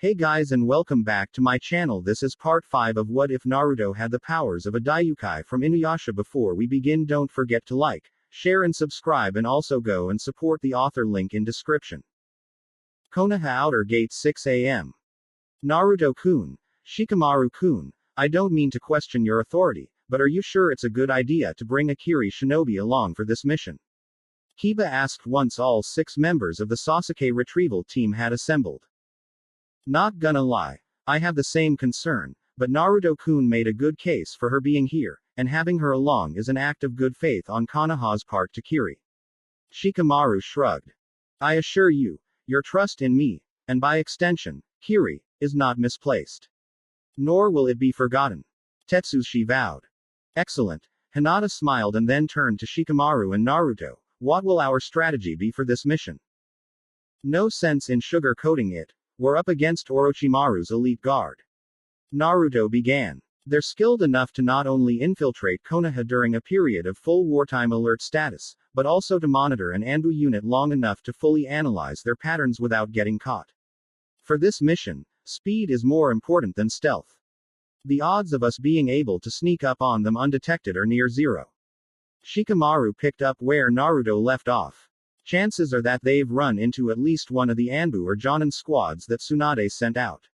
Hey guys and welcome back to my channel. This is part 5 of What If Naruto Had the Powers of a Daiyoukai from Inuyasha. Before we begin, don't forget to like, share and subscribe, and also go and support the author, link in description. Konoha Outer Gate, 6 a.m. Naruto-kun, Shikamaru-kun, I don't mean to question your authority, but are you sure it's a good idea to bring Akiri Shinobi along for this mission? Kiba asked once all 6 members of the Sasuke retrieval team had assembled. Not gonna lie, I have the same concern, but Naruto-kun made a good case for her being here, and having her along is an act of good faith on Konoha's part to Kiri. Shikamaru shrugged. I assure you, your trust in me, and by extension, Kiri, is not misplaced. Nor will it be forgotten. Tetsushi vowed. Excellent. Hinata smiled and then turned to Shikamaru and Naruto. What will our strategy be for this mission? No sense in sugar-coating it. We're up against Orochimaru's elite guard. Naruto began. They're skilled enough to not only infiltrate Konoha during a period of full wartime alert status, but also to monitor an Anbu unit long enough to fully analyze their patterns without getting caught. For this mission, speed is more important than stealth. The odds of us being able to sneak up on them undetected are near zero. Shikamaru picked up where Naruto left off. Chances are that they've run into at least one of the Anbu or Jonin squads that Tsunade sent out.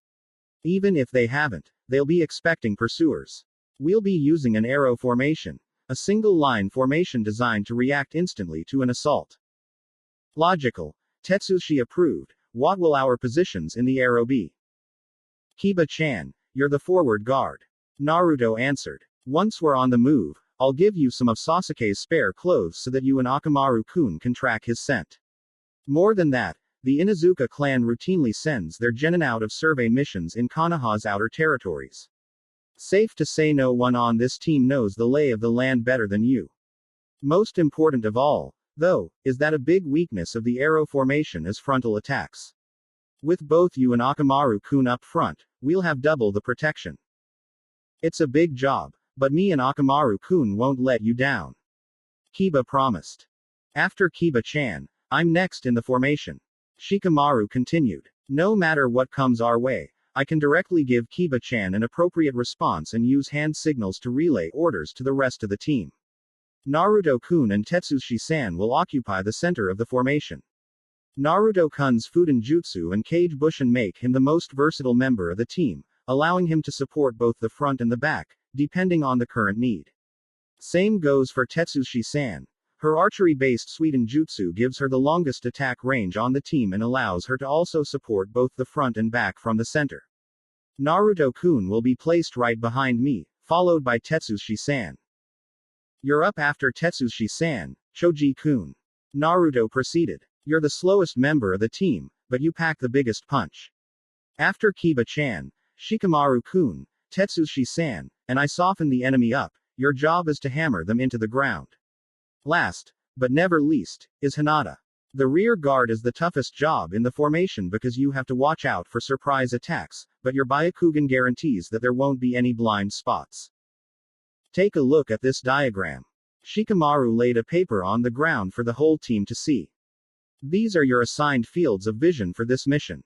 Even if they haven't, they'll be expecting pursuers. We'll be using an arrow formation, a single line formation designed to react instantly to an assault. Logical. Tetsushi approved. What will our positions in the arrow be? Kiba-chan, you're the forward guard. Naruto answered. Once we're on the move, I'll give you some of Sasuke's spare clothes so that you and Akamaru-kun can track his scent. More than that, the Inuzuka clan routinely sends their genin out of survey missions in Konoha's outer territories. Safe to say no one on this team knows the lay of the land better than you. Most important of all, though, is that a big weakness of the arrow formation is frontal attacks. With both you and Akamaru-kun up front, we'll have double the protection. It's a big job, but me and Akamaru-kun won't let you down. Kiba promised. After Kiba-chan, I'm next in the formation. Shikamaru continued. No matter what comes our way, I can directly give Kiba-chan an appropriate response and use hand signals to relay orders to the rest of the team. Naruto-kun and Tetsushi-san will occupy the center of the formation. Naruto-kun's Fuden Jutsu and Kage Bushin make him the most versatile member of the team, allowing him to support both the front and the back, depending on the current need. Same goes for Tetsushi-san. Her archery-based Suiden Jutsu gives her the longest attack range on the team and allows her to also support both the front and back from the center. Naruto-kun will be placed right behind me, followed by Tetsushi-san. You're up after Tetsushi-san, Choji-kun. Naruto proceeded. You're the slowest member of the team, but you pack the biggest punch. After Kiba-chan, Shikamaru-kun, Tetsushi-san, and I soften the enemy up, your job is to hammer them into the ground. Last, but never least, is Hinata. The rear guard is the toughest job in the formation because you have to watch out for surprise attacks, but your Byakugan guarantees that there won't be any blind spots. Take a look at this diagram. Shikamaru laid a paper on the ground for the whole team to see. These are your assigned fields of vision for this mission.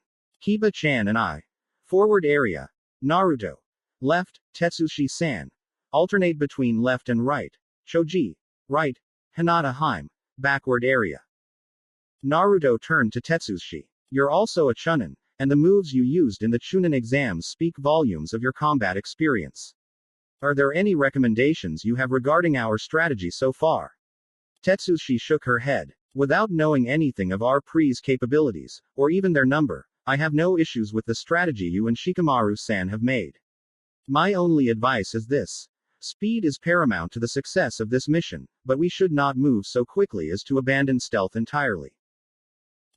Kiba-chan and I. Forward area. Naruto. Left, Tetsushi-san. Alternate between left and right. Choji. Right. Hinata Heim. Backward area. Naruto turned to Tetsushi. You're also a Chunin, and the moves you used in the Chunin exams speak volumes of your combat experience. Are there any recommendations you have regarding our strategy so far? Tetsushi shook her head. Without knowing anything of our Pre's capabilities, or even their number, I have no issues with the strategy you and Shikamaru-san have made. My only advice is this. Speed is paramount to the success of this mission, but we should not move so quickly as to abandon stealth entirely.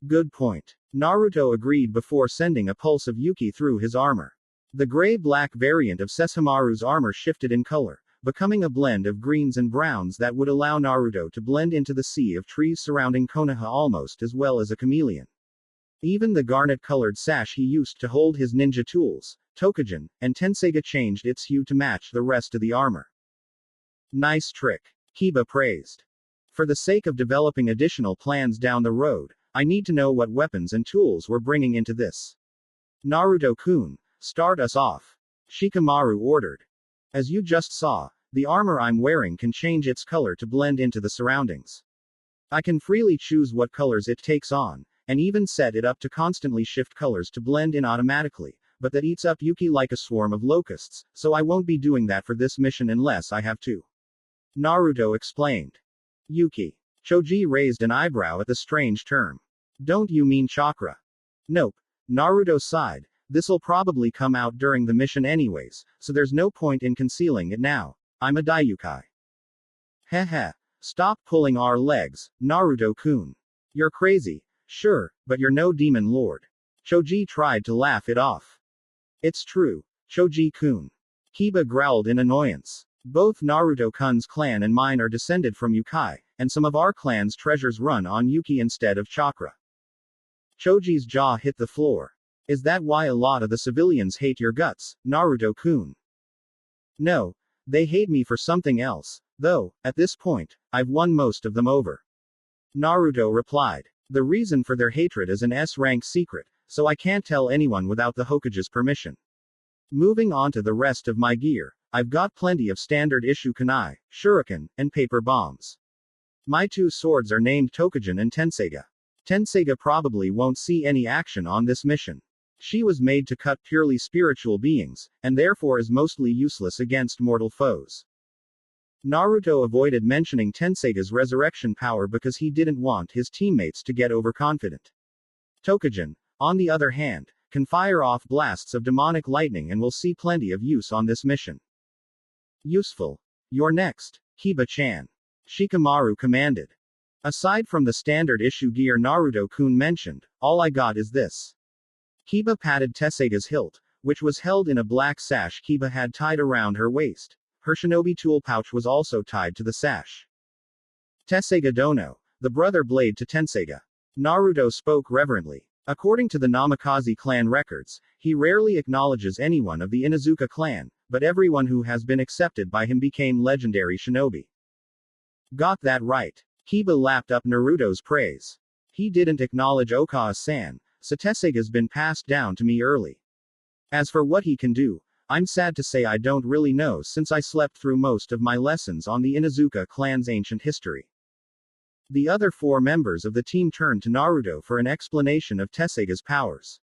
Good point. Naruto agreed before sending a pulse of Yuki through his armor. The gray-black variant of Sesshomaru's armor shifted in color, becoming a blend of greens and browns that would allow Naruto to blend into the sea of trees surrounding Konoha almost as well as a chameleon. Even the garnet-colored sash he used to hold his ninja tools, Tokujin, and Tenseiga changed its hue to match the rest of the armor. Nice trick. Kiba praised. For the sake of developing additional plans down the road, I need to know what weapons and tools we're bringing into this. Naruto-kun, start us off. Shikamaru ordered. As you just saw, the armor I'm wearing can change its color to blend into the surroundings. I can freely choose what colors it takes on, and even set it up to constantly shift colors to blend in automatically, but that eats up Yuki like a swarm of locusts, so I won't be doing that for this mission unless I have to. Naruto explained. Yuki. Choji raised an eyebrow at the strange term. Don't you mean chakra? Nope. Naruto sighed. This'll probably come out during the mission anyways, so there's no point in concealing it now. I'm a Daiyoukai. Heh. Stop pulling our legs, Naruto-kun. You're crazy. Sure, but you're no demon lord. Choji tried to laugh it off. It's true, Choji-kun. Kiba growled in annoyance. Both Naruto-kun's clan and mine are descended from Yukai, and some of our clan's treasures run on Yuki instead of chakra. Choji's jaw hit the floor. Is that why a lot of the civilians hate your guts, Naruto-kun? No, they hate me for something else, though, at this point, I've won most of them over. Naruto replied. The reason for their hatred is an S-rank secret, so I can't tell anyone without the Hokage's permission. Moving on to the rest of my gear, I've got plenty of standard issue kunai, shuriken, and paper bombs. My two swords are named Tokujin and Tenseiga. Tenseiga probably won't see any action on this mission. She was made to cut purely spiritual beings, and therefore is mostly useless against mortal foes. Naruto avoided mentioning Tenseiga's resurrection power because he didn't want his teammates to get overconfident. Tokujin, on the other hand, can fire off blasts of demonic lightning and will see plenty of use on this mission. Useful. You're next, Kiba-chan. Shikamaru commanded. Aside from the standard issue gear Naruto-kun mentioned, all I got is this. Kiba patted Tesseiga's hilt, which was held in a black sash Kiba had tied around her waist. Her shinobi tool pouch was also tied to the sash. Tesseiga Dono, the brother blade to Tenseiga. Naruto spoke reverently. According to the Namikaze clan records, he rarely acknowledges anyone of the Inuzuka clan, but everyone who has been accepted by him became legendary shinobi. Got that right. Kiba lapped up Naruto's praise. He didn't acknowledge Okawa-san, so Tesseiga's been passed down to me early. As for what he can do, I'm sad to say I don't really know since I slept through most of my lessons on the Inuzuka clan's ancient history. The other four members of the team turned to Naruto for an explanation of Tesseiga's powers.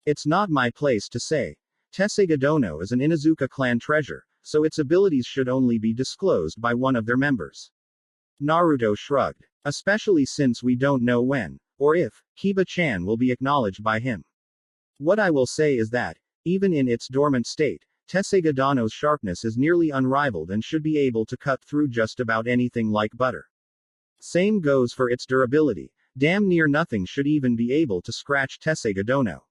It's not my place to say. Tesseiga Dono is an Inuzuka clan treasure, so its abilities should only be disclosed by one of their members. Naruto shrugged. Especially since we don't know when, or if, Kiba-chan will be acknowledged by him. What I will say is that, even in its dormant state, Tesseiga Dono's sharpness is nearly unrivaled and should be able to cut through just about anything like butter. Same goes for its durability. Damn near nothing should even be able to scratch Tesseiga Dono.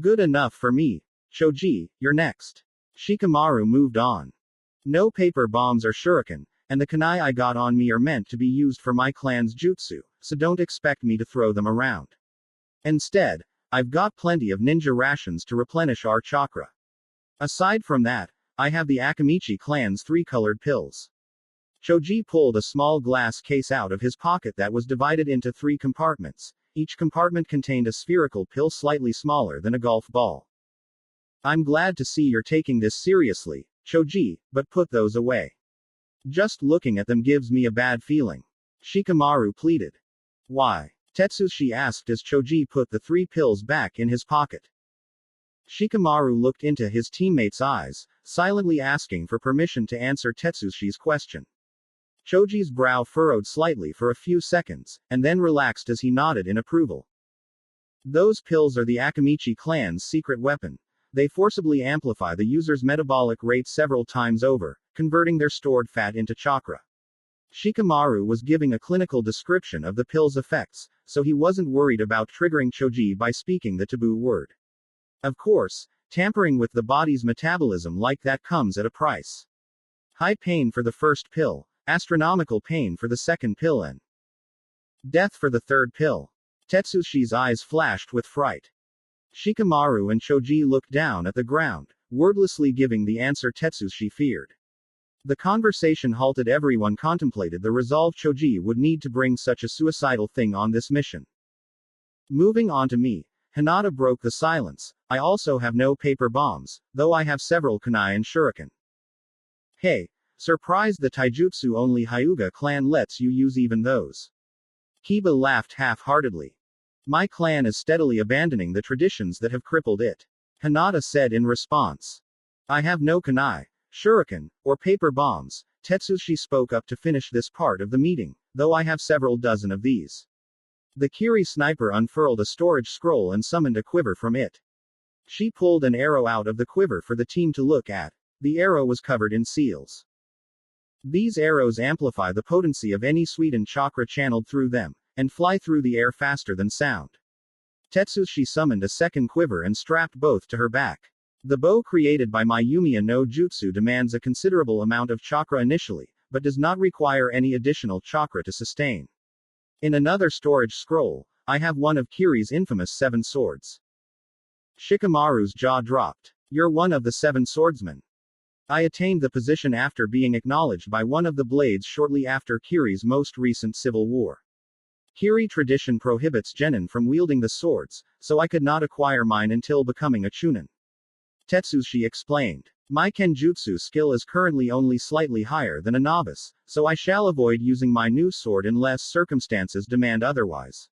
Good enough for me. Choji, you're next. Shikamaru moved on. No paper bombs or shuriken, and the kunai I got on me are meant to be used for my clan's jutsu, so don't expect me to throw them around. Instead, I've got plenty of ninja rations to replenish our chakra. Aside from that, I have the Akamichi clan's 3 colored pills. Choji pulled a small glass case out of his pocket that was divided into 3 compartments. Each compartment contained a spherical pill slightly smaller than a golf ball. I'm glad to see you're taking this seriously, Choji, but put those away. Just looking at them gives me a bad feeling. Shikamaru pleaded. Why? Tetsushi asked as Choji put the 3 pills back in his pocket. Shikamaru looked into his teammate's eyes, silently asking for permission to answer Tetsushi's question. Choji's brow furrowed slightly for a few seconds, and then relaxed as he nodded in approval. Those pills are the Akamichi clan's secret weapon. They forcibly amplify the user's metabolic rate several times over, converting their stored fat into chakra. Shikamaru was giving a clinical description of the pill's effects, so he wasn't worried about triggering Choji by speaking the taboo word. Of course, tampering with the body's metabolism like that comes at a price. High pain for the first pill, astronomical pain for the second pill, and death for the third pill. Tetsushi's eyes flashed with fright. Shikamaru and Choji looked down at the ground, wordlessly giving the answer Tetsushi feared. The conversation halted. Everyone contemplated the resolve Choji would need to bring such a suicidal thing on this mission. Moving on to me, Hinata broke the silence. I also have no paper bombs, though I have several kunai and shuriken. Hey, surprised the taijutsu only Hyuga clan lets you use even those. Kiba laughed half-heartedly. My clan is steadily abandoning the traditions that have crippled it. Hinata said in response. I have no kunai, shuriken, or paper bombs. Tetsushi spoke up to finish this part of the meeting, though I have several dozen of these. The Kiri sniper unfurled a storage scroll and summoned a quiver from it. She pulled an arrow out of the quiver for the team to look at. The arrow was covered in seals. These arrows amplify the potency of any sweetened chakra channeled through them, and fly through the air faster than sound. Tetsushi summoned a second quiver and strapped both to her back. The bow created by my Yumiya no Jutsu demands a considerable amount of chakra initially, but does not require any additional chakra to sustain. In another storage scroll, I have one of Kiri's infamous 7 swords. Shikamaru's jaw dropped. You're one of the 7 swordsmen. I attained the position after being acknowledged by one of the blades shortly after Kiri's most recent civil war. Kiri tradition prohibits genin from wielding the swords, so I could not acquire mine until becoming a chunin. Tetsushi explained. My kenjutsu skill is currently only slightly higher than a novice, so I shall avoid using my new sword unless circumstances demand otherwise.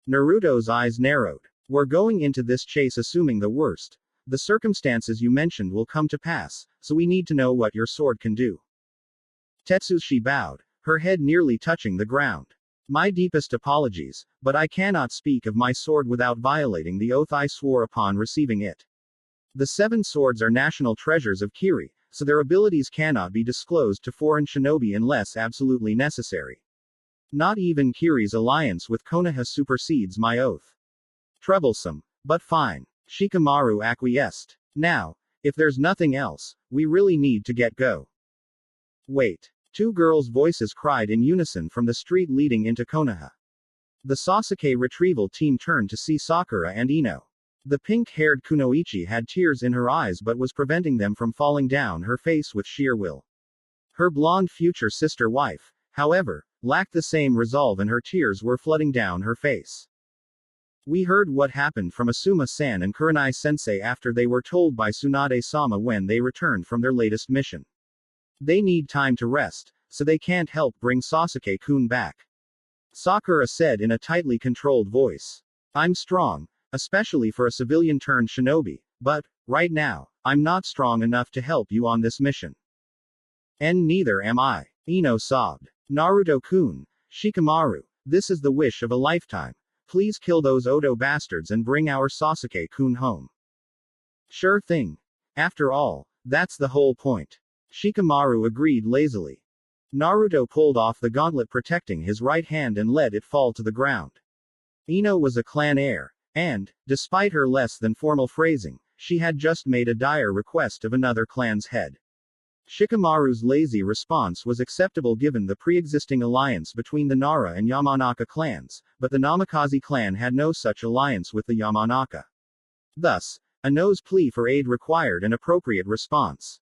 Naruto's eyes narrowed. We're going into this chase assuming the worst. The circumstances you mentioned will come to pass, so we need to know what your sword can do. Tetsushi bowed, her head nearly touching the ground. My deepest apologies, but I cannot speak of my sword without violating the oath I swore upon receiving it. The 7 swords are national treasures of Kiri, so their abilities cannot be disclosed to foreign shinobi unless absolutely necessary. Not even Kiri's alliance with Konoha supersedes my oath. Troublesome, but fine. Shikamaru acquiesced. Now, if there's nothing else, we really need to get go. Wait. 2 girls' voices cried in unison from the street leading into Konoha. The Sasuke retrieval team turned to see Sakura and Ino. The pink-haired Kunoichi had tears in her eyes but was preventing them from falling down her face with sheer will. Her blonde future sister-wife, however, lacked the same resolve and her tears were flooding down her face. We heard what happened from Asuma-san and Kurenai-sensei after they were told by Tsunade-sama when they returned from their latest mission. They need time to rest, so they can't help bring Sasuke-kun back. Sakura said in a tightly controlled voice. I'm strong, especially for a civilian-turned shinobi, but, right now, I'm not strong enough to help you on this mission. And neither am I. Ino sobbed. Naruto-kun, Shikamaru, this is the wish of a lifetime. Please kill those Odo bastards and bring our Sasuke-kun home. Sure thing. After all, that's the whole point. Shikamaru agreed lazily. Naruto pulled off the gauntlet protecting his right hand and let it fall to the ground. Ino was a clan heir, and, despite her less than formal phrasing, she had just made a dire request of another clan's head. Shikamaru's lazy response was acceptable given the pre-existing alliance between the Nara and Yamanaka clans, but the Namikaze clan had no such alliance with the Yamanaka. Thus, Ino's plea for aid required an appropriate response.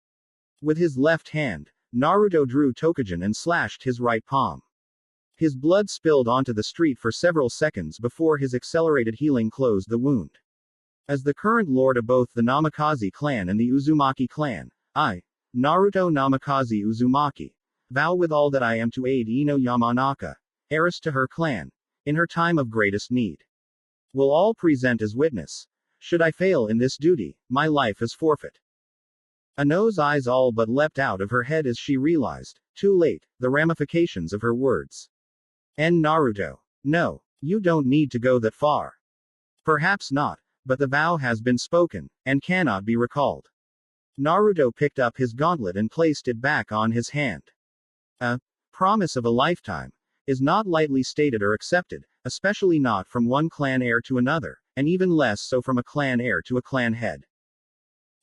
With his left hand, Naruto drew Tokujin and slashed his right palm. His blood spilled onto the street for several seconds before his accelerated healing closed the wound. As the current lord of both the Namikaze clan and the Uzumaki clan, I, Naruto Namikaze Uzumaki, vow with all that I am to aid Ino Yamanaka, heiress to her clan, in her time of greatest need. Will all present as witness. Should I fail in this duty, my life is forfeit. Ino's eyes all but leapt out of her head as she realized, too late, the ramifications of her words. And Naruto. No, you don't need to go that far. Perhaps not, but the vow has been spoken, and cannot be recalled. Naruto picked up his gauntlet and placed it back on his hand. A promise of a lifetime is not lightly stated or accepted, especially not from one clan heir to another, and even less so from a clan heir to a clan head.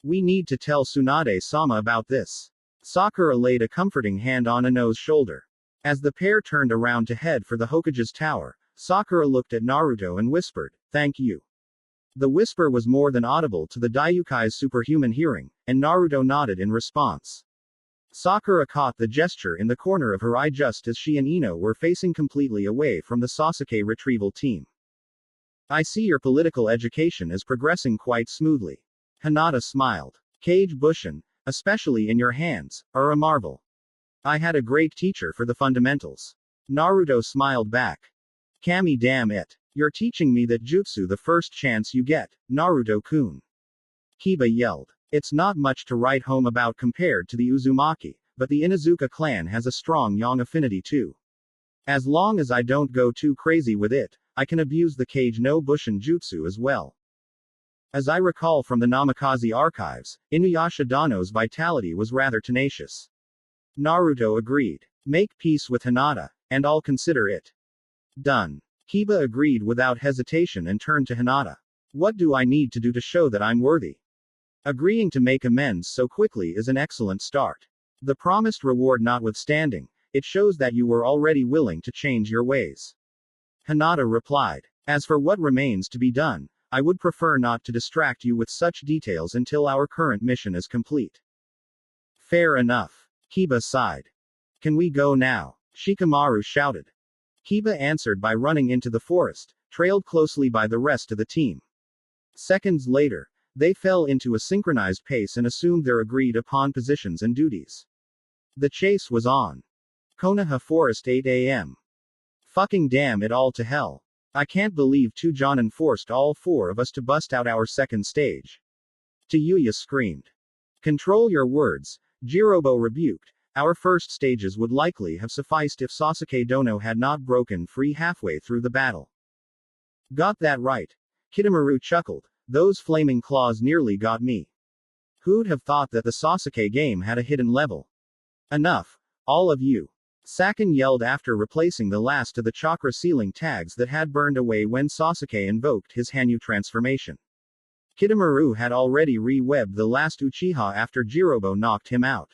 We need to tell Tsunade-sama about this. Sakura laid a comforting hand on Ino's shoulder. As the pair turned around to head for the Hokage's tower, Sakura looked at Naruto and whispered, "Thank you." The whisper was more than audible to the Daiyukai's superhuman hearing, and Naruto nodded in response. Sakura caught the gesture in the corner of her eye just as she and Ino were facing completely away from the Sasuke retrieval team. I see your political education is progressing quite smoothly. Hinata smiled. Kage Bushin, especially in your hands, are a marvel. I had a great teacher for the fundamentals. Naruto smiled back. Kami damn it. You're teaching me that jutsu the first chance you get, Naruto-kun. Kiba yelled. It's not much to write home about compared to the Uzumaki, but the Inuzuka clan has a strong yang affinity too. As long as I don't go too crazy with it, I can abuse the Kage no Bushin jutsu as well. As I recall from the Namikaze archives, Inuyasha Dano's vitality was rather tenacious. Naruto agreed. Make peace with Hinata, and I'll consider it. Done. Kiba agreed without hesitation and turned to Hinata. What do I need to do to show that I'm worthy? Agreeing to make amends so quickly is an excellent start. The promised reward notwithstanding, it shows that you were already willing to change your ways. Hinata replied. As for what remains to be done, I would prefer not to distract you with such details until our current mission is complete. Fair enough. Kiba sighed. Can we go now? Shikamaru shouted. Kiba answered by running into the forest, trailed closely by the rest of the team. Seconds later, they fell into a synchronized pace and assumed their agreed-upon positions and duties. The chase was on. Konoha Forest 8 a.m. Fucking damn it all to hell. I can't believe Jonin forced all four of us to bust out our second stage. Taiyuya screamed. Control your words, Jirobo rebuked. Our first stages would likely have sufficed if Sasuke Dono had not broken free halfway through the battle. Got that right. Kitamura chuckled. Those flaming claws nearly got me. Who'd have thought that the Sasuke game had a hidden level? Enough. All of you. Sakin yelled after replacing the last of the chakra sealing tags that had burned away when Sasuke invoked his Hanyu transformation. Kitamura had already re-webbed the last Uchiha after Jirobo knocked him out.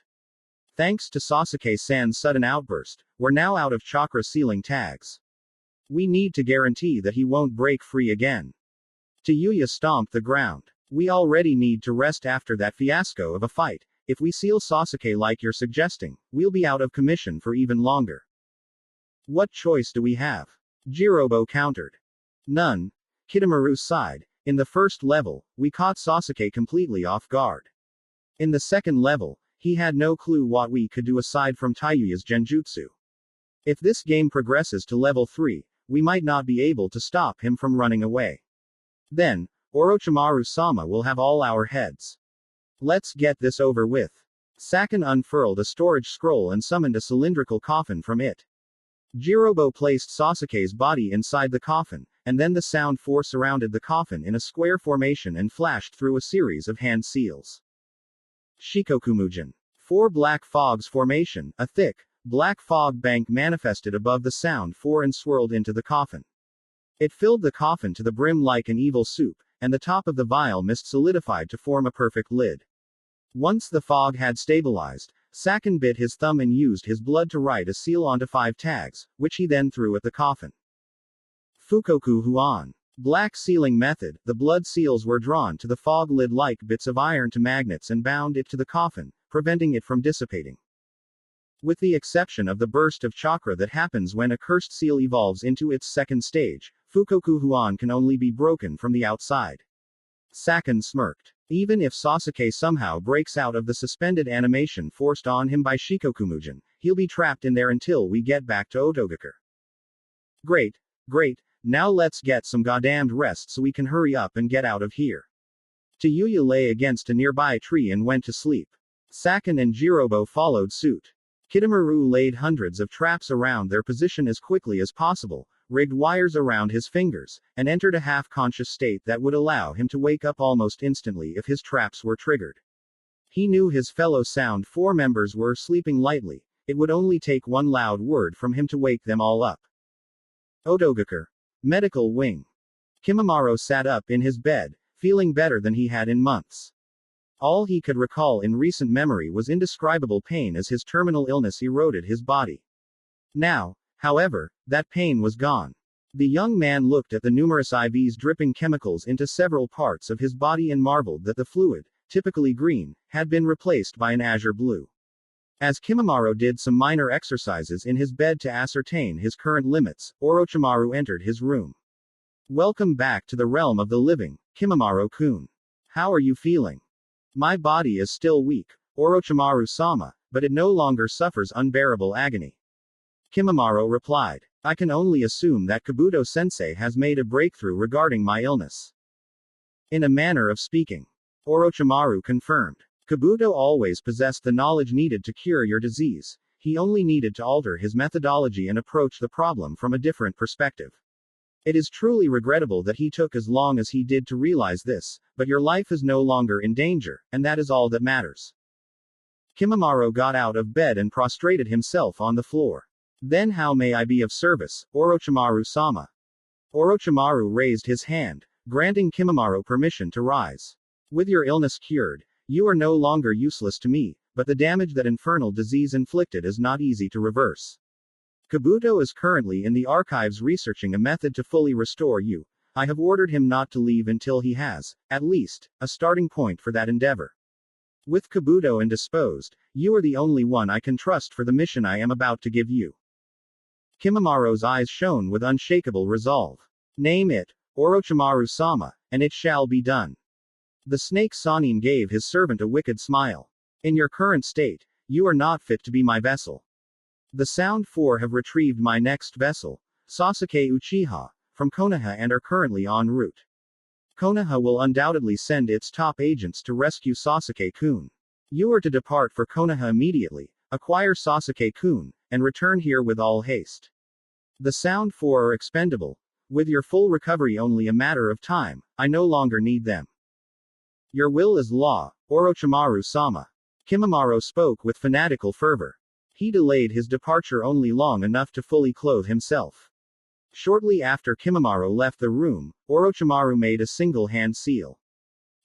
Thanks to Sasuke-san's sudden outburst, we're now out of chakra sealing tags. We need to guarantee that he won't break free again. Taiyuya stomped the ground. We already need to rest after that fiasco of a fight. If we seal Sasuke like you're suggesting, we'll be out of commission for even longer. What choice do we have? Jirobo countered. None. Kitamura sighed. In the first level, we caught Sasuke completely off guard. In the second level, he had no clue what we could do aside from Taiyuya's genjutsu. If this game progresses to level 3, we might not be able to stop him from running away. Then, Orochimaru-sama will have all our heads. Let's get this over with. Sakin unfurled a storage scroll and summoned a cylindrical coffin from it. Jirobo placed Sasuke's body inside the coffin, and then the sound force surrounded the coffin in a square formation and flashed through a series of hand seals. Shikokumujin. 4 black fogs formation, a thick, black fog bank manifested above the sound 4 and swirled into the coffin. It filled the coffin to the brim like an evil soup, and the top of the vial mist solidified to form a perfect lid. Once the fog had stabilized, Sakin bit his thumb and used his blood to write a seal onto 5 tags, which he then threw at the coffin. Fukoku Huan. Black sealing method, the blood seals were drawn to the fog lid like bits of iron to magnets and bound it to the coffin, preventing it from dissipating. With the exception of the burst of chakra that happens when a cursed seal evolves into its second stage, Fukoku Huan can only be broken from the outside. Sakin smirked. Even if Sasuke somehow breaks out of the suspended animation forced on him by Shikokumujin, he'll be trapped in there until we get back to Otogakure. Great. Now let's get some goddamned rest so we can hurry up and get out of here. Taiyuya lay against a nearby tree and went to sleep. Sakin and Jirobo followed suit. Kitamura laid hundreds of traps around their position as quickly as possible, rigged wires around his fingers, and entered a half-conscious state that would allow him to wake up almost instantly if his traps were triggered. He knew his fellow Sound 4 members were sleeping lightly. It would only take one loud word from him to wake them all up. Otogakure. Medical Wing. Kimimaro sat up in his bed, feeling better than he had in months. All he could recall in recent memory was indescribable pain as his terminal illness eroded his body. Now, however, that pain was gone. The young man looked at the numerous IVs dripping chemicals into several parts of his body and marveled that the fluid, typically green, had been replaced by an azure blue. As Kimimaro did some minor exercises in his bed to ascertain his current limits, Orochimaru entered his room. Welcome back to the realm of the living, Kimimaro-kun. How are you feeling? My body is still weak, Orochimaru-sama, but it no longer suffers unbearable agony. Kimimaro replied. I can only assume that Kabuto-sensei has made a breakthrough regarding my illness. In a manner of speaking. Orochimaru confirmed. Kabuto always possessed the knowledge needed to cure your disease. He only needed to alter his methodology and approach the problem from a different perspective. It is truly regrettable that he took as long as he did to realize this, but your life is no longer in danger, and that is all that matters. Kimimaro got out of bed and prostrated himself on the floor. Then how may I be of service, Orochimaru-sama? Orochimaru raised his hand, granting Kimimaro permission to rise. With your illness cured, you are no longer useless to me, but the damage that infernal disease inflicted is not easy to reverse. Kabuto is currently in the archives researching a method to fully restore you. I have ordered him not to leave until he has, at least, a starting point for that endeavor. With Kabuto indisposed, you are the only one I can trust for the mission I am about to give you. Kimimaro's eyes shone with unshakable resolve. Name it, Orochimaru-sama, and it shall be done. The snake Sanin gave his servant a wicked smile. In your current state, you are not fit to be my vessel. The Sound Four have retrieved my next vessel, Sasuke Uchiha, from Konoha and are currently en route. Konoha will undoubtedly send its top agents to rescue Sasuke-kun. You are to depart for Konoha immediately, acquire Sasuke-kun, and return here with all haste. The Sound Four are expendable. With your full recovery only a matter of time, I no longer need them. Your will is law, Orochimaru-sama. Kimimaro spoke with fanatical fervor. He delayed his departure only long enough to fully clothe himself. Shortly after Kimimaro left the room, Orochimaru made a single hand seal.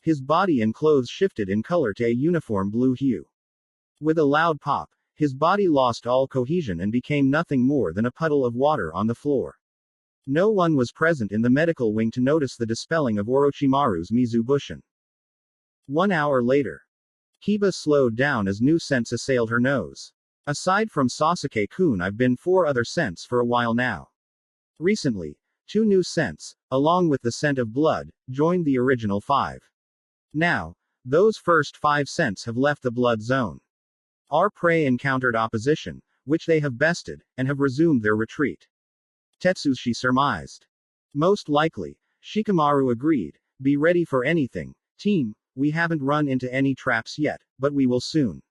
His body and clothes shifted in color to a uniform blue hue. With a loud pop, his body lost all cohesion and became nothing more than a puddle of water on the floor. No one was present in the medical wing to notice the dispelling of Orochimaru's Mizubushin. 1 hour later. Kiba slowed down as new scents assailed her nose. Aside from Sasuke-kun, I've been 4 other scents for a while now. Recently, 2 new scents, along with the scent of blood, joined the original 5. Now, those first 5 scents have left the blood zone. Our prey encountered opposition, which they have bested, and have resumed their retreat. Tetsushi surmised. Most likely, Shikamaru agreed. Be ready for anything, team. We haven't run into any traps yet, but we will soon.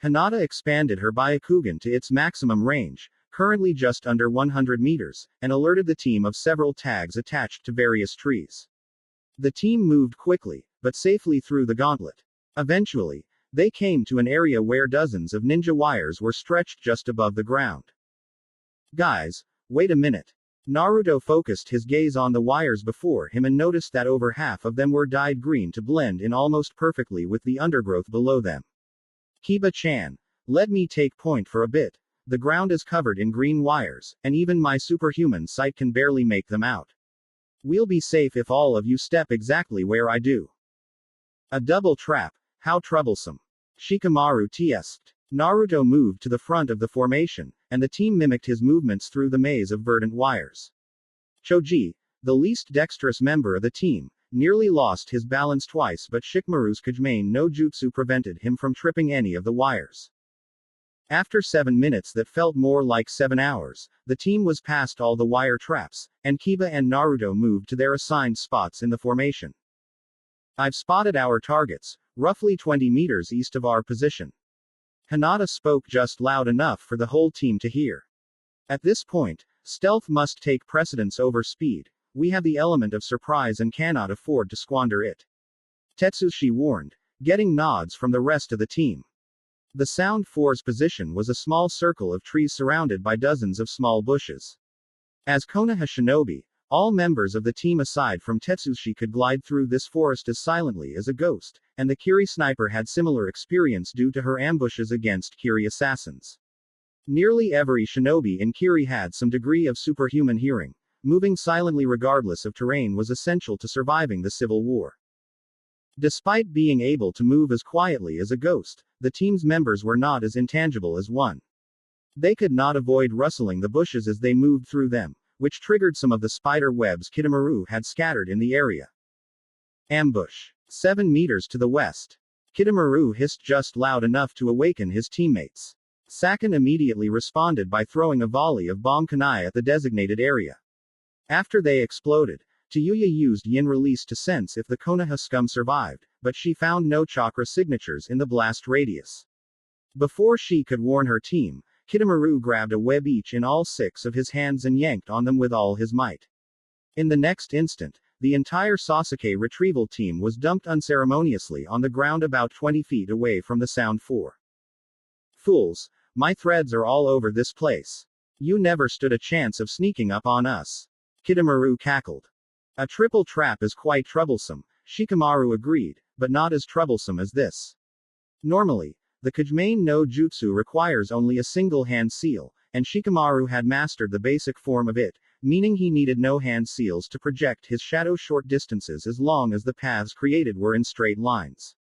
Hinata expanded her Byakugan to its maximum range, currently just under 100 meters, and alerted the team of several tags attached to various trees. The team moved quickly, but safely through the gauntlet. Eventually, they came to an area where dozens of ninja wires were stretched just above the ground. Guys, wait a minute. Naruto focused his gaze on the wires before him and noticed that over half of them were dyed green to blend in almost perfectly with the undergrowth below them. Kiba-chan, let me take point for a bit. The ground is covered in green wires, and even my superhuman sight can barely make them out. We'll be safe if all of you step exactly where I do. A double trap, how troublesome. Shikamaru teased. Naruto moved to the front of the formation, and the team mimicked his movements through the maze of verdant wires. Choji, the least dexterous member of the team, nearly lost his balance twice, but Shikamaru's Kajimane no Jutsu prevented him from tripping any of the wires. After 7 minutes that felt more like 7 hours, the team was past all the wire traps, and Kiba and Naruto moved to their assigned spots in the formation. I've spotted our targets, roughly 20 meters east of our position. Hinata spoke just loud enough for the whole team to hear. At this point, stealth must take precedence over speed. We have the element of surprise and cannot afford to squander it. Tetsushi warned, getting nods from the rest of the team. The Sound Four's position was a small circle of trees surrounded by dozens of small bushes. As Konoha shinobi, all members of the team aside from Tetsushi could glide through this forest as silently as a ghost, and the Kiri sniper had similar experience due to her ambushes against Kiri assassins. Nearly every shinobi in Kiri had some degree of superhuman hearing. Moving silently regardless of terrain was essential to surviving the civil war. Despite being able to move as quietly as a ghost, the team's members were not as intangible as one. They could not avoid rustling the bushes as they moved through them, which triggered some of the spider webs Kitamaru had scattered in the area. Ambush. 7 meters to the west. Kitamaru hissed just loud enough to awaken his teammates. Sakan immediately responded by throwing a volley of bomb kunai at the designated area. After they exploded, Taiyuya used yin release to sense if the Konoha scum survived, but she found no chakra signatures in the blast radius. Before she could warn her team, Kitamaru grabbed a web each in all 6 of his hands and yanked on them with all his might. In the next instant, the entire Sasuke retrieval team was dumped unceremoniously on the ground about 20 feet away from the Sound 4. Fools, my threads are all over this place. You never stood a chance of sneaking up on us. Kitamaru cackled. A triple trap is quite troublesome, Shikamaru agreed, but not as troublesome as this. Normally, the Kujimane no Jutsu requires only a single hand seal, and Shikamaru had mastered the basic form of it, meaning he needed no hand seals to project his shadow short distances as long as the paths created were in straight lines.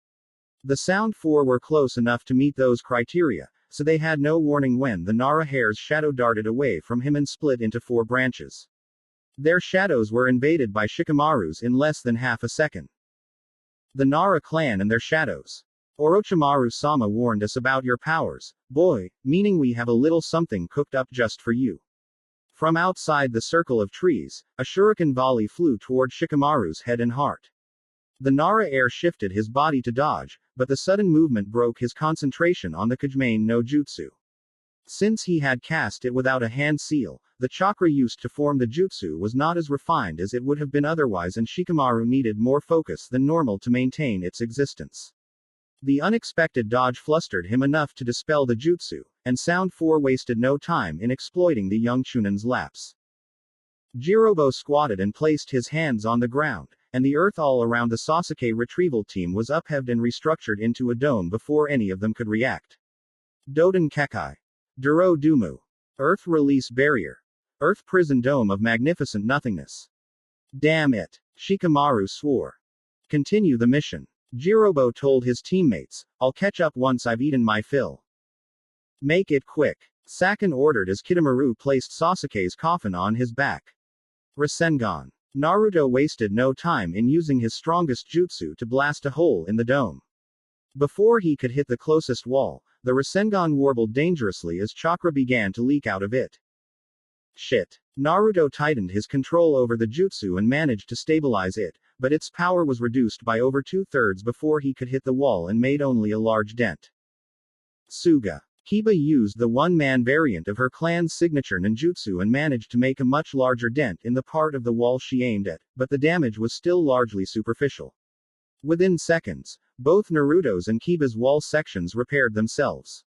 The Sound 4 were close enough to meet those criteria, so they had no warning when the Nara hare's shadow darted away from him and split into 4 branches. Their shadows were invaded by Shikamaru's in less than half a second. The Nara clan and their shadows. Orochimaru-sama warned us about your powers, boy, meaning we have a little something cooked up just for you. From outside the circle of trees, a shuriken volley flew toward Shikamaru's head and heart. The Nara heir shifted his body to dodge, but the sudden movement broke his concentration on the Kujimane no Jutsu. Since he had cast it without a hand seal, the chakra used to form the jutsu was not as refined as it would have been otherwise, and Shikamaru needed more focus than normal to maintain its existence. The unexpected dodge flustered him enough to dispel the jutsu, and Sound 4 wasted no time in exploiting the young Chunin's lapse. Jirobo squatted and placed his hands on the ground, and the earth all around the Sasuke retrieval team was upheaved and restructured into a dome before any of them could react. Doden Kekai. Duro Dumu. Earth Release Barrier. Earth Prison Dome of Magnificent Nothingness. Damn it. Shikamaru swore. Continue the mission. Jirobo told his teammates, I'll catch up once I've eaten my fill. Make it quick. Sakan ordered as Kitamaru placed Sasuke's coffin on his back. Rasengan. Naruto wasted no time in using his strongest jutsu to blast a hole in the dome. Before he could hit the closest wall, the Rasengan warbled dangerously as chakra began to leak out of it. Shit. Naruto tightened his control over the jutsu and managed to stabilize it, but its power was reduced by over 2/3 before he could hit the wall and made only a large dent. Suga. Kiba used the one-man variant of her clan's signature ninjutsu and managed to make a much larger dent in the part of the wall she aimed at, but the damage was still largely superficial. Within seconds, both Naruto's and Kiba's wall sections repaired themselves.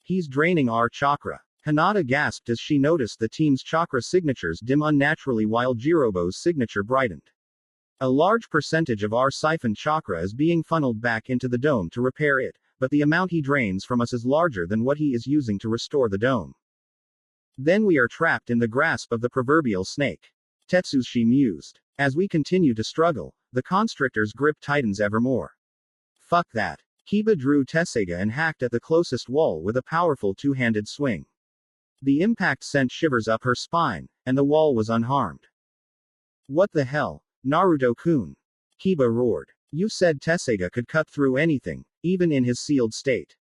He's draining our chakra. Hinata gasped as she noticed the team's chakra signatures dim unnaturally while Jirobo's signature brightened. A large percentage of our siphon chakra is being funneled back into the dome to repair it, but the amount he drains from us is larger than what he is using to restore the dome. Then we are trapped in the grasp of the proverbial snake. Tetsushi mused. As we continue to struggle, the constrictor's grip tightens ever more. Fuck that. Kiba drew Tessega and hacked at the closest wall with a powerful two-handed swing. The impact sent shivers up her spine, and the wall was unharmed. What the hell, Naruto-kun? Kiba roared. You said Tessega could cut through anything, even in his sealed state.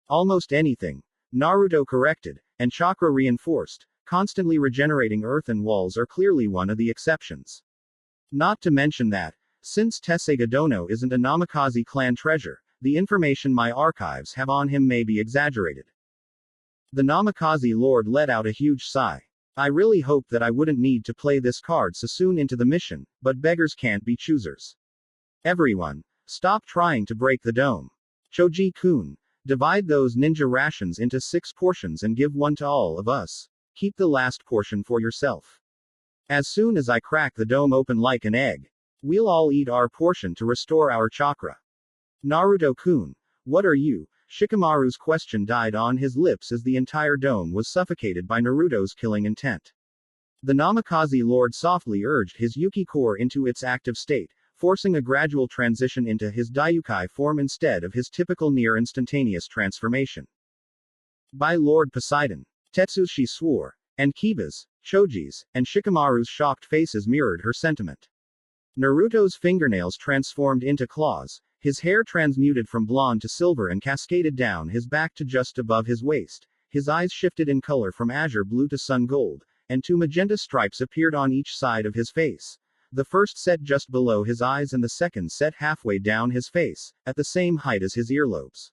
Almost anything, Naruto corrected, and chakra reinforced, constantly regenerating earthen walls are clearly one of the exceptions. Not to mention that, since Tessega Dono isn't a Namikaze clan treasure, the information my archives have on him may be exaggerated. The Namikaze lord let out a huge sigh. I really hoped that I wouldn't need to play this card so soon into the mission, but beggars can't be choosers. Everyone, stop trying to break the dome. Choji-kun, divide those ninja rations into 6 portions and give one to all of us. Keep the last portion for yourself. As soon as I crack the dome open like an egg, we'll all eat our portion to restore our chakra. Naruto-kun, what are you? Shikamaru's question died on his lips as the entire dome was suffocated by Naruto's killing intent. The Namikaze lord softly urged his Yuki core into its active state, forcing a gradual transition into his Daiyoukai form instead of his typical near-instantaneous transformation. By Lord Poseidon, Tetsushi swore, and Kiba's, Choji's, and Shikamaru's shocked faces mirrored her sentiment. Naruto's fingernails transformed into claws, his hair transmuted from blonde to silver and cascaded down his back to just above his waist, his eyes shifted in color from azure blue to sun gold, and two magenta stripes appeared on each side of his face. The first set just below his eyes and the second set halfway down his face, at the same height as his earlobes.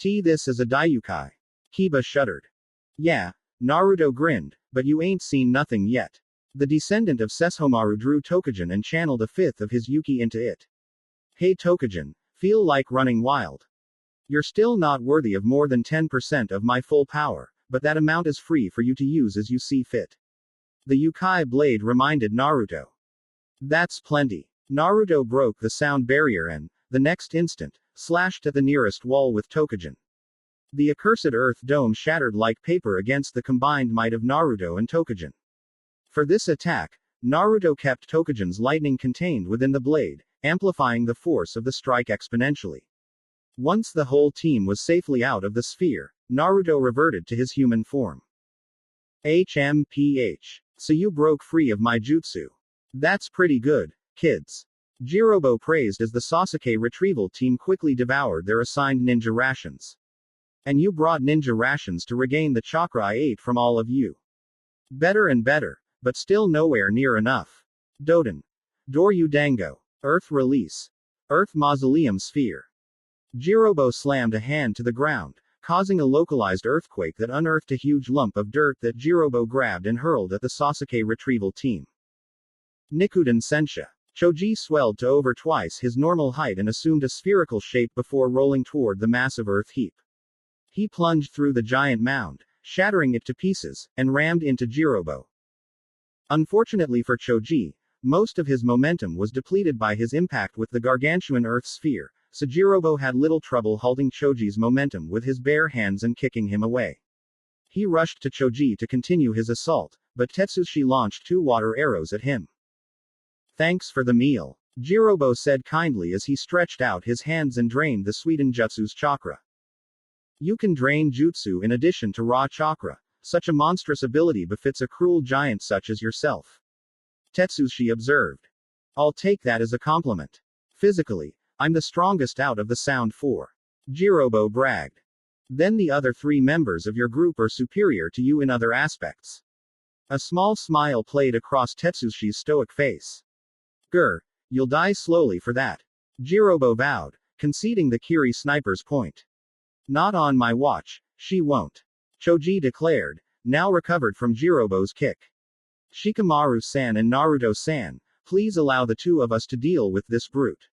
This is a Daiyoukai. Kiba shuddered. Yeah, Naruto grinned, but you ain't seen nothing yet. The descendant of Sesshomaru drew Tokujin and channeled a fifth of his Yuki into it. Hey Tokujin, feel like running wild. You're still not worthy of more than 10% of my full power, but that amount is free for you to use as you see fit. The Yukai blade reminded Naruto. That's plenty. Naruto broke the sound barrier and, the next instant, slashed at the nearest wall with Tokujin. The accursed earth dome shattered like paper against the combined might of Naruto and Tokujin. For this attack, Naruto kept Tokujin's lightning contained within the blade, amplifying the force of the strike exponentially. Once the whole team was safely out of the sphere, Naruto reverted to his human form. HMPH. So you broke free of my jutsu. That's pretty good, kids. Jirobo praised as the Sasuke retrieval team quickly devoured their assigned ninja rations. And you brought ninja rations to regain the chakra I ate from all of you. Better and better, but still nowhere near enough. Doden. Doryu Dango. Earth release. Earth mausoleum sphere. Jirobo slammed a hand to the ground, causing a localized earthquake that unearthed a huge lump of dirt that Jirobo grabbed and hurled at the Sasuke retrieval team. Nikuden Sensha. Choji swelled to over twice his normal height and assumed a spherical shape before rolling toward the massive earth heap. He plunged through the giant mound, shattering it to pieces, and rammed into Jirobo. Unfortunately for Choji, most of his momentum was depleted by his impact with the gargantuan earth sphere, so Jirobo had little trouble halting Choji's momentum with his bare hands and kicking him away. He rushed to Choji to continue his assault, but Tetsushi launched 2 water arrows at him. Thanks for the meal, Jirobo said kindly as he stretched out his hands and drained the sweetened jutsu's chakra. You can drain jutsu in addition to raw chakra. Such a monstrous ability befits a cruel giant such as yourself. Tetsushi observed. I'll take that as a compliment. Physically, I'm the strongest out of the Sound Four. Jirobo bragged. Then the other 3 members of your group are superior to you in other aspects. A small smile played across Tetsushi's stoic face. Grr, you'll die slowly for that. Jirobo vowed, conceding the Kiri sniper's point. Not on my watch, she won't. Choji declared, now recovered from Jirobo's kick. Shikamaru-san and Naruto-san, please allow the 2 of us to deal with this brute.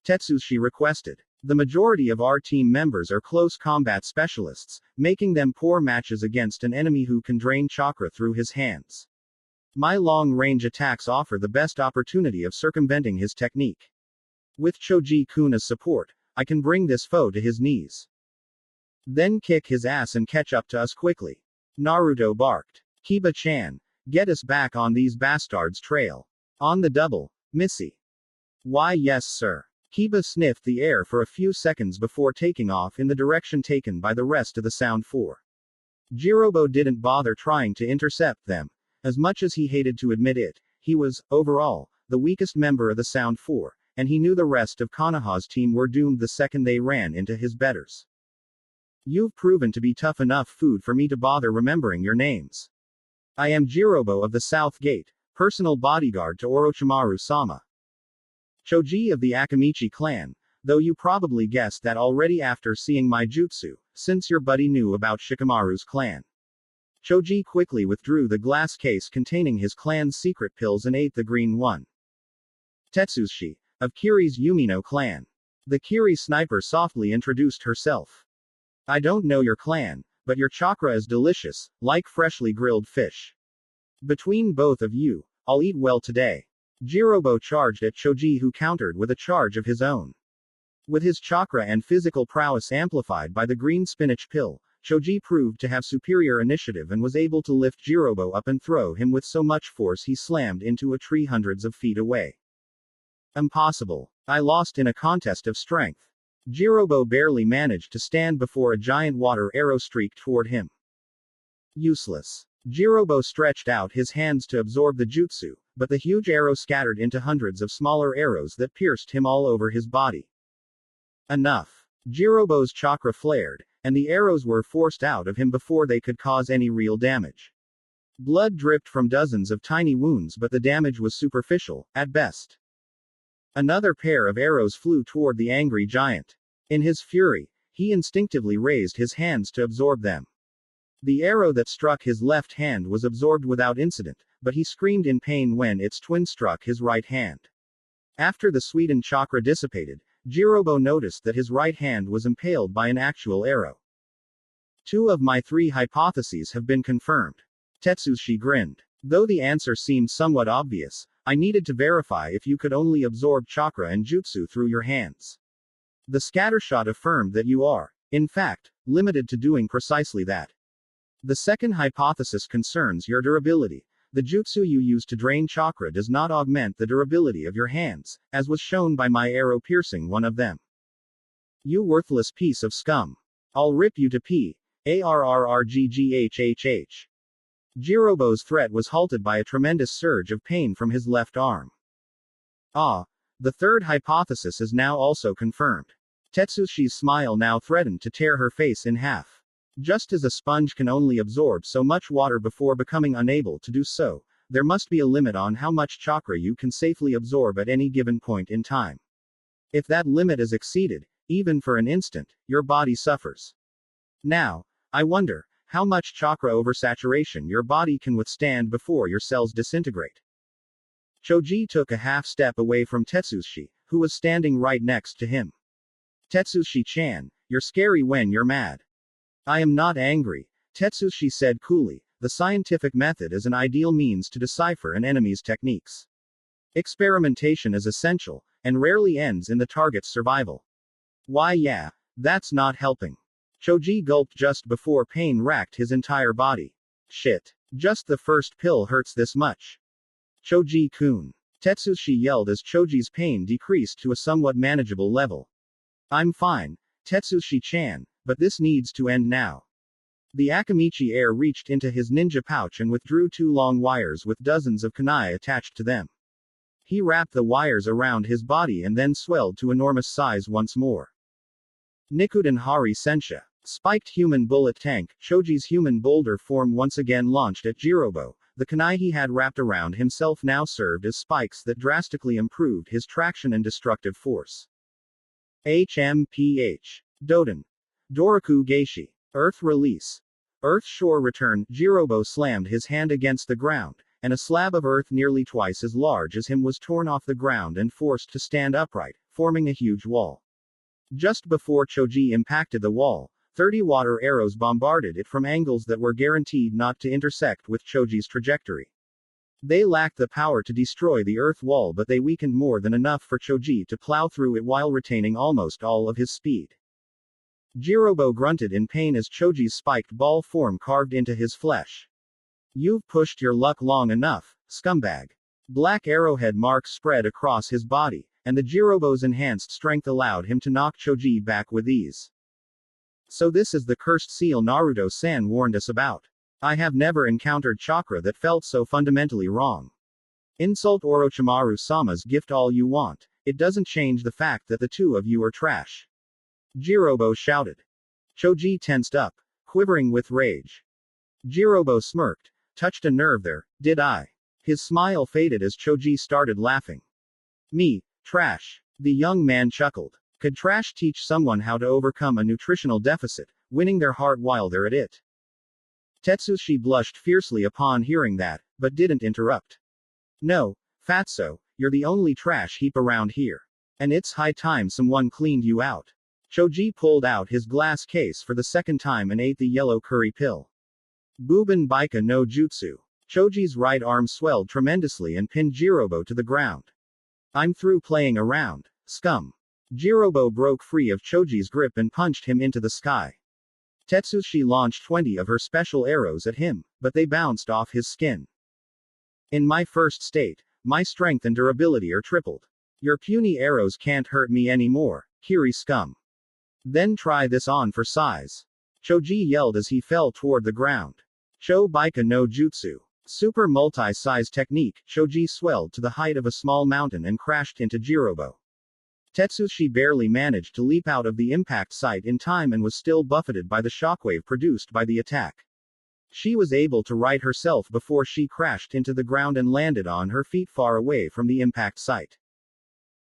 Tetsushi requested. The majority of our team members are close combat specialists, making them poor matches against an enemy who can drain chakra through his hands. My long-range attacks offer the best opportunity of circumventing his technique. With Choji-kun-as support, I can bring this foe to his knees. Then kick his ass and catch up to us quickly. Naruto barked. Kiba-chan, get us back on these bastards' trail. On the double, Missy. Why yes sir. Kiba sniffed the air for a few seconds before taking off in the direction taken by the rest of the Sound Four. Jirobo didn't bother trying to intercept them. As much as he hated to admit it, he was, overall, the weakest member of the Sound Four, and he knew the rest of Konoha's team were doomed the second they ran into his betters. You've proven to be tough enough food for me to bother remembering your names. I am Jirobo of the South Gate, personal bodyguard to Orochimaru-sama. Choji of the Akamichi clan, though you probably guessed that already after seeing my jutsu, since your buddy knew about Shikamaru's clan. Choji quickly withdrew the glass case containing his clan's secret pills and ate the green one. Tetsushi, of Kiri's Yumino clan. The Kiri sniper softly introduced herself. I don't know your clan, but your chakra is delicious, like freshly grilled fish. Between both of you, I'll eat well today. Jirobo charged at Choji, who countered with a charge of his own. With his chakra and physical prowess amplified by the green spinach pill, Choji proved to have superior initiative and was able to lift Jirobo up and throw him with so much force he slammed into a tree hundreds of feet away. Impossible. I lost in a contest of strength. Jirobo barely managed to stand before a giant water arrow streaked toward him. Useless. Jirobo stretched out his hands to absorb the jutsu, but the huge arrow scattered into hundreds of smaller arrows that pierced him all over his body. Enough. Jirobo's chakra flared, and the arrows were forced out of him before they could cause any real damage. Blood dripped from dozens of tiny wounds, but the damage was superficial, at best. Another pair of arrows flew toward the angry giant. In his fury, he instinctively raised his hands to absorb them. The arrow that struck his left hand was absorbed without incident, but he screamed in pain when its twin struck his right hand. After the sweetened chakra dissipated, Jirobo noticed that his right hand was impaled by an actual arrow. 2 of my 3 hypotheses have been confirmed. Tetsushi grinned. Though the answer seemed somewhat obvious, I needed to verify if you could only absorb chakra and jutsu through your hands. The scattershot affirmed that you are, in fact, limited to doing precisely that. The second hypothesis concerns your durability. The jutsu you use to drain chakra does not augment the durability of your hands, as was shown by my arrow piercing one of them. You worthless piece of scum. I'll rip you to p.arrrgghhh. Jirobo's threat was halted by a tremendous surge of pain from his left arm. Ah, the third hypothesis is now also confirmed. Tetsushi's smile now threatened to tear her face in half. Just as a sponge can only absorb so much water before becoming unable to do so, there must be a limit on how much chakra you can safely absorb at any given point in time. If that limit is exceeded, even for an instant, your body suffers. Now, I wonder, how much chakra oversaturation your body can withstand before your cells disintegrate. Choji took a half step away from Tetsushi, who was standing right next to him. Tetsushi-chan, you're scary when you're mad. I am not angry, Tetsushi said coolly. The scientific method is an ideal means to decipher an enemy's techniques. Experimentation is essential, and rarely ends in the target's survival. Why yeah, that's not helping. Choji gulped just before pain racked his entire body. Shit. Just the first pill hurts this much. Choji-kun. Tetsushi yelled as Choji's pain decreased to a somewhat manageable level. I'm fine, Tetsushi-chan, but this needs to end now. The Akamichi heir reached into his ninja pouch and withdrew 2 long wires with dozens of kunai attached to them. He wrapped the wires around his body and then swelled to enormous size once more. Nikuden Hari Sensha. Spiked human bullet tank. Choji's human boulder form once again launched at Jirobo. The kunai he had wrapped around himself now served as spikes that drastically improved his traction and destructive force. HMPH. Doden. Doraku Geishi. Earth release. Earth shore return. Jirobo slammed his hand against the ground, and a slab of earth nearly twice as large as him was torn off the ground and forced to stand upright, forming a huge wall. Just before Choji impacted the wall, 30 water arrows bombarded it from angles that were guaranteed not to intersect with Choji's trajectory. They lacked the power to destroy the earth wall, but they weakened more than enough for Choji to plow through it while retaining almost all of his speed. Jirobo grunted in pain as Choji's spiked ball form carved into his flesh. You've pushed your luck long enough, scumbag. Black arrowhead marks spread across his body, and the Jirobo's enhanced strength allowed him to knock Choji back with ease. So this is the cursed seal Naruto-san warned us about. I have never encountered chakra that felt so fundamentally wrong. Insult Orochimaru-sama's gift all you want, it doesn't change the fact that the 2 of you are trash. Jirobo shouted. Choji tensed up, quivering with rage. Jirobo smirked. Touched a nerve there, did I? His smile faded as Choji started laughing. Me, trash. The young man chuckled. Could trash teach someone how to overcome a nutritional deficit, winning their heart while they're at it? Tetsushi blushed fiercely upon hearing that, but didn't interrupt. No, Fatso, you're the only trash heap around here. And it's high time someone cleaned you out. Choji pulled out his glass case for the second time and ate the yellow curry pill. Buben Baika no Jutsu. Choji's right arm swelled tremendously and pinned Jirobo to the ground. I'm through playing around, scum. Jirobo broke free of Choji's grip and punched him into the sky. Tetsushi launched 20 of her special arrows at him, but they bounced off his skin. In my first state, my strength and durability are tripled. Your puny arrows can't hurt me anymore, Kiri scum. Then try this on for size. Choji yelled as he fell toward the ground. Cho Baika no Jutsu. Super multi-size technique, Choji swelled to the height of a small mountain and crashed into Jirobo. Tetsushi barely managed to leap out of the impact site in time and was still buffeted by the shockwave produced by the attack. She was able to right herself before she crashed into the ground and landed on her feet far away from the impact site.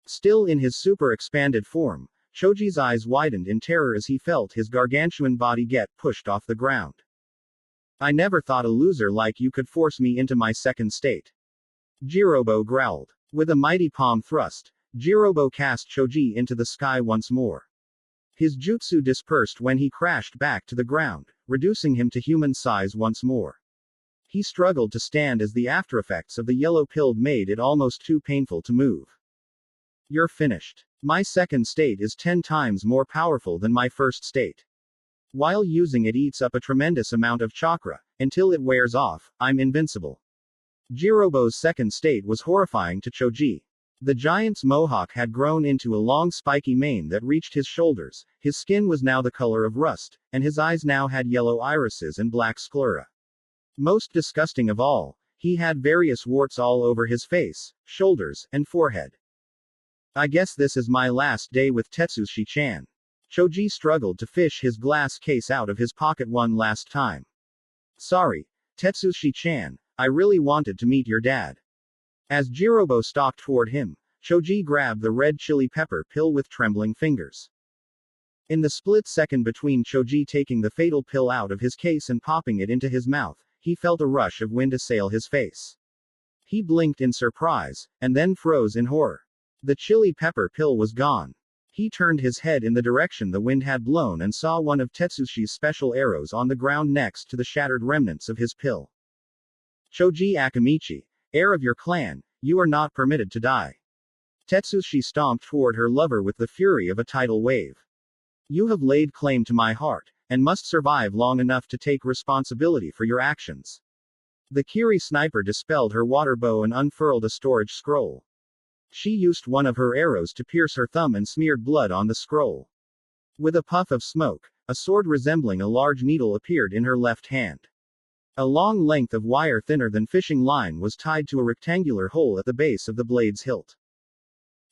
Still in his super expanded form, Choji's eyes widened in terror as he felt his gargantuan body get pushed off the ground. I never thought a loser like you could force me into my second state. Jirobo growled. With a mighty palm thrust, Jirobo cast Choji into the sky once more. His jutsu dispersed when he crashed back to the ground, reducing him to human size once more. He struggled to stand as the aftereffects of the yellow pill made it almost too painful to move. You're finished. My second state is 10 times more powerful than my first state. While using it eats up a tremendous amount of chakra. Until it wears off, I'm invincible. Jirobo's second state was horrifying to Choji. The giant's mohawk had grown into a long spiky mane that reached his shoulders, his skin was now the color of rust, and his eyes now had yellow irises and black sclera. Most disgusting of all, he had various warts all over his face, shoulders, and forehead. I guess this is my last day with Tetsushi-chan. Choji struggled to fish his glass case out of his pocket one last time. Sorry, Tetsushi-chan, I really wanted to meet your dad. As Jirobo stalked toward him, Choji grabbed the red chili pepper pill with trembling fingers. In the split second between Choji taking the fatal pill out of his case and popping it into his mouth, he felt a rush of wind assail his face. He blinked in surprise, and then froze in horror. The chili pepper pill was gone. He turned his head in the direction the wind had blown and saw one of Tetsushi's special arrows on the ground next to the shattered remnants of his pill. Choji Akamichi, heir of your clan, you are not permitted to die. Tetsushi stomped toward her lover with the fury of a tidal wave. You have laid claim to my heart, and must survive long enough to take responsibility for your actions. The Kiri sniper dispelled her water bow and unfurled a storage scroll. She used one of her arrows to pierce her thumb and smeared blood on the scroll. With a puff of smoke, a sword resembling a large needle appeared in her left hand. A long length of wire thinner than fishing line was tied to a rectangular hole at the base of the blade's hilt.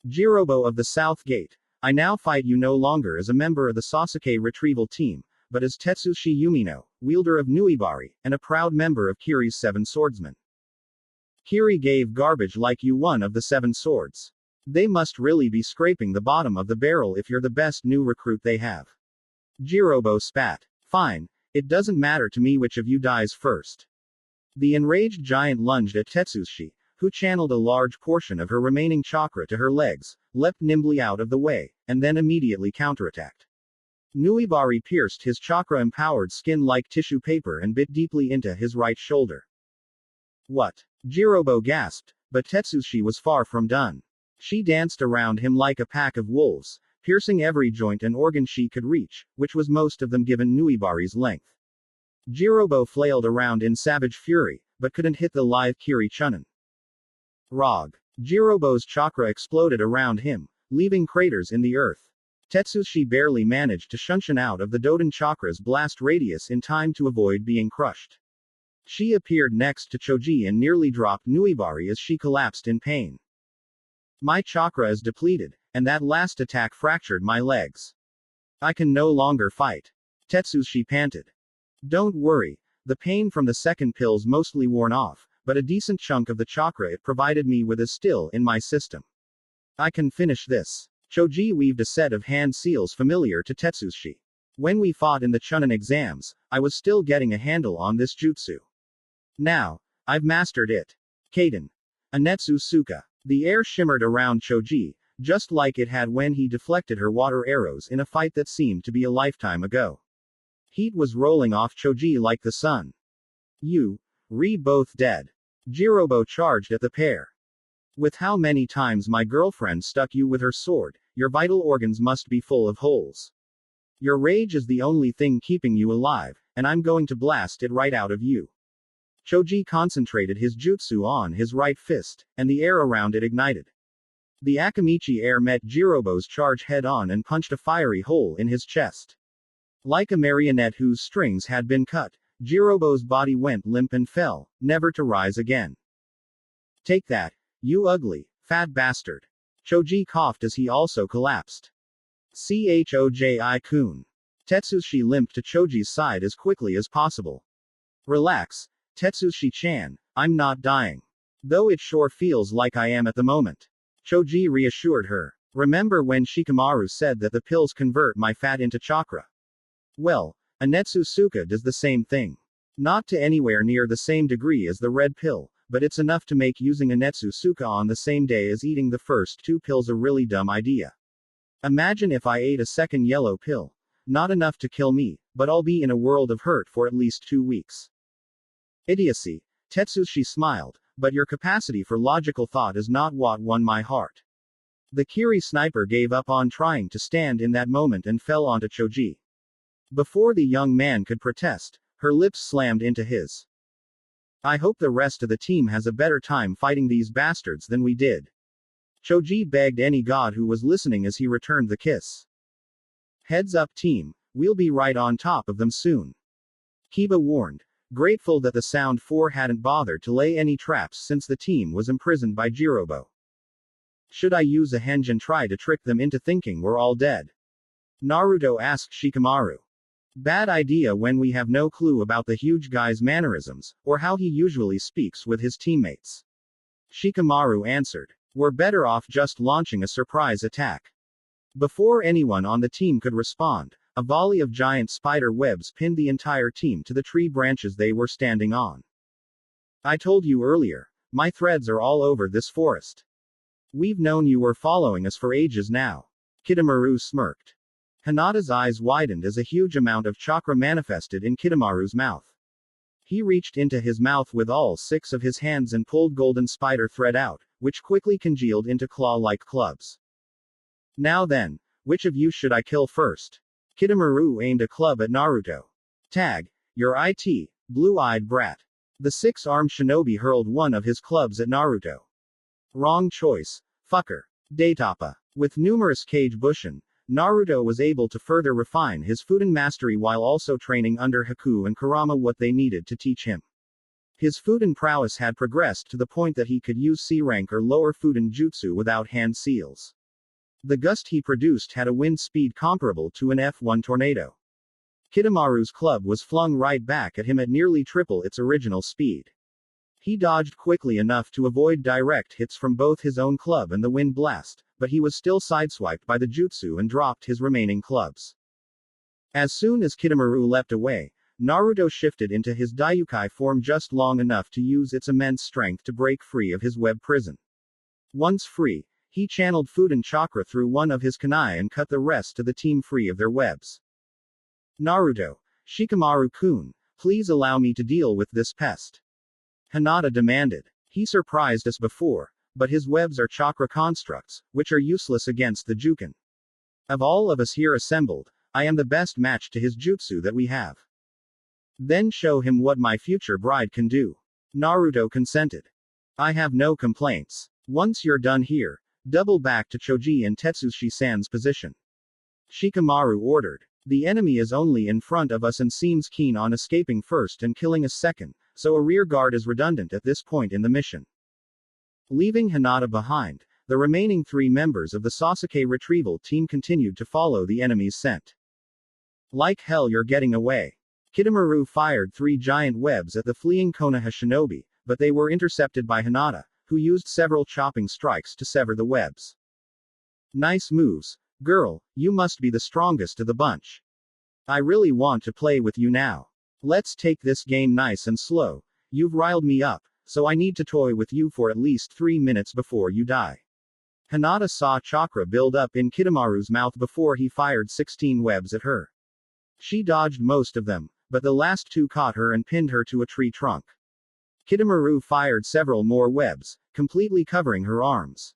Jirobo of the South Gate, I now fight you no longer as a member of the Sasuke retrieval team, but as Tetsushi Yumino, wielder of Nuibari, and a proud member of Kiri's 7 swordsmen. Kiri gave garbage like you one of the 7 swords. They must really be scraping the bottom of the barrel if you're the best new recruit they have. Jirobo spat. Fine, it doesn't matter to me which of you dies first. The enraged giant lunged at Tetsushi, who channeled a large portion of her remaining chakra to her legs, leapt nimbly out of the way, and then immediately counterattacked. Nuibari pierced his chakra-empowered skin like tissue paper and bit deeply into his right shoulder. What? Jirobo gasped, but Tetsushi was far from done. She danced around him like a pack of wolves, piercing every joint and organ she could reach, which was most of them given Nuibari's length. Jirobo flailed around in savage fury, but couldn't hit the lithe Kiri Chunin. Rog. Jirobo's chakra exploded around him, leaving craters in the earth. Tetsushi barely managed to shunshin out of the Doden chakra's blast radius in time to avoid being crushed. She appeared next to Choji and nearly dropped Nuibari as she collapsed in pain. My chakra is depleted, and that last attack fractured my legs. I can no longer fight. Tetsushi panted. Don't worry, the pain from the second pill's mostly worn off, but a decent chunk of the chakra it provided me with is still in my system. I can finish this. Choji weaved a set of hand seals familiar to Tetsushi. When we fought in the Chunin exams, I was still getting a handle on this jutsu. Now, I've mastered it. Kaden. Anetsu Suka. The air shimmered around Choji, just like it had when he deflected her water arrows in a fight that seemed to be a lifetime ago. Heat was rolling off Choji like the sun. You. Both dead. Jirobo charged at the pair. With how many times my girlfriend stuck you with her sword, your vital organs must be full of holes. Your rage is the only thing keeping you alive, and I'm going to blast it right out of you. Choji concentrated his jutsu on his right fist, and the air around it ignited. The Akamichi air met Jirobo's charge head-on and punched a fiery hole in his chest. Like a marionette whose strings had been cut, Jirobo's body went limp and fell, never to rise again. Take that, you ugly, fat bastard. Choji coughed as he also collapsed. Choji-kun. Tetsushi limped to Choji's side as quickly as possible. Relax, Tetsushi-chan, I'm not dying. Though it sure feels like I am at the moment. Choji reassured her. Remember when Shikamaru said that the pills convert my fat into chakra? Well, Anetsu-suka does the same thing. Not to anywhere near the same degree as the red pill, but it's enough to make using Anetsu-suka on the same day as eating the first two pills a really dumb idea. Imagine if I ate a second yellow pill. Not enough to kill me, but I'll be in a world of hurt for at least 2 weeks. Idiocy. Tetsushi smiled, but your capacity for logical thought is not what won my heart. The Kiri sniper gave up on trying to stand in that moment and fell onto Choji. Before the young man could protest, her lips slammed into his. I hope the rest of the team has a better time fighting these bastards than we did. Choji begged any god who was listening as he returned the kiss. Heads up team, we'll be right on top of them soon. Kiba warned, grateful that the Sound 4 hadn't bothered to lay any traps since the team was imprisoned by Jirobo. Should I use a henge and try to trick them into thinking we're all dead? Naruto asked Shikamaru. Bad idea when we have no clue about the huge guy's mannerisms, or how he usually speaks with his teammates. Shikamaru answered. We're better off just launching a surprise attack. Before anyone on the team could respond, a volley of giant spider webs pinned the entire team to the tree branches they were standing on. I told you earlier, my threads are all over this forest. We've known you were following us for ages now. Kidomaru smirked. Hinata's eyes widened as a huge amount of chakra manifested in Kidomaru's mouth. He reached into his mouth with all 6 of his hands and pulled golden spider thread out, which quickly congealed into claw-like clubs. Now then, which of you should I kill first? Kidomaru aimed a club at Naruto. Tag, you're it, blue-eyed brat. The 6-armed shinobi hurled one of his clubs at Naruto. Wrong choice, fucker. Daitapa. With numerous Kage Bushin, Naruto was able to further refine his Fudan mastery while also training under Haku and Kurama what they needed to teach him. His Fudan prowess had progressed to the point that he could use C-rank or lower Fudan jutsu without hand seals. The gust he produced had a wind speed comparable to an F1 tornado. Kidomaru's club was flung right back at him at nearly triple its original speed. He dodged quickly enough to avoid direct hits from both his own club and the wind blast, but he was still sideswiped by the jutsu and dropped his remaining clubs. As soon as Kidomaru leapt away, Naruto shifted into his Daiyoukai form just long enough to use its immense strength to break free of his web prison. Once free, he channeled Fudan chakra through one of his kunai and cut the rest of the team free of their webs. Naruto, Shikamaru-kun, please allow me to deal with this pest. Hinata demanded. He surprised us before, but his webs are chakra constructs, which are useless against the Juken. Of all of us here assembled, I am the best match to his jutsu that we have. Then show him what my future bride can do. Naruto consented. I have no complaints. Once you're done here, double back to Choji and Tetsushi-san's position. Shikamaru ordered. The enemy is only in front of us and seems keen on escaping first and killing us second, so a rear guard is redundant at this point in the mission. Leaving Hinata behind, the remaining 3 members of the Sasuke retrieval team continued to follow the enemy's scent. Like hell you're getting away. Kidomaru fired 3 giant webs at the fleeing Konoha shinobi, but they were intercepted by Hinata, who used several chopping strikes to sever the webs. Nice moves, girl, you must be the strongest of the bunch. I really want to play with you now. Let's take this game nice and slow. You've riled me up, so I need to toy with you for at least 3 minutes before you die. Hinata saw chakra build up in Kidomaru's mouth before he fired 16 webs at her. She dodged most of them, but the last 2 caught her and pinned her to a tree trunk. Kidomaru fired several more webs, completely covering her arms.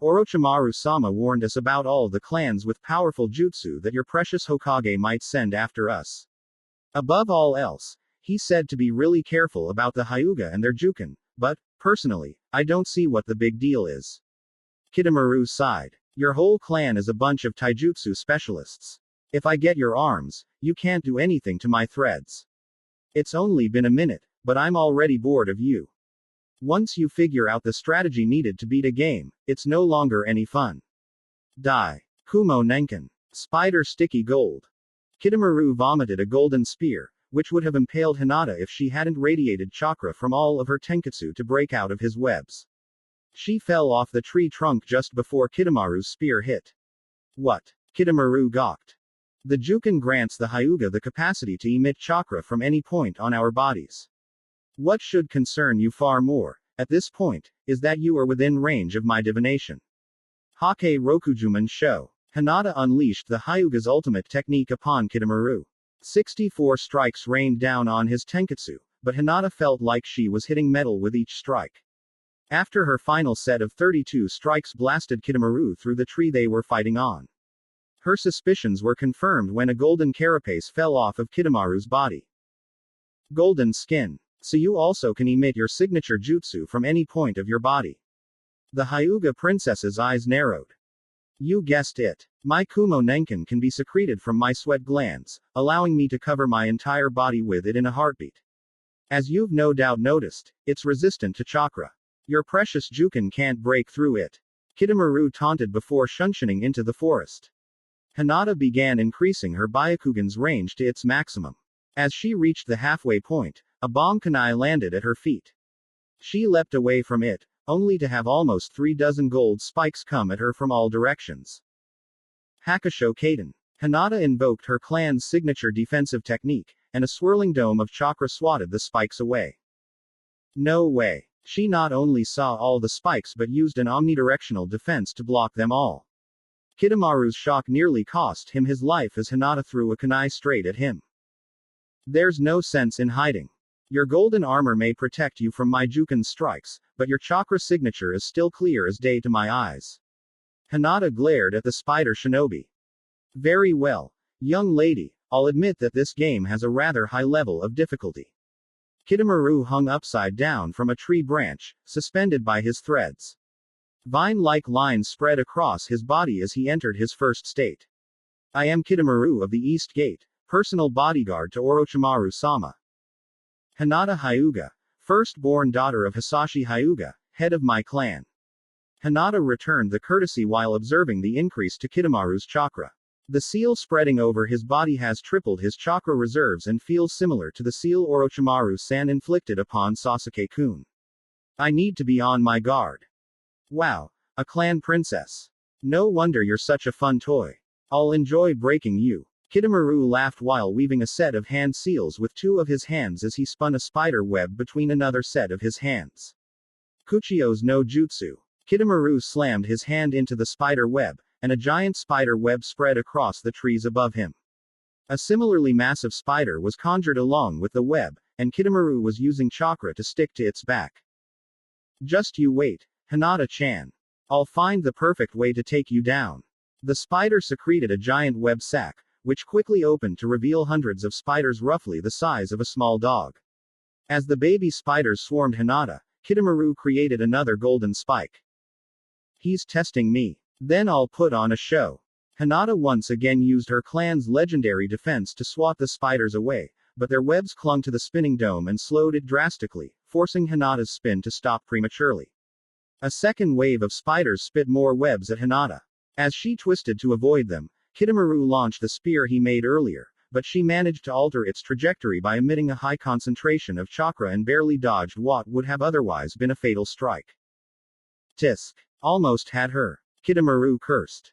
Orochimaru-sama warned us about all the clans with powerful jutsu that your precious Hokage might send after us. Above all else, he said to be really careful about the Hyuga and their Juken, but, personally, I don't see what the big deal is. Kidomaru sighed. Your whole clan is a bunch of taijutsu specialists. If I get your arms, you can't do anything to my threads. It's only been a minute, but I'm already bored of you. Once you figure out the strategy needed to beat a game, it's no longer any fun. Die. Kumo Nenkin. Spider Sticky Gold. Kitamaru vomited a golden spear, which would have impaled Hinata if she hadn't radiated chakra from all of her tenketsu to break out of his webs. She fell off the tree trunk just before Kitamaru's spear hit. What? Kitamaru gawked. The Juken grants the Hyuga the capacity to emit chakra from any point on our bodies. What should concern you far more, at this point, is that you are within range of my divination. Hake Rokujuman Sho. Hinata unleashed the Hyuga's ultimate technique upon Kitamaru. 64 strikes rained down on his tenketsu, but Hinata felt like she was hitting metal with each strike. After her final set of 32 strikes blasted Kitamaru through the tree they were fighting on. Her suspicions were confirmed when a golden carapace fell off of Kitamaru's body. Golden skin. So you also can emit your signature jutsu from any point of your body. The Hyuga princess's eyes narrowed. You guessed it. My Kumo Nenkin can be secreted from my sweat glands, allowing me to cover my entire body with it in a heartbeat. As you've no doubt noticed, it's resistant to chakra. Your precious Juken can't break through it. Kitamaru taunted before shunshining into the forest. Hinata began increasing her Byakugan's range to its maximum. As she reached the halfway point, a bomb kunai landed at her feet. She leapt away from it, only to have almost 36 gold spikes come at her from all directions. Hakusho Kaden. Hinata invoked her clan's signature defensive technique, and a swirling dome of chakra swatted the spikes away. No way. She not only saw all the spikes but used an omnidirectional defense to block them all. Kitamaru's shock nearly cost him his life as Hinata threw a kunai straight at him. There's no sense in hiding. Your golden armor may protect you from my Juken strikes, but your chakra signature is still clear as day to my eyes. Hinata glared at the spider shinobi. Very well. Young lady, I'll admit that this game has a rather high level of difficulty. Kitamaru hung upside down from a tree branch, suspended by his threads. Vine-like lines spread across his body as he entered his first state. I am Kitamaru of the East Gate, personal bodyguard to Orochimaru-sama. Hinata Hyuga, first-born daughter of Hisashi Hyuga, head of my clan. Hinata returned the courtesy while observing the increase to Kitamaru's chakra. The seal spreading over his body has tripled his chakra reserves and feels similar to the seal Orochimaru-san inflicted upon Sasuke-kun. I need to be on my guard. Wow, a clan princess. No wonder you're such a fun toy. I'll enjoy breaking you. Kitamaru laughed while weaving a set of hand seals with two of his hands as he spun a spider web between another set of his hands. Kuchio's no jutsu. Kitamaru slammed his hand into the spider web, and a giant spider web spread across the trees above him. A similarly massive spider was conjured along with the web, and Kitamaru was using chakra to stick to its back. Just you wait, Hinata-chan. I'll find the perfect way to take you down. The spider secreted a giant web sac, which quickly opened to reveal hundreds of spiders roughly the size of a small dog. As the baby spiders swarmed Hinata, Kitamaru created another golden spike. He's testing me. Then I'll put on a show. Hinata once again used her clan's legendary defense to swat the spiders away, but their webs clung to the spinning dome and slowed it drastically, forcing Hinata's spin to stop prematurely. A second wave of spiders spit more webs at Hinata. As she twisted to avoid them, Kitamaru launched the spear he made earlier, but she managed to alter its trajectory by emitting a high concentration of chakra and barely dodged what would have otherwise been a fatal strike. Tisk. Almost had her. Kitamaru cursed.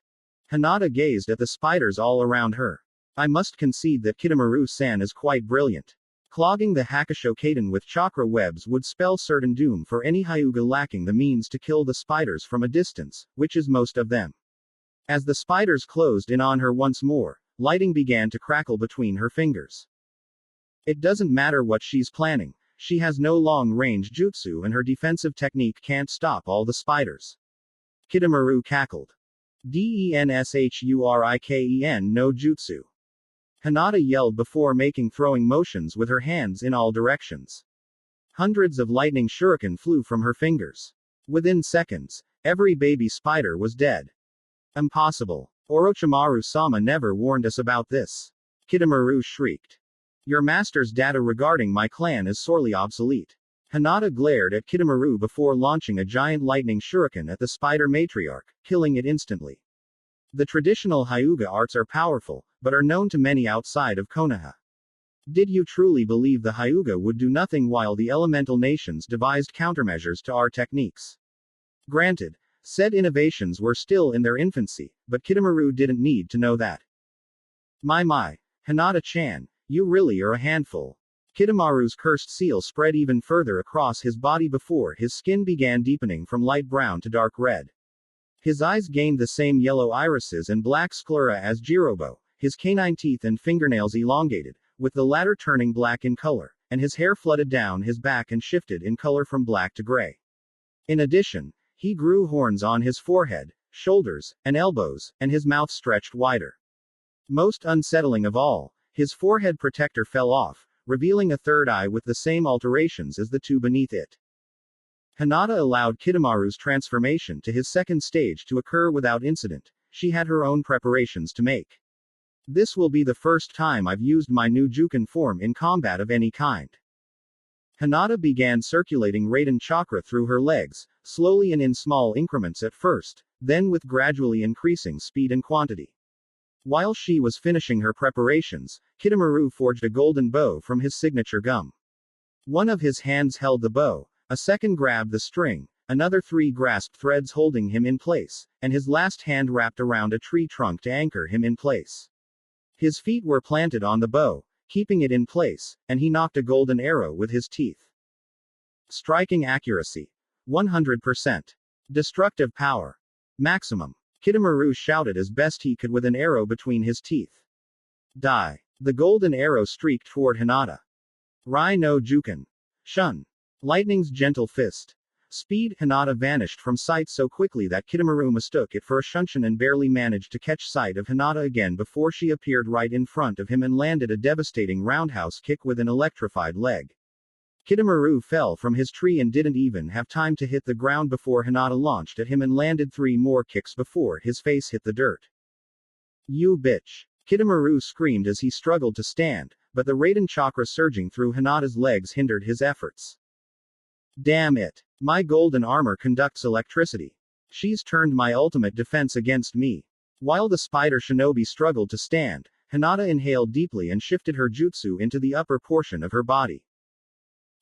Hinata gazed at the spiders all around her. I must concede that Kitamaru-san is quite brilliant. Clogging the Hakusho Kaden with chakra webs would spell certain doom for any Hyuga lacking the means to kill the spiders from a distance, which is most of them. As the spiders closed in on her once more, lighting began to crackle between her fingers. It doesn't matter what she's planning, she has no long-range jutsu and her defensive technique can't stop all the spiders. Kitamaru cackled. Denshuriken no jutsu. Hinata yelled before making throwing motions with her hands in all directions. Hundreds of lightning shuriken flew from her fingers. Within seconds, every baby spider was dead. Impossible. Orochimaru-sama never warned us about this. Kitamaru shrieked. Your master's data regarding my clan is sorely obsolete. Hinata glared at Kitamaru before launching a giant lightning shuriken at the spider matriarch, killing it instantly. The traditional Hyuga arts are powerful, but are known to many outside of Konoha. Did you truly believe the Hyuga would do nothing while the elemental nations devised countermeasures to our techniques? Granted, said innovations were still in their infancy, but Kitamaru didn't need to know that. My, Hinata-chan, you really are a handful. Kitamaru's cursed seal spread even further across his body before his skin began deepening from light brown to dark red. His eyes gained the same yellow irises and black sclera as Jirobo, his canine teeth and fingernails elongated, with the latter turning black in color, and his hair flooded down his back and shifted in color from black to gray. In addition, he grew horns on his forehead, shoulders, and elbows, and his mouth stretched wider. Most unsettling of all, his forehead protector fell off, revealing a third eye with the same alterations as the two beneath it. Hinata allowed Kitamaru's transformation to his second stage to occur without incident. She had her own preparations to make. This will be the first time I've used my new Juken form in combat of any kind. Hinata began circulating Raiden chakra through her legs, slowly and in small increments at first, then with gradually increasing speed and quantity. While she was finishing her preparations, Kitamaru forged a golden bow from his signature gum. One of his hands held the bow, a second grabbed the string, another three grasped threads holding him in place, and his last hand wrapped around a tree trunk to anchor him in place. His feet were planted on the bow, keeping it in place, and he knocked a golden arrow with his teeth. Striking accuracy. 100%. Destructive power. Maximum. Kitamaru shouted as best he could with an arrow between his teeth. Die. The golden arrow streaked toward Hinata. Rai no Juken. Shun. Lightning's gentle fist. Speed. Hinata vanished from sight so quickly that Kitamaru mistook it for a shunshin and barely managed to catch sight of Hinata again before she appeared right in front of him and landed a devastating roundhouse kick with an electrified leg. Kitamaru fell from his tree and didn't even have time to hit the ground before Hinata launched at him and landed 3 more kicks before his face hit the dirt. You bitch. Kitamaru screamed as he struggled to stand, but the Raiden chakra surging through Hinata's legs hindered his efforts. Damn it. My golden armor conducts electricity. She's turned my ultimate defense against me. While the spider shinobi struggled to stand, Hinata inhaled deeply and shifted her jutsu into the upper portion of her body.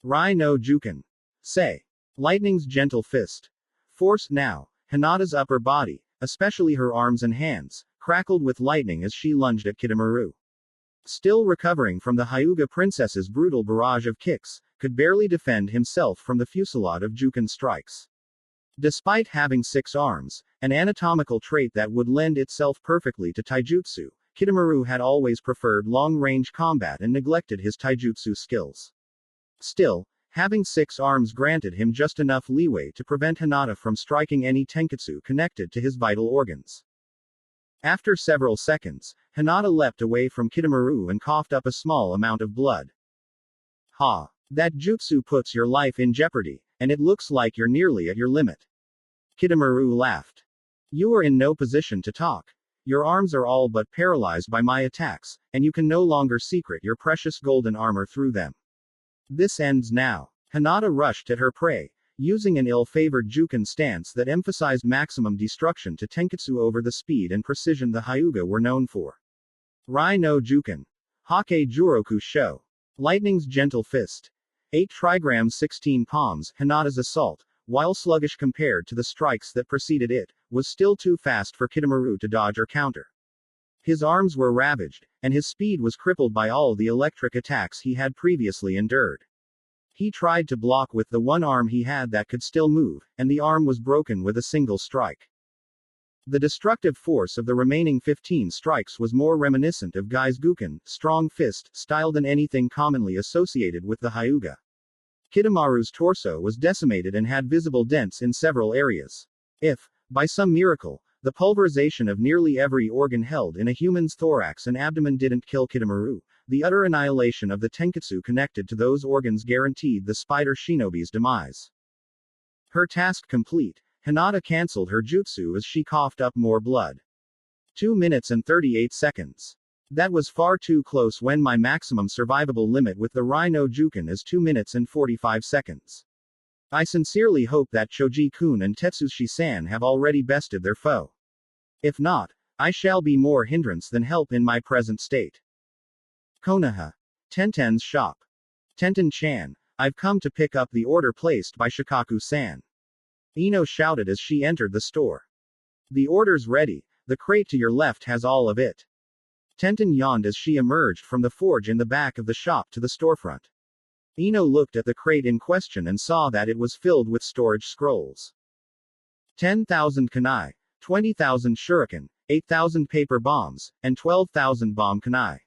Rai no Juken. Say. Lightning's gentle fist. Force now. Hinata's upper body, especially her arms and hands, crackled with lightning as she lunged at Kitamaru. Still recovering from the Hyuga princess's brutal barrage of kicks, could barely defend himself from the fusillade of Juken strikes. Despite having 6 arms, an anatomical trait that would lend itself perfectly to taijutsu, Kitamaru had always preferred long-range combat and neglected his taijutsu skills. Still, having 6 arms granted him just enough leeway to prevent Hinata from striking any tenketsu connected to his vital organs. After several seconds, Hinata leapt away from Kitamaru and coughed up a small amount of blood. Ha! That jutsu puts your life in jeopardy, and it looks like you're nearly at your limit. Kitamaru laughed. You are in no position to talk. Your arms are all but paralyzed by my attacks, and you can no longer secret your precious golden armor through them. This ends now. Hinata rushed at her prey, using an ill-favored Juken stance that emphasized maximum destruction to tenketsu over the speed and precision the Hyuga were known for. Rai no Juken. Hake Juroku Sho. Lightning's gentle fist. 8 trigrams 16 palms. Hinata's assault, while sluggish compared to the strikes that preceded it, was still too fast for Kitamaru to dodge or counter. His arms were ravaged, and his speed was crippled by all the electric attacks he had previously endured. He tried to block with the one arm he had that could still move, and the arm was broken with a single strike. The destructive force of the remaining 15 strikes was more reminiscent of Gaizguken, strong fist, style than anything commonly associated with the Hyuga. Kitamaru's torso was decimated and had visible dents in several areas. If, by some miracle, the pulverization of nearly every organ held in a human's thorax and abdomen didn't kill Kitamaru, the utter annihilation of the tenketsu connected to those organs guaranteed the spider shinobi's demise. Her task complete, Hinata cancelled her jutsu as she coughed up more blood. 2 minutes and 38 seconds. That was far too close when my maximum survivable limit with the Rhino Juken is 2 minutes and 45 seconds. I sincerely hope that Choji-kun and Tetsushi-san have already bested their foe. If not, I shall be more hindrance than help in my present state. Konoha. Tenten's shop. Tenten-chan, I've come to pick up the order placed by Shikaku-san. Ino shouted as she entered the store. The order's ready, the crate to your left has all of it. Tenten yawned as she emerged from the forge in the back of the shop to the storefront. Ino looked at the crate in question and saw that it was filled with storage scrolls. 10,000 kunai, 20,000 shuriken, 8,000 paper bombs, and 12,000 bomb kunai.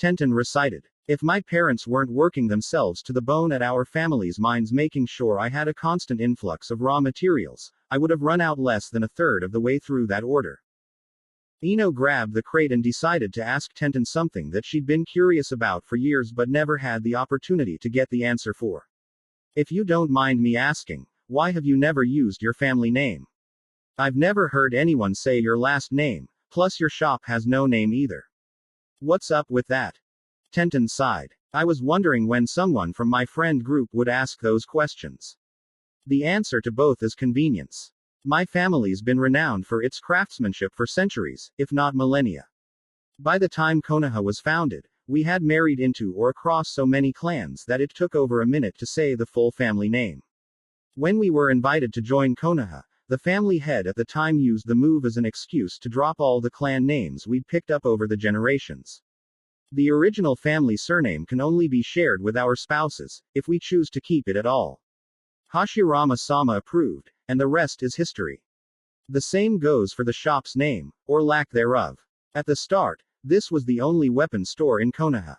Tenten recited. If my parents weren't working themselves to the bone at our family's mines making sure I had a constant influx of raw materials, I would have run out less than a third of the way through that order. Ino grabbed the crate and decided to ask Tenten something that she'd been curious about for years but never had the opportunity to get the answer for. If you don't mind me asking, why have you never used your family name? I've never heard anyone say your last name, plus your shop has no name either. What's up with that? Tenten sighed. I was wondering when someone from my friend group would ask those questions. The answer to both is convenience. My family's been renowned for its craftsmanship for centuries, if not millennia. By the time Konoha was founded, we had married into or across so many clans that it took over a minute to say the full family name. When we were invited to join Konoha, the family head at the time used the move as an excuse to drop all the clan names we'd picked up over the generations. The original family surname can only be shared with our spouses, if we choose to keep it at all. Hashirama-sama approved, and the rest is history. The same goes for the shop's name, or lack thereof. At the start, this was the only weapon store in Konoha.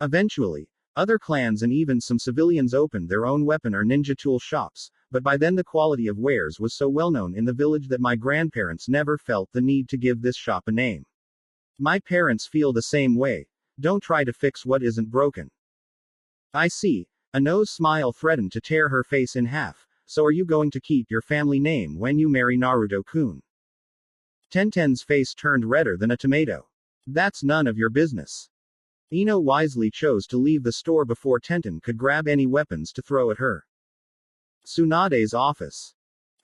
Eventually, other clans and even some civilians opened their own weapon or ninja tool shops, but by then the quality of wares was so well known in the village that my grandparents never felt the need to give this shop a name. My parents feel the same way. Don't try to fix what isn't broken. I see. Ano's smile threatened to tear her face in half. So are you going to keep your family name when you marry Naruto-kun? Tenten's face turned redder than a tomato. That's none of your business. Ino wisely chose to leave the store before Tenten could grab any weapons to throw at her. Tsunade's office.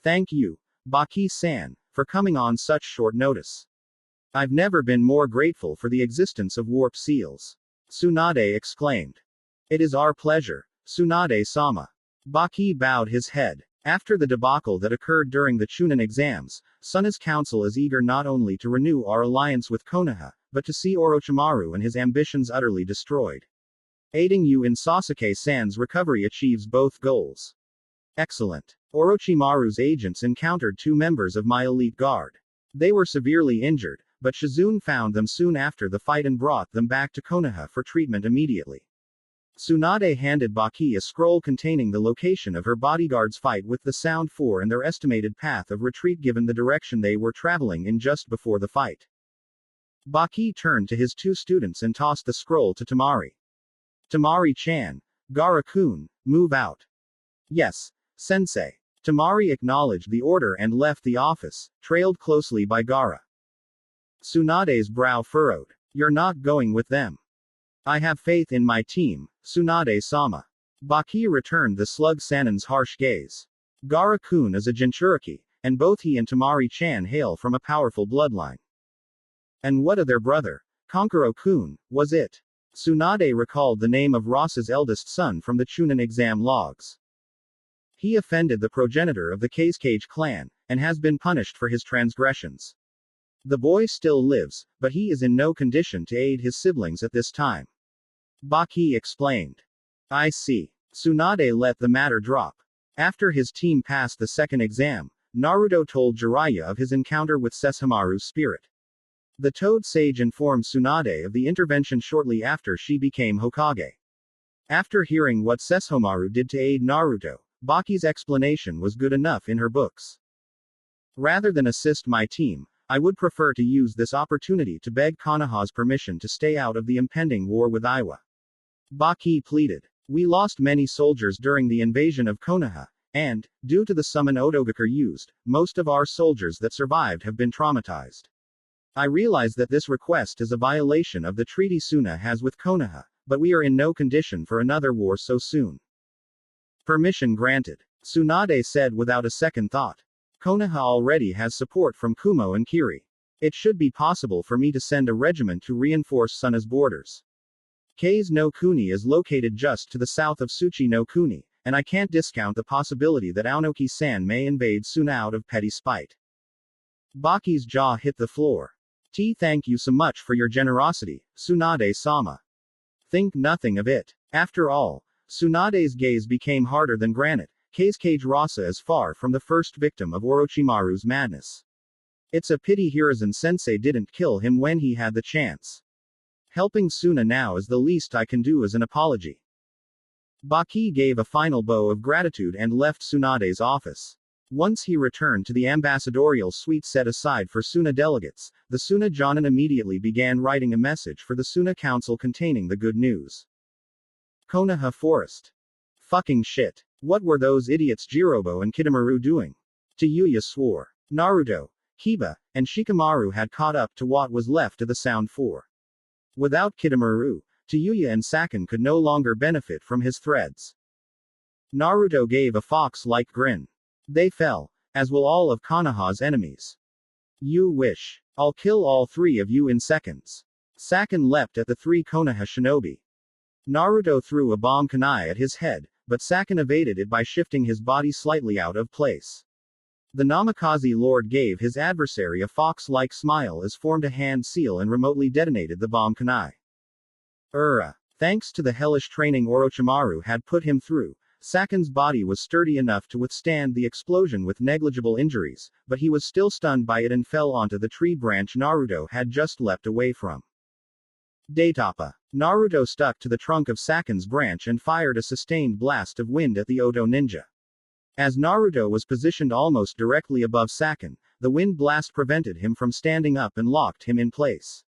Thank you, Baki-san, for coming on such short notice. I've never been more grateful for the existence of warp seals. Tsunade exclaimed. It is our pleasure, Tsunade-sama. Baki bowed his head. After the debacle that occurred during the Chunin exams, Suna's council is eager not only to renew our alliance with Konoha, but to see Orochimaru and his ambitions utterly destroyed. Aiding you in Sasuke-san's recovery achieves both goals. Excellent. Orochimaru's agents encountered 2 members of my elite guard. They were severely injured, but Shizune found them soon after the fight and brought them back to Konoha for treatment immediately. Tsunade handed Baki a scroll containing the location of her bodyguard's fight with the Sound 4 and their estimated path of retreat given the direction they were traveling in just before the fight. Baki turned to his 2 students and tossed the scroll to Tamari. Tamari-chan. Gara-kun, move out. Yes, sensei. Tamari acknowledged the order and left the office, trailed closely by Gara. Tsunade's brow furrowed. You're not going with them. I have faith in my team, Tsunade-sama. Baki returned the slug Sannin's harsh gaze. Gara-kun is a Jinchuriki, and both he and Tamari-chan hail from a powerful bloodline. And what of their brother? Konkuro-kun, was it? Tsunade recalled the name of Ross's eldest son from the Chunin exam logs. He offended the progenitor of the Kazekage clan, and has been punished for his transgressions. The boy still lives, but he is in no condition to aid his siblings at this time. Baki explained. I see. Tsunade let the matter drop. After his team passed the second exam, Naruto told Jiraiya of his encounter with Sesshomaru's spirit. The Toad Sage informed Tsunade of the intervention shortly after she became Hokage. After hearing what Sesshomaru did to aid Naruto, Baki's explanation was good enough in her books. Rather than assist my team, I would prefer to use this opportunity to beg Konoha's permission to stay out of the impending war with Iwa. Baki pleaded. We lost many soldiers during the invasion of Konoha, and, due to the summon Otogakur used, most of our soldiers that survived have been traumatized. I realize that this request is a violation of the treaty Suna has with Konoha, but we are in no condition for another war so soon. Permission granted, Tsunade said without a second thought. Konoha already has support from Kumo and Kiri. It should be possible for me to send a regiment to reinforce Suna's borders. Kei's no Kuni is located just to the south of Tsuchi no Kuni, and I can't discount the possibility that Aonoki-san may invade Suna out of petty spite. Baki's jaw hit the floor. Thank you so much for your generosity, Tsunade-sama. Think nothing of it. After all, Tsunade's gaze became harder than granite. Keisuke Rasa is far from the first victim of Orochimaru's madness. It's a pity Hiruzen-sensei didn't kill him when he had the chance. Helping Suna now is the least I can do as an apology. Baki gave a final bow of gratitude and left Tsunade's office. Once he returned to the ambassadorial suite set aside for Suna delegates, the Suna Jonin immediately began writing a message for the Suna Council containing the good news. Konoha Forest. Fucking shit. What were those idiots Jirobo and Kidomaru doing? Taiyuya swore. Naruto, Kiba, and Shikamaru had caught up to what was left of the Sound Four. Without Kidomaru, Taiyuya and Saken could no longer benefit from his threads. Naruto gave a fox-like grin. They fell, as will all of Konoha's enemies. You wish. I'll kill all three of you in seconds. Saken leapt at the three Konoha shinobi. Naruto threw a bomb kunai at his head, but Saken evaded it by shifting his body slightly out of place. The Namikaze Lord gave his adversary a fox-like smile as formed a hand seal and remotely detonated the bomb kunai. Thanks to the hellish training Orochimaru had put him through, Saken's body was sturdy enough to withstand the explosion with negligible injuries, but he was still stunned by it and fell onto the tree branch Naruto had just leapt away from. Daitapa. Naruto stuck to the trunk of Saken's branch and fired a sustained blast of wind at the Oto ninja. As Naruto was positioned almost directly above Saken, the wind blast prevented him from standing up and locked him in place.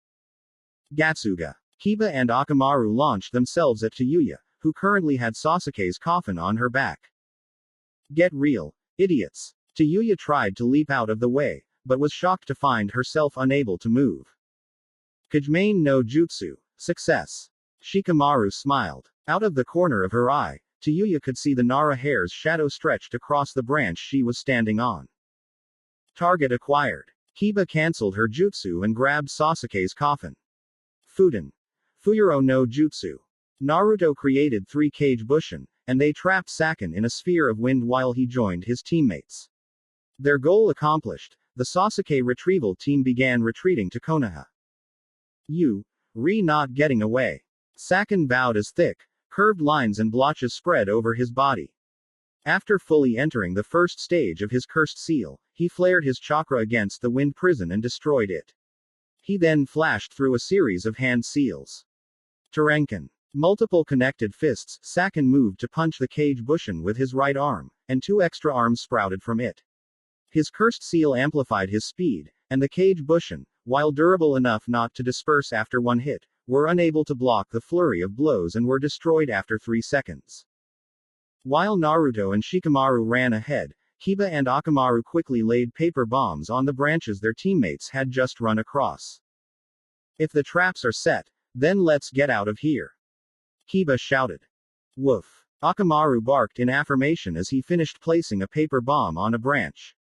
Gatsuga. Kiba and Akamaru launched themselves at Taiyuya, who currently had Sasuke's coffin on her back. Get real, idiots. Taiyuya tried to leap out of the way, but was shocked to find herself unable to move. Kajimane no Jutsu. Success. Shikamaru smiled. Out of the corner of her eye, Taiyuya could see the Nara hare's shadow stretched across the branch she was standing on. Target acquired. Kiba cancelled her jutsu and grabbed Sasuke's coffin. Fuden. Fuyuro no Jutsu. Naruto created 3 Kage Bushin, and they trapped Saken in a sphere of wind while he joined his teammates. Their goal accomplished, the Sasuke retrieval team began retreating to Konoha. Not getting away. Saken bowed as thick, curved lines and blotches spread over his body. After fully entering the first stage of his cursed seal, he flared his chakra against the wind prison and destroyed it. He then flashed through a series of hand seals. Terenkan. Multiple connected fists, Saken moved to punch the Kage Bushin with his right arm, and 2 extra arms sprouted from it. His cursed seal amplified his speed, and the Kage Bushin, while durable enough not to disperse after 1 hit, were unable to block the flurry of blows and were destroyed after 3 seconds. While Naruto and Shikamaru ran ahead, Kiba and Akamaru quickly laid paper bombs on the branches their teammates had just run across. If the traps are set, then let's get out of here. Kiba shouted. Woof. Akamaru barked in affirmation as he finished placing a paper bomb on a branch.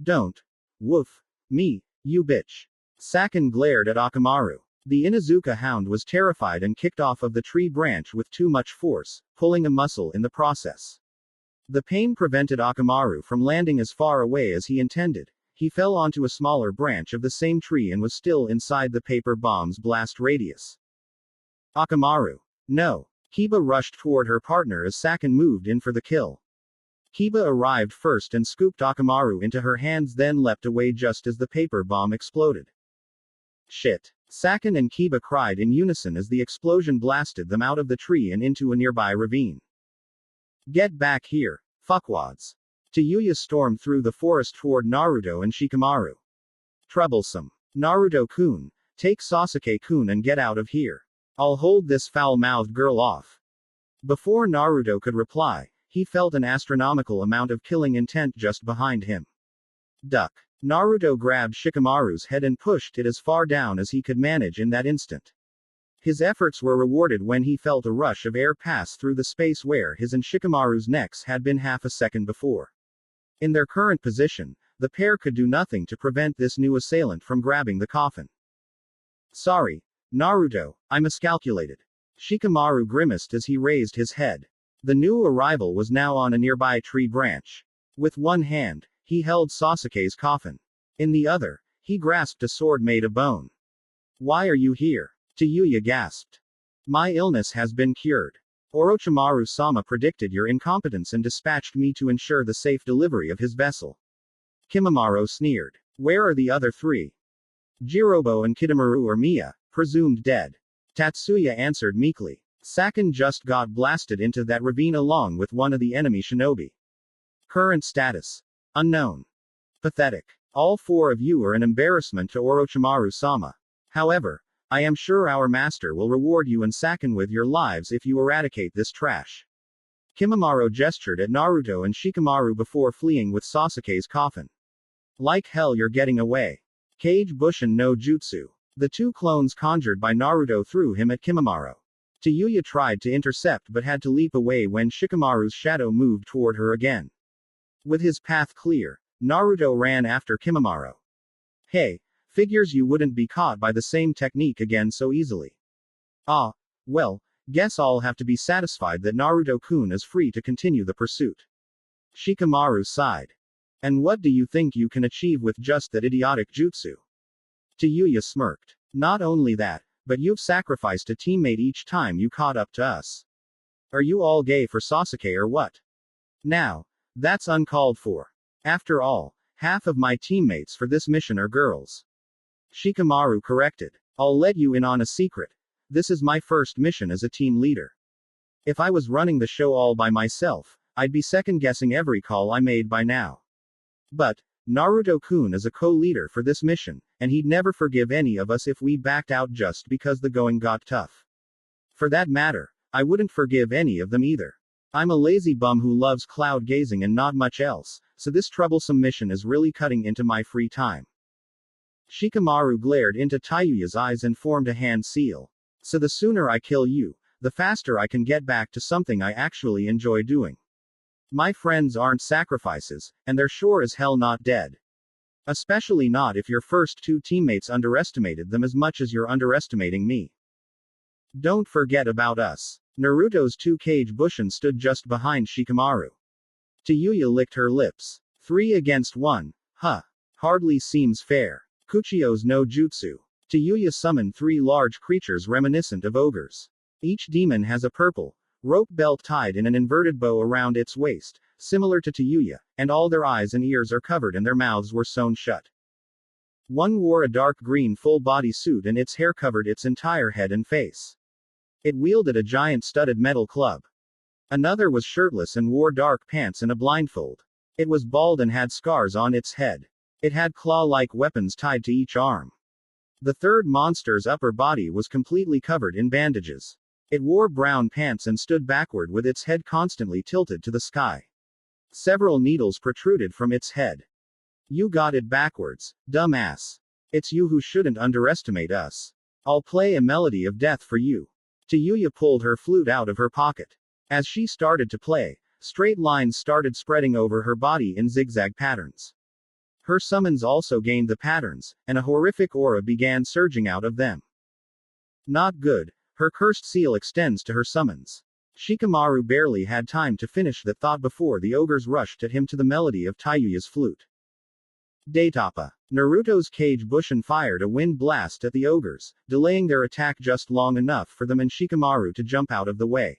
Don't. Woof. Me, you bitch. Saken glared at Akamaru. The Inuzuka hound was terrified and kicked off of the tree branch with too much force, pulling a muscle in the process. The pain prevented Akamaru from landing as far away as he intended. He fell onto a smaller branch of the same tree and was still inside the paper bomb's blast radius. Akamaru. No. Kiba rushed toward her partner as Saken moved in for the kill. Kiba arrived first and scooped Akamaru into her hands, then leapt away just as the paper bomb exploded. Shit. Saken and Kiba cried in unison as the explosion blasted them out of the tree and into a nearby ravine. Get back here, fuckwads. Taiyuya stormed through the forest toward Naruto and Shikamaru. Troublesome. Naruto-kun, take Sasuke-kun and get out of here. I'll hold this foul-mouthed girl off. Before Naruto could reply, he felt an astronomical amount of killing intent just behind him. Duck. Naruto grabbed Shikamaru's head and pushed it as far down as he could manage in that instant. His efforts were rewarded when he felt a rush of air pass through the space where his and Shikamaru's necks had been half a second before. In their current position, the pair could do nothing to prevent this new assailant from grabbing the coffin. Sorry, Naruto, I miscalculated. Shikamaru grimaced as he raised his head. The new arrival was now on a nearby tree branch. With one hand, he held Sasuke's coffin. In the other, he grasped a sword made of bone. Why are you here? Daiyoukai gasped. My illness has been cured. Orochimaru-sama predicted your incompetence and dispatched me to ensure the safe delivery of his vessel. Kimimaro sneered. Where are the other three? Jirobo and Kidomaru are Miya, presumed dead. Tatsuya answered meekly. Sakin just got blasted into that ravine along with one of the enemy shinobi. Current status. Unknown. Pathetic. All four of you are an embarrassment to Orochimaru-sama. However, I am sure our master will reward you and Sakin with your lives if you eradicate this trash. Kimimaro gestured at Naruto and Shikamaru before fleeing with Sasuke's coffin. Like hell you're getting away. Kage Bushin no Jutsu. The two clones conjured by Naruto threw him at Kimimaro. Daiyoukai tried to intercept but had to leap away when Shikamaru's shadow moved toward her again. With his path clear, Naruto ran after Kimimaro. Hey, figures you wouldn't be caught by the same technique again so easily. Ah, well, guess I'll have to be satisfied that Naruto-kun is free to continue the pursuit. Shikamaru sighed. And what do you think you can achieve with just that idiotic jutsu? Daiyoukai smirked. Not only that, but you've sacrificed a teammate each time you caught up to us. Are you all gay for Sasuke or what? Now, that's uncalled for. After all, half of my teammates for this mission are girls. Shikamaru corrected. I'll let you in on a secret. This is my first mission as a team leader. If I was running the show all by myself, I'd be second-guessing every call I made by now. But, Naruto-kun is a co-leader for this mission, and he'd never forgive any of us if we backed out just because the going got tough. For that matter, I wouldn't forgive any of them either. I'm a lazy bum who loves cloud gazing and not much else, so this troublesome mission is really cutting into my free time. Shikamaru glared into Daiyukai's eyes and formed a hand seal. So the sooner I kill you, the faster I can get back to something I actually enjoy doing. My friends aren't sacrifices, and they're sure as hell not dead. Especially not if your first two teammates underestimated them as much as you're underestimating me. Don't forget about us. Naruto's two Kage Bushin stood just behind Shikamaru. Daiyoukai licked her lips. 3 against 1. Huh. Hardly seems fair. Kuchio's no jutsu. Daiyoukai summoned 3 large creatures reminiscent of ogres. Each demon has a purple rope belt tied in an inverted bow around its waist, similar to Daiyoukai, and all their eyes and ears are covered and their mouths were sewn shut. One wore a dark green full-body suit and its hair covered its entire head and face. It wielded a giant studded metal club. Another was shirtless and wore dark pants and a blindfold. It was bald and had scars on its head. It had claw-like weapons tied to each arm. The third monster's upper body was completely covered in bandages. It wore brown pants and stood backward with its head constantly tilted to the sky. Several needles protruded from its head. You got it backwards, dumbass. It's you who shouldn't underestimate us. I'll play a melody of death for you. Daiyoukai pulled her flute out of her pocket. As she started to play, straight lines started spreading over her body in zigzag patterns. Her summons also gained the patterns, and a horrific aura began surging out of them. Not good. Her cursed seal extends to her summons. Shikamaru barely had time to finish that thought before the ogres rushed at him to the melody of Daiyukai's flute. Daitapa. Naruto's Kage Bushin fired a wind blast at the ogres, delaying their attack just long enough for them and Shikamaru to jump out of the way.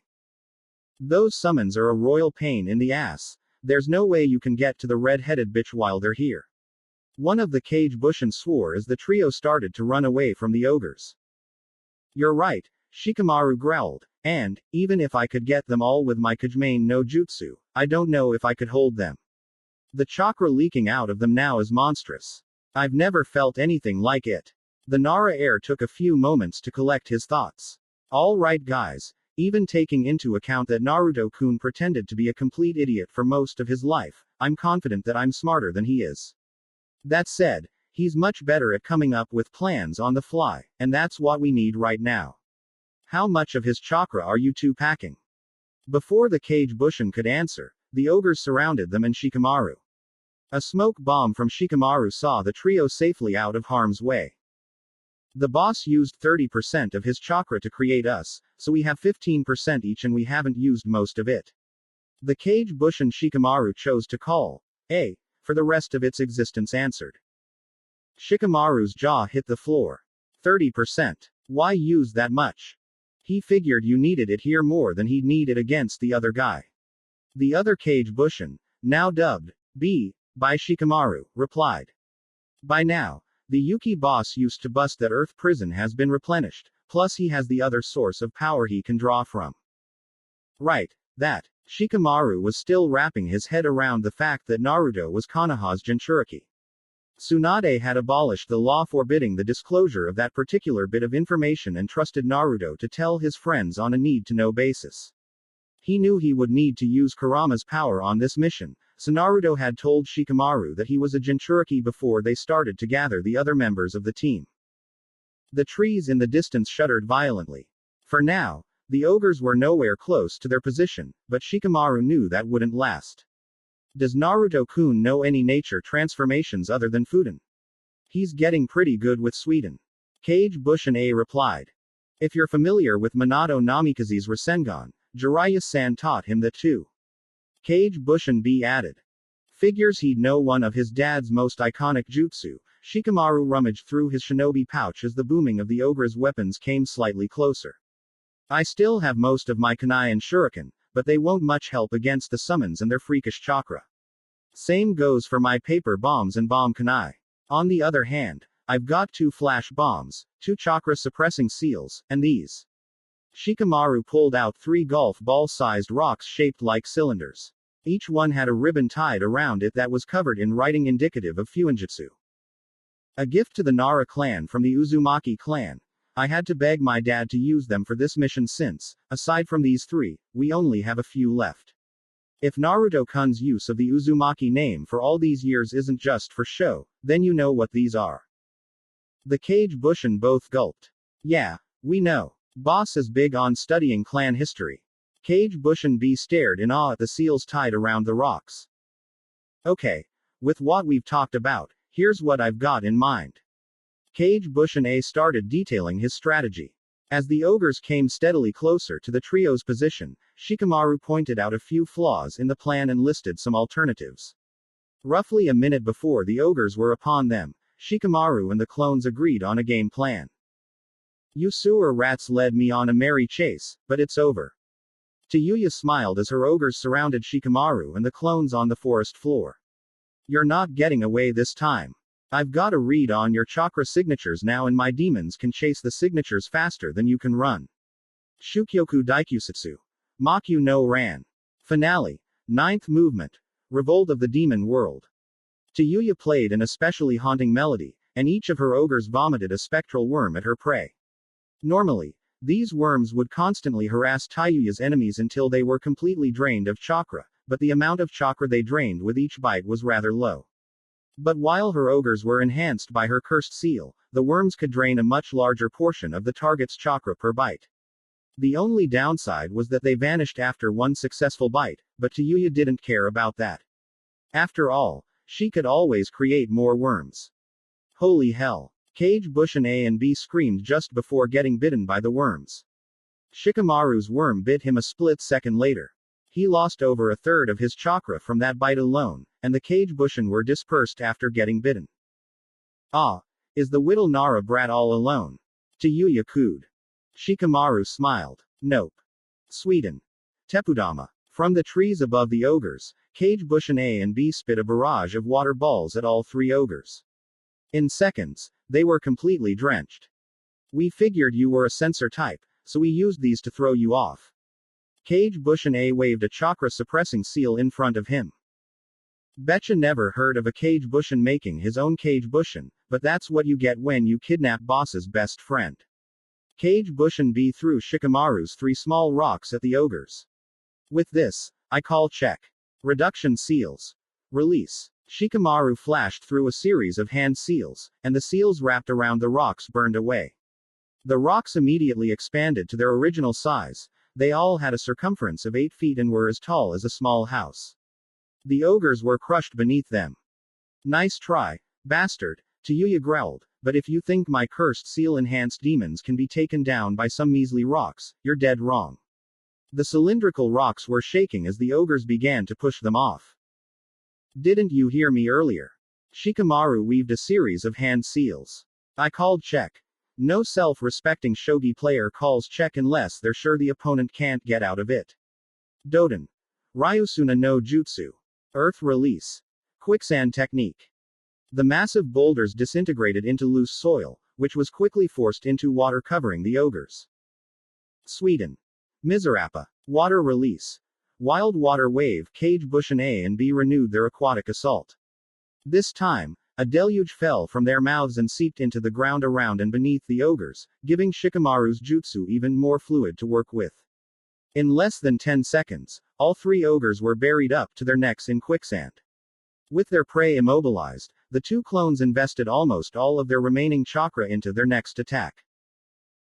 Those summons are a royal pain in the ass. There's no way you can get to the red-headed bitch while they're here. One of the Kage Bushin swore as the trio started to run away from the ogres. You're right, Shikamaru growled, and, even if I could get them all with my Kajimane no Jutsu, I don't know if I could hold them. The chakra leaking out of them now is monstrous. I've never felt anything like it. The Nara heir took a few moments to collect his thoughts. All right guys, even taking into account that Naruto-kun pretended to be a complete idiot for most of his life, I'm confident that I'm smarter than he is. That said, he's much better at coming up with plans on the fly, and that's what we need right now. How much of his chakra are you two packing? Before the Cage Bushin could answer, the ogres surrounded them and Shikamaru. A smoke bomb from Shikamaru saw the trio safely out of harm's way. The boss used 30% of his chakra to create us, so we have 15% each and we haven't used most of it. The Cage Bushin Shikamaru chose to call A for the rest of its existence answered. Shikamaru's jaw hit the floor. 30%. Why use that much? He figured you needed it here more than he'd need it against the other guy. The other Cage Bushin, now dubbed B by Shikamaru, replied. By now, the Yuki boss used to bust that Earth prison has been replenished, plus he has the other source of power he can draw from. Right, that. Shikamaru was still wrapping his head around the fact that Naruto was Konoha's Jinchuriki. Tsunade had abolished the law forbidding the disclosure of that particular bit of information and trusted Naruto to tell his friends on a need-to-know basis. He knew he would need to use Kurama's power on this mission, so Naruto had told Shikamaru that he was a Jinchuriki before they started to gather the other members of the team. The trees in the distance shuddered violently. For now, the ogres were nowhere close to their position, but Shikamaru knew that wouldn't last. Does Naruto-kun know any nature transformations other than Fuden? He's getting pretty good with Sweden. Cage Bushin A replied. If you're familiar with Minato Namikaze's Rasengan, Jiraiya-san taught him that too. Cage Bushin B added. Figures he'd know one of his dad's most iconic jutsu. Shikamaru rummaged through his shinobi pouch as the booming of the ogre's weapons came slightly closer. I still have most of my kunai and shuriken, but they won't much help against the summons and their freakish chakra. Same goes for my paper bombs and bomb kunai. On the other hand, I've got 2 flash bombs, 2 chakra suppressing seals, and these. Shikamaru pulled out 3 golf ball-sized rocks shaped like cylinders. Each one had a ribbon tied around it that was covered in writing indicative of Fuinjutsu. A gift to the Nara clan from the Uzumaki clan. I had to beg my dad to use them for this mission since, aside from these 3, we only have a few left. If Naruto-kun's use of the Uzumaki name for all these years isn't just for show, then you know what these are. The Cage Bushin both gulped. Yeah, we know. Boss is big on studying clan history. Cage Bushin B stared in awe at the seals tied around the rocks. Okay. With what we've talked about, here's what I've got in mind. Cage Bushin A started detailing his strategy. As the ogres came steadily closer to the trio's position, Shikamaru pointed out a few flaws in the plan and listed some alternatives. Roughly a minute before the ogres were upon them, Shikamaru and the clones agreed on a game plan. You sewer rats led me on a merry chase, but it's over. Taiyuya smiled as her ogres surrounded Shikamaru and the clones on the forest floor. You're not getting away this time. I've got a read on your chakra signatures now and my demons can chase the signatures faster than you can run. Shukyoku Daikyu Makyu no Ran. Finale. 9th movement. Revolt of the Demon World. Taiyuya played an especially haunting melody, and each of her ogres vomited a spectral worm at her prey. Normally, these worms would constantly harass Taiyuya's enemies until they were completely drained of chakra, but the amount of chakra they drained with each bite was rather low. But while her ogres were enhanced by her cursed seal, the worms could drain a much larger portion of the target's chakra per bite. The only downside was that they vanished after one successful bite, but Taiyuya didn't care about that. After all, she could always create more worms. Holy hell. Cage Bushin A and B screamed just before getting bitten by the worms. Shikamaru's worm bit him a split second later. He lost over a third of his chakra from that bite alone, and the Cage Bushin were dispersed after getting bitten. Ah, is the Whittle Nara brat all alone? Taiyuya cooed. Shikamaru smiled. Nope. Sweden. Tepudama. From the trees above the ogres, Cage Bushin A and B spit a barrage of water balls at all 3 ogres. In seconds, they were completely drenched. We figured you were a sensor type, so we used these to throw you off. Cage Bushin A waved a chakra-suppressing seal in front of him. Betcha never heard of a Cage Bushin making his own Cage Bushin, but that's what you get when you kidnap boss's best friend. Cage Bushin B threw Shikamaru's 3 small rocks at the ogres. With this, I call check. Reduction seals. Release. Shikamaru flashed through a series of hand seals, and the seals wrapped around the rocks burned away. The rocks immediately expanded to their original size. They all had a circumference of 8 feet and were as tall as a small house. The ogres were crushed beneath them. Nice try, bastard, Taiyuya growled, but if you think my cursed seal-enhanced demons can be taken down by some measly rocks, you're dead wrong. The cylindrical rocks were shaking as the ogres began to push them off. Didn't you hear me earlier? Shikamaru weaved a series of hand seals. I called check. No self-respecting shogi player calls check unless they're sure the opponent can't get out of it. Doden. Ryusuna no Jutsu. Earth release. Quicksand technique. The massive boulders disintegrated into loose soil, which was quickly forced into water covering the ogres. Sweden. Mizurappa. Water release. Wild water wave, Cage Bushin A and B renewed their aquatic assault. This time, a deluge fell from their mouths and seeped into the ground around and beneath the ogres, giving Shikamaru's jutsu even more fluid to work with. In less than 10 seconds, all 3 ogres were buried up to their necks in quicksand. With their prey immobilized, the 2 clones invested almost all of their remaining chakra into their next attack.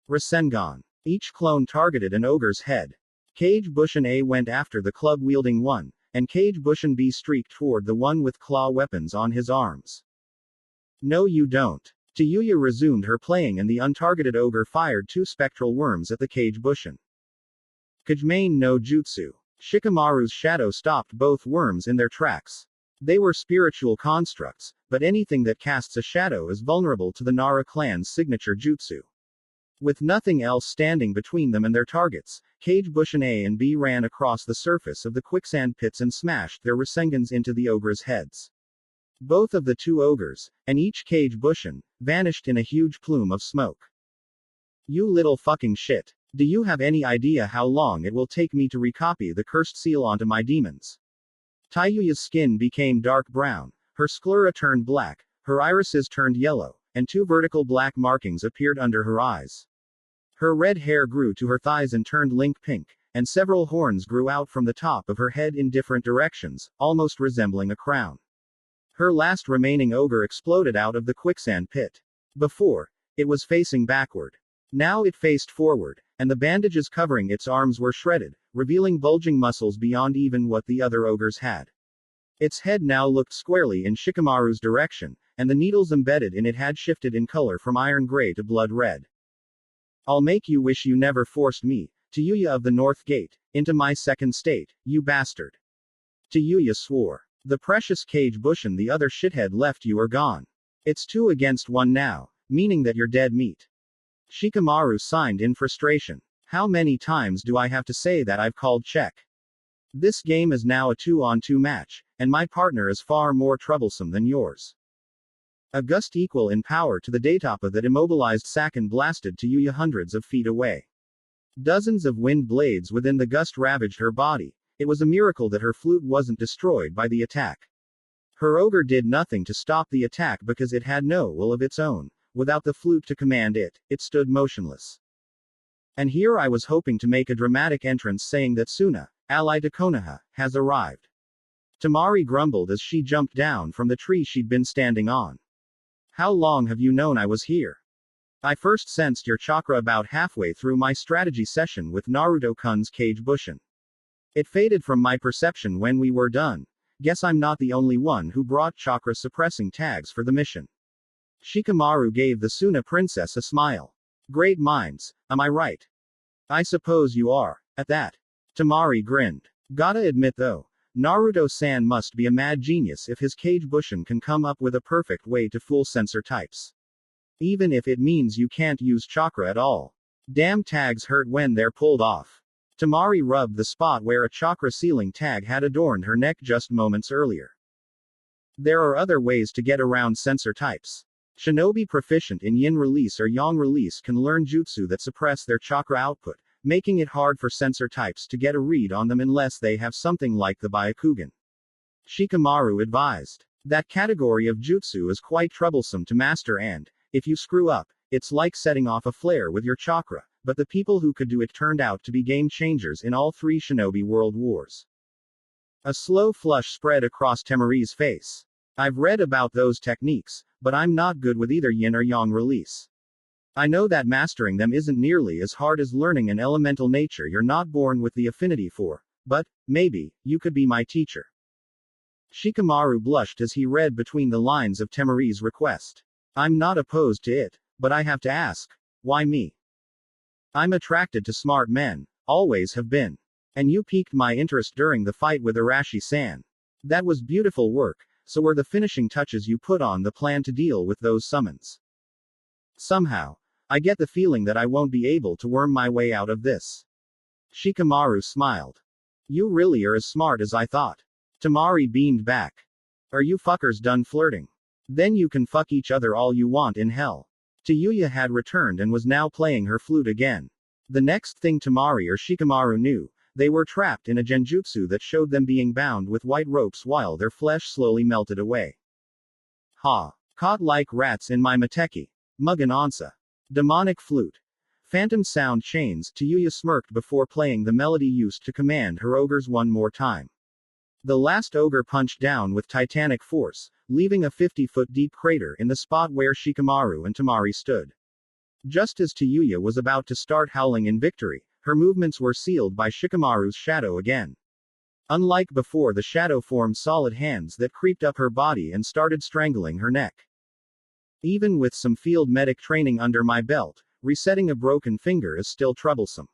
Rasengan. Each clone targeted an ogre's head. Cage Bushin A went after the club-wielding one, and Cage Bushin B streaked toward the one with claw weapons on his arms. No you don't. Taiyuya resumed her playing and the untargeted ogre fired 2 spectral worms at the Cage Bushin. Kajimane no Jutsu. Shikamaru's shadow stopped both worms in their tracks. They were spiritual constructs, but anything that casts a shadow is vulnerable to the Nara clan's signature jutsu. With nothing else standing between them and their targets, Cage Bushin A and B ran across the surface of the quicksand pits and smashed their Rasengans into the ogres' heads. Both of the 2 ogres, and each Cage Bushin, vanished in a huge plume of smoke. You little fucking shit. Do you have any idea how long it will take me to recopy the cursed seal onto my demons? Taiyuya's skin became dark brown, her sclera turned black, her irises turned yellow, and 2 vertical black markings appeared under her eyes. Her red hair grew to her thighs and turned link pink, and several horns grew out from the top of her head in different directions, almost resembling a crown. Her last remaining ogre exploded out of the quicksand pit. Before, it was facing backward. Now it faced forward, and the bandages covering its arms were shredded, revealing bulging muscles beyond even what the other ogres had. Its head now looked squarely in Shikamaru's direction, and the needles embedded in it had shifted in color from iron gray to blood red. I'll make you wish you never forced me, Taiyuya of the North Gate, into my second state, you bastard. Taiyuya swore. The precious Cage Bushin the other shithead left you are gone. It's 2 against 1 now, meaning that you're dead meat. Shikamaru signed in frustration. How many times do I have to say that I've called check? This game is now a 2-on-2 match, and my partner is far more troublesome than yours. A gust equal in power to the Daitapa that immobilized Sakan blasted Taiyuya hundreds of feet away. Dozens of wind blades within the gust ravaged her body. It was a miracle that her flute wasn't destroyed by the attack. Her ogre did nothing to stop the attack because it had no will of its own. Without the flute to command it, it stood motionless. And here I was hoping to make a dramatic entrance saying that Suna, ally to Konoha, has arrived. Tamari grumbled as she jumped down from the tree she'd been standing on. How long have you known I was here? I first sensed your chakra about halfway through my strategy session with Naruto-kun's Cage Bushin. It faded from my perception when we were done. Guess I'm not the only one who brought chakra-suppressing tags for the mission. Shikamaru gave the Suna princess a smile. Great minds, am I right? I suppose you are. At that, Tamari grinned. Gotta admit though, Naruto-san must be a mad genius if his Cage Bushin can come up with a perfect way to fool sensor types. Even if it means you can't use chakra at all. Damn tags hurt when they're pulled off. Tamari rubbed the spot where a chakra sealing tag had adorned her neck just moments earlier. There are other ways to get around sensor types. Shinobi proficient in yin release or yang release can learn jutsu that suppress their chakra output, making it hard for sensor types to get a read on them unless they have something like the Byakugan. Shikamaru advised. That category of jutsu is quite troublesome to master and, if you screw up, it's like setting off a flare with your chakra, but the people who could do it turned out to be game changers in all 3 Shinobi World Wars. A slow flush spread across Temari's face. I've read about those techniques, but I'm not good with either yin or yang release. I know that mastering them isn't nearly as hard as learning an elemental nature you're not born with the affinity for, but, maybe, you could be my teacher. Shikamaru blushed as he read between the lines of Temari's request. I'm not opposed to it, but I have to ask, why me? I'm attracted to smart men, always have been. And you piqued my interest during the fight with Arashi-san. That was beautiful work, so were the finishing touches you put on the plan to deal with those summons. Somehow, I get the feeling that I won't be able to worm my way out of this. Shikamaru smiled. You really are as smart as I thought. Temari beamed back. Are you fuckers done flirting? Then you can fuck each other all you want in hell. Tayuya had returned and was now playing her flute again. The next thing Temari or Shikamaru knew, they were trapped in a genjutsu that showed them being bound with white ropes while their flesh slowly melted away. Ha! Caught like rats in my mateki. Mugen Onsa. Demonic flute. Phantom sound chains, Tayuya smirked before playing the melody used to command her ogres one more time. The last ogre punched down with titanic force, leaving a 50-foot deep crater in the spot where Shikamaru and Temari stood. Just as Tayuya was about to start howling in victory, her movements were sealed by Shikamaru's shadow again. Unlike before, the shadow formed solid hands that creeped up her body and started strangling her neck. Even with some field medic training under my belt, resetting a broken finger is still troublesome.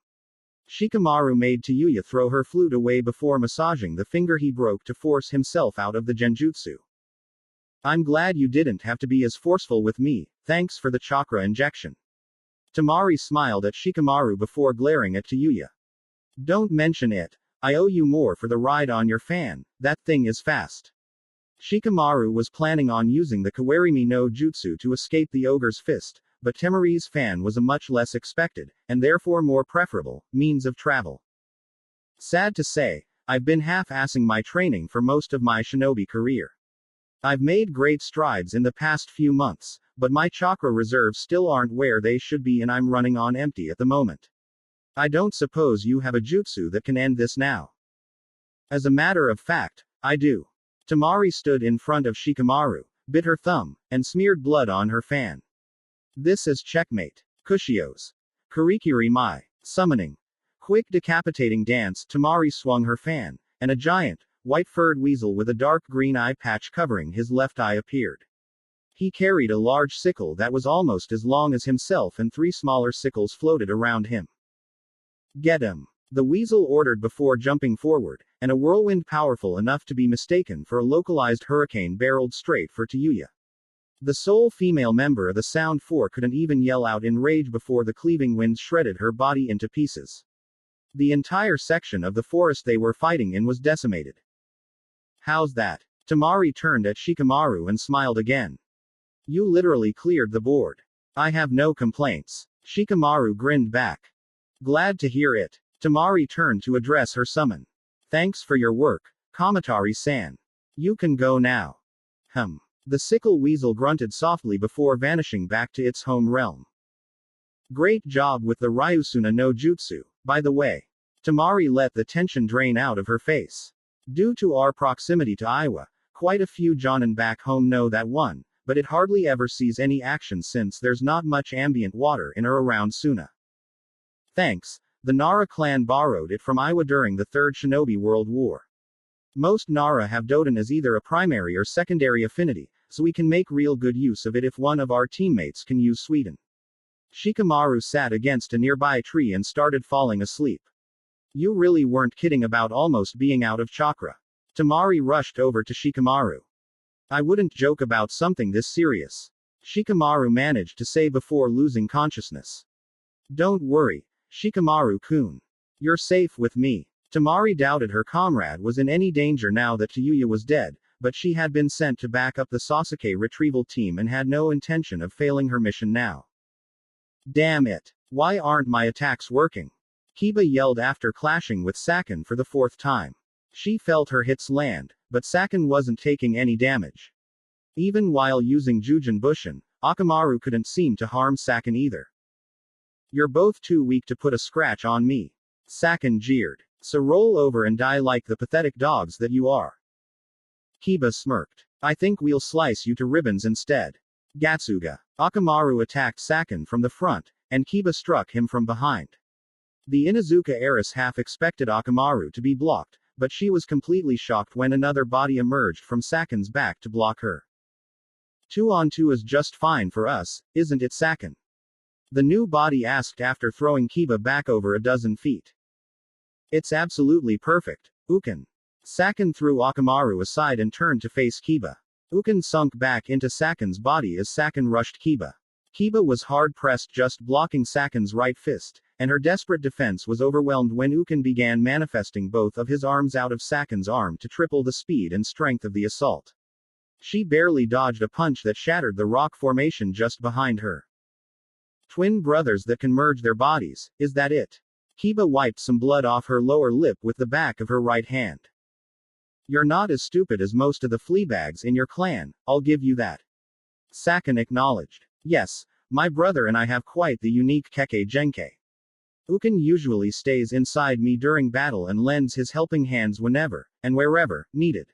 Shikamaru made Tayuya throw her flute away before massaging the finger he broke to force himself out of the genjutsu. I'm glad you didn't have to be as forceful with me, thanks for the chakra injection. Temari smiled at Shikamaru before glaring at Tayuya. Don't mention it. I owe you more for the ride on your fan, that thing is fast. Shikamaru was planning on using the Kawarimi no Jutsu to escape the ogre's fist, but Temari's fan was a much less expected, and therefore more preferable, means of travel. Sad to say, I've been half-assing my training for most of my shinobi career. I've made great strides in the past few months, but my chakra reserves still aren't where they should be and I'm running on empty at the moment. I don't suppose you have a jutsu that can end this now. As a matter of fact, I do. Temari stood in front of Shikamaru, bit her thumb, and smeared blood on her fan. This is checkmate. Kushios. Kurikiri Mai. Summoning. Quick decapitating dance, Temari swung her fan, and a giant, white-furred weasel with a dark green eye patch covering his left eye appeared. He carried a large sickle that was almost as long as himself and 3 smaller sickles floated around him. Get him! The weasel ordered before jumping forward, and a whirlwind powerful enough to be mistaken for a localized hurricane barreled straight for Tayuya. The sole female member of the Sound Four couldn't even yell out in rage before the cleaving winds shredded her body into pieces. The entire section of the forest they were fighting in was decimated. How's that? Temari turned at Shikamaru and smiled again. You literally cleared the board. I have no complaints. Shikamaru grinned back. Glad to hear it. Temari turned to address her summon. Thanks for your work, Kamatari-san. You can go now. The sickle weasel grunted softly before vanishing back to its home realm. Great job with the Ryusuna no Jutsu, by the way. Temari let the tension drain out of her face. Due to our proximity to Iowa, quite a few Jonin back home know that one, but it hardly ever sees any action since there's not much ambient water in or around Suna. Thanks, the Nara clan borrowed it from Iowa during the Third Shinobi World War. Most Nara have Doden as either a primary or secondary affinity, so we can make real good use of it if one of our teammates can use Sweden. Shikamaru sat against a nearby tree and started falling asleep. You really weren't kidding about almost being out of chakra. Temari rushed over to Shikamaru. I wouldn't joke about something this serious. Shikamaru managed to say before losing consciousness. Don't worry, Shikamaru-kun. You're safe with me. Temari doubted her comrade was in any danger now that Tayuya was dead, but she had been sent to back up the Sasuke retrieval team and had no intention of failing her mission now. Damn it. Why aren't my attacks working? Kiba yelled after clashing with Saken for the 4th time. She felt her hits land, but Saken wasn't taking any damage. Even while using Jujin Bushin, Akamaru couldn't seem to harm Saken either. You're both too weak to put a scratch on me. Saken jeered. So roll over and die like the pathetic dogs that you are. Kiba smirked. I think we'll slice you to ribbons instead. Gatsuga. Akamaru attacked Sakin from the front, and Kiba struck him from behind. The Inuzuka heiress half expected Akamaru to be blocked, but she was completely shocked when another body emerged from Sakin's back to block her. 2-on-2 is just fine for us, isn't it, Sakin? The new body asked after throwing Kiba back over a dozen feet. It's absolutely perfect, Uken. Sakin threw Akamaru aside and turned to face Kiba. Uken sunk back into Sakin's body as Sakin rushed Kiba. Kiba was hard-pressed just blocking Sakin's right fist, and her desperate defense was overwhelmed when Uken began manifesting both of his arms out of Sakin's arm to triple the speed and strength of the assault. She barely dodged a punch that shattered the rock formation just behind her. Twin brothers that can merge their bodies, is that it? Kiba wiped some blood off her lower lip with the back of her right hand. You're not as stupid as most of the fleabags in your clan, I'll give you that. Sakin acknowledged. Yes, my brother and I have quite the unique Kekkei Genkai. Uken usually stays inside me during battle and lends his helping hands whenever, and wherever, needed.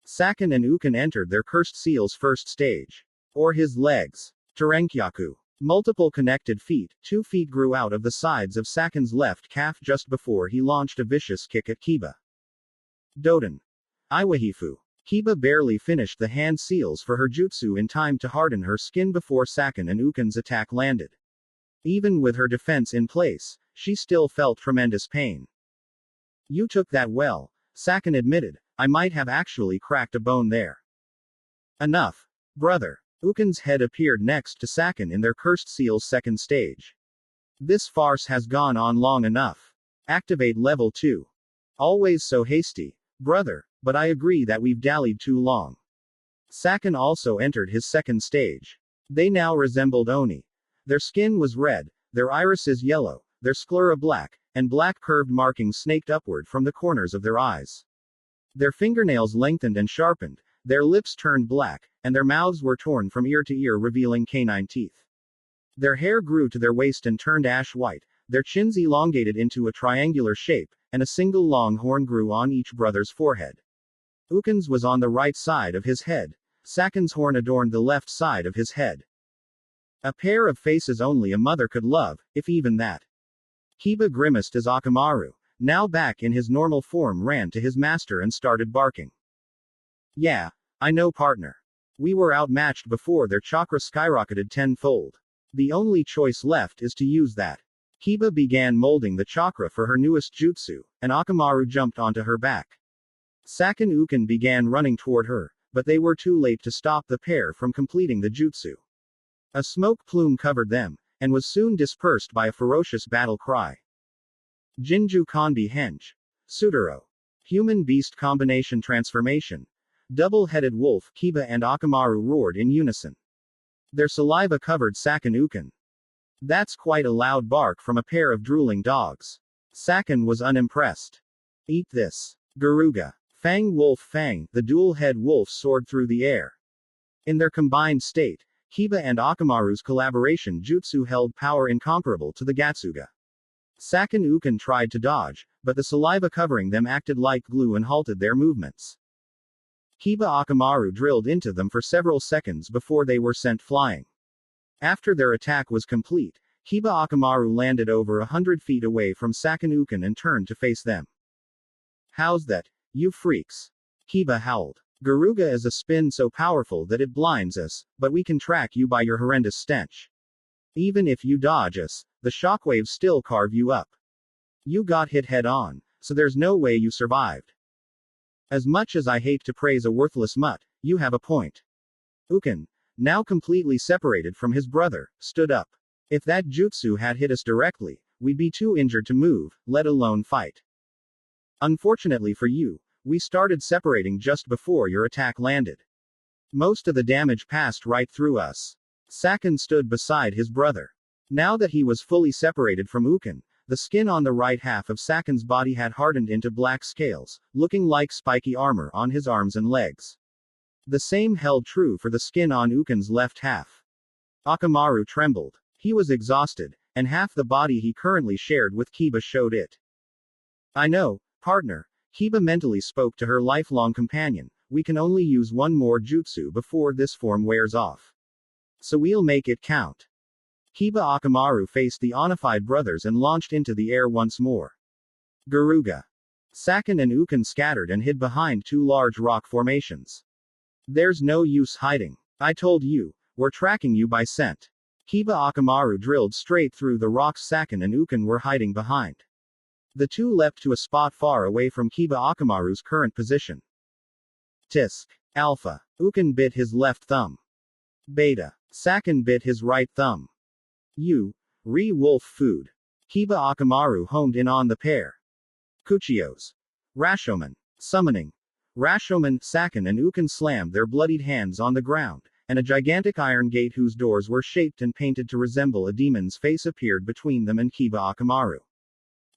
Sakin and Uken entered their cursed seal's first stage. Or his legs. Terenkyaku. Multiple connected feet, 2 feet grew out of the sides of Sakin's left calf just before he launched a vicious kick at Kiba. Doden. Iwahifu. Kiba barely finished the hand seals for her jutsu in time to harden her skin before Sakin and Uken's attack landed. Even with her defense in place, she still felt tremendous pain. You took that well, Sakin admitted. I might have actually cracked a bone there. Enough. Brother. Uken's head appeared next to Sakin in their cursed seal's second stage. This farce has gone on long enough. Activate level 2. Always so hasty, brother, but I agree that we've dallied too long. Sakin also entered his second stage. They now resembled Oni. Their skin was red, their irises yellow, their sclera black, and black curved markings snaked upward from the corners of their eyes. Their fingernails lengthened and sharpened, their lips turned black, and their mouths were torn from ear to ear, revealing canine teeth. Their hair grew to their waist and turned ash white, their chins elongated into a triangular shape, and a single long horn grew on each brother's forehead. Uken's was on the right side of his head. Sakin's horn adorned the left side of his head. A pair of faces only a mother could love, if even that. Kiba grimaced as Akamaru, now back in his normal form, ran to his master and started barking. Yeah, I know, partner. We were outmatched before their chakra skyrocketed tenfold. The only choice left is to use that. Kiba began molding the chakra for her newest jutsu, and Akamaru jumped onto her back. Sakin and Uken began running toward her, but they were too late to stop the pair from completing the jutsu. A smoke plume covered them, and was soon dispersed by a ferocious battle cry. Jinju Kanbi Hench. Sudaro. Human-beast combination transformation. Double-headed wolf, Kiba and Akamaru roared in unison. Their saliva covered Sakin and Uken. That's quite a loud bark from a pair of drooling dogs. Sakin was unimpressed. Eat this. Garuga. Fang Wolf Fang, the dual-head wolf soared through the air. In their combined state, Kiba and Akamaru's collaboration jutsu held power incomparable to the Gatsuga. Sakin and Uken tried to dodge, but the saliva covering them acted like glue and halted their movements. Kiba Akamaru drilled into them for several seconds before they were sent flying. After their attack was complete, Kiba Akamaru landed over 100 feet away from Sakin and Uken and turned to face them. How's that, you freaks? Kiba howled. Garuga is a spin so powerful that it blinds us, but we can track you by your horrendous stench. Even if you dodge us, the shockwaves still carve you up. You got hit head on, so there's no way you survived. As much as I hate to praise a worthless mutt, you have a point. Uken, now completely separated from his brother, stood up. If that jutsu had hit us directly, we'd be too injured to move, let alone fight. Unfortunately for you, we started separating just before your attack landed. Most of the damage passed right through us. Sakin stood beside his brother. Now that he was fully separated from Uken, the skin on the right half of Sakin's body had hardened into black scales, looking like spiky armor on his arms and legs. The same held true for the skin on Uken's left half. Akamaru trembled. He was exhausted, and half the body he currently shared with Kiba showed it. I know, partner, Kiba mentally spoke to her lifelong companion, we can only use one more jutsu before this form wears off. So we'll make it count. Kiba Akamaru faced the Onified brothers and launched into the air once more. Garuga. Saken and Uken scattered and hid behind two large rock formations. There's no use hiding. I told you, we're tracking you by scent. Kiba Akamaru drilled straight through the rocks Saken and Uken were hiding behind. The two leapt to a spot far away from Kiba Akamaru's current position. Tisk. Alpha. Uken bit his left thumb. Beta. Saken bit his right thumb. Wolf food. Kiba Akamaru homed in on the pair. Kuchios. Rashomon. Summoning. Rashomon, Saken and Uken slammed their bloodied hands on the ground, and a gigantic iron gate whose doors were shaped and painted to resemble a demon's face appeared between them and Kiba Akamaru.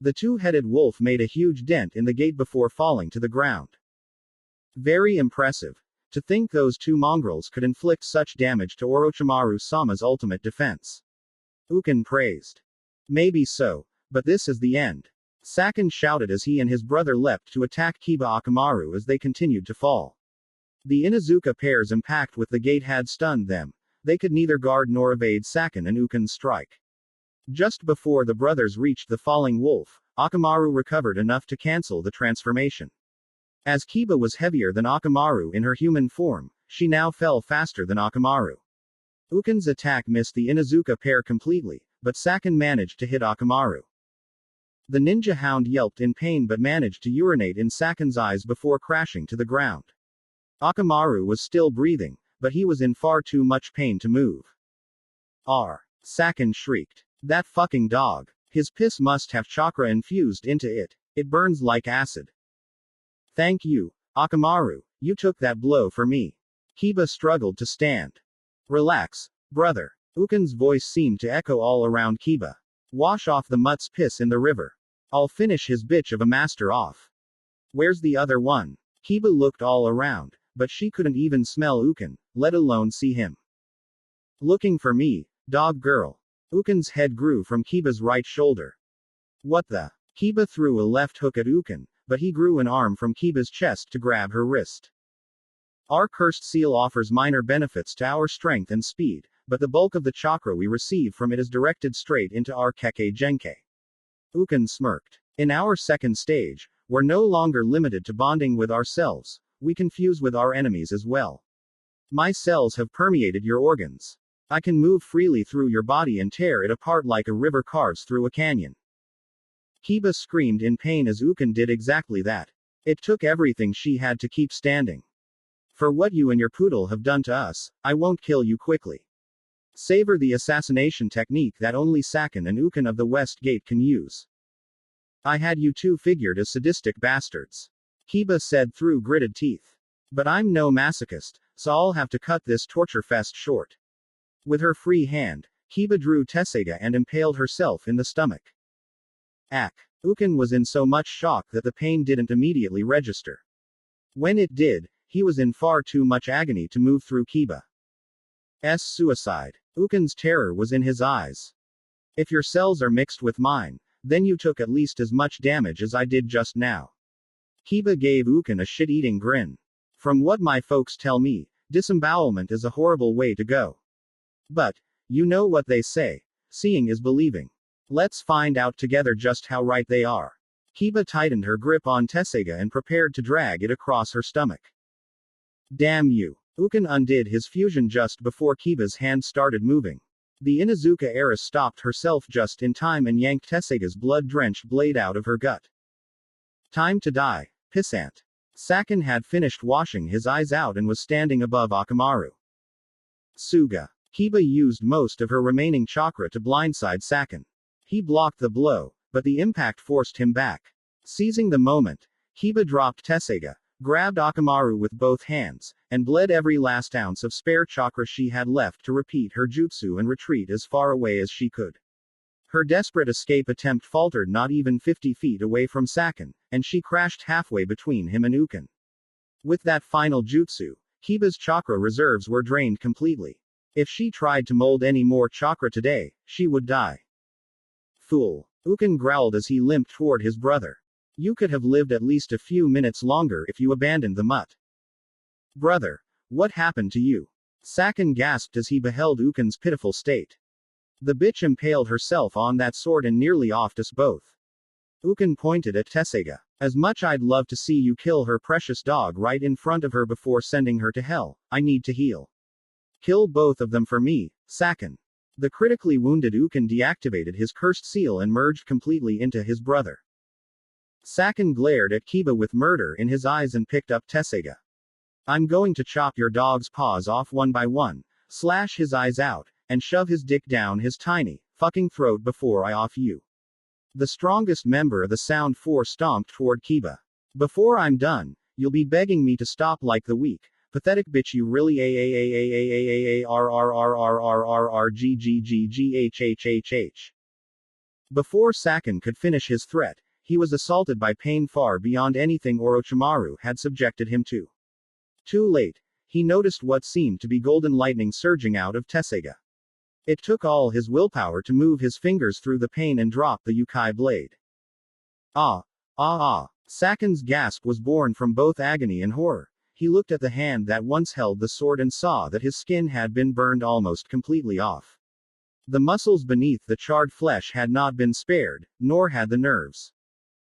The two-headed wolf made a huge dent in the gate before falling to the ground. Very impressive. To think those two mongrels could inflict such damage to Orochimaru-sama's ultimate defense. Uken praised. Maybe so, but this is the end. Saken shouted as he and his brother leapt to attack Kiba Akamaru as they continued to fall. The Inuzuka pair's impact with the gate had stunned them. They could neither guard nor evade Saken and Uken's strike. Just before the brothers reached the falling wolf, Akamaru recovered enough to cancel the transformation. As Kiba was heavier than Akamaru in her human form, she now fell faster than Akamaru. Uken's attack missed the Inuzuka pair completely, but Saken managed to hit Akamaru. The ninja hound yelped in pain but managed to urinate in Saken's eyes before crashing to the ground. Akamaru was still breathing, but he was in far too much pain to move. Saken shrieked. That fucking dog. His piss must have chakra infused into it. It burns like acid. Thank you, Akamaru, you took that blow for me. Kiba struggled to stand. Relax, brother. Uken's voice seemed to echo all around Kiba. Wash off the mutt's piss in the river. I'll finish his bitch of a master off. Where's the other one? Kiba looked all around, but she couldn't even smell Uken, let alone see him. Looking for me, dog girl. Uken's head grew from Kiba's right shoulder. What the? Kiba threw a left hook at Uken, but he grew an arm from Kiba's chest to grab her wrist. Our cursed seal offers minor benefits to our strength and speed, but the bulk of the chakra we receive from it is directed straight into our Kekkei Genkai. Uken smirked. In our second stage, we're no longer limited to bonding with ourselves, we can fuse with our enemies as well. My cells have permeated your organs. I can move freely through your body and tear it apart like a river carves through a canyon. Kiba screamed in pain as Uken did exactly that. It took everything she had to keep standing. For what you and your poodle have done to us, I won't kill you quickly. Savor the assassination technique that only Saken and Uken of the West Gate can use. I had you two figured as sadistic bastards. Kiba said through gritted teeth. But I'm no masochist, so I'll have to cut this torture fest short. With her free hand, Kiba drew Tessega and impaled herself in the stomach. Uken was in so much shock that the pain didn't immediately register. When it did, he was in far too much agony to move through Kiba's suicide. Uken's terror was in his eyes. If your cells are mixed with mine, then you took at least as much damage as I did just now. Kiba gave Uken a shit-eating grin. From what my folks tell me, disembowelment is a horrible way to go. But, you know what they say, seeing is believing. Let's find out together just how right they are. Kiba tightened her grip on Tessega and prepared to drag it across her stomach. Damn you. Uken undid his fusion just before Kiba's hand started moving. The Inuzuka heiress stopped herself just in time and yanked Tessega's blood-drenched blade out of her gut. Time to die, pissant. Saken had finished washing his eyes out and was standing above Akamaru. Suga. Kiba used most of her remaining chakra to blindside Saken. He blocked the blow, but the impact forced him back. Seizing the moment, Kiba dropped Tessega, grabbed Akamaru with both hands, and bled every last ounce of spare chakra she had left to repeat her jutsu and retreat as far away as she could. Her desperate escape attempt faltered not even 50 feet away from Saken, and she crashed halfway between him and Uken. With that final jutsu, Kiba's chakra reserves were drained completely. If she tried to mold any more chakra today, she would die. Fool. Uken growled as he limped toward his brother. You could have lived at least a few minutes longer if you abandoned the mutt. Brother, what happened to you? Sakin gasped as he beheld Ukin's pitiful state. The bitch impaled herself on that sword and nearly offed us both. Ukin pointed at Tessega. As much I'd love to see you kill her precious dog right in front of her before sending her to hell, I need to heal. Kill both of them for me, Sakin. The critically wounded Ukin deactivated his cursed seal and merged completely into his brother. Sakin glared at Kiba with murder in his eyes and picked up Tessega. I'm going to chop your dog's paws off one by one, slash his eyes out, and shove his dick down his tiny, fucking throat before I off you. The strongest member of the Sound Force stomped toward Kiba. Before I'm done, you'll be begging me to stop like the weak, pathetic bitch you really a. Before Sakin could finish his threat, he was assaulted by pain far beyond anything Orochimaru had subjected him to. Too late, he noticed what seemed to be golden lightning surging out of Tessega. It took all his willpower to move his fingers through the pain and drop the Yukai blade. Sakin's gasp was born from both agony and horror. He looked at the hand that once held the sword and saw that his skin had been burned almost completely off. The muscles beneath the charred flesh had not been spared, nor had the nerves.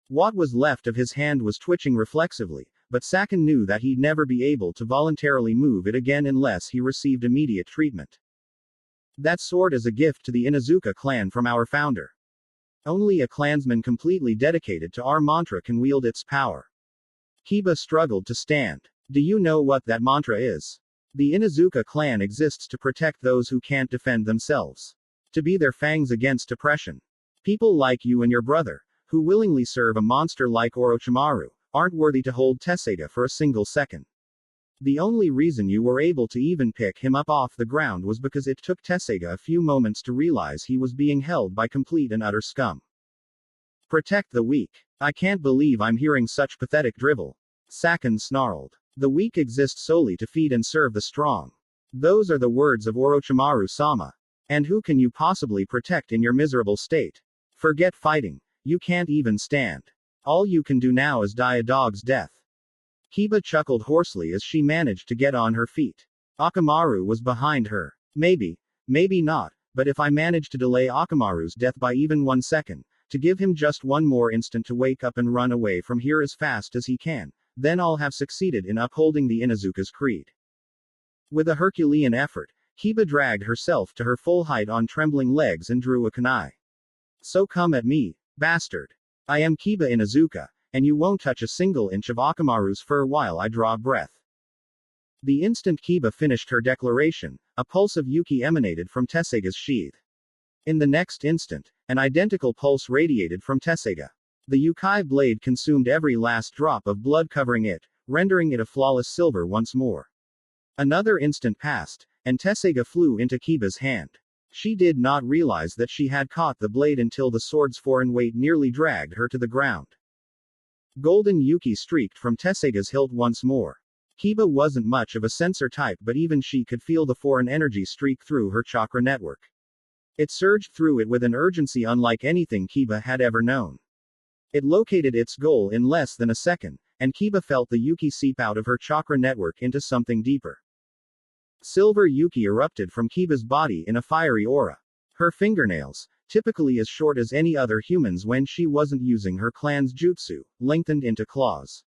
What was left of his hand was twitching reflexively, but Sakin knew that he'd never be able to voluntarily move it again unless he received immediate treatment. That sword is a gift to the Inuzuka clan from our founder. Only a clansman completely dedicated to our mantra can wield its power. Kiba struggled to stand. Do you know what that mantra is? The Inuzuka clan exists to protect those who can't defend themselves. To be their fangs against oppression. People like you and your brother, who willingly serve a monster like Orochimaru, aren't worthy to hold Tessega for a single second. The only reason you were able to even pick him up off the ground was because it took Tessega a few moments to realize he was being held by complete and utter scum. Protect the weak. I can't believe I'm hearing such pathetic drivel. Sakin snarled. The weak exist solely to feed and serve the strong. Those are the words of Orochimaru-sama. And who can you possibly protect in your miserable state? Forget fighting. You can't even stand. All you can do now is die a dog's death. Kiba chuckled hoarsely as she managed to get on her feet. Akamaru was behind her. Maybe not, but if I manage to delay Akamaru's death by even 1 second, to give him just one more instant to wake up and run away from here as fast as he can, then I'll have succeeded in upholding the Inuzuka's creed. With a Herculean effort, Kiba dragged herself to her full height on trembling legs and drew a kunai. So come at me, bastard. I am Kiba Inuzuka, and you won't touch a single inch of Akamaru's fur while I draw breath. The instant Kiba finished her declaration, a pulse of Yuki emanated from Tessega's sheath. In the next instant, an identical pulse radiated from Tessega. The Yukai blade consumed every last drop of blood covering it, rendering it a flawless silver once more. Another instant passed, and Tessega flew into Kiba's hand. She did not realize that she had caught the blade until the sword's foreign weight nearly dragged her to the ground. Golden Yuki streaked from Tessega's hilt once more. Kiba wasn't much of a sensor type, but even she could feel the foreign energy streak through her chakra network. It surged through it with an urgency unlike anything Kiba had ever known. It located its goal in less than a second, and Kiba felt the Yuki seep out of her chakra network into something deeper. Silver Yuki erupted from Kiba's body in a fiery aura. Her fingernails, typically as short as any other human's when she wasn't using her clan's jutsu, lengthened into claws.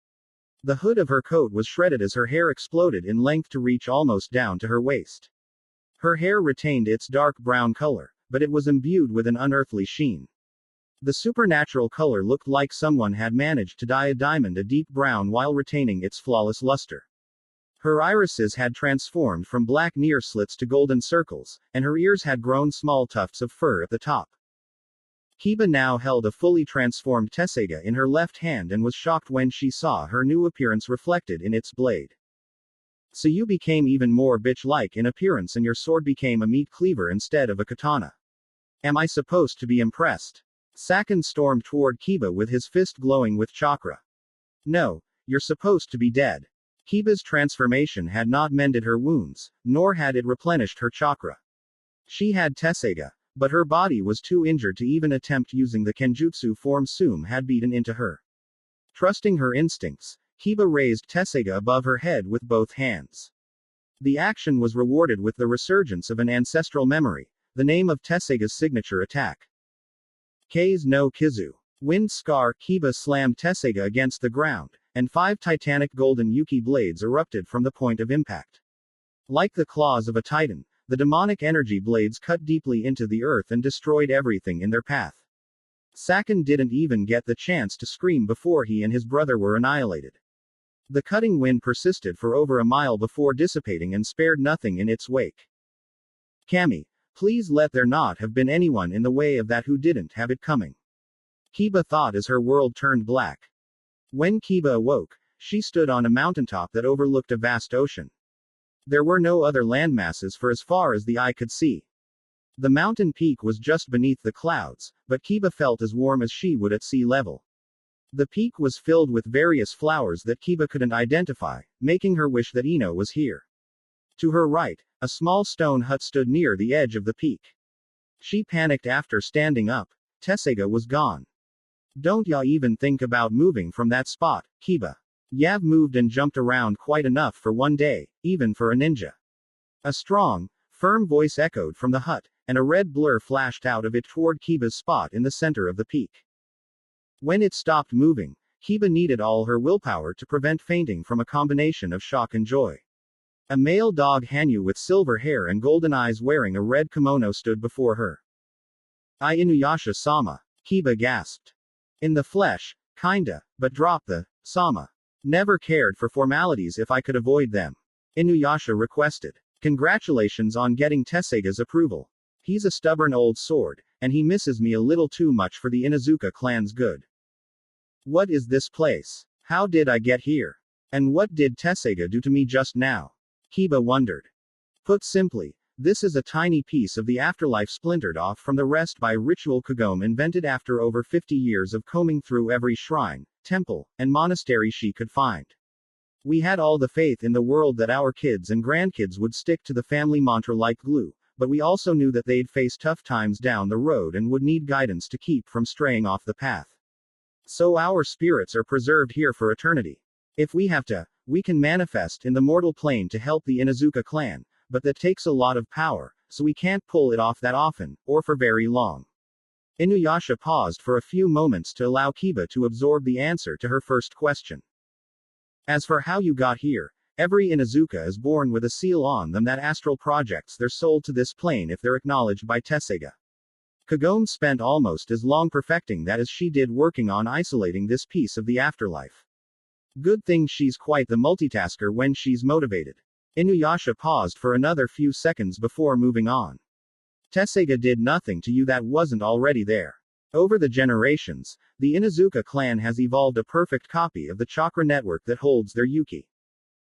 The hood of her coat was shredded as her hair exploded in length to reach almost down to her waist. Her hair retained its dark brown color, but it was imbued with an unearthly sheen. The supernatural color looked like someone had managed to dye a diamond a deep brown while retaining its flawless luster. Her irises had transformed from black near slits to golden circles, and her ears had grown small tufts of fur at the top. Kiba now held a fully transformed Tessega in her left hand and was shocked when she saw her new appearance reflected in its blade. So you became even more bitch-like in appearance and your sword became a meat cleaver instead of a katana. Am I supposed to be impressed? Sakin stormed toward Kiba with his fist glowing with chakra. No, you're supposed to be dead. Kiba's transformation had not mended her wounds, nor had it replenished her chakra. She had Tessega, but her body was too injured to even attempt using the Kenjutsu form Sum had beaten into her. Trusting her instincts, Kiba raised Tessega above her head with both hands. The action was rewarded with the resurgence of an ancestral memory, the name of Tessega's signature attack. Kei's no Kizu. Wind Scar. Kiba slammed Tessega against the ground, and 5 titanic golden Yuki blades erupted from the point of impact. Like the claws of a titan, the demonic energy blades cut deeply into the earth and destroyed everything in their path. Saken didn't even get the chance to scream before he and his brother were annihilated. The cutting wind persisted for over a mile before dissipating and spared nothing in its wake. Kami, please let there not have been anyone in the way of that who didn't have it coming. Kiba thought as her world turned black. When Kiba awoke, she stood on a mountaintop that overlooked a vast ocean. There were no other landmasses for as far as the eye could see. The mountain peak was just beneath the clouds, but Kiba felt as warm as she would at sea level. The peak was filled with various flowers that Kiba couldn't identify, making her wish that Ino was here. To her right, a small stone hut stood near the edge of the peak. She panicked after standing up. Tessega was gone. Don't ya even think about moving from that spot, Kiba. Yav moved and jumped around quite enough for one day, even for a ninja. A strong, firm voice echoed from the hut, and a red blur flashed out of it toward Kiba's spot in the center of the peak. When it stopped moving, Kiba needed all her willpower to prevent fainting from a combination of shock and joy. A male dog Hanyu with silver hair and golden eyes wearing a red kimono stood before her. Inuyasha-sama. Kiba gasped. In the flesh, kinda, but drop the sama. Never cared for formalities if I could avoid them. Inuyasha requested. Congratulations on getting Tessega's approval. He's a stubborn old sword, and he misses me a little too much for the Inuzuka clan's good. What is this place? How did I get here? And what did Tessega do to me just now? Kiba wondered. Put simply, this is a tiny piece of the afterlife splintered off from the rest by ritual Kagome invented after over 50 years of combing through every shrine, temple, and monastery she could find. We had all the faith in the world that our kids and grandkids would stick to the family mantra like glue, but we also knew that they'd face tough times down the road and would need guidance to keep from straying off the path. So our spirits are preserved here for eternity. If we have to, we can manifest in the mortal plane to help the Inuzuka clan, but that takes a lot of power, so we can't pull it off that often, or for very long. Inuyasha paused for a few moments to allow Kiba to absorb the answer to her first question. As for how you got here, every Inuzuka is born with a seal on them that astral projects their soul to this plane if they're acknowledged by Tessega. Kagome spent almost as long perfecting that as she did working on isolating this piece of the afterlife. Good thing she's quite the multitasker when she's motivated. Inuyasha paused for another few seconds before moving on. Tessega did nothing to you that wasn't already there. Over the generations, the Inuzuka clan has evolved a perfect copy of the chakra network that holds their Yuki.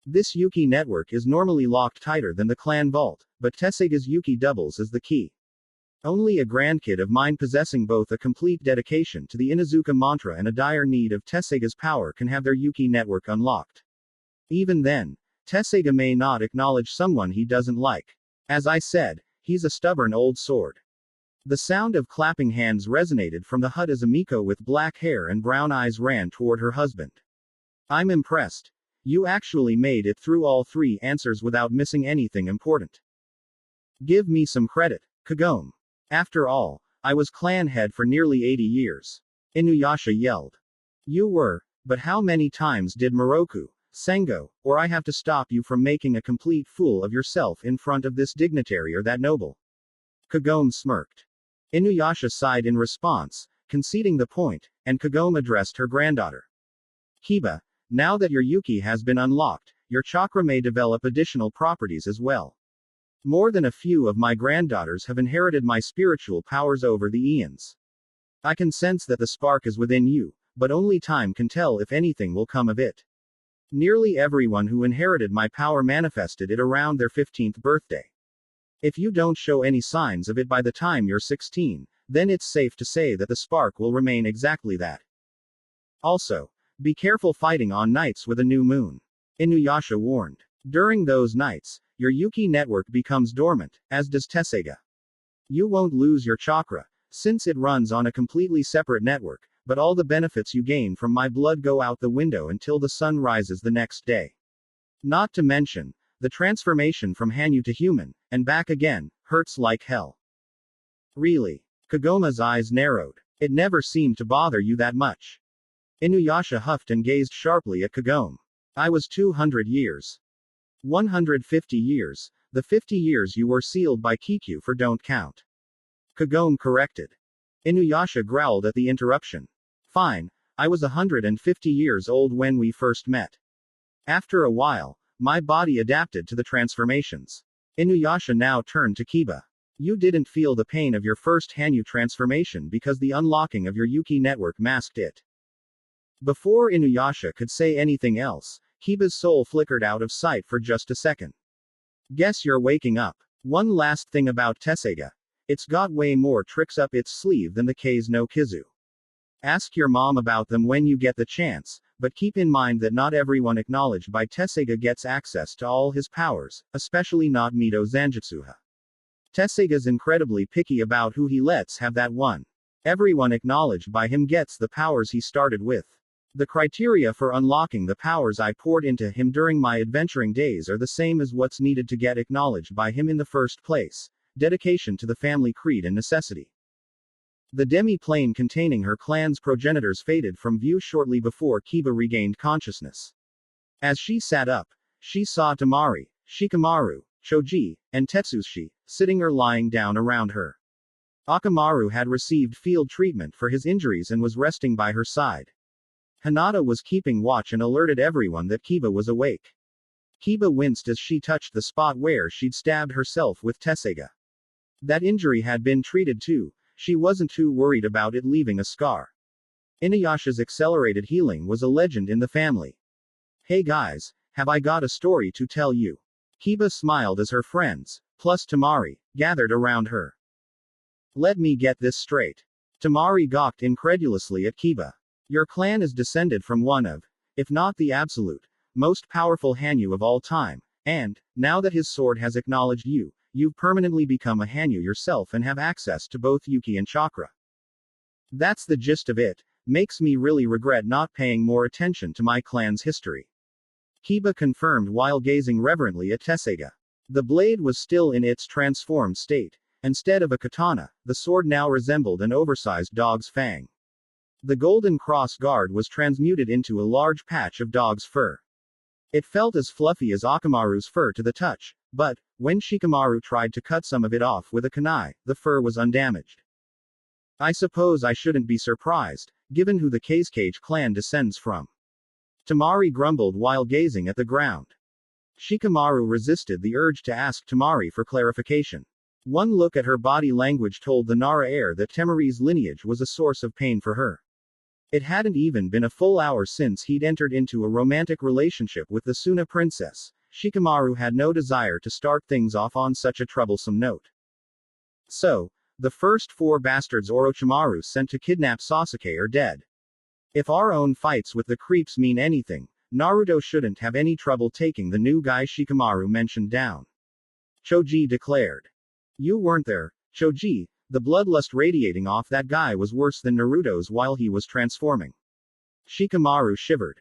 This Yuki network is normally locked tighter than the clan vault, but Tessega's Yuki doubles as the key. Only a grandkid of mine possessing both a complete dedication to the Inuzuka mantra and a dire need of Tessega's power can have their Yuki network unlocked. Even then, Tessega may not acknowledge someone he doesn't like. As I said, he's a stubborn old sword. The sound of clapping hands resonated from the hut as Amiko with black hair and brown eyes ran toward her husband. I'm impressed. You actually made it through all 3 answers without missing anything important. Give me some credit, Kagome. After all, I was clan head for nearly 80 years. Inuyasha yelled. You were, but how many times did Moroku, Sengo, or I have to stop you from making a complete fool of yourself in front of this dignitary or that noble? Kagome smirked. Inuyasha sighed in response, conceding the point, and Kagome addressed her granddaughter. Kiba, now that your Yuki has been unlocked, your chakra may develop additional properties as well. More than a few of my granddaughters have inherited my spiritual powers over the eons. I can sense that the spark is within you, but only time can tell if anything will come of it. Nearly everyone who inherited my power manifested it around their 15th birthday. If you don't show any signs of it by the time you're 16, then it's safe to say that the spark will remain exactly that. Also, be careful fighting on nights with a new moon. Inuyasha warned. During those nights, your Yuki network becomes dormant, as does Tessega. You won't lose your chakra, since it runs on a completely separate network, but all the benefits you gain from my blood go out the window until the sun rises the next day. Not to mention, the transformation from Hanyu to human, and back again, hurts like hell. Really? Kagoma's eyes narrowed. It never seemed to bother you that much. Inuyasha huffed and gazed sharply at Kagome. I was 200 years. 150 years. The 50 years you were sealed by Kikyu for don't count. Kagome corrected. Inuyasha growled at the interruption. Fine, I was 150 years old when we first met. After a while, my body adapted to the transformations. Inuyasha now turned to Kiba. You didn't feel the pain of your first Hanyu transformation because the unlocking of your Yuki network masked it. Before Inuyasha could say anything else, Kiba's soul flickered out of sight for just a second. Guess you're waking up. One last thing about Tessega. It's got way more tricks up its sleeve than the K's no Kizu. Ask your mom about them when you get the chance, but keep in mind that not everyone acknowledged by Tessega gets access to all his powers, especially not Mito Zanjutsuha. Tessega's incredibly picky about who he lets have that one. Everyone acknowledged by him gets the powers he started with. The criteria for unlocking the powers I poured into him during my adventuring days are the same as what's needed to get acknowledged by him in the first place: dedication to the family creed and necessity. The demi-plane containing her clan's progenitors faded from view shortly before Kiba regained consciousness. As she sat up, she saw Temari, Shikamaru, Choji, and Tetsushi, sitting or lying down around her. Akamaru had received field treatment for his injuries and was resting by her side. Hinata was keeping watch and alerted everyone that Kiba was awake. Kiba winced as she touched the spot where she'd stabbed herself with Tessega. That injury had been treated too. She wasn't too worried about it leaving a scar. Inuyasha's accelerated healing was a legend in the family. Hey guys, have I got a story to tell you? Kiba smiled as her friends, plus Temari, gathered around her. Let me get this straight. Temari gawked incredulously at Kiba. Your clan is descended from one of, if not the absolute, most powerful Hanyu of all time, and, now that his sword has acknowledged you, you've permanently become a Hanyu yourself and have access to both Yuki and Chakra. That's the gist of it. Makes me really regret not paying more attention to my clan's history. Kiba confirmed while gazing reverently at Tessega. The blade was still in its transformed state. Instead of a katana, the sword now resembled an oversized dog's fang. The golden cross guard was transmuted into a large patch of dog's fur. It felt as fluffy as Akamaru's fur to the touch, but, when Shikamaru tried to cut some of it off with a kunai, the fur was undamaged. I suppose I shouldn't be surprised, given who the Kazekage clan descends from. Temari grumbled while gazing at the ground. Shikamaru resisted the urge to ask Temari for clarification. One look at her body language told the Nara heir that Temari's lineage was a source of pain for her. It hadn't even been a full hour since he'd entered into a romantic relationship with the Suna princess. Shikamaru had no desire to start things off on such a troublesome note. So, the first 4 bastards Orochimaru sent to kidnap Sasuke are dead. If our own fights with the creeps mean anything, Naruto shouldn't have any trouble taking the new guy Shikamaru mentioned down. Choji declared. You weren't there, Choji. The bloodlust radiating off that guy was worse than Naruto's while he was transforming. Shikamaru shivered.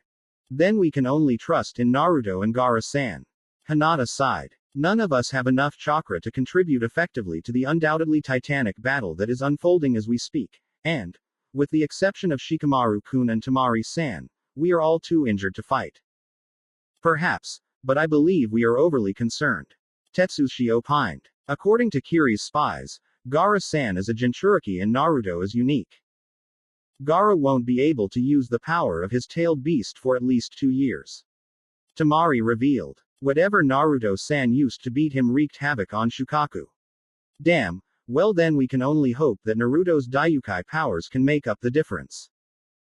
Then we can only trust in Naruto and Gaara-san. Hinata sighed. None of us have enough chakra to contribute effectively to the undoubtedly titanic battle that is unfolding as we speak, and, with the exception of Shikamaru-kun and Temari-san, we are all too injured to fight. Perhaps, but I believe we are overly concerned. Tetsushi opined. According to Kiri's spies, Gaara-san is a Jinchuriki and Naruto is unique. Gaara won't be able to use the power of his tailed beast for at least 2 years. Temari revealed. Whatever Naruto-san used to beat him wreaked havoc on Shukaku. Damn, well then we can only hope that Naruto's Daiyoukai powers can make up the difference.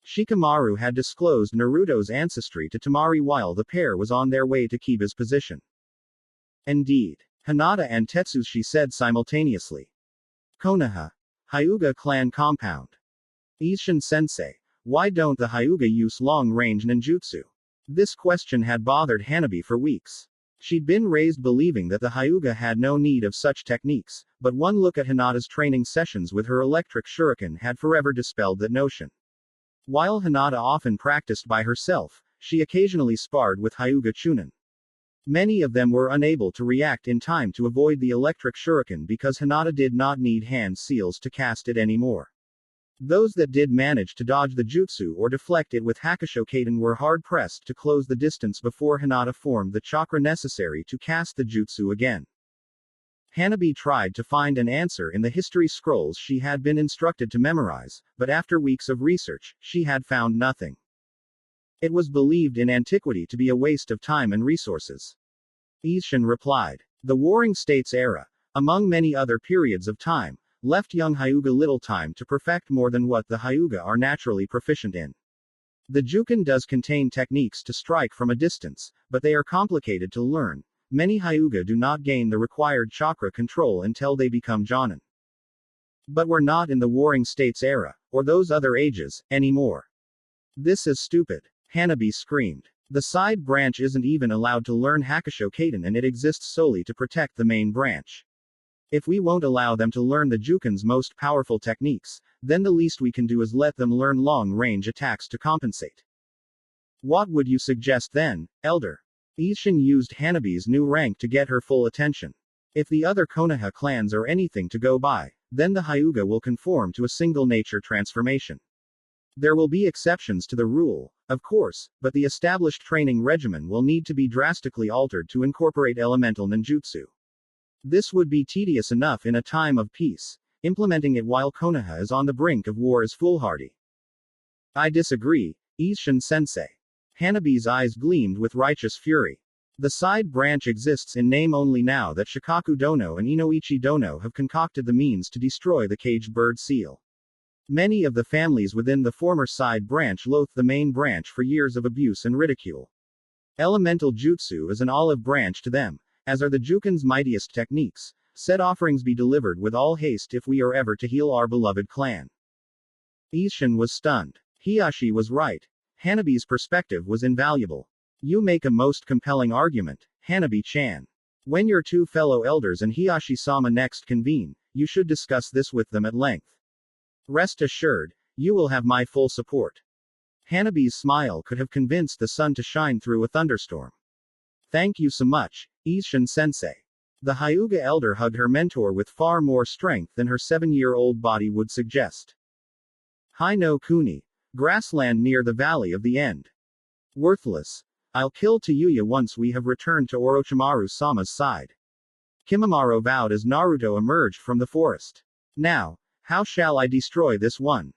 Shikamaru had disclosed Naruto's ancestry to Temari while the pair was on their way to Kiba's position. Indeed. Hinata and Tetsushi said simultaneously. Konoha. Hyuga clan compound. Isshin sensei. Why don't the Hyuga use long-range ninjutsu? This question had bothered Hanabi for weeks. She'd been raised believing that the Hyuga had no need of such techniques, but one look at Hinata's training sessions with her electric shuriken had forever dispelled that notion. While Hinata often practiced by herself, she occasionally sparred with Hyuga Chunin. Many of them were unable to react in time to avoid the electric shuriken because Hinata did not need hand seals to cast it anymore. Those that did manage to dodge the jutsu or deflect it with Hakusho Kaiden were hard-pressed to close the distance before Hinata formed the chakra necessary to cast the jutsu again. Hanabi tried to find an answer in the history scrolls she had been instructed to memorize, but after weeks of research, she had found nothing. It was believed in antiquity to be a waste of time and resources. Isshin replied. The Warring States era, among many other periods of time, left young Hyuga little time to perfect more than what the Hyuga are naturally proficient in. The Juken does contain techniques to strike from a distance, but they are complicated to learn. Many Hyuga do not gain the required chakra control until they become Jonin. But we're not in the Warring States era, or those other ages, anymore. This is stupid. Hanabi screamed. The side branch isn't even allowed to learn Hakusho Kaiden and it exists solely to protect the main branch. If we won't allow them to learn the Juken's most powerful techniques, then the least we can do is let them learn long-range attacks to compensate. What would you suggest then, Elder? Isshin used Hanabi's new rank to get her full attention. If the other Konoha clans are anything to go by, then the Hyuga will conform to a single nature transformation. There will be exceptions to the rule, of course, but the established training regimen will need to be drastically altered to incorporate elemental ninjutsu. This would be tedious enough in a time of peace. Implementing it while Konoha is on the brink of war is foolhardy. I disagree, Isshin sensei. Hanabi's eyes gleamed with righteous fury. The side branch exists in name only now that Shikaku Dono and Inoichi Dono have concocted the means to destroy the caged bird seal. Many of the families within the former side branch loathe the main branch for years of abuse and ridicule. Elemental jutsu is an olive branch to them, as are the Juken's mightiest techniques. Said offerings be delivered with all haste if we are ever to heal our beloved clan. Isshin was stunned. Hiyashi was right. Hanabi's perspective was invaluable. You make a most compelling argument, Hanabi-chan. When your two fellow elders and Hiyashi-sama next convene, you should discuss this with them at length. Rest assured, you will have my full support. Hanabi's smile could have convinced the sun to shine through a thunderstorm. Thank you so much, Isshin sensei. The Hyuga elder hugged her mentor with far more strength than her 7-year-old body would suggest. Hai no Kuni. Grassland near the Valley of the End. Worthless. I'll kill Tayuya once we have returned to Orochimaru-sama's side. Kimimaro vowed as Naruto emerged from the forest. Now, how shall I destroy this one?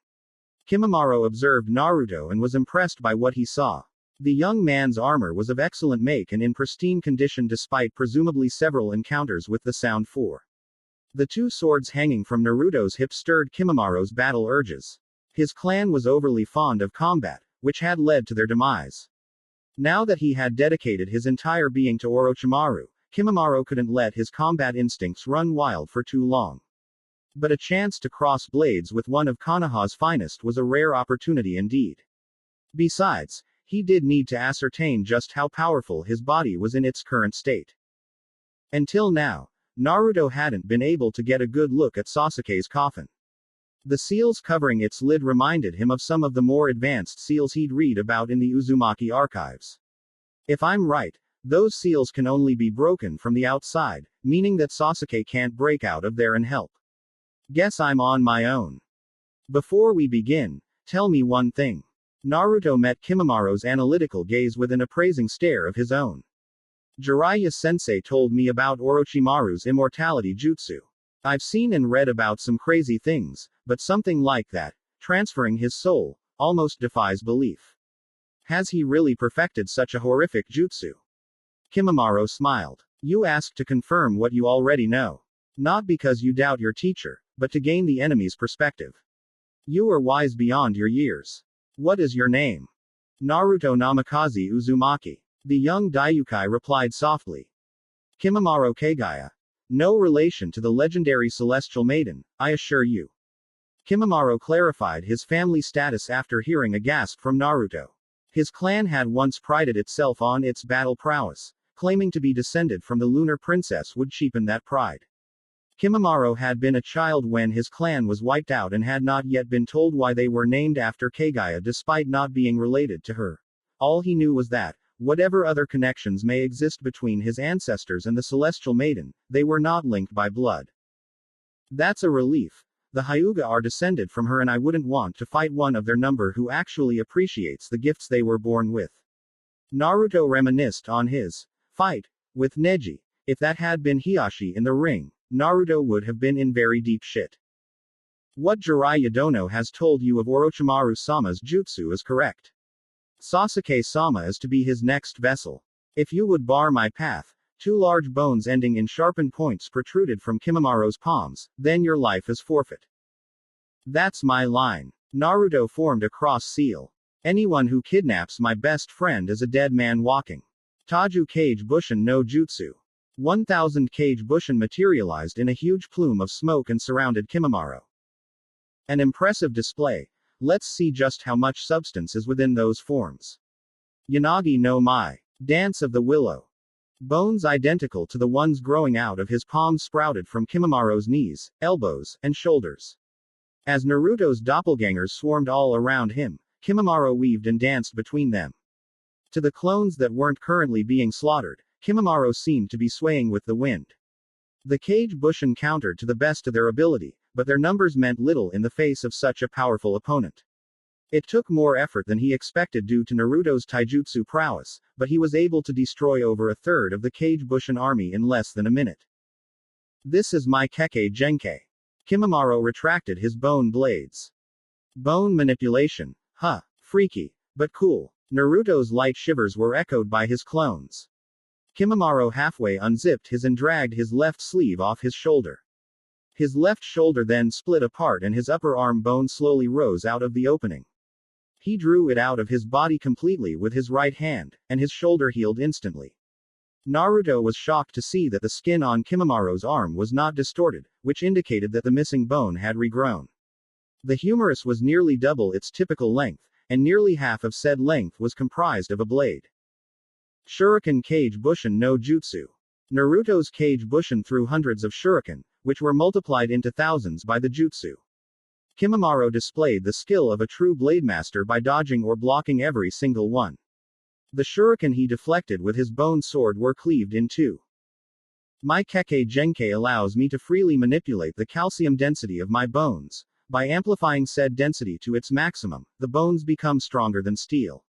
Kimimaro observed Naruto and was impressed by what he saw. The young man's armor was of excellent make and in pristine condition despite presumably several encounters with the Sound Four. The two swords hanging from Naruto's hip stirred Kimimaro's battle urges. His clan was overly fond of combat, which had led to their demise. Now that he had dedicated his entire being to Orochimaru, Kimimaro couldn't let his combat instincts run wild for too long. But a chance to cross blades with one of Konoha's finest was a rare opportunity indeed. Besides, he did need to ascertain just how powerful his body was in its current state. Until now, Naruto hadn't been able to get a good look at Sasuke's coffin. The seals covering its lid reminded him of some of the more advanced seals he'd read about in the Uzumaki archives. If I'm right, those seals can only be broken from the outside, meaning that Sasuke can't break out of there and help. Guess I'm on my own. Before we begin, tell me one thing. Naruto met Kimimaro's analytical gaze with an appraising stare of his own. Jiraiya-sensei told me about Orochimaru's immortality jutsu. I've seen and read about some crazy things, but something like that, transferring his soul, almost defies belief. Has he really perfected such a horrific jutsu? Kimimaro smiled. You ask to confirm what you already know. Not because you doubt your teacher, but to gain the enemy's perspective. You are wise beyond your years. What is your name? Naruto Namikaze Uzumaki. The young Daiyoukai replied softly. Kimimaro Kagaya. No relation to the legendary celestial maiden, I assure you. Kimimaro clarified his family status after hearing a gasp from Naruto. His clan had once prided itself on its battle prowess. Claiming to be descended from the lunar princess would cheapen that pride. Kimimaro had been a child when his clan was wiped out and had not yet been told why they were named after Kagaya despite not being related to her. All he knew was that, whatever other connections may exist between his ancestors and the Celestial Maiden, they were not linked by blood. That's a relief. The Hyuga are descended from her and I wouldn't want to fight one of their number who actually appreciates the gifts they were born with. Naruto reminisced on his fight with Neji. If that had been Hiashi in the ring, Naruto would have been in very deep shit. What Jiraiya Dono has told you of Orochimaru-sama's jutsu is correct. Sasuke-sama is to be his next vessel. If you would bar my path, two large bones ending in sharpened points protruded from Kimimaro's palms, then your life is forfeit. That's my line. Naruto formed a cross seal. Anyone who kidnaps my best friend is a dead man walking. Taju Kage Bushin no Jutsu. 1000 Kage Bushin materialized in a huge plume of smoke and surrounded Kimimaro. An impressive display. Let's see just how much substance is within those forms. Yanagi no Mai. Dance of the Willow. Bones identical to the ones growing out of his palms sprouted from Kimimaro's knees, elbows, and shoulders. As Naruto's doppelgangers swarmed all around him, Kimimaro weaved and danced between them. To the clones that weren't currently being slaughtered, Kimimaro seemed to be swaying with the wind. The Kage Bushin countered to the best of their ability, but their numbers meant little in the face of such a powerful opponent. It took more effort than he expected due to Naruto's taijutsu prowess, but he was able to destroy over a third of the Kage Bushin army in less than a minute. This is my Kekkei Genkai. Kimimaro retracted his bone blades. Bone manipulation. Huh. Freaky. But cool. Naruto's light shivers were echoed by his clones. Kimimaro halfway unzipped his and dragged his left sleeve off his shoulder. His left shoulder then split apart and his upper arm bone slowly rose out of the opening. He drew it out of his body completely with his right hand, and his shoulder healed instantly. Naruto was shocked to see that the skin on Kimimaro's arm was not distorted, which indicated that the missing bone had regrown. The humerus was nearly double its typical length, and nearly half of said length was comprised of a blade. Shuriken Kage Bushin no Jutsu. Naruto's Kage Bushin threw hundreds of shuriken, which were multiplied into thousands by the jutsu. Kimimaro displayed the skill of a true blade master by dodging or blocking every single one. The shuriken he deflected with his bone sword were cleaved in two. My Kekkei Genkai allows me to freely manipulate the calcium density of my bones. By amplifying said density to its maximum, the bones become stronger than steel.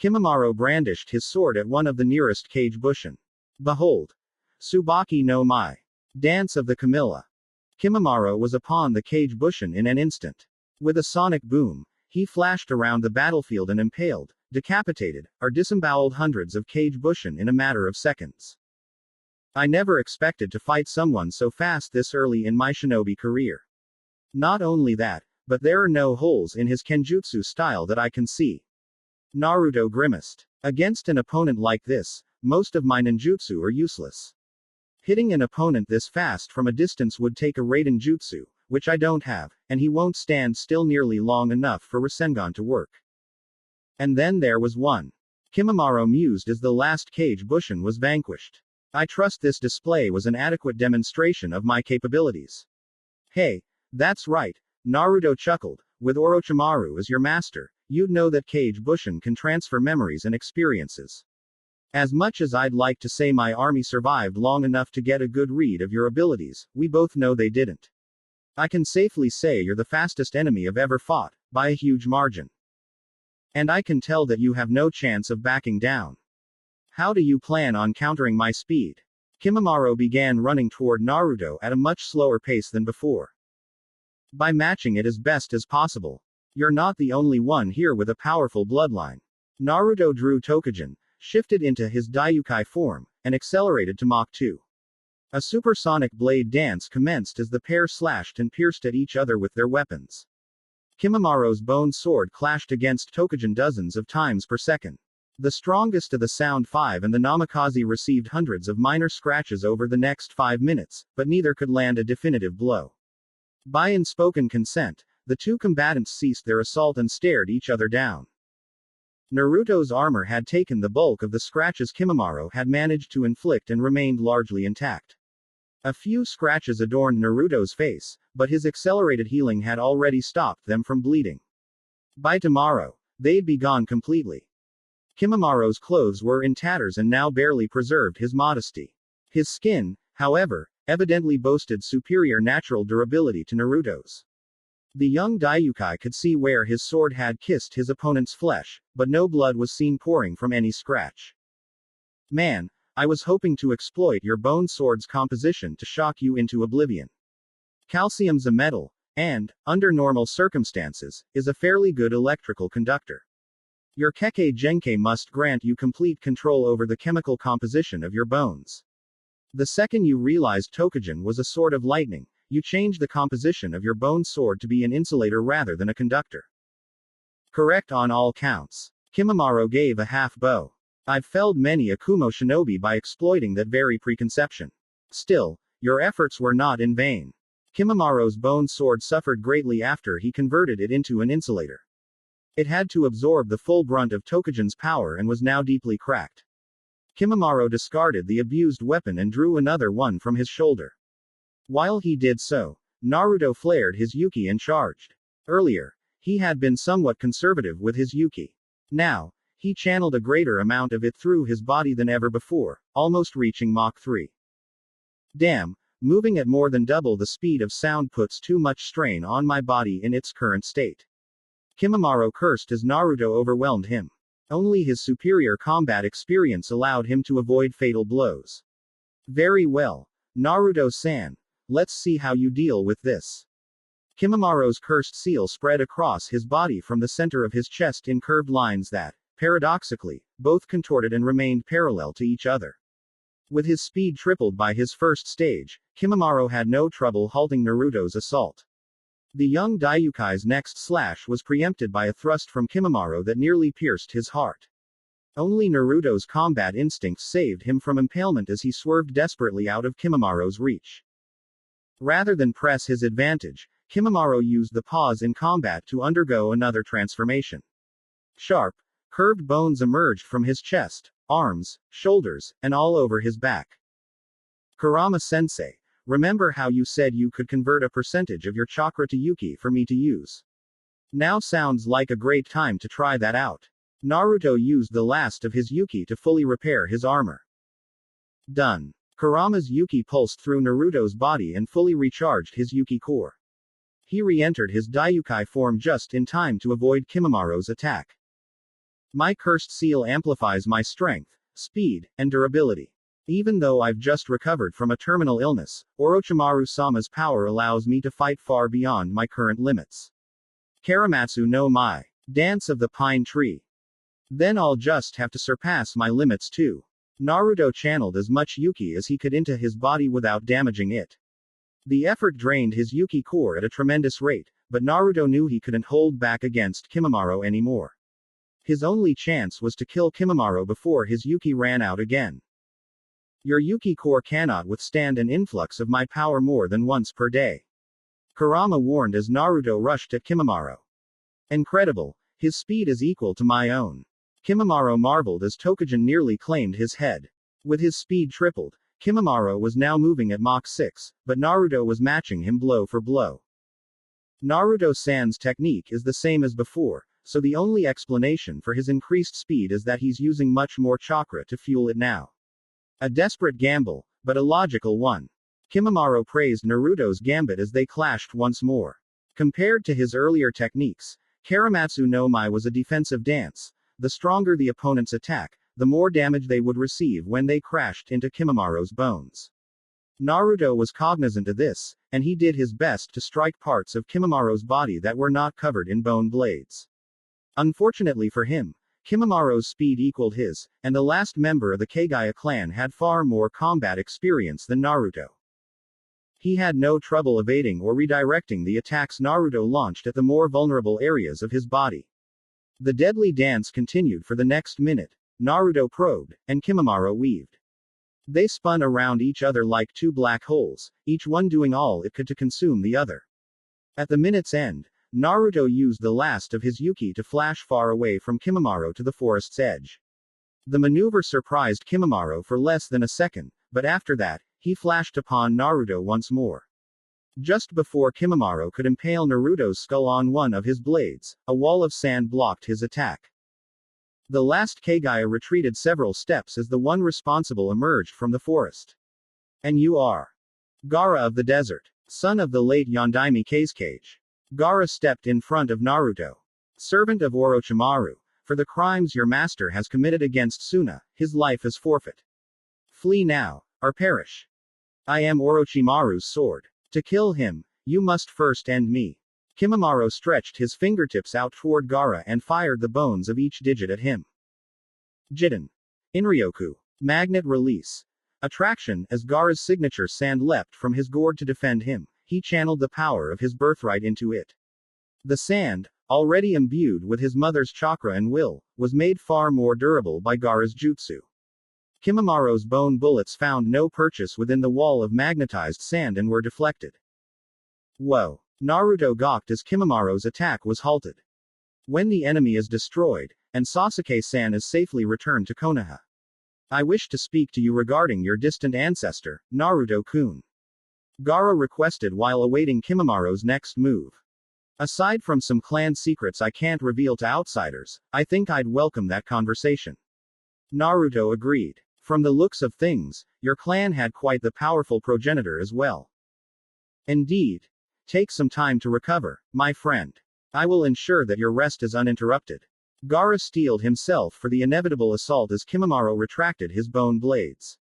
Kimimaro brandished his sword at one of the nearest Kage Bushin. Behold! Tsubaki no Mai. Dance of the Camilla. Kimimaro was upon the Kage Bushin in an instant. With a sonic boom, he flashed around the battlefield and impaled, decapitated, or disemboweled hundreds of Kage Bushin in a matter of seconds. I never expected to fight someone so fast this early in my shinobi career. Not only that, but there are no holes in his kenjutsu style that I can see. Naruto grimaced. Against an opponent like this, most of my ninjutsu are useless. Hitting an opponent this fast from a distance would take a Raiden jutsu, which I don't have, and he won't stand still nearly long enough for Rasengan to work. And then there was one. Kimimaro mused as the last Kage Bushin was vanquished. I trust this display was an adequate demonstration of my capabilities. Hey, that's right, Naruto chuckled. With Orochimaru as your master, you'd know that Kage Bushin can transfer memories and experiences. As much as I'd like to say my army survived long enough to get a good read of your abilities, we both know they didn't. I can safely say you're the fastest enemy I've ever fought, by a huge margin. And I can tell that you have no chance of backing down. How do you plan on countering my speed? Kimimaro began running toward Naruto at a much slower pace than before. By matching it as best as possible. You're not the only one here with a powerful bloodline. Naruto drew Tokujin, shifted into his Daiyoukai form, and accelerated to Mach 2. A supersonic blade dance commenced as the pair slashed and pierced at each other with their weapons. Kimimaro's bone sword clashed against Tokujin dozens of times per second. The strongest of the Sound 5 and the Namikaze received hundreds of minor scratches over the next 5 minutes, but neither could land a definitive blow. By unspoken consent, the two combatants ceased their assault and stared each other down. Naruto's armor had taken the bulk of the scratches Kimimaro had managed to inflict and remained largely intact. A few scratches adorned Naruto's face, but his accelerated healing had already stopped them from bleeding. By tomorrow, they'd be gone completely. Kimamaro's clothes were in tatters and now barely preserved his modesty. His skin, however, evidently boasted superior natural durability to Naruto's. The young Daiyoukai could see where his sword had kissed his opponent's flesh, but no blood was seen pouring from any scratch. Man, I was hoping to exploit your bone sword's composition to shock you into oblivion. Calcium's a metal, and, under normal circumstances, is a fairly good electrical conductor. Your Kekkei Genkai must grant you complete control over the chemical composition of your bones. The second you realized Tokujin was a sword of lightning, you changed the composition of your bone sword to be an insulator rather than a conductor. Correct on all counts. Kimimaro gave a half bow. I've felled many a Kumo shinobi by exploiting that very preconception. Still, your efforts were not in vain. Kimimaro's bone sword suffered greatly after he converted it into an insulator. It had to absorb the full brunt of Tokujin's power and was now deeply cracked. Kimimaro discarded the abused weapon and drew another one from his shoulder. While he did so, Naruto flared his Yuki and charged. Earlier, he had been somewhat conservative with his Yuki. Now, he channeled a greater amount of it through his body than ever before, almost reaching Mach 3. Damn, moving at more than double the speed of sound puts too much strain on my body in its current state. Kimimaro cursed as Naruto overwhelmed him. Only his superior combat experience allowed him to avoid fatal blows. Very well, Naruto-san. Let's see how you deal with this. Kimimaro's cursed seal spread across his body from the center of his chest in curved lines that, paradoxically, both contorted and remained parallel to each other. With his speed tripled by his first stage, Kimimaro had no trouble halting Naruto's assault. The young Daiyukai's next slash was preempted by a thrust from Kimimaro that nearly pierced his heart. Only Naruto's combat instincts saved him from impalement as he swerved desperately out of Kimimaro's reach. Rather than press his advantage, Kimimaro used the pause in combat to undergo another transformation. Sharp, curved bones emerged from his chest, arms, shoulders, and all over his back. Kurama-sensei, remember how you said you could convert a percentage of your chakra to Yuki for me to use? Now sounds like a great time to try that out. Naruto used the last of his Yuki to fully repair his armor. Done. Kurama's Yuki pulsed through Naruto's body and fully recharged his Yuki core. He re-entered his Daiyukai form just in time to avoid Kimimaro's attack. My cursed seal amplifies my strength, speed, and durability. Even though I've just recovered from a terminal illness, Orochimaru-sama's power allows me to fight far beyond my current limits. Karamatsu no Mai. Dance of the Pine Tree. Then I'll just have to surpass my limits too. Naruto channeled as much Yuki as he could into his body without damaging it. The effort drained his Yuki core at a tremendous rate, but Naruto knew he couldn't hold back against Kimimaro anymore. His only chance was to kill Kimimaro before his Yuki ran out again. Your Yuki core cannot withstand an influx of my power more than once per day. Kurama warned as Naruto rushed at Kimimaro. Incredible, his speed is equal to my own. Kimimaro marveled as Tokujin nearly claimed his head. With his speed tripled, Kimimaro was now moving at Mach 6, but Naruto was matching him blow for blow. Naruto-san's technique is the same as before, so the only explanation for his increased speed is that he's using much more chakra to fuel it now. A desperate gamble, but a logical one. Kimimaro praised Naruto's gambit as they clashed once more. Compared to his earlier techniques, Karamatsu no Mai was a defensive dance. The stronger the opponent's attack, the more damage they would receive when they crashed into Kimimaro's bones. Naruto was cognizant of this, and he did his best to strike parts of Kimimaro's body that were not covered in bone blades. Unfortunately for him, Kimimaro's speed equaled his, and the last member of the Kagaya clan had far more combat experience than Naruto. He had no trouble evading or redirecting the attacks Naruto launched at the more vulnerable areas of his body. The deadly dance continued for the next minute. Naruto probed, and Kimimaro weaved. They spun around each other like two black holes, each one doing all it could to consume the other. At the minute's end, Naruto used the last of his Yuki to flash far away from Kimimaro to the forest's edge. The maneuver surprised Kimimaro for less than a second, but after that, he flashed upon Naruto once more. Just before Kimimaro could impale Naruto's skull on one of his blades, a wall of sand blocked his attack. The last Kagaya retreated several steps as the one responsible emerged from the forest. And you are Gaara of the desert, son of the late Yondaime Kazekage. Gaara stepped in front of Naruto. Servant of Orochimaru, for the crimes your master has committed against Suna, his life is forfeit. Flee now, or perish. I am Orochimaru's sword. To kill him, you must first end me. Kimimaro stretched his fingertips out toward Gaara and fired the bones of each digit at him. Jiten. Inryoku. Magnet release. Attraction. As Gaara's signature sand leapt from his gourd to defend him, he channeled the power of his birthright into it. The sand, already imbued with his mother's chakra and will, was made far more durable by Gaara's jutsu. Kimimaro's bone bullets found no purchase within the wall of magnetized sand and were deflected. Whoa! Naruto gawked as Kimimaro's attack was halted. When the enemy is destroyed, and Sasuke-san is safely returned to Konoha. I wish to speak to you regarding your distant ancestor, Naruto-kun. Gaara requested while awaiting Kimimaro's next move. Aside from some clan secrets I can't reveal to outsiders, I think I'd welcome that conversation. Naruto agreed. From the looks of things, your clan had quite the powerful progenitor as well. Indeed. Take some time to recover, my friend. I will ensure that your rest is uninterrupted. Gaara steeled himself for the inevitable assault as Kimimaro retracted his bone blades.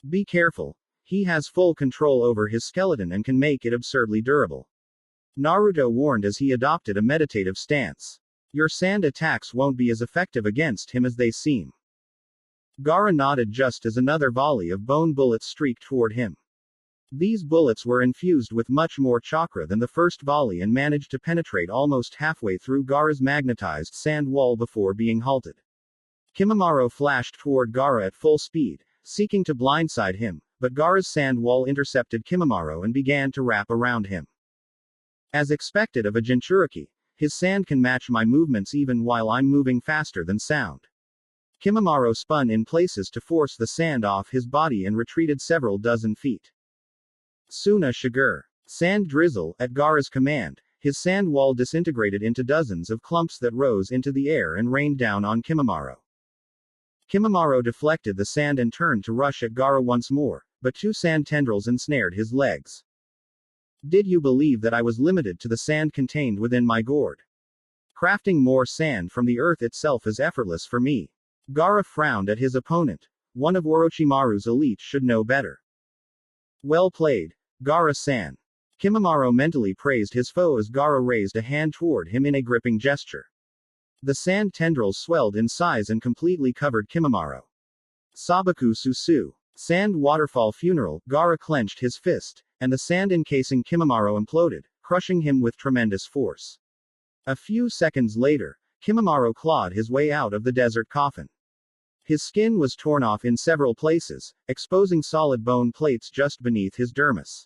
Be careful. He has full control over his skeleton and can make it absurdly durable. Naruto warned as he adopted a meditative stance. Your sand attacks won't be as effective against him as they seem. Gaara nodded just as another volley of bone bullets streaked toward him. These bullets were infused with much more chakra than the first volley and managed to penetrate almost halfway through Gaara's magnetized sand wall before being halted. Kimimaro flashed toward Gaara at full speed, seeking to blindside him, but Gaara's sand wall intercepted Kimimaro and began to wrap around him. As expected of a Jinchuriki, his sand can match my movements even while I'm moving faster than sound. Kimimaro spun in places to force the sand off his body and retreated several dozen feet. Suna Shigur. Sand drizzle. At Gaara's command, his sand wall disintegrated into dozens of clumps that rose into the air and rained down on Kimimaro. Kimimaro deflected the sand and turned to rush at Gaara once more, but two sand tendrils ensnared his legs. Did you believe that I was limited to the sand contained within my gourd? Crafting more sand from the earth itself is effortless for me. Gaara frowned at his opponent. One of Orochimaru's elite should know better. Well played, Gaara-san. Kimimaro mentally praised his foe as Gaara raised a hand toward him in a gripping gesture. The sand tendrils swelled in size and completely covered Kimimaro. Sabaku Susu. Sand waterfall funeral. Gaara clenched his fist, and the sand encasing Kimimaro imploded, crushing him with tremendous force. A few seconds later, Kimimaro clawed his way out of the desert coffin. His skin was torn off in several places, exposing solid bone plates just beneath his dermis.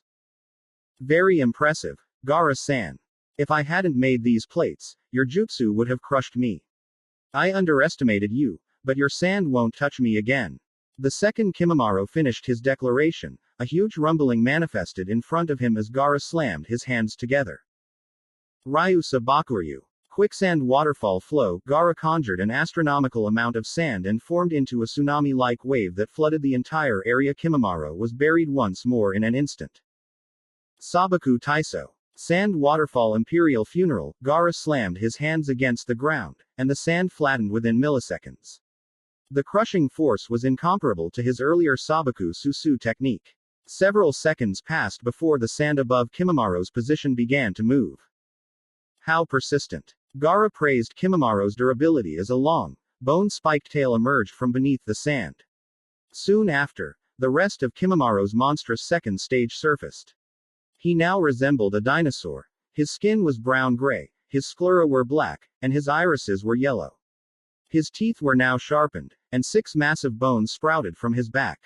Very impressive, Gaara-san. If I hadn't made these plates, your jutsu would have crushed me. I underestimated you, but your sand won't touch me again. The second Kimimaro finished his declaration, a huge rumbling manifested in front of him as Gaara slammed his hands together. Ryusa Bakuryu. Quicksand waterfall flow. Gaara conjured an astronomical amount of sand and formed into a tsunami-like wave that flooded the entire area. Kimimaro was buried once more in an instant. Sabaku Taiso. Sand waterfall imperial funeral. Gaara slammed his hands against the ground, and the sand flattened within milliseconds. The crushing force was incomparable to his earlier Sabaku Susu technique. Several seconds passed before the sand above Kimimaro's position began to move. How persistent. Gaara praised Kimimaro's durability as a long, bone-spiked tail emerged from beneath the sand. Soon after, the rest of Kimimaro's monstrous second stage surfaced. He now resembled a dinosaur. His skin was brown-gray, his sclera were black, and his irises were yellow. His teeth were now sharpened, and 6 massive bones sprouted from his back.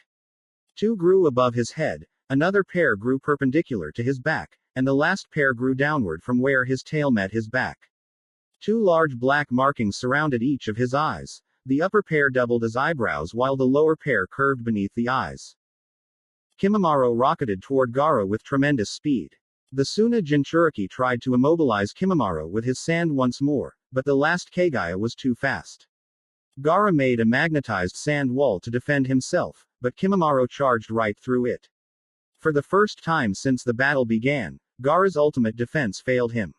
2 grew above his head, another pair grew perpendicular to his back, and the last pair grew downward from where his tail met his back. 2 large black markings surrounded each of his eyes. The upper pair doubled as eyebrows while the lower pair curved beneath the eyes. Kimimaro rocketed toward Gaara with tremendous speed. The Suna Jinchuriki tried to immobilize Kimimaro with his sand once more, but the last Kagaya was too fast. Gaara made a magnetized sand wall to defend himself, but Kimimaro charged right through it. For the first time since the battle began, Gaara's ultimate defense failed him.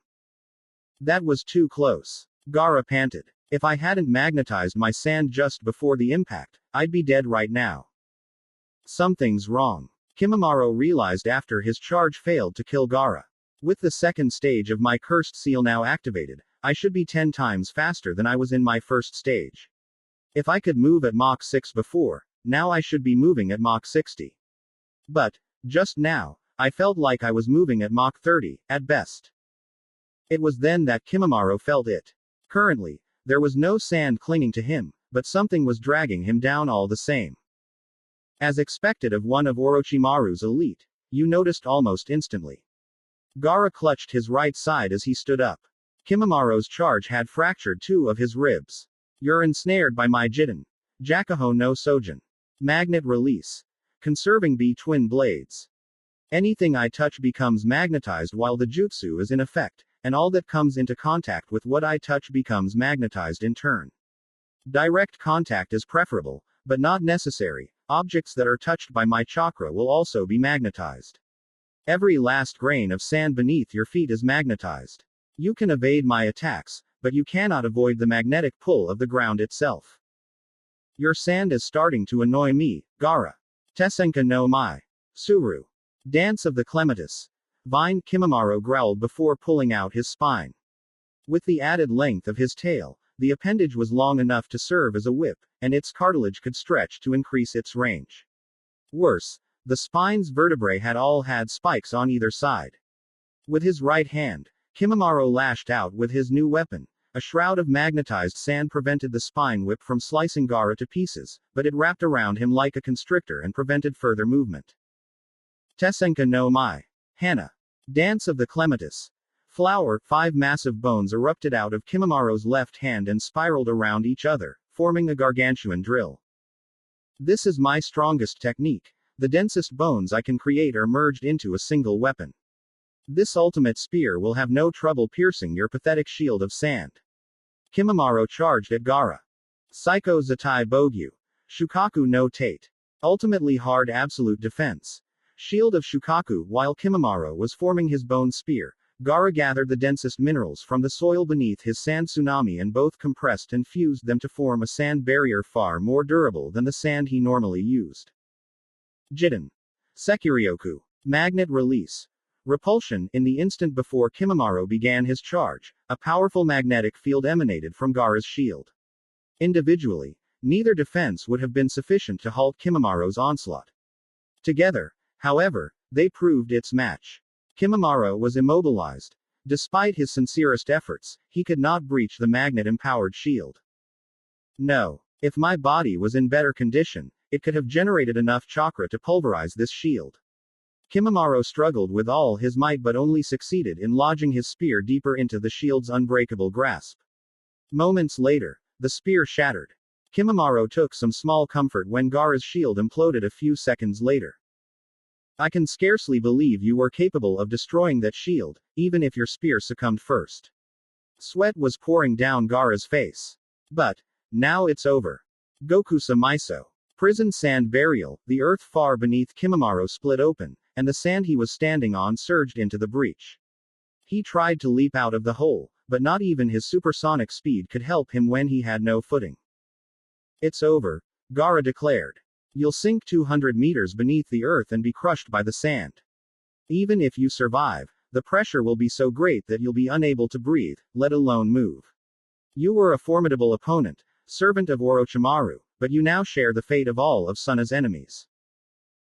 That was too close. Gaara panted. If I hadn't magnetized my sand just before the impact, I'd be dead right now. Something's wrong. Kimimaro realized after his charge failed to kill Gaara. With the second stage of my cursed seal now activated, I should be 10 times faster than I was in my first stage. If I could move at Mach 6 before, now I should be moving at Mach 60. But, just now, I felt like I was moving at Mach 30, at best. It was then that Kimimaro felt it. Currently, there was no sand clinging to him, but something was dragging him down all the same. As expected of one of Orochimaru's elite, you noticed almost instantly. Gaara clutched his right side as he stood up. Kimimaro's charge had fractured 2 of his ribs. You're ensnared by my Jiten. Jakuho no Sojin. Magnet release. Conserving B-twin blades. Anything I touch becomes magnetized while the jutsu is in effect, and all that comes into contact with what I touch becomes magnetized in turn. Direct contact is preferable, but not necessary. Objects that are touched by my chakra will also be magnetized. Every last grain of sand beneath your feet is magnetized. You can evade my attacks, but you cannot avoid the magnetic pull of the ground itself. Your sand is starting to annoy me, Gaara. Tesenka no Mai. Suru. Dance of the Clematis. Vine Kimimaro growled before pulling out his spine. With the added length of his tail, the appendage was long enough to serve as a whip, and its cartilage could stretch to increase its range. Worse, the spine's vertebrae had all had spikes on either side. With his right hand, Kimimaro lashed out with his new weapon. A shroud of magnetized sand prevented the spine whip from slicing Gaara to pieces, but it wrapped around him like a constrictor and prevented further movement. Tesenka no Mai. Hana. Dance of the Clematis. Flower, 5 massive bones erupted out of Kimimaro's left hand and spiraled around each other, forming a gargantuan drill. This is my strongest technique. The densest bones I can create are merged into a single weapon. This ultimate spear will have no trouble piercing your pathetic shield of sand. Kimimaro charged at Gaara. Psycho Zatai Bogyu. Shukaku no Tate. Ultimately hard absolute defense. Shield of Shukaku. While Kimimaro was forming his bone spear, Gaara gathered the densest minerals from the soil beneath his sand tsunami and both compressed and fused them to form a sand barrier far more durable than the sand he normally used. Jiten. Sekiryoku. Magnet release. Repulsion. In the instant before Kimimaro began his charge, a powerful magnetic field emanated from Gaara's shield. Individually, neither defense would have been sufficient to halt Kimimaro's onslaught. Together, however, they proved its match. Kimimaro was immobilized. Despite his sincerest efforts, he could not breach the magnet-empowered shield. No. If my body was in better condition, it could have generated enough chakra to pulverize this shield. Kimimaro struggled with all his might but only succeeded in lodging his spear deeper into the shield's unbreakable grasp. Moments later, the spear shattered. Kimimaro took some small comfort when Gaara's shield imploded a few seconds later. I can scarcely believe you were capable of destroying that shield, even if your spear succumbed first. Sweat was pouring down Gaara's face. But, now it's over. Gokusa Maiso. Prison sand burial. The earth far beneath Kimimaro split open, and the sand he was standing on surged into the breach. He tried to leap out of the hole, but not even his supersonic speed could help him when he had no footing. It's over, Gaara declared. You'll sink 200 meters beneath the earth and be crushed by the sand. Even if you survive, the pressure will be so great that you'll be unable to breathe, let alone move. You were a formidable opponent, servant of Orochimaru, but you now share the fate of all of Suna's enemies.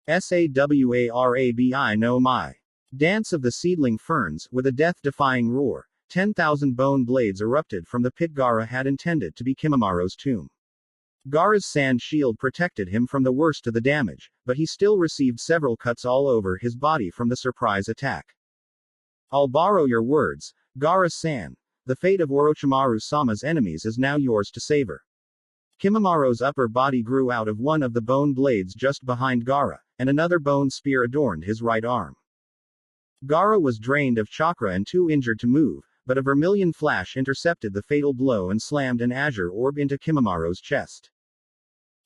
Sawarabi no Mai. Dance of the Seedling Ferns. With a death-defying roar, 10,000 bone blades erupted from the pit Gaara had intended to be Kimimaro's tomb. Gaara's sand shield protected him from the worst of the damage, but he still received several cuts all over his body from the surprise attack. I'll borrow your words, Gaara-san. The fate of Orochimaru-sama's enemies is now yours to savor. Kimimaro's upper body grew out of one of the bone blades just behind Gaara, and another bone spear adorned his right arm. Gaara was drained of chakra and too injured to move, but a vermilion flash intercepted the fatal blow and slammed an azure orb into Kimamaro's chest.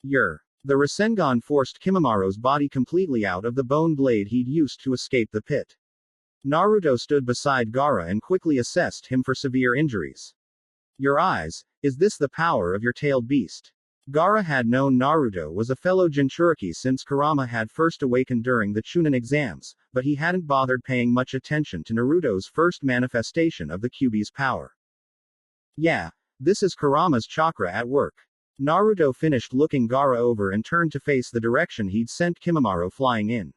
The Rasengan forced Kimamaro's body completely out of the bone blade he'd used to escape the pit. Naruto stood beside Gaara and quickly assessed him for severe injuries. Your eyes, is this the power of your tailed beast? Gaara had known Naruto was a fellow Jinchuriki since Kurama had first awakened during the Chunin exams, but he hadn't bothered paying much attention to Naruto's first manifestation of the Kyuubi's power. Yeah, this is Kurama's chakra at work. Naruto finished looking Gaara over and turned to face the direction he'd sent Kimamaro flying in.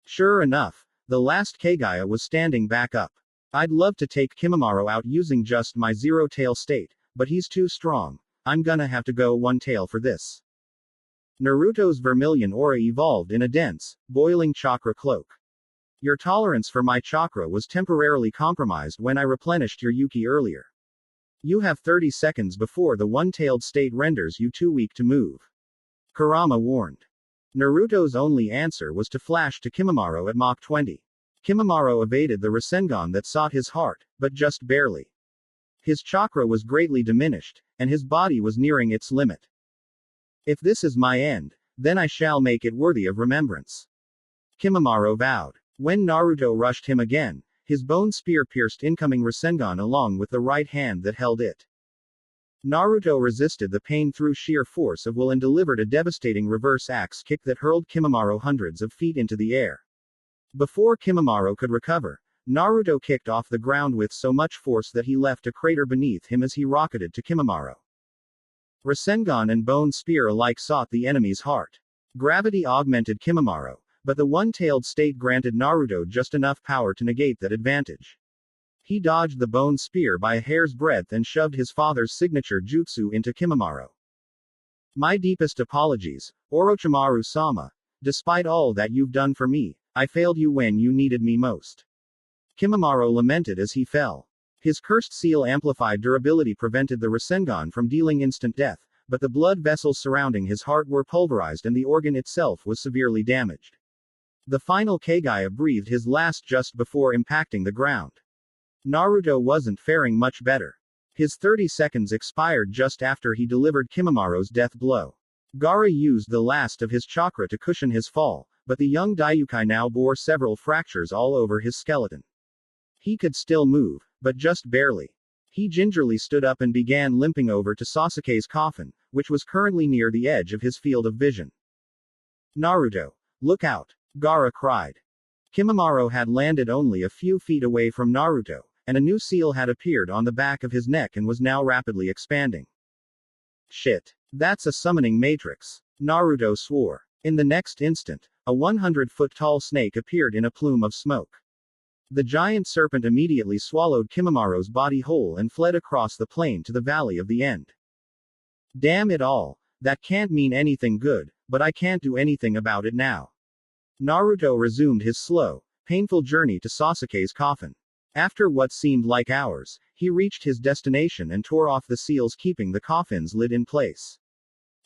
Sure enough, the last Kagaya was standing back up. I'd love to take Kimamaro out using just my zero-tail state, but he's too strong. I'm gonna have to go one tail for this. Naruto's vermilion aura evolved in a dense, boiling chakra cloak. Your tolerance for my chakra was temporarily compromised when I replenished your Yuki earlier. You have 30 seconds before the one-tailed state renders you too weak to move. Kurama warned. Naruto's only answer was to flash to Kimamaro at Mach 20. Kimamaro evaded the Rasengan that sought his heart, but just barely. His chakra was greatly diminished, and his body was nearing its limit. If this is my end, then I shall make it worthy of remembrance. Kimamaro vowed. When Naruto rushed him again, his bone spear pierced incoming Rasengan along with the right hand that held it. Naruto resisted the pain through sheer force of will and delivered a devastating reverse axe kick that hurled Kimamaro hundreds of feet into the air. Before Kimamaro could recover, Naruto kicked off the ground with so much force that he left a crater beneath him as he rocketed to Kimamaro. Rasengan and Bone Spear alike sought the enemy's heart. Gravity augmented Kimamaro, but the one-tailed state granted Naruto just enough power to negate that advantage. He dodged the Bone Spear by a hair's breadth and shoved his father's signature jutsu into Kimamaro. My deepest apologies, Orochimaru-sama. Despite all that you've done for me, I failed you when you needed me most. Kimamaro lamented as he fell. His cursed seal amplified durability prevented the Rasengan from dealing instant death, but the blood vessels surrounding his heart were pulverized and the organ itself was severely damaged. The final Kagaya breathed his last just before impacting the ground. Naruto wasn't faring much better. His 30 seconds expired just after he delivered Kimamaro's death blow. Gaara used the last of his chakra to cushion his fall, but the young Daiyoukai now bore several fractures all over his skeleton. He could still move, but just barely. He gingerly stood up and began limping over to Sasuke's coffin, which was currently near the edge of his field of vision. Naruto, look out! Gaara cried. Kimamaro had landed only a few feet away from Naruto, and a new seal had appeared on the back of his neck and was now rapidly expanding. Shit. That's a summoning matrix. Naruto swore. In the next instant, a 100-foot-tall snake appeared in a plume of smoke. The giant serpent immediately swallowed Kimamaro's body whole and fled across the plain to the Valley of the End. Damn it all. That can't mean anything good, but I can't do anything about it now. Naruto resumed his slow, painful journey to Sasuke's coffin. After what seemed like hours, he reached his destination and tore off the seals keeping the coffin's lid in place.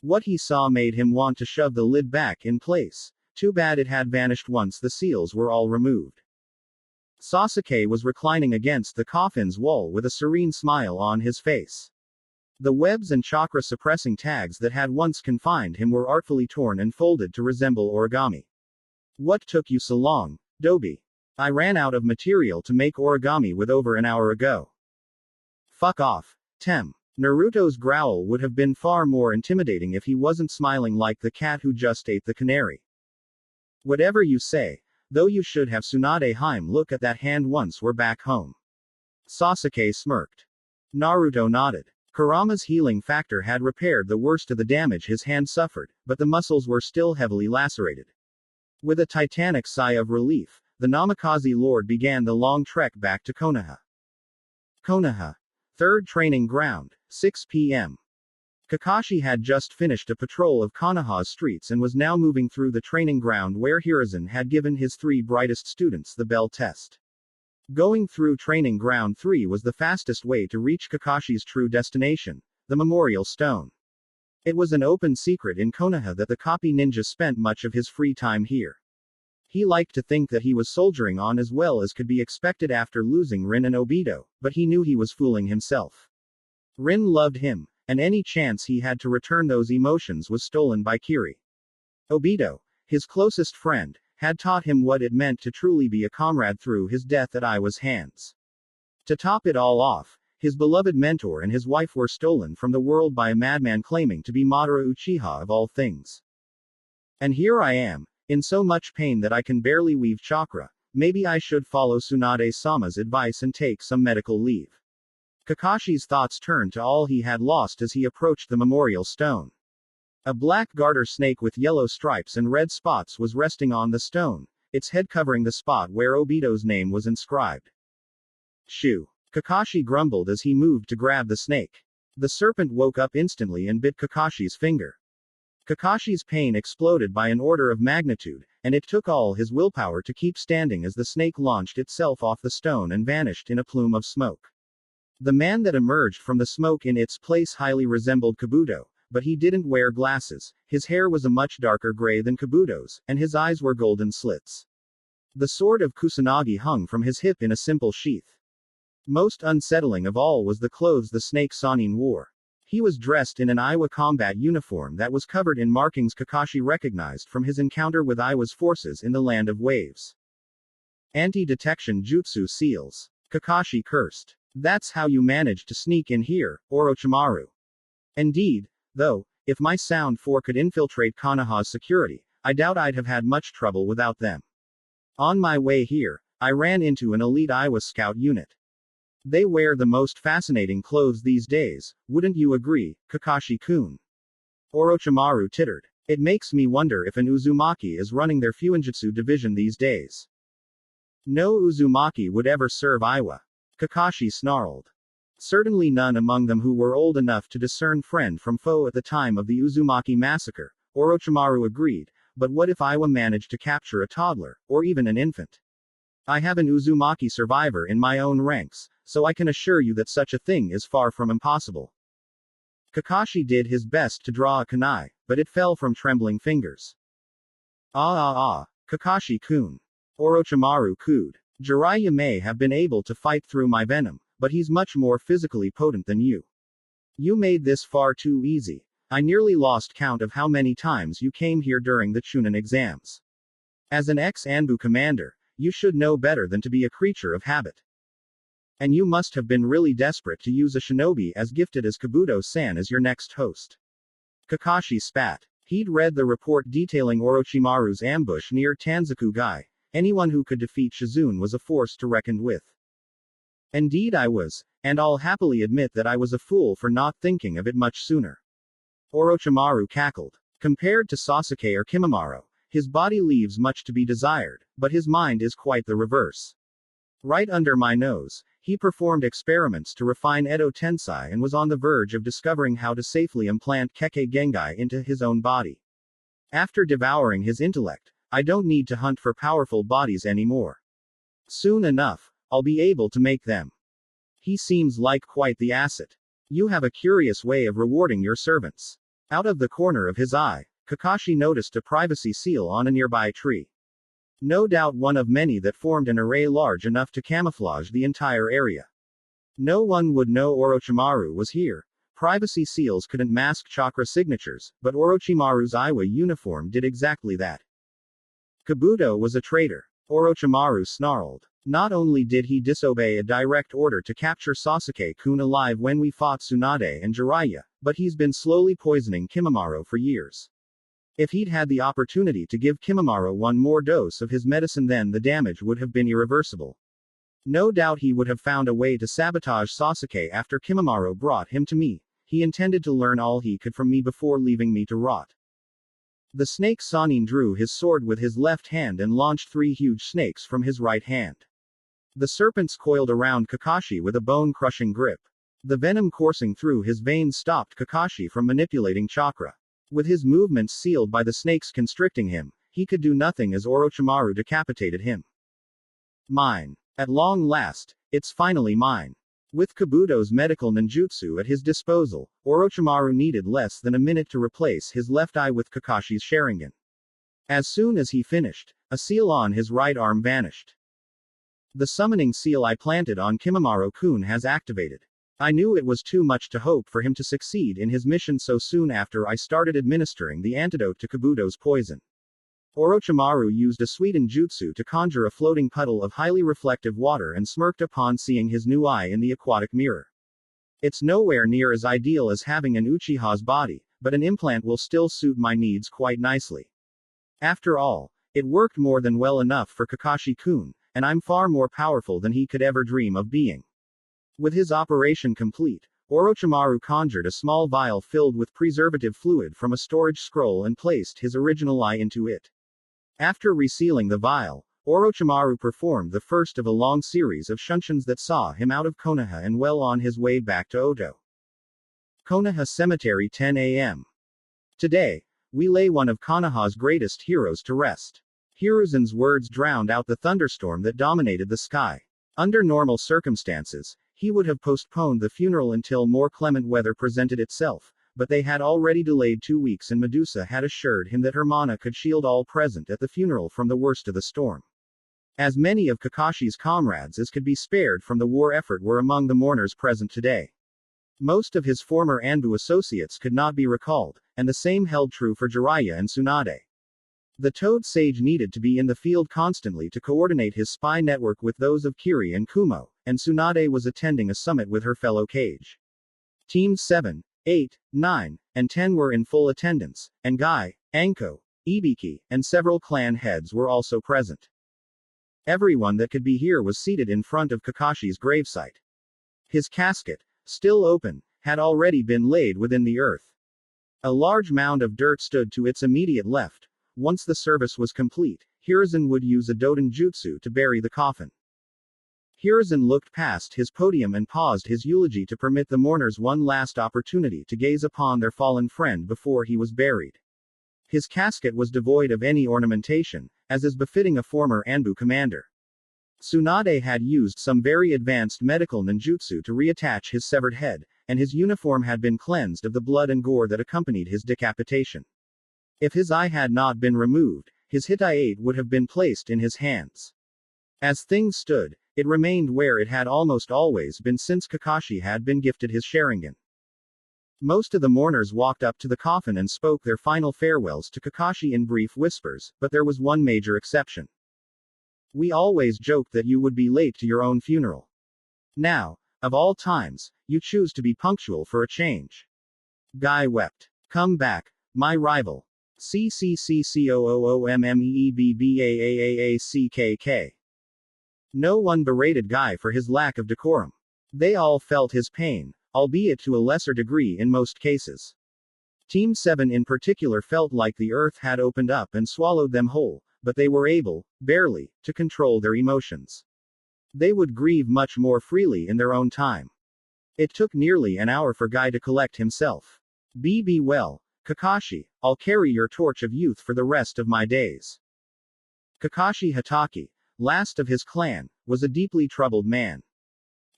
What he saw made him want to shove the lid back in place. Too bad it had vanished once the seals were all removed. Sasuke was reclining against the coffin's wall with a serene smile on his face. The webs and chakra-suppressing tags that had once confined him were artfully torn and folded to resemble origami. What took you so long, Dobi? I ran out of material to make origami with over an hour ago. Fuck off, Tem. Naruto's growl would have been far more intimidating if he wasn't smiling like the cat who just ate the canary. Whatever you say, though you should have Tsunade Haim look at that hand once we're back home. Sasuke smirked. Naruto nodded. Kurama's healing factor had repaired the worst of the damage his hand suffered, but the muscles were still heavily lacerated. With a titanic sigh of relief, the Namikaze Lord began the long trek back to Konoha. Konoha. Third Training Ground, 6 p.m. Kakashi had just finished a patrol of Konoha's streets and was now moving through the training ground where Hiruzen had given his 3 brightest students the bell test. Going through Training Ground 3 was the fastest way to reach Kakashi's true destination, the Memorial Stone. It was an open secret in Konoha that the copy ninja spent much of his free time here. He liked to think that he was soldiering on as well as could be expected after losing Rin and Obito, but he knew he was fooling himself. Rin loved him, and any chance he had to return those emotions was stolen by Kiri. Obito, his closest friend, had taught him what it meant to truly be a comrade through his death at Iwa's hands. To top it all off, his beloved mentor and his wife were stolen from the world by a madman claiming to be Madara Uchiha of all things. And here I am, in so much pain that I can barely weave chakra. Maybe I should follow Tsunade-sama's advice and take some medical leave. Kakashi's thoughts turned to all he had lost as he approached the memorial stone. A black garter snake with yellow stripes and red spots was resting on the stone, its head covering the spot where Obito's name was inscribed. Shoo! Kakashi grumbled as he moved to grab the snake. The serpent woke up instantly and bit Kakashi's finger. Kakashi's pain exploded by an order of magnitude, and it took all his willpower to keep standing as the snake launched itself off the stone and vanished in a plume of smoke. The man that emerged from the smoke in its place highly resembled Kabuto, but he didn't wear glasses, his hair was a much darker gray than Kabuto's, and his eyes were golden slits. The sword of Kusanagi hung from his hip in a simple sheath. Most unsettling of all was the clothes the snake Sanin wore. He was dressed in an Iwa combat uniform that was covered in markings Kakashi recognized from his encounter with Iwa's forces in the Land of Waves. Anti-detection jutsu seals. Kakashi cursed. That's how you managed to sneak in here, Orochimaru. Indeed, though, if my Sound 4 could infiltrate Konoha's security, I doubt I'd have had much trouble without them. On my way here, I ran into an elite Iwa scout unit. They wear the most fascinating clothes these days, wouldn't you agree, Kakashi-kun? Orochimaru tittered. It makes me wonder if an Uzumaki is running their Fuinjutsu division these days. No Uzumaki would ever serve Iwa. Kakashi snarled. Certainly none among them who were old enough to discern friend from foe at the time of the Uzumaki massacre, Orochimaru agreed, but what if Iwa managed to capture a toddler, or even an infant? I have an Uzumaki survivor in my own ranks, so I can assure you that such a thing is far from impossible. Kakashi did his best to draw a kunai, but it fell from trembling fingers. Kakashi-kun. Orochimaru cooed. Jiraiya may have been able to fight through my venom, but he's much more physically potent than you. You made this far too easy. I nearly lost count of how many times you came here during the Chunin exams. As an ex-Anbu commander, you should know better than to be a creature of habit. And you must have been really desperate to use a shinobi as gifted as Kabuto-san as your next host. Kakashi spat. He'd read the report detailing Orochimaru's ambush near Tanzaku-gai. Anyone who could defeat Shizune was a force to reckon with. Indeed I was, and I'll happily admit that I was a fool for not thinking of it much sooner. Orochimaru cackled. Compared to Sasuke or Kimimaro, his body leaves much to be desired, but his mind is quite the reverse. Right under my nose, he performed experiments to refine Edo Tensei and was on the verge of discovering how to safely implant Kekkei Gengai into his own body. After devouring his intellect, I don't need to hunt for powerful bodies anymore. Soon enough, I'll be able to make them. He seems like quite the asset. You have a curious way of rewarding your servants. Out of the corner of his eye, Kakashi noticed a privacy seal on a nearby tree. No doubt one of many that formed an array large enough to camouflage the entire area. No one would know Orochimaru was here. Privacy seals couldn't mask chakra signatures, but Orochimaru's Iwa uniform did exactly that. Kabuto was a traitor. Orochimaru snarled. Not only did he disobey a direct order to capture Sasuke-kun alive when we fought Tsunade and Jiraiya, but he's been slowly poisoning Kimimaro for years. If he'd had the opportunity to give Kimimaro one more dose of his medicine, then the damage would have been irreversible. No doubt he would have found a way to sabotage Sasuke after Kimimaro brought him to me. He intended to learn all he could from me before leaving me to rot. The snake Sanin drew his sword with his left hand and launched 3 huge snakes from his right hand. The serpents coiled around Kakashi with a bone-crushing grip. The venom coursing through his veins stopped Kakashi from manipulating chakra. With his movements sealed by the snakes constricting him, he could do nothing as Orochimaru decapitated him. Mine. At long last, it's finally mine. With Kabuto's medical ninjutsu at his disposal, Orochimaru needed less than a minute to replace his left eye with Kakashi's Sharingan. As soon as he finished, a seal on his right arm vanished. The summoning seal I planted on Kimimaro-kun has activated. I knew it was too much to hope for him to succeed in his mission so soon after I started administering the antidote to Kabuto's poison. Orochimaru used a sweetened jutsu to conjure a floating puddle of highly reflective water and smirked upon seeing his new eye in the aquatic mirror. It's nowhere near as ideal as having an Uchiha's body, but an implant will still suit my needs quite nicely. After all, it worked more than well enough for Kakashi-kun, and I'm far more powerful than he could ever dream of being. With his operation complete, Orochimaru conjured a small vial filled with preservative fluid from a storage scroll and placed his original eye into it. After resealing the vial, Orochimaru performed the first of a long series of shunshuns that saw him out of Konoha and well on his way back to Oto. Konoha Cemetery, 10 a.m. Today, we lay one of Konoha's greatest heroes to rest. Hiruzen's words drowned out the thunderstorm that dominated the sky. Under normal circumstances, he would have postponed the funeral until more clement weather presented itself, but they had already delayed 2 weeks and Medusa had assured him that her mana could shield all present at the funeral from the worst of the storm. As many of Kakashi's comrades as could be spared from the war effort were among the mourners present today. Most of his former Anbu associates could not be recalled, and the same held true for Jiraiya and Tsunade. The Toad Sage needed to be in the field constantly to coordinate his spy network with those of Kiri and Kumo, and Tsunade was attending a summit with her fellow Kage. Teams 7, 8, 9, and 10 were in full attendance, and Guy, Anko, Ibiki, and several clan heads were also present. Everyone that could be here was seated in front of Kakashi's gravesite. His casket, still open, had already been laid within the earth. A large mound of dirt stood to its immediate left. Once the service was complete, Hiruzen would use a Doden Jutsu to bury the coffin. Hiruzen looked past his podium and paused his eulogy to permit the mourners one last opportunity to gaze upon their fallen friend before he was buried. His casket was devoid of any ornamentation, as is befitting a former Anbu commander. Tsunade had used some very advanced medical ninjutsu to reattach his severed head, and his uniform had been cleansed of the blood and gore that accompanied his decapitation. If his eye had not been removed, his Hittite would have been placed in his hands. As things stood, it remained where it had almost always been since Kakashi had been gifted his Sharingan. Most of the mourners walked up to the coffin and spoke their final farewells to Kakashi in brief whispers, but there was one major exception. We always joked that you would be late to your own funeral. Now, of all times, you choose to be punctual for a change. Guy wept. Come back, my rival. CCCCOOOMMEEBBAAAACKK. No one berated Guy for his lack of decorum. They all felt his pain, albeit to a lesser degree in most cases. Team 7 in particular felt like the earth had opened up and swallowed them whole, but they were able, barely, to control their emotions. They would grieve much more freely in their own time. It took nearly an hour for Guy to collect himself. Be well, Kakashi, I'll carry your torch of youth for the rest of my days. Kakashi Hatake, last of his clan, was a deeply troubled man.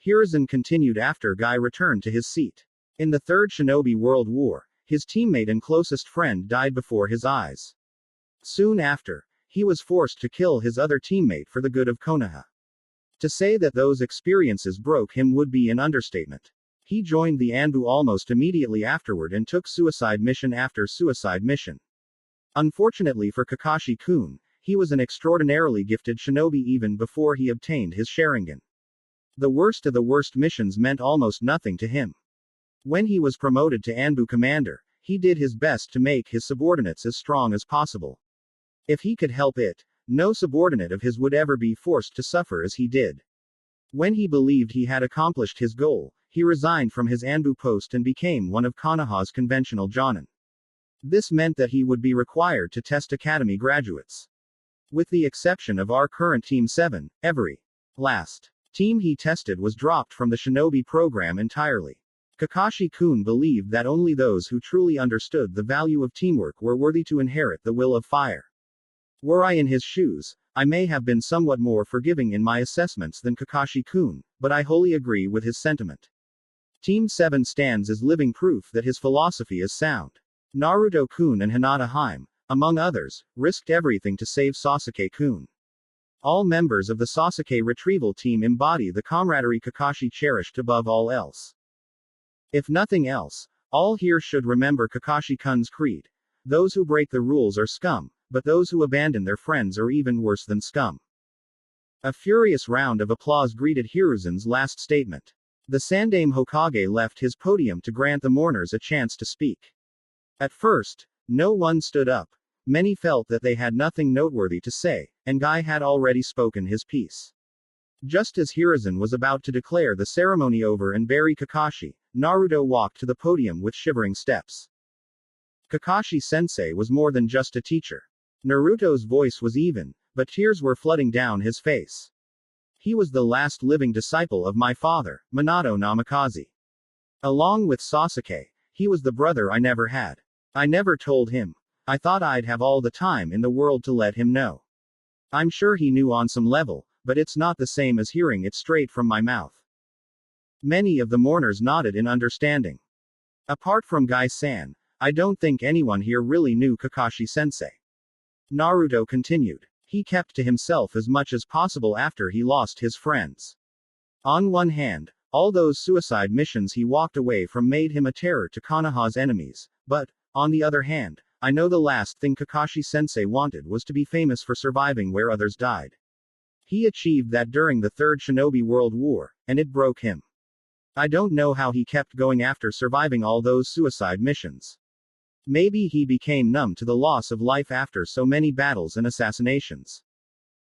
Hiruzen continued after Guy returned to his seat. In the Third Shinobi World War, his teammate and closest friend died before his eyes. Soon after, he was forced to kill his other teammate for the good of Konoha. To say that those experiences broke him would be an understatement. He joined the Anbu almost immediately afterward and took suicide mission after suicide mission. Unfortunately for Kakashi-kun, he was an extraordinarily gifted shinobi even before he obtained his Sharingan. The worst of the worst missions meant almost nothing to him. When he was promoted to Anbu commander, he did his best to make his subordinates as strong as possible. If he could help it, no subordinate of his would ever be forced to suffer as he did. When he believed he had accomplished his goal, he resigned from his Anbu post and became one of Konoha's conventional jonin. This meant that he would be required to test academy graduates. With the exception of our current Team 7, every last team he tested was dropped from the shinobi program entirely. Kakashi-kun believed that only those who truly understood the value of teamwork were worthy to inherit the will of fire. Were I in his shoes, I may have been somewhat more forgiving in my assessments than Kakashi-kun, but I wholly agree with his sentiment. Team 7 stands as living proof that his philosophy is sound. Naruto-kun and Hinata-hime, among others, risked everything to save Sasuke-kun. All members of the Sasuke retrieval team embody the camaraderie Kakashi cherished above all else. If nothing else, all here should remember Kakashi-kun's creed. Those who break the rules are scum, but those who abandon their friends are even worse than scum. A furious round of applause greeted Hiruzen's last statement. The Sandaime Hokage left his podium to grant the mourners a chance to speak. At first, no one stood up. Many felt that they had nothing noteworthy to say, and Guy had already spoken his piece. Just as Hiruzen was about to declare the ceremony over and bury Kakashi, Naruto walked to the podium with shivering steps. Kakashi-sensei was more than just a teacher. Naruto's voice was even, but tears were flooding down his face. He was the last living disciple of my father, Minato Namikaze. Along with Sasuke, he was the brother I never had. I never told him. I thought I'd have all the time in the world to let him know. I'm sure he knew on some level, but it's not the same as hearing it straight from my mouth. Many of the mourners nodded in understanding. Apart from Guy-san, I don't think anyone here really knew Kakashi-sensei. Naruto continued. He kept to himself as much as possible after he lost his friends. On one hand, all those suicide missions he walked away from made him a terror to Konoha's enemies, but, on the other hand, I know the last thing Kakashi-sensei wanted was to be famous for surviving where others died. He achieved that during the Third Shinobi World War, and it broke him. I don't know how he kept going after surviving all those suicide missions. Maybe he became numb to the loss of life after so many battles and assassinations.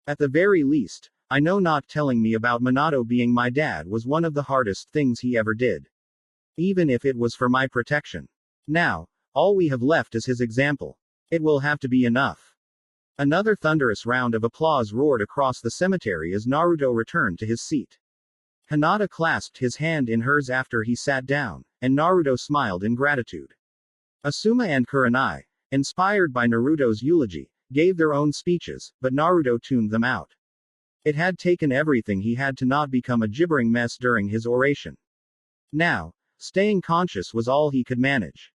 At the very least, I know not telling me about Minato being my dad was one of the hardest things he ever did. Even if it was for my protection. Now, all we have left is his example. It will have to be enough. Another thunderous round of applause roared across the cemetery as Naruto returned to his seat. Hinata clasped his hand in hers after he sat down, and Naruto smiled in gratitude. Asuma and Kurenai, inspired by Naruto's eulogy, gave their own speeches, but Naruto tuned them out. It had taken everything he had to not become a gibbering mess during his oration. Now, staying conscious was all he could manage.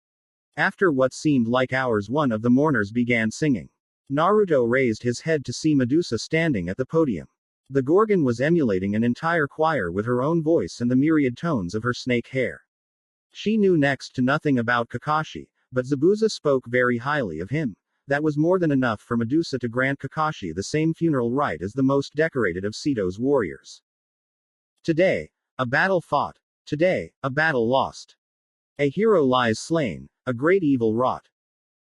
After what seemed like hours, one of the mourners began singing. Naruto raised his head to see Medusa standing at the podium. The Gorgon was emulating an entire choir with her own voice and the myriad tones of her snake hair. She knew next to nothing about Kakashi, but Zabuza spoke very highly of him. That was more than enough for Medusa to grant Kakashi the same funeral rite as the most decorated of Seto's warriors. Today, a battle fought. Today, a battle lost. A hero lies slain, a great evil wrought.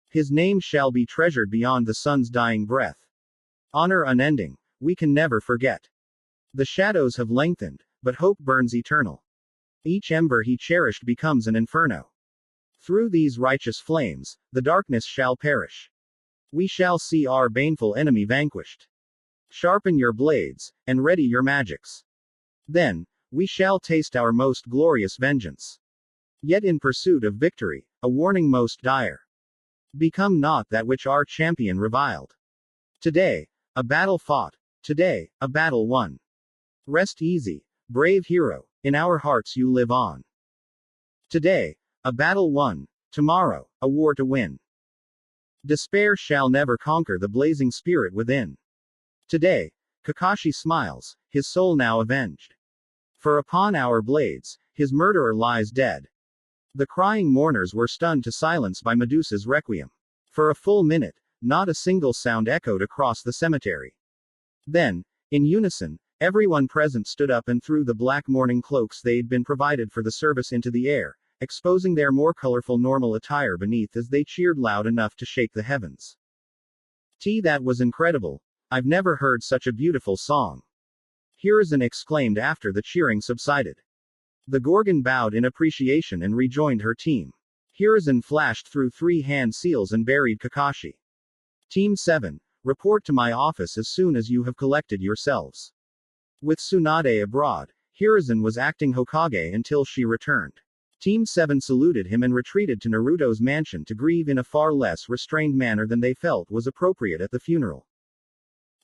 His name shall be treasured beyond the sun's dying breath. Honor unending, we can never forget. The shadows have lengthened, but hope burns eternal. Each ember he cherished becomes an inferno. Through these righteous flames, the darkness shall perish. We shall see our baneful enemy vanquished. Sharpen your blades, and ready your magics. Then, we shall taste our most glorious vengeance. Yet in pursuit of victory, a warning most dire. Become not that which our champion reviled. Today, a battle fought. Today, a battle won. Rest easy, brave hero, in our hearts you live on. Today, a battle won. Tomorrow, a war to win. Despair shall never conquer the blazing spirit within. Today, Kakashi smiles, his soul now avenged. For upon our blades, his murderer lies dead. The crying mourners were stunned to silence by Medusa's requiem. For a full minute, not a single sound echoed across the cemetery. Then, in unison, everyone present stood up and threw the black mourning cloaks they'd been provided for the service into the air, exposing their more colorful normal attire beneath as they cheered loud enough to shake the heavens. That was incredible. I've never heard such a beautiful song. Hiruzen exclaimed after the cheering subsided. The Gorgon bowed in appreciation and rejoined her team. Hiruzen flashed through 3 hand seals and buried Kakashi. Team 7, report to my office as soon as you have collected yourselves. With Tsunade abroad, Hiruzen was acting Hokage until she returned. Team 7 saluted him and retreated to Naruto's mansion to grieve in a far less restrained manner than they felt was appropriate at the funeral.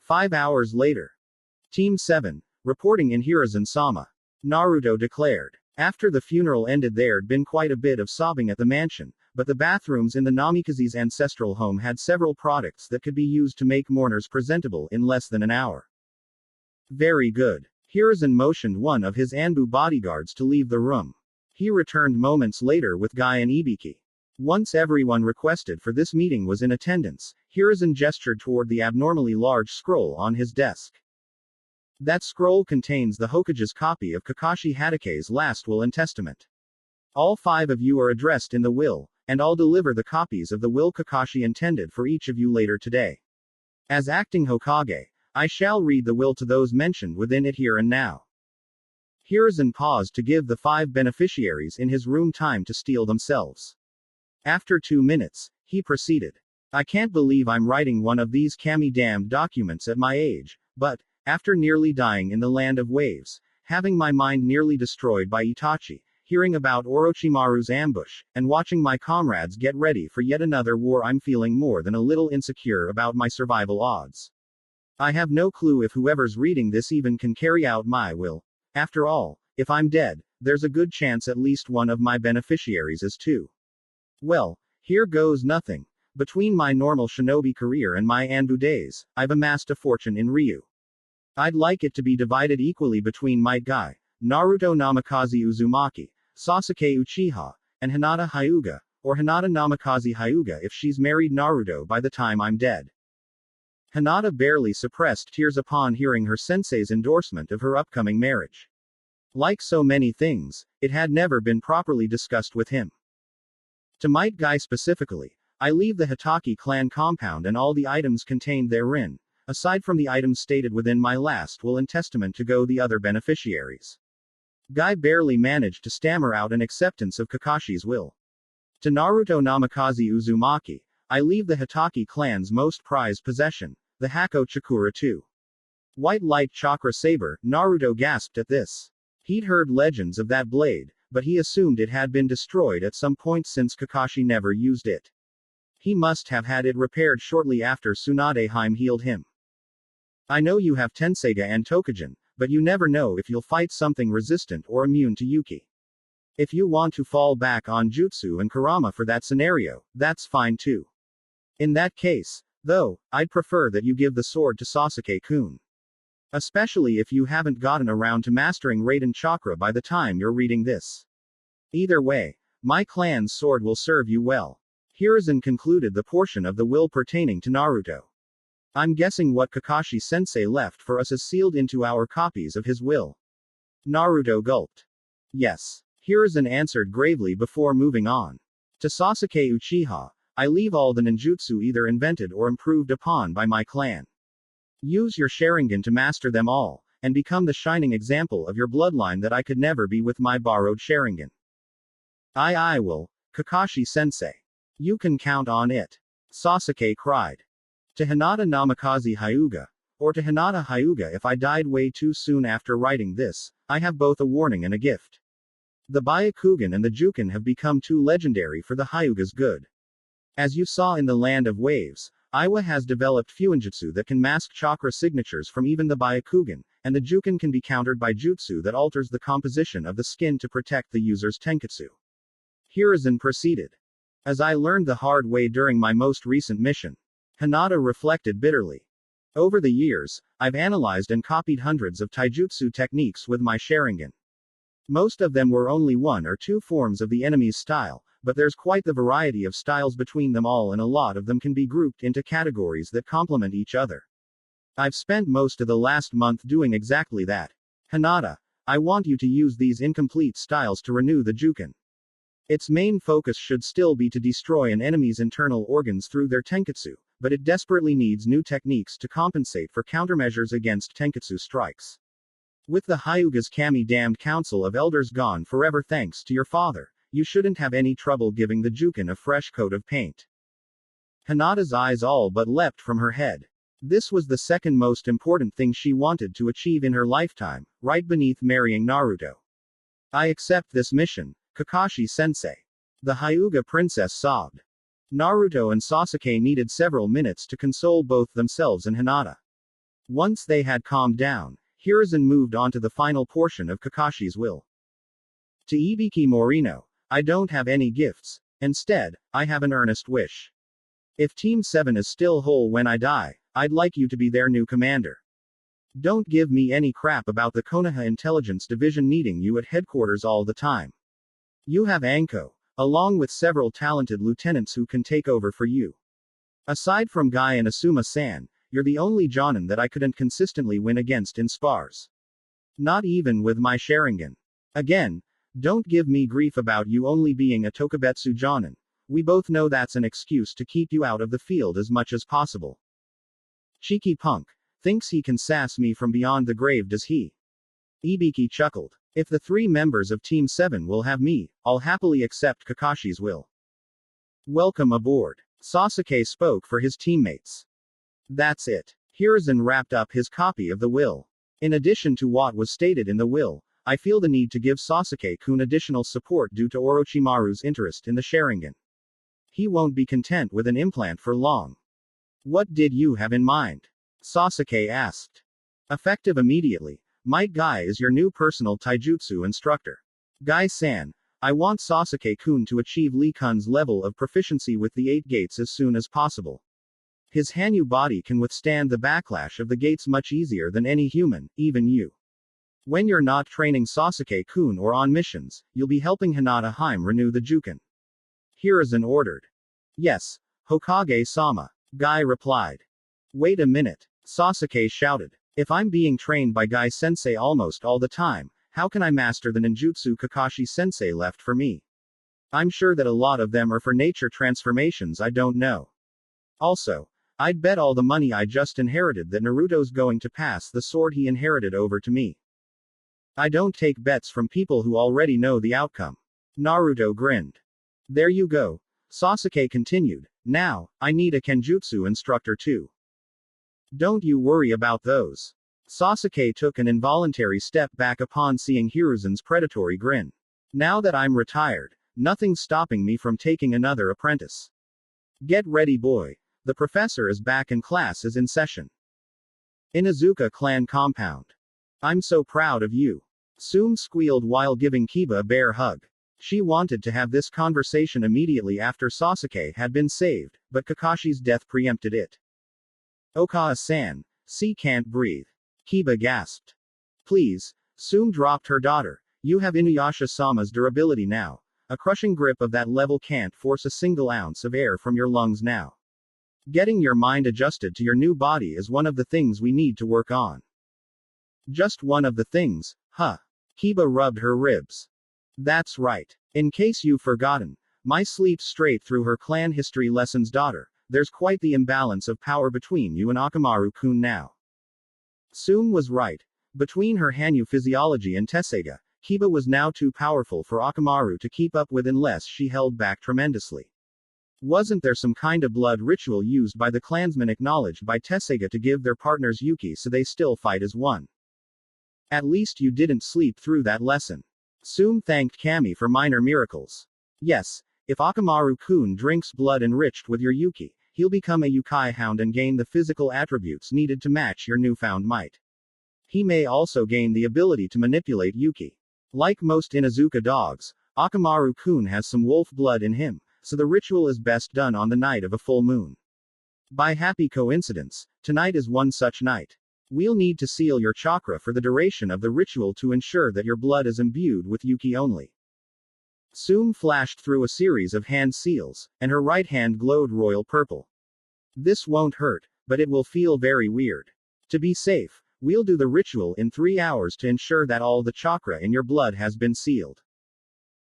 5 hours later. Team 7, reporting in Hiruzen-sama. Naruto declared. After the funeral ended, there'd been quite a bit of sobbing at the mansion, but the bathrooms in the Namikaze's ancestral home had several products that could be used to make mourners presentable in less than an hour. Very good. Hiruzen motioned one of his Anbu bodyguards to leave the room. He returned moments later with Guy and Ibiki. Once everyone requested for this meeting was in attendance, Hiruzen gestured toward the abnormally large scroll on his desk. That scroll contains the Hokage's copy of Kakashi Hatake's last will and testament. All 5 of you are addressed in the will, and I'll deliver the copies of the will Kakashi intended for each of you later today. As acting Hokage, I shall read the will to those mentioned within it here and now. Hiruzen paused to give the 5 beneficiaries in his room time to steel themselves. After 2 minutes, he proceeded. I can't believe I'm writing one of these kami-damned documents at my age, but, after nearly dying in the land of waves, having my mind nearly destroyed by Itachi, hearing about Orochimaru's ambush, and watching my comrades get ready for yet another war, I'm feeling more than a little insecure about my survival odds. I have no clue if whoever's reading this even can carry out my will. After all, if I'm dead, there's a good chance at least one of my beneficiaries is too. Well, here goes nothing. Between my normal shinobi career and my Anbu days, I've amassed a fortune in Ryu. I'd like it to be divided equally between Might Guy, Naruto Namikaze Uzumaki, Sasuke Uchiha, and Hinata Hyuga, or Hinata Namikaze Hyuga if she's married Naruto by the time I'm dead. Hinata barely suppressed tears upon hearing her sensei's endorsement of her upcoming marriage. Like so many things, it had never been properly discussed with him. To Might Guy specifically, I leave the Hitaki clan compound and all the items contained therein, aside from the items stated within my last will and testament, to go the other beneficiaries. Guy barely managed to stammer out an acceptance of Kakashi's will. To Naruto Namikaze Uzumaki, I leave the Hitaki clan's most prized possession, the Hako Chakura II. White light chakra saber. Naruto gasped at this. He'd heard legends of that blade, but he assumed it had been destroyed at some point since Kakashi never used it. He must have had it repaired shortly after Tsunadeheim healed him. I know you have Tenseiga and Tokujin, but you never know if you'll fight something resistant or immune to Yuki. If you want to fall back on Jutsu and Kurama for that scenario, that's fine too. In that case, though, I'd prefer that you give the sword to Sasuke-kun. Especially if you haven't gotten around to mastering Raiden Chakra by the time you're reading this. Either way, my clan's sword will serve you well. Hiruzen concluded the portion of the will pertaining to Naruto. I'm guessing what Kakashi-sensei left for us is sealed into our copies of his will. Naruto gulped. Yes. Hiruzen answered gravely before moving on. To Sasuke Uchiha, I leave all the ninjutsu either invented or improved upon by my clan. Use your Sharingan to master them all, and become the shining example of your bloodline that I could never be with my borrowed Sharingan. I will, Kakashi-sensei. You can count on it. Sasuke cried. To Hinata Namikaze Hyuga, or to Hinata Hyuga if I died way too soon after writing this, I have both a warning and a gift. The Byakugan and the Juken have become too legendary for the Hyuga's good. As you saw in the Land of Waves, Iwa has developed Fuinjutsu that can mask chakra signatures from even the Byakugan, and the Juken can be countered by jutsu that alters the composition of the skin to protect the user's tenketsu. Hiruzen proceeded. As I learned the hard way during my most recent mission. Hinata reflected bitterly. Over the years, I've analyzed and copied hundreds of taijutsu techniques with my Sharingan. Most of them were only one or two forms of the enemy's style, but there's quite the variety of styles between them all, and a lot of them can be grouped into categories that complement each other. I've spent most of the last month doing exactly that. Hinata, I want you to use these incomplete styles to renew the Juken. Its main focus should still be to destroy an enemy's internal organs through their tenketsu, but it desperately needs new techniques to compensate for countermeasures against tenketsu strikes. With the Hyuga's kami-damned council of elders gone forever thanks to your father, you shouldn't have any trouble giving the Juken a fresh coat of paint. Hinata's eyes all but leapt from her head. This was the second most important thing she wanted to achieve in her lifetime, right beneath marrying Naruto. I accept this mission, Kakashi-sensei. The Hyuga princess sobbed. Naruto and Sasuke needed several minutes to console both themselves and Hinata. Once they had calmed down, Hiruzen moved on to the final portion of Kakashi's will. To Ibiki Morino, I don't have any gifts. Instead, I have an earnest wish. If Team 7 is still whole when I die, I'd like you to be their new commander. Don't give me any crap about the Konoha Intelligence Division needing you at headquarters all the time. You have Anko, along with several talented lieutenants who can take over for you. Aside from Guy and Asuma-san, you're the only Jonin that I couldn't consistently win against in spars. Not even with my Sharingan. Again, don't give me grief about you only being a Tokubetsu Jonin. We both know that's an excuse to keep you out of the field as much as possible. Cheeky punk. Thinks he can sass me from beyond the grave, does he? Ibiki chuckled. If the 3 members of Team 7 will have me, I'll happily accept Kakashi's will. Welcome aboard. Sasuke spoke for his teammates. That's it. Hiruzen wrapped up his copy of the will. In addition to what was stated in the will, I feel the need to give Sasuke-kun additional support due to Orochimaru's interest in the Sharingan. He won't be content with an implant for long. What did you have in mind? Sasuke asked. Effective immediately. Might Guy is your new personal taijutsu instructor. Guy-san, I want Sasuke-kun to achieve Lee-kun's level of proficiency with the 8 gates as soon as possible. His Hanyu body can withstand the backlash of the gates much easier than any human, even you. When you're not training Sasuke-kun or on missions, you'll be helping Hinata Haim renew the Juken. Hiruzen ordered. Yes, Hokage-sama. Guy replied. Wait a minute. Sasuke shouted. If I'm being trained by Guy-sensei almost all the time, how can I master the ninjutsu Kakashi-sensei left for me? I'm sure that a lot of them are for nature transformations I don't know. Also, I'd bet all the money I just inherited that Naruto's going to pass the sword he inherited over to me. I don't take bets from people who already know the outcome. Naruto grinned. There you go. Sasuke continued. Now, I need a kenjutsu instructor too. Don't you worry about those. Sasuke took an involuntary step back upon seeing Hiruzen's predatory grin. Now that I'm retired, nothing's stopping me from taking another apprentice. Get ready, boy. The professor is back and class is in session. Inuzuka clan compound. I'm so proud of you. Sume squealed while giving Kiba a bear hug. She wanted to have this conversation immediately after Sasuke had been saved, but Kakashi's death preempted it. Okawa-san, C can't breathe. Kiba gasped. Please. Sume dropped her daughter. You have Inuyasha-sama's durability now. A crushing grip of that level can't force a single ounce of air from your lungs now. Getting your mind adjusted to your new body is one of the things we need to work on. Just one of the things, huh? Kiba rubbed her ribs. That's right. In case you've forgotten, my sleep straight through her clan history lessons daughter. There's quite the imbalance of power between you and Akamaru-kun now. Sume was right. Between her Hanyu physiology and Tesseiga, Kiba was now too powerful for Akamaru to keep up with unless she held back tremendously. Wasn't there some kind of blood ritual used by the clansmen acknowledged by Tesseiga to give their partners Yuki so they still fight as one? At least you didn't sleep through that lesson. Sume thanked Kami for minor miracles. Yes, if Akamaru-kun drinks blood enriched with your Yuki, he'll become a Yukai hound and gain the physical attributes needed to match your newfound might. He may also gain the ability to manipulate Yuki. Like most Inuzuka dogs, Akamaru-kun has some wolf blood in him, so the ritual is best done on the night of a full moon. By happy coincidence, tonight is one such night. We'll need to seal your chakra for the duration of the ritual to ensure that your blood is imbued with Yuki only. Sume flashed through a series of hand seals, and her right hand glowed royal purple. This won't hurt, but it will feel very weird. To be safe, we'll do the ritual in 3 hours to ensure that all the chakra in your blood has been sealed.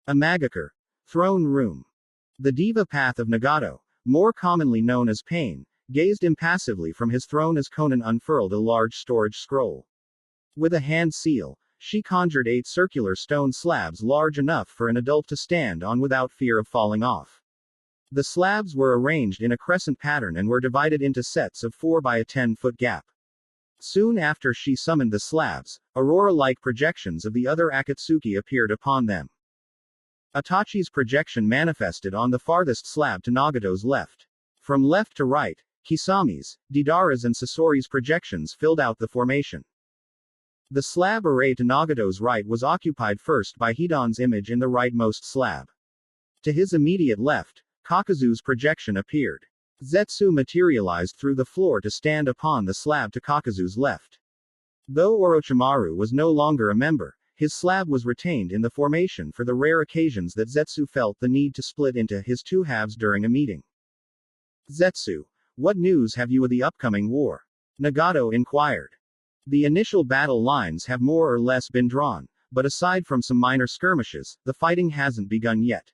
Amagakure. Throne room. The diva path of Nagato, more commonly known as Pain, gazed impassively from his throne as Conan unfurled a large storage scroll. With a hand seal, she conjured 8 circular stone slabs large enough for an adult to stand on without fear of falling off. The slabs were arranged in a crescent pattern and were divided into sets of 4 by a 10-foot gap. Soon after she summoned the slabs, aurora-like projections of the other Akatsuki appeared upon them. Itachi's projection manifested on the farthest slab to Nagato's left. From left to right, Kisami's, Deidara's and Sasori's projections filled out the formation. The slab array to Nagato's right was occupied first by Hidan's image in the rightmost slab. To his immediate left, Kakuzu's projection appeared. Zetsu materialized through the floor to stand upon the slab to Kakuzu's left. Though Orochimaru was no longer a member, his slab was retained in the formation for the rare occasions that Zetsu felt the need to split into his two halves during a meeting. Zetsu, what news have you of the upcoming war? Nagato inquired. The initial battle lines have more or less been drawn, but aside from some minor skirmishes, the fighting hasn't begun yet.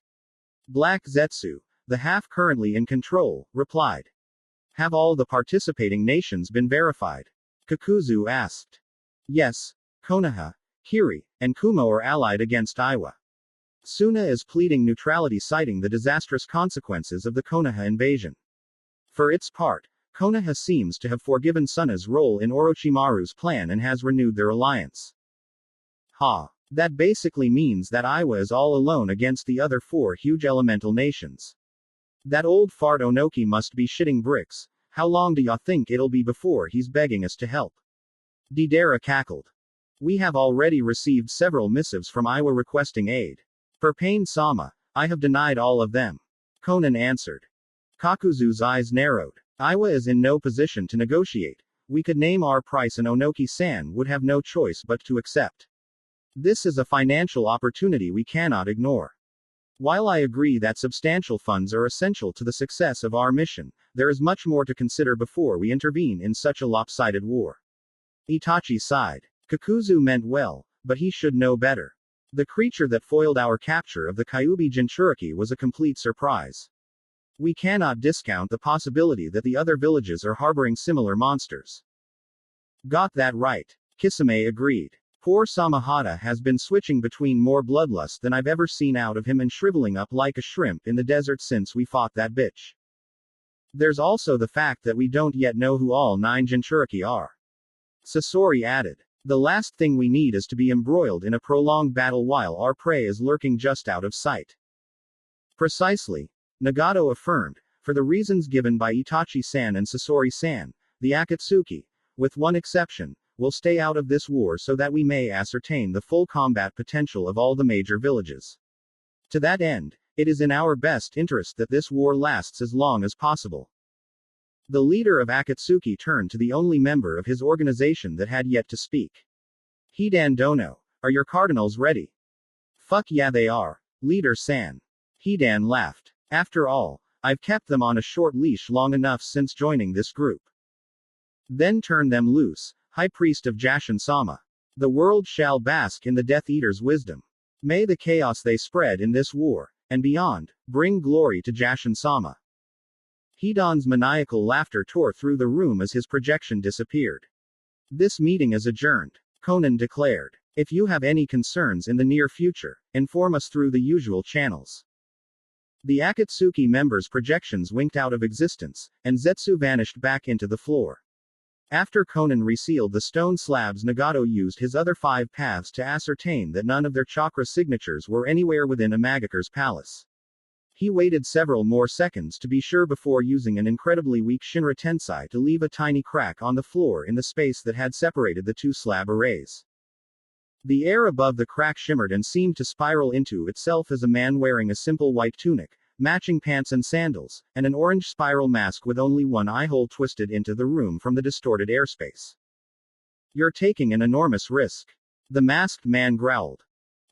Black Zetsu, the half currently in control, replied. Have all the participating nations been verified? Kakuzu asked. Yes, Konoha, Kiri, and Kumo are allied against Iwa. Suna is pleading neutrality, citing the disastrous consequences of the Konoha invasion. For its part, Konoha seems to have forgiven Suna's role in Orochimaru's plan and has renewed their alliance. That basically means that Iwa is all alone against the other four huge elemental nations. That old fart Onoki must be shitting bricks. How long do ya think it'll be before he's begging us to help? Deidara cackled. We have already received several missives from Iwa requesting aid. Per Pain-sama, I have denied all of them. Konan answered. Kakuzu's eyes narrowed. Iwa is in no position to negotiate. We could name our price and Onoki-san would have no choice but to accept. This is a financial opportunity we cannot ignore. While I agree that substantial funds are essential to the success of our mission, there is much more to consider before we intervene in such a lopsided war. Itachi sighed. Kakuzu meant well, but he should know better. The creature that foiled our capture of the Kyuubi Jinchuriki was a complete surprise. We cannot discount the possibility that the other villages are harboring similar monsters. Got that right. Kisame agreed. Poor Samahata has been switching between more bloodlust than I've ever seen out of him and shriveling up like a shrimp in the desert since we fought that bitch. There's also the fact that we don't yet know who all 9 Jinchuriki are. Sasori added. The last thing we need is to be embroiled in a prolonged battle while our prey is lurking just out of sight. Precisely. Nagato affirmed, for the reasons given by Itachi-san and Sasori-san, the Akatsuki, with one exception, will stay out of this war so that we may ascertain the full combat potential of all the major villages. To that end, it is in our best interest that this war lasts as long as possible. The leader of Akatsuki turned to the only member of his organization that had yet to speak. Hidan Dono, are your cardinals ready? Fuck yeah they are, Leader-san. Hidan laughed. After all, I've kept them on a short leash long enough since joining this group. Then turn them loose, High Priest of Jashin-sama. The world shall bask in the Death Eater's wisdom. May the chaos they spread in this war, and beyond, bring glory to Jashin-sama. Hidan's maniacal laughter tore through the room as his projection disappeared. This meeting is adjourned, Konan declared. If you have any concerns in the near future, inform us through the usual channels. The Akatsuki members' projections winked out of existence, and Zetsu vanished back into the floor. After Konan resealed the stone slabs, Nagato used his other 5 paths to ascertain that none of their chakra signatures were anywhere within a Magaker's palace. He waited several more seconds to be sure before using an incredibly weak Shinra Tensei to leave a tiny crack on the floor in the space that had separated the 2 slab arrays. The air above the crack shimmered and seemed to spiral into itself as a man wearing a simple white tunic, matching pants and sandals, and an orange spiral mask with only one eye hole twisted into the room from the distorted airspace. You're taking an enormous risk. The masked man growled.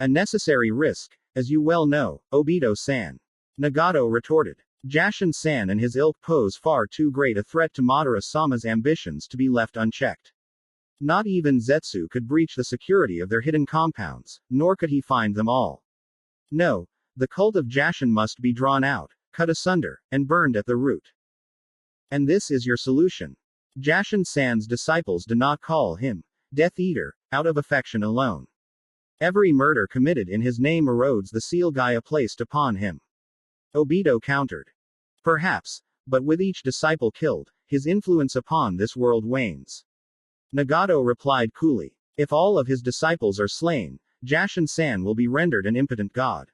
A necessary risk, as you well know, Obito-san. Nagato retorted. Jashin-san and his ilk pose far too great a threat to Madara-sama's ambitions to be left unchecked. Not even Zetsu could breach the security of their hidden compounds, nor could he find them all. No, the cult of Jashin must be drawn out, cut asunder, and burned at the root. And this is your solution. Jashin-san's disciples do not call him Death Eater, out of affection alone. Every murder committed in his name erodes the seal Gaia placed upon him. Obito countered. Perhaps, but with each disciple killed, his influence upon this world wanes. Nagato replied coolly. If all of his disciples are slain, Jashin-san will be rendered an impotent god.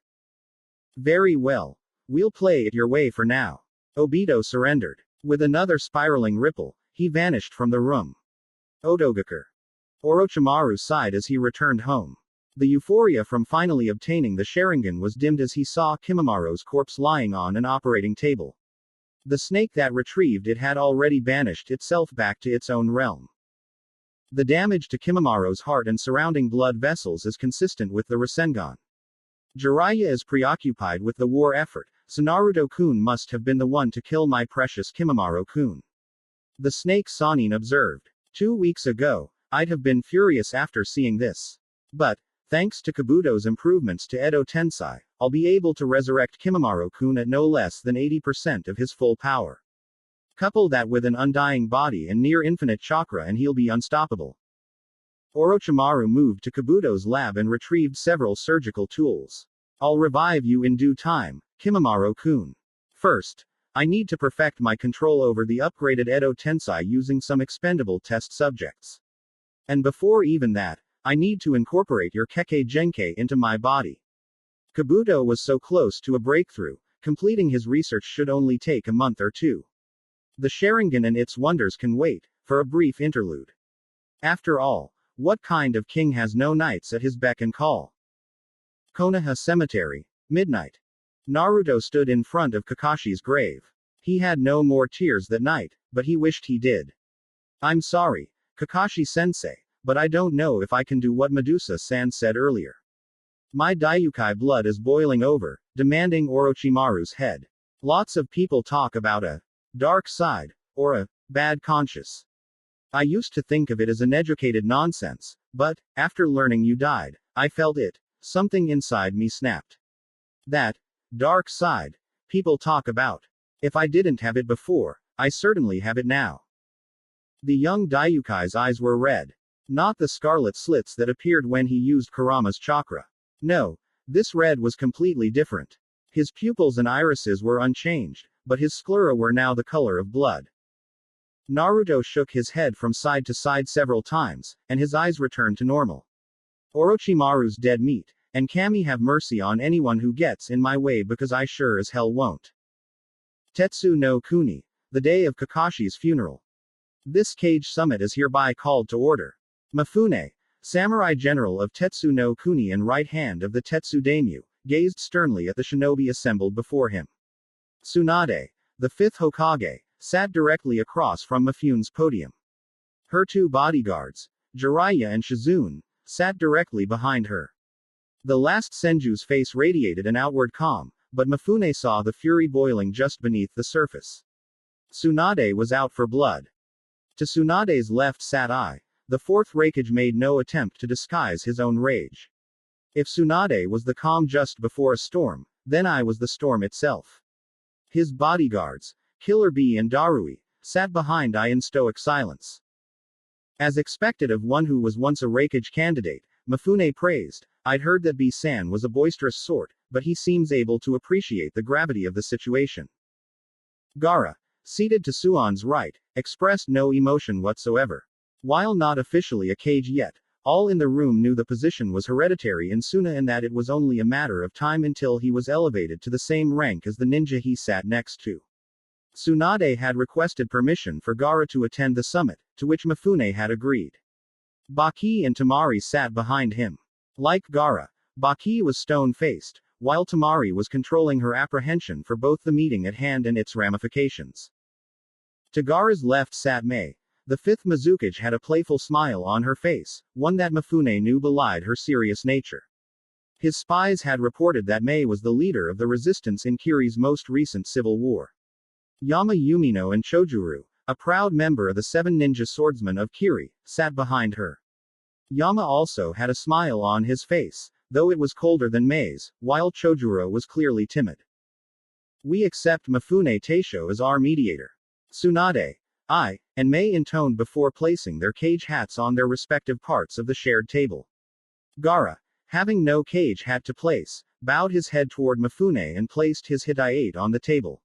Very well. We'll play it your way for now. Obito surrendered. With another spiraling ripple, he vanished from the room. Otogakur. Orochimaru sighed as he returned home. The euphoria from finally obtaining the Sharingan was dimmed as he saw Kimimara's corpse lying on an operating table. The snake that retrieved it had already banished itself back to its own realm. The damage to Kimimara's heart and surrounding blood vessels is consistent with the Rasengan. Jiraiya is preoccupied with the war effort, so Naruto-kun must have been the one to kill my precious Kimimaro-kun. The snake Sanin observed. 2 weeks ago, I'd have been furious after seeing this. But, thanks to Kabuto's improvements to Edo Tensei, I'll be able to resurrect Kimimaro-kun at no less than 80% of his full power. Couple that with an undying body and near-infinite chakra and he'll be unstoppable. Orochimaru moved to Kabuto's lab and retrieved several surgical tools. I'll revive you in due time, Kimimaro-kun. First, I need to perfect my control over the upgraded Edo Tensei using some expendable test subjects. And before even that, I need to incorporate your Kekkei Genkei into my body. Kabuto was so close to a breakthrough, completing his research should only take a month or two. The Sharingan and its wonders can wait, for a brief interlude. After all, what kind of king has no knights at his beck and call? Konoha Cemetery. Midnight. Naruto stood in front of Kakashi's grave. He had no more tears that night, but he wished he did. I'm sorry, Kakashi-sensei, but I don't know if I can do what Medusa-san said earlier. My Daiyoukai blood is boiling over, demanding Orochimaru's head. Lots of people talk about a dark side, or a bad conscience. I used to think of it as uneducated nonsense, but, after learning you died, I felt it. Something inside me snapped. That dark side people talk about. If I didn't have it before, I certainly have it now. The young Daiyukai's eyes were red. Not the scarlet slits that appeared when he used Kurama's chakra. No, this red was completely different. His pupils and irises were unchanged, but his sclera were now the color of blood. Naruto shook his head from side to side several times, and his eyes returned to normal. Orochimaru's dead meat, and Kami have mercy on anyone who gets in my way because I sure as hell won't. Tetsu no Kuni, the day of Kakashi's funeral. This Cage Summit is hereby called to order. Mifune, samurai general of Tetsu no Kuni and right hand of the Tetsu daimyo, gazed sternly at the shinobi assembled before him. Tsunade, the fifth Hokage, sat directly across from Mifune's podium. Her two bodyguards, Jiraiya and Shizune, sat directly behind her. The last Senju's face radiated an outward calm, but Mifune saw the fury boiling just beneath the surface. Tsunade was out for blood. To Tsunade's left sat I. The fourth Raikage made no attempt to disguise his own rage. If Tsunade was the calm just before a storm, then I was the storm itself. His bodyguards, Killer Bee and Darui, sat behind I in stoic silence. As expected of one who was once a Raikage candidate, Mifune praised, I'd heard that B-san was a boisterous sort, but he seems able to appreciate the gravity of the situation. Gaara, seated to Suon's right, expressed no emotion whatsoever. While not officially a Kage yet, all in the room knew the position was hereditary in Suna and that it was only a matter of time until he was elevated to the same rank as the ninja he sat next to. Tsunade had requested permission for Gaara to attend the summit, to which Mifune had agreed. Baki and Tamari sat behind him. Like Gaara, Baki was stone-faced, while Tamari was controlling her apprehension for both the meeting at hand and its ramifications. To Gaara's left sat Mei. The fifth Mizukage had a playful smile on her face, one that Mifune knew belied her serious nature. His spies had reported that Mei was the leader of the resistance in Kiri's most recent civil war. Yama Yumino and Chojuru, a proud member of the 7 ninja swordsmen of Kiri, sat behind her. Yama also had a smile on his face, though it was colder than Mei's, while Chojuro was clearly timid. We accept Mifune Teisho as our mediator. Tsunade, I, and Mei intoned before placing their Kage hats on their respective parts of the shared table. Gaara, having no Kage hat to place, bowed his head toward Mifune and placed his hitayate on the table.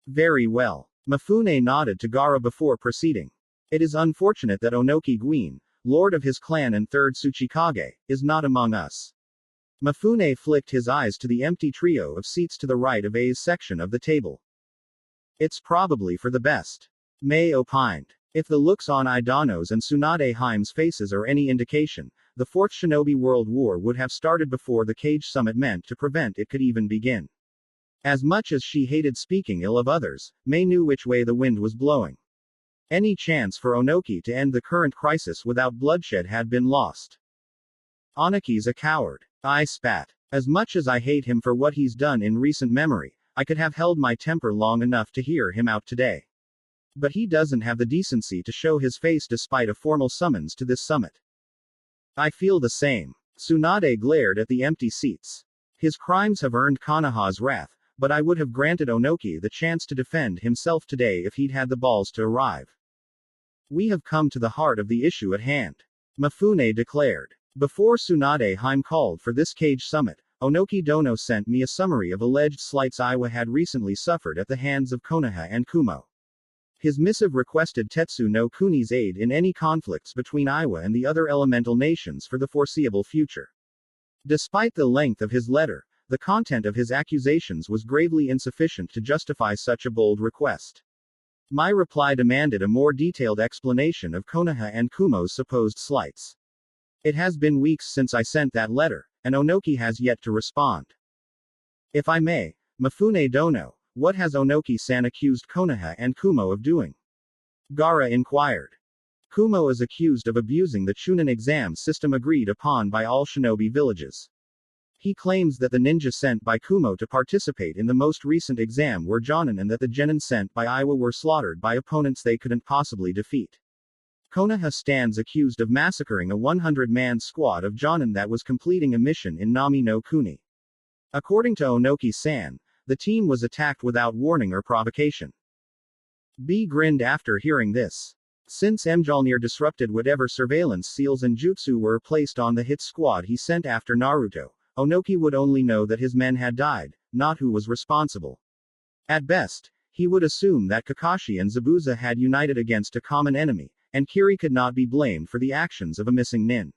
Very well. Mifune nodded to Gaara before proceeding. It is unfortunate that Onoki Guin, lord of his clan and third Tsuchikage, is not among us. Mifune flicked his eyes to the empty trio of seats to the right of A's section of the table. It's probably for the best. Mei opined. If the looks on Idano's and Tsunade Haime's faces are any indication, the Fourth Shinobi World War would have started before the Cage Summit meant to prevent it could even begin. As much as she hated speaking ill of others, Mei knew which way the wind was blowing. Any chance for Onoki to end the current crisis without bloodshed had been lost. Onoki's a coward. I spat. As much as I hate him for what he's done in recent memory, I could have held my temper long enough to hear him out today. But he doesn't have the decency to show his face despite a formal summons to this summit. I feel the same. Tsunade glared at the empty seats. His crimes have earned Konoha's wrath, but I would have granted Onoki the chance to defend himself today if he'd had the balls to arrive. We have come to the heart of the issue at hand, Mifune declared. Before Tsunade Haime called for this Cage Summit, Onoki Dono sent me a summary of alleged slights Iwa had recently suffered at the hands of Konoha and Kumo. His missive requested Tetsu no Kuni's aid in any conflicts between Iwa and the other elemental nations for the foreseeable future. Despite the length of his letter, the content of his accusations was gravely insufficient to justify such a bold request. My reply demanded a more detailed explanation of Konoha and Kumo's supposed slights. It has been weeks since I sent that letter, and Onoki has yet to respond. If I may, Mifune Dono, what has Onoki-san accused Konoha and Kumo of doing? Gaara inquired. Kumo is accused of abusing the Chunin exam system agreed upon by all shinobi villages. He claims that the ninja sent by Kumo to participate in the most recent exam were Jonin and that the genin sent by Iwa were slaughtered by opponents they couldn't possibly defeat. Konoha stands accused of massacring a 100-man squad of Jonin that was completing a mission in Nami no Kuni. According to Onoki-san, the team was attacked without warning or provocation. B grinned after hearing this. Since Mjolnir disrupted whatever surveillance seals and jutsu were placed on the hit squad he sent after Naruto, Onoki would only know that his men had died, not who was responsible. At best, he would assume that Kakashi and Zabuza had united against a common enemy, and Kiri could not be blamed for the actions of a missing nin.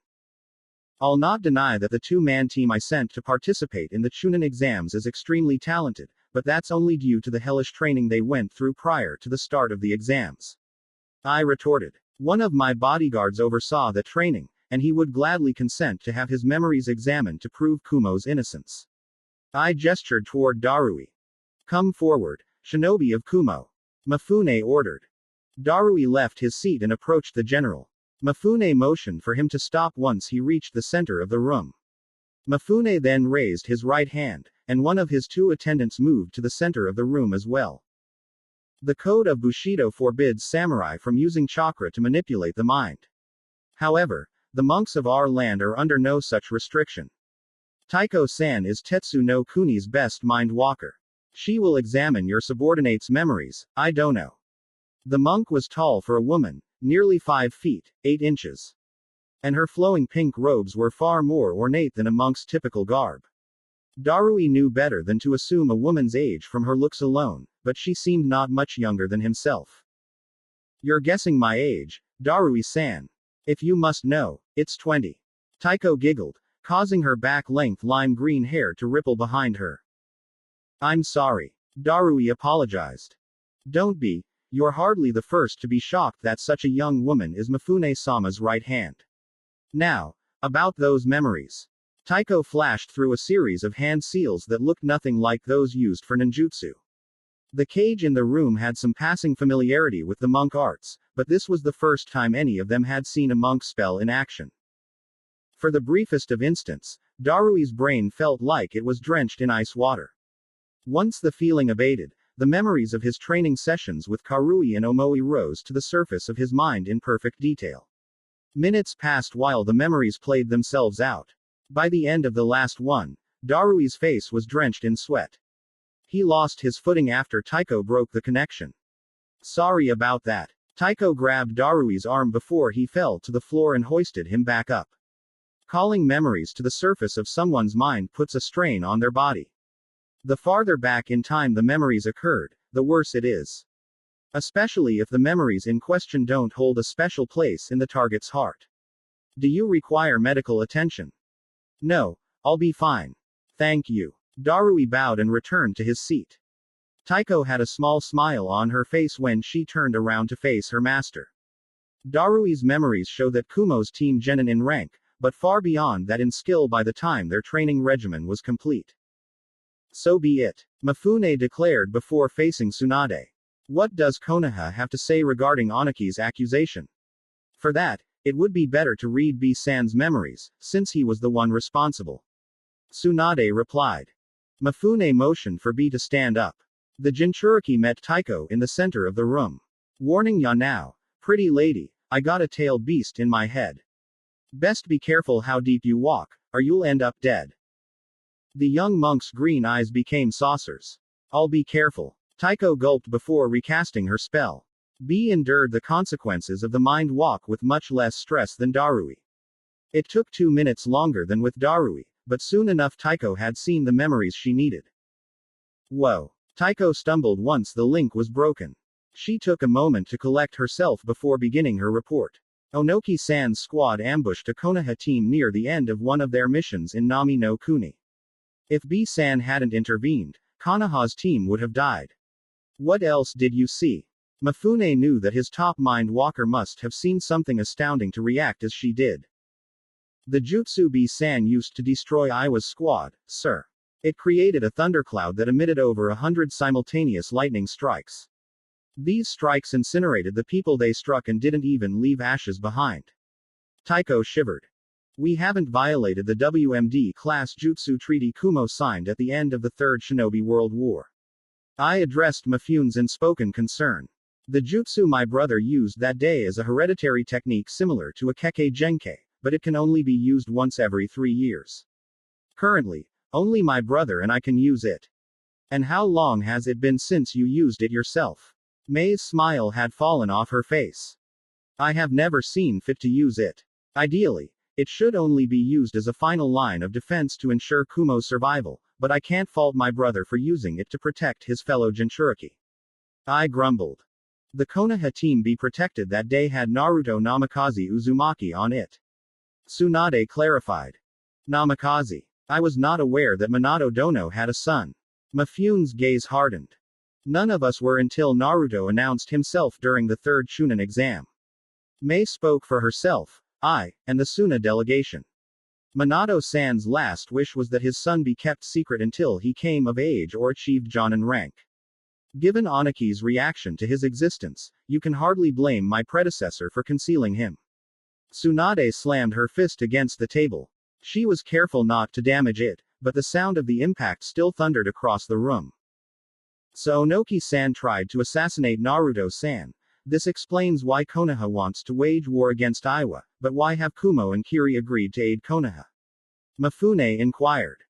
I'll not deny that the two-man team I sent to participate in the Chunin exams is extremely talented, but that's only due to the hellish training they went through prior to the start of the exams. I retorted. One of my bodyguards oversaw the training, and he would gladly consent to have his memories examined to prove Kumo's innocence. I gestured toward Darui. Come forward, shinobi of Kumo. Mifune ordered. Darui left his seat and approached the general. Mifune motioned for him to stop once he reached the center of the room. Mifune then raised his right hand, and one of his two attendants moved to the center of the room as well. The code of Bushido forbids samurai from using chakra to manipulate the mind. However, the monks of our land are under no such restriction. Taiko-san is Tetsu no Kuni's best mind walker. She will examine your subordinate's memories, I don't know. The monk was tall for a woman, nearly 5 feet, 8 inches. And her flowing pink robes were far more ornate than a monk's typical garb. Darui knew better than to assume a woman's age from her looks alone, but she seemed not much younger than himself. You're guessing my age, Darui-san. If you must know, it's 20. Taiko giggled, causing her back-length lime green hair to ripple behind her. I'm sorry. Darui apologized. Don't be. You're hardly the first to be shocked that such a young woman is Mifune-sama's right hand. Now, about those memories. Taiko flashed through a series of hand seals that looked nothing like those used for ninjutsu. The cage in the room had some passing familiarity with the monk arts, but this was the first time any of them had seen a monk spell in action. For the briefest of instants, Darui's brain felt like it was drenched in ice water. Once the feeling abated, the memories of his training sessions with Karui and Omoi rose to the surface of his mind in perfect detail. Minutes passed while the memories played themselves out. By the end of the last one, Darui's face was drenched in sweat. He lost his footing after Taiko broke the connection. Sorry about that. Taiko grabbed Darui's arm before he fell to the floor and hoisted him back up. Calling memories to the surface of someone's mind puts a strain on their body. The farther back in time the memories occurred, the worse it is. Especially if the memories in question don't hold a special place in the target's heart. Do you require medical attention? No, I'll be fine. Thank you. Darui bowed and returned to his seat. Taiko had a small smile on her face when she turned around to face her master. Darui's memories show that Kumo's team genin in rank, but far beyond that in skill by the time their training regimen was complete. So be it, Mifune declared before facing Tsunade. What does Konoha have to say regarding Oniki's accusation? For that, it would be better to read B-san's memories, since he was the one responsible. Tsunade replied. Mifune motioned for B to stand up. The Jinchuriki met Taiko in the center of the room. Warning ya now, pretty lady, I got a tailed beast in my head. Best be careful how deep you walk, or you'll end up dead. The young monk's green eyes became saucers. I'll be careful. Taiko gulped before recasting her spell. B endured the consequences of the mind walk with much less stress than Darui. It took 2 minutes longer than with Darui, but soon enough Taiko had seen the memories she needed. Whoa. Taiko stumbled once the link was broken. She took a moment to collect herself before beginning her report. Onoki-san's squad ambushed a Konoha team near the end of one of their missions in Nami no Kuni. If B-san hadn't intervened, Konoha's team would have died. What else did you see? Mifune knew that his top mind walker must have seen something astounding to react as she did. The jutsu B-san used to destroy Iwa's squad, sir. It created a thundercloud that emitted over 100 simultaneous lightning strikes. These strikes incinerated the people they struck and didn't even leave ashes behind. Taiko shivered. We haven't violated the WMD-class jutsu treaty Kumo signed at the end of the Third Shinobi World War. I addressed Mifune's unspoken concern. The jutsu my brother used that day is a hereditary technique similar to a Kekkei Genkai, but it can only be used once every 3 years. Currently, only my brother and I can use it. And how long has it been since you used it yourself? Mei's smile had fallen off her face. I have never seen fit to use it. Ideally, it should only be used as a final line of defense to ensure Kumo's survival, but I can't fault my brother for using it to protect his fellow Jinchuriki. I grumbled. The Konoha team be protected that day had Naruto Namikaze Uzumaki on it. Tsunade clarified. Namikaze. I was not aware that Minato Dono had a son. Mifune's gaze hardened. None of us were until Naruto announced himself during the third Chunin exam. Mei spoke for herself, I, and the Suna delegation. Minato-san's last wish was that his son be kept secret until he came of age or achieved Jonin rank. Given Oniki's reaction to his existence, you can hardly blame my predecessor for concealing him. Tsunade slammed her fist against the table. She was careful not to damage it, but the sound of the impact still thundered across the room. So Onoki-san tried to assassinate Naruto-san. This explains why Konoha wants to wage war against Iwa, but why have Kumo and Kiri agreed to aid Konoha? Mifune inquired.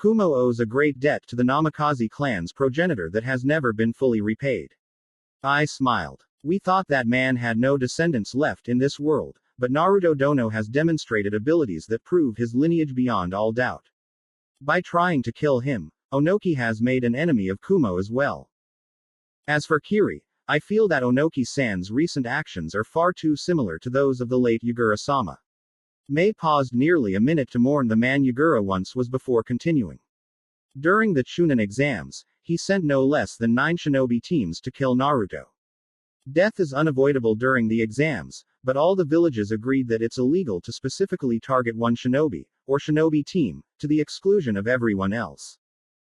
Kumo owes a great debt to the Namikaze clan's progenitor that has never been fully repaid. I smiled. We thought that man had no descendants left in this world, but Naruto Dono has demonstrated abilities that prove his lineage beyond all doubt. By trying to kill him, Onoki has made an enemy of Kumo as well. As for Kiri, I feel that Onoki-san's recent actions are far too similar to those of the late Yagura-sama. Mei paused nearly a minute to mourn the man Yagura once was before continuing. During the Chunin exams, he sent no less than 9 shinobi teams to kill Naruto. Death is unavoidable during the exams, but all the villages agreed that it's illegal to specifically target one shinobi, or shinobi team, to the exclusion of everyone else.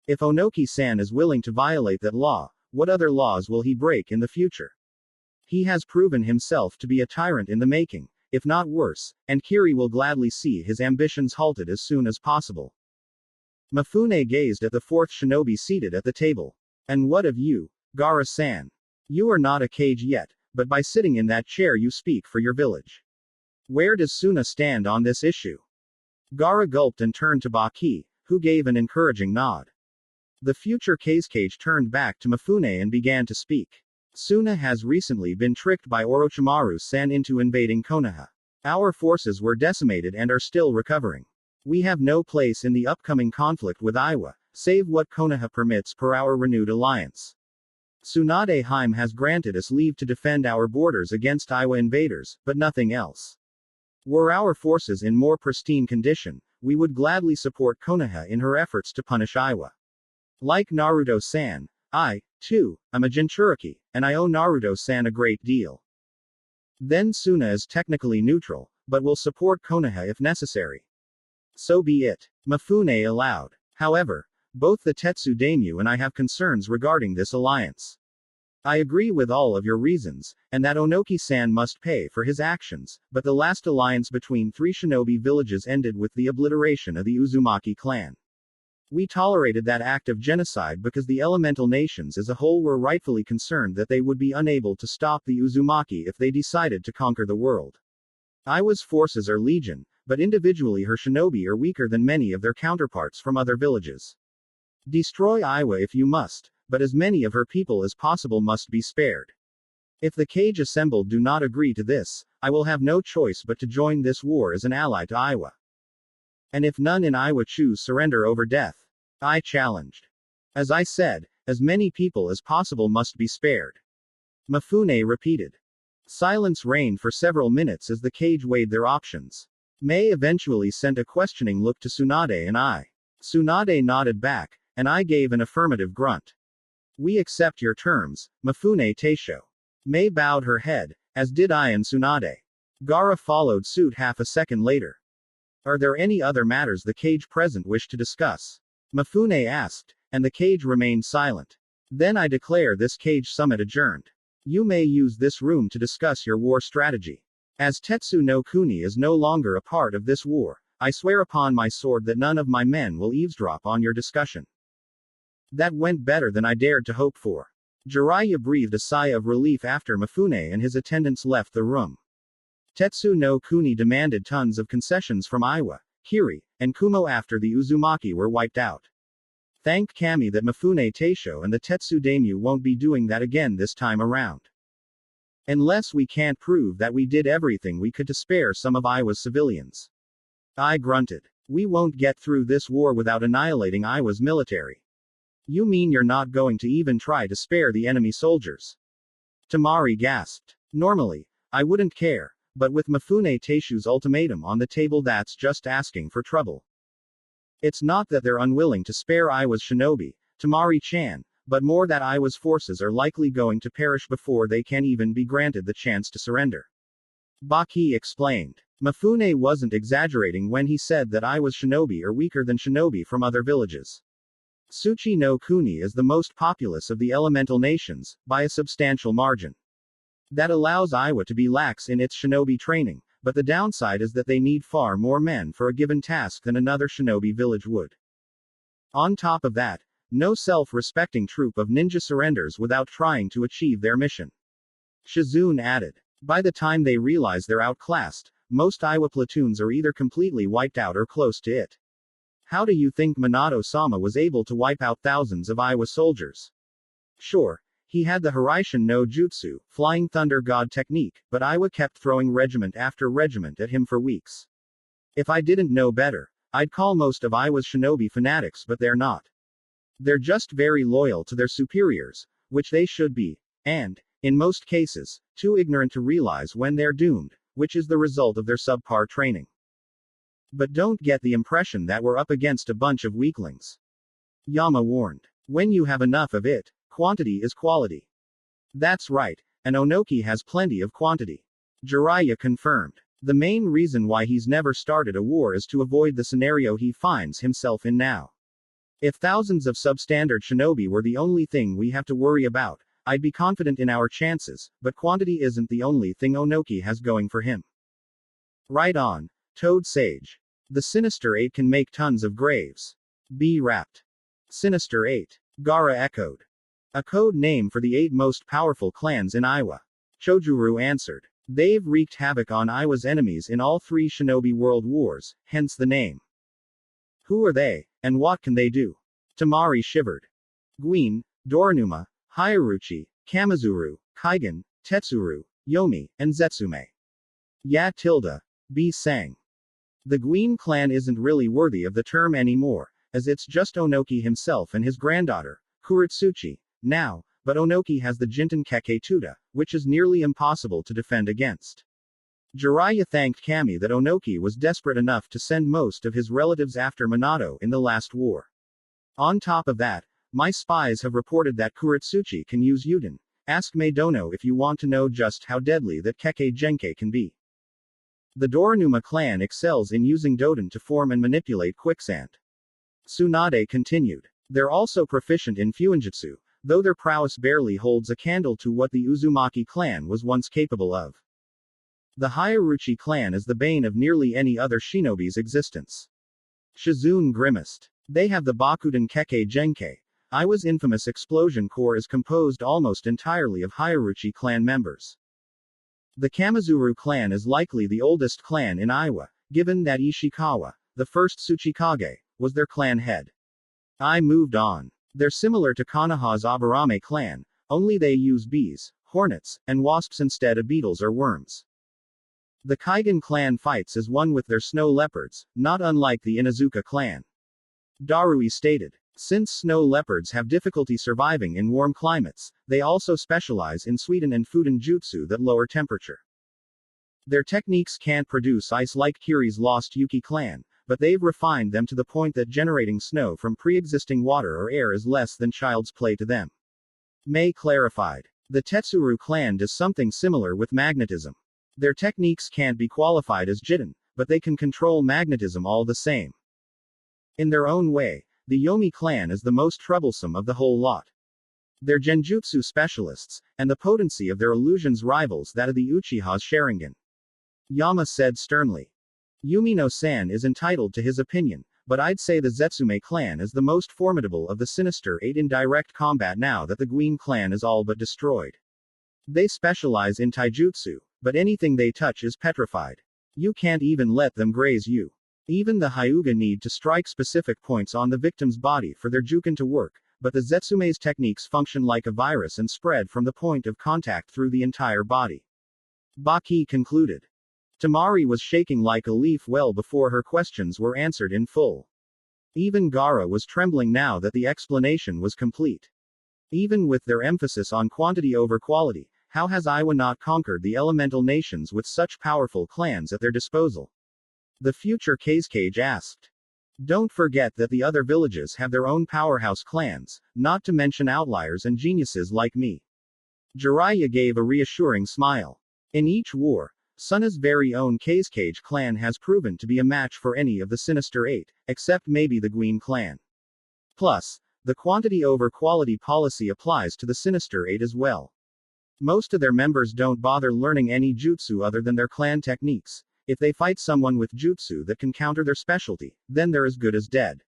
If Onoki-san is willing to violate that law, what other laws will he break in the future? He has proven himself to be a tyrant in the making, if not worse, and Kiri will gladly see his ambitions halted as soon as possible. Mifune gazed at the 4th shinobi seated at the table. And what of you, Gaara-san? You are not a kage yet, but by sitting in that chair you speak for your village. Where does Suna stand on this issue? Gaara gulped and turned to Baki, who gave an encouraging nod. The future Kazekage turned back to Mifune and began to speak. Suna has recently been tricked by Orochimaru-san into invading Konoha. Our forces were decimated and are still recovering. We have no place in the upcoming conflict with Iwa, save what Konoha permits per our renewed alliance. Tsunade Heim has granted us leave to defend our borders against Iwa invaders, but nothing else. Were our forces in more pristine condition, we would gladly support Konoha in her efforts to punish Iwa. Like Naruto-san, I, 2. I'm a Jinchuriki, and I owe Naruto-san a great deal. Then Suna is technically neutral, but will support Konoha if necessary. So be it. Mifune allowed. However, both the Tetsu daimyo and I have concerns regarding this alliance. I agree with all of your reasons, and that Onoki-san must pay for his actions, but the last alliance between three shinobi villages ended with the obliteration of the Uzumaki clan. We tolerated that act of genocide because the elemental nations as a whole were rightfully concerned that they would be unable to stop the Uzumaki if they decided to conquer the world. Iwa's forces are legion, but individually her shinobi are weaker than many of their counterparts from other villages. Destroy Iwa if you must, but as many of her people as possible must be spared. If the Cage assembled do not agree to this, I will have no choice but to join this war as an ally to Iwa. And if none in Iwa choose surrender over death, I challenged. As I said, as many people as possible must be spared. Mifune repeated. Silence reigned for several minutes as the Cage weighed their options. Mei eventually sent a questioning look to Tsunade and I. Tsunade nodded back, and I gave an affirmative grunt. We accept your terms, Mifune Teisho. Mei bowed her head, as did I and Tsunade. Gaara followed suit half a second later. Are there any other matters the Cage present wish to discuss? Mifune asked, and the Cage remained silent. Then I declare this Cage summit adjourned. You may use this room to discuss your war strategy. As Tetsu no Kuni is no longer a part of this war, I swear upon my sword that none of my men will eavesdrop on your discussion. That went better than I dared to hope for. Jiraiya breathed a sigh of relief after Mifune and his attendants left the room. Tetsu no Kuni demanded tons of concessions from Iwa, Kiri, and Kumo after the Uzumaki were wiped out. Thank Kami that Mifune Teisho and the Tetsu daimyo won't be doing that again this time around. Unless we can't prove that we did everything we could to spare some of Iwa's civilians. I grunted. We won't get through this war without annihilating Iwa's military. You mean you're not going to even try to spare the enemy soldiers? Temari gasped. Normally, I wouldn't care, but with Mifune Teisho's ultimatum on the table that's just asking for trouble. It's not that they're unwilling to spare Iwa's shinobi, Temari-chan, but more that Iwa's forces are likely going to perish before they can even be granted the chance to surrender. Baki explained. Mifune wasn't exaggerating when he said that Iwa's shinobi are weaker than shinobi from other villages. Tsuchi no Kuni is the most populous of the elemental nations, by a substantial margin. That allows Iwa to be lax in its shinobi training, but the downside is that they need far more men for a given task than another shinobi village would. On top of that, no self-respecting troop of ninja surrenders without trying to achieve their mission. Shizune added. By the time they realize they're outclassed, most Iwa platoons are either completely wiped out or close to it. How do you think Minato-sama was able to wipe out thousands of Iwa soldiers? Sure, he had the Hiraishin no Jutsu, Flying Thunder God technique, but Iwa kept throwing regiment after regiment at him for weeks. If I didn't know better, I'd call most of Iwa's shinobi fanatics, but they're not. They're just very loyal to their superiors, which they should be, and, in most cases, too ignorant to realize when they're doomed, which is the result of their subpar training. But don't get the impression that we're up against a bunch of weaklings. Yama warned. When you have enough of it, quantity is quality. That's right, and Onoki has plenty of quantity. Jiraiya confirmed. The main reason why he's never started a war is to avoid the scenario he finds himself in now. If thousands of substandard shinobi were the only thing we have to worry about, I'd be confident in our chances, but quantity isn't the only thing Onoki has going for him. Right on, Toad Sage. The Sinister Eight can make tons of graves. Be wrapped. Sinister Eight. Gaara echoed. A code name for the 8 most powerful clans in Iwa. Chojuru answered. They've wreaked havoc on Iwa's enemies in all 3 shinobi world wars, hence the name. Who are they, and what can they do? Temari shivered. Guin, Doranuma, Hyaruchi, Kamizuru, Kaigan, Tetsuru, Yomi, and Zetsume. Ya tilde. B sang. The Guin clan isn't really worthy of the term anymore, as it's just Onoki himself and his granddaughter, Kuretsuchi, now, but Onoki has the Jinten Keketuda, which is nearly impossible to defend against. Jiraiya thanked Kami that Onoki was desperate enough to send most of his relatives after Minato in the last war. On top of that, My spies have reported that Kuretsuchi can use Yuden. Ask Meidono if you want to know just how deadly that Kekkei Genkai can be. The Doranuma clan excels in using Doden to form and manipulate quicksand. Tsunade continued. They're also proficient in Fuinjutsu, though their prowess barely holds a candle to what the Uzumaki clan was once capable of. The Hyaruchi clan is the bane of nearly any other shinobi's existence. Shizune grimaced. They have the Bakuden Kekkei Genkai. Iwa's infamous explosion corps is composed almost entirely of Hyaruchi clan members. The Kamizuru clan is likely the oldest clan in Iwa, given that Ishikawa, the first Tsuchikage, was their clan head. I moved on. They're similar to Konoha's Aburame clan, only they use bees, hornets, and wasps instead of beetles or worms. The Kaigan clan fights as one with their snow leopards, not unlike the Inazuka clan. Darui stated. Since snow leopards have difficulty surviving in warm climates, they also specialize in Suiden and Fuden jutsu that lower temperature. Their techniques can't produce ice like Kiri's lost Yuki clan, but they've refined them to the point that generating snow from pre-existing water or air is less than child's play to them. Mei clarified. The Tetsuru clan does something similar with magnetism. Their techniques can't be qualified as Jiten, but they can control magnetism all the same. In their own way, the Yomi clan is the most troublesome of the whole lot. They're genjutsu specialists, and the potency of their illusions rivals that of the Uchiha's Sharingan. Yama said sternly. Yumino-san is entitled to his opinion, but I'd say the Zetsume clan is the most formidable of the Sinister Eight in direct combat now that the Guin clan is all but destroyed. They specialize in taijutsu, but anything they touch is petrified. You can't even let them graze you. Even the Hyuga need to strike specific points on the victim's body for their juken to work, but the Zetsume's techniques function like a virus and spread from the point of contact through the entire body. Baki concluded. Tamari was shaking like a leaf well before her questions were answered in full. Even Gaara was trembling now that the explanation was complete. Even with their emphasis on quantity over quality, how has Iwa not conquered the elemental nations with such powerful clans at their disposal? The future Kazekage asked. Don't forget that the other villages have their own powerhouse clans, not to mention outliers and geniuses like me. Jiraiya gave a reassuring smile. In each war, Suna's very own Kazekage clan has proven to be a match for any of the Sinister Eight, except maybe the Guin clan. Plus, the quantity over quality policy applies to the Sinister Eight as well. Most of their members don't bother learning any jutsu other than their clan techniques. If they fight someone with jutsu that can counter their specialty, then they're as good as dead.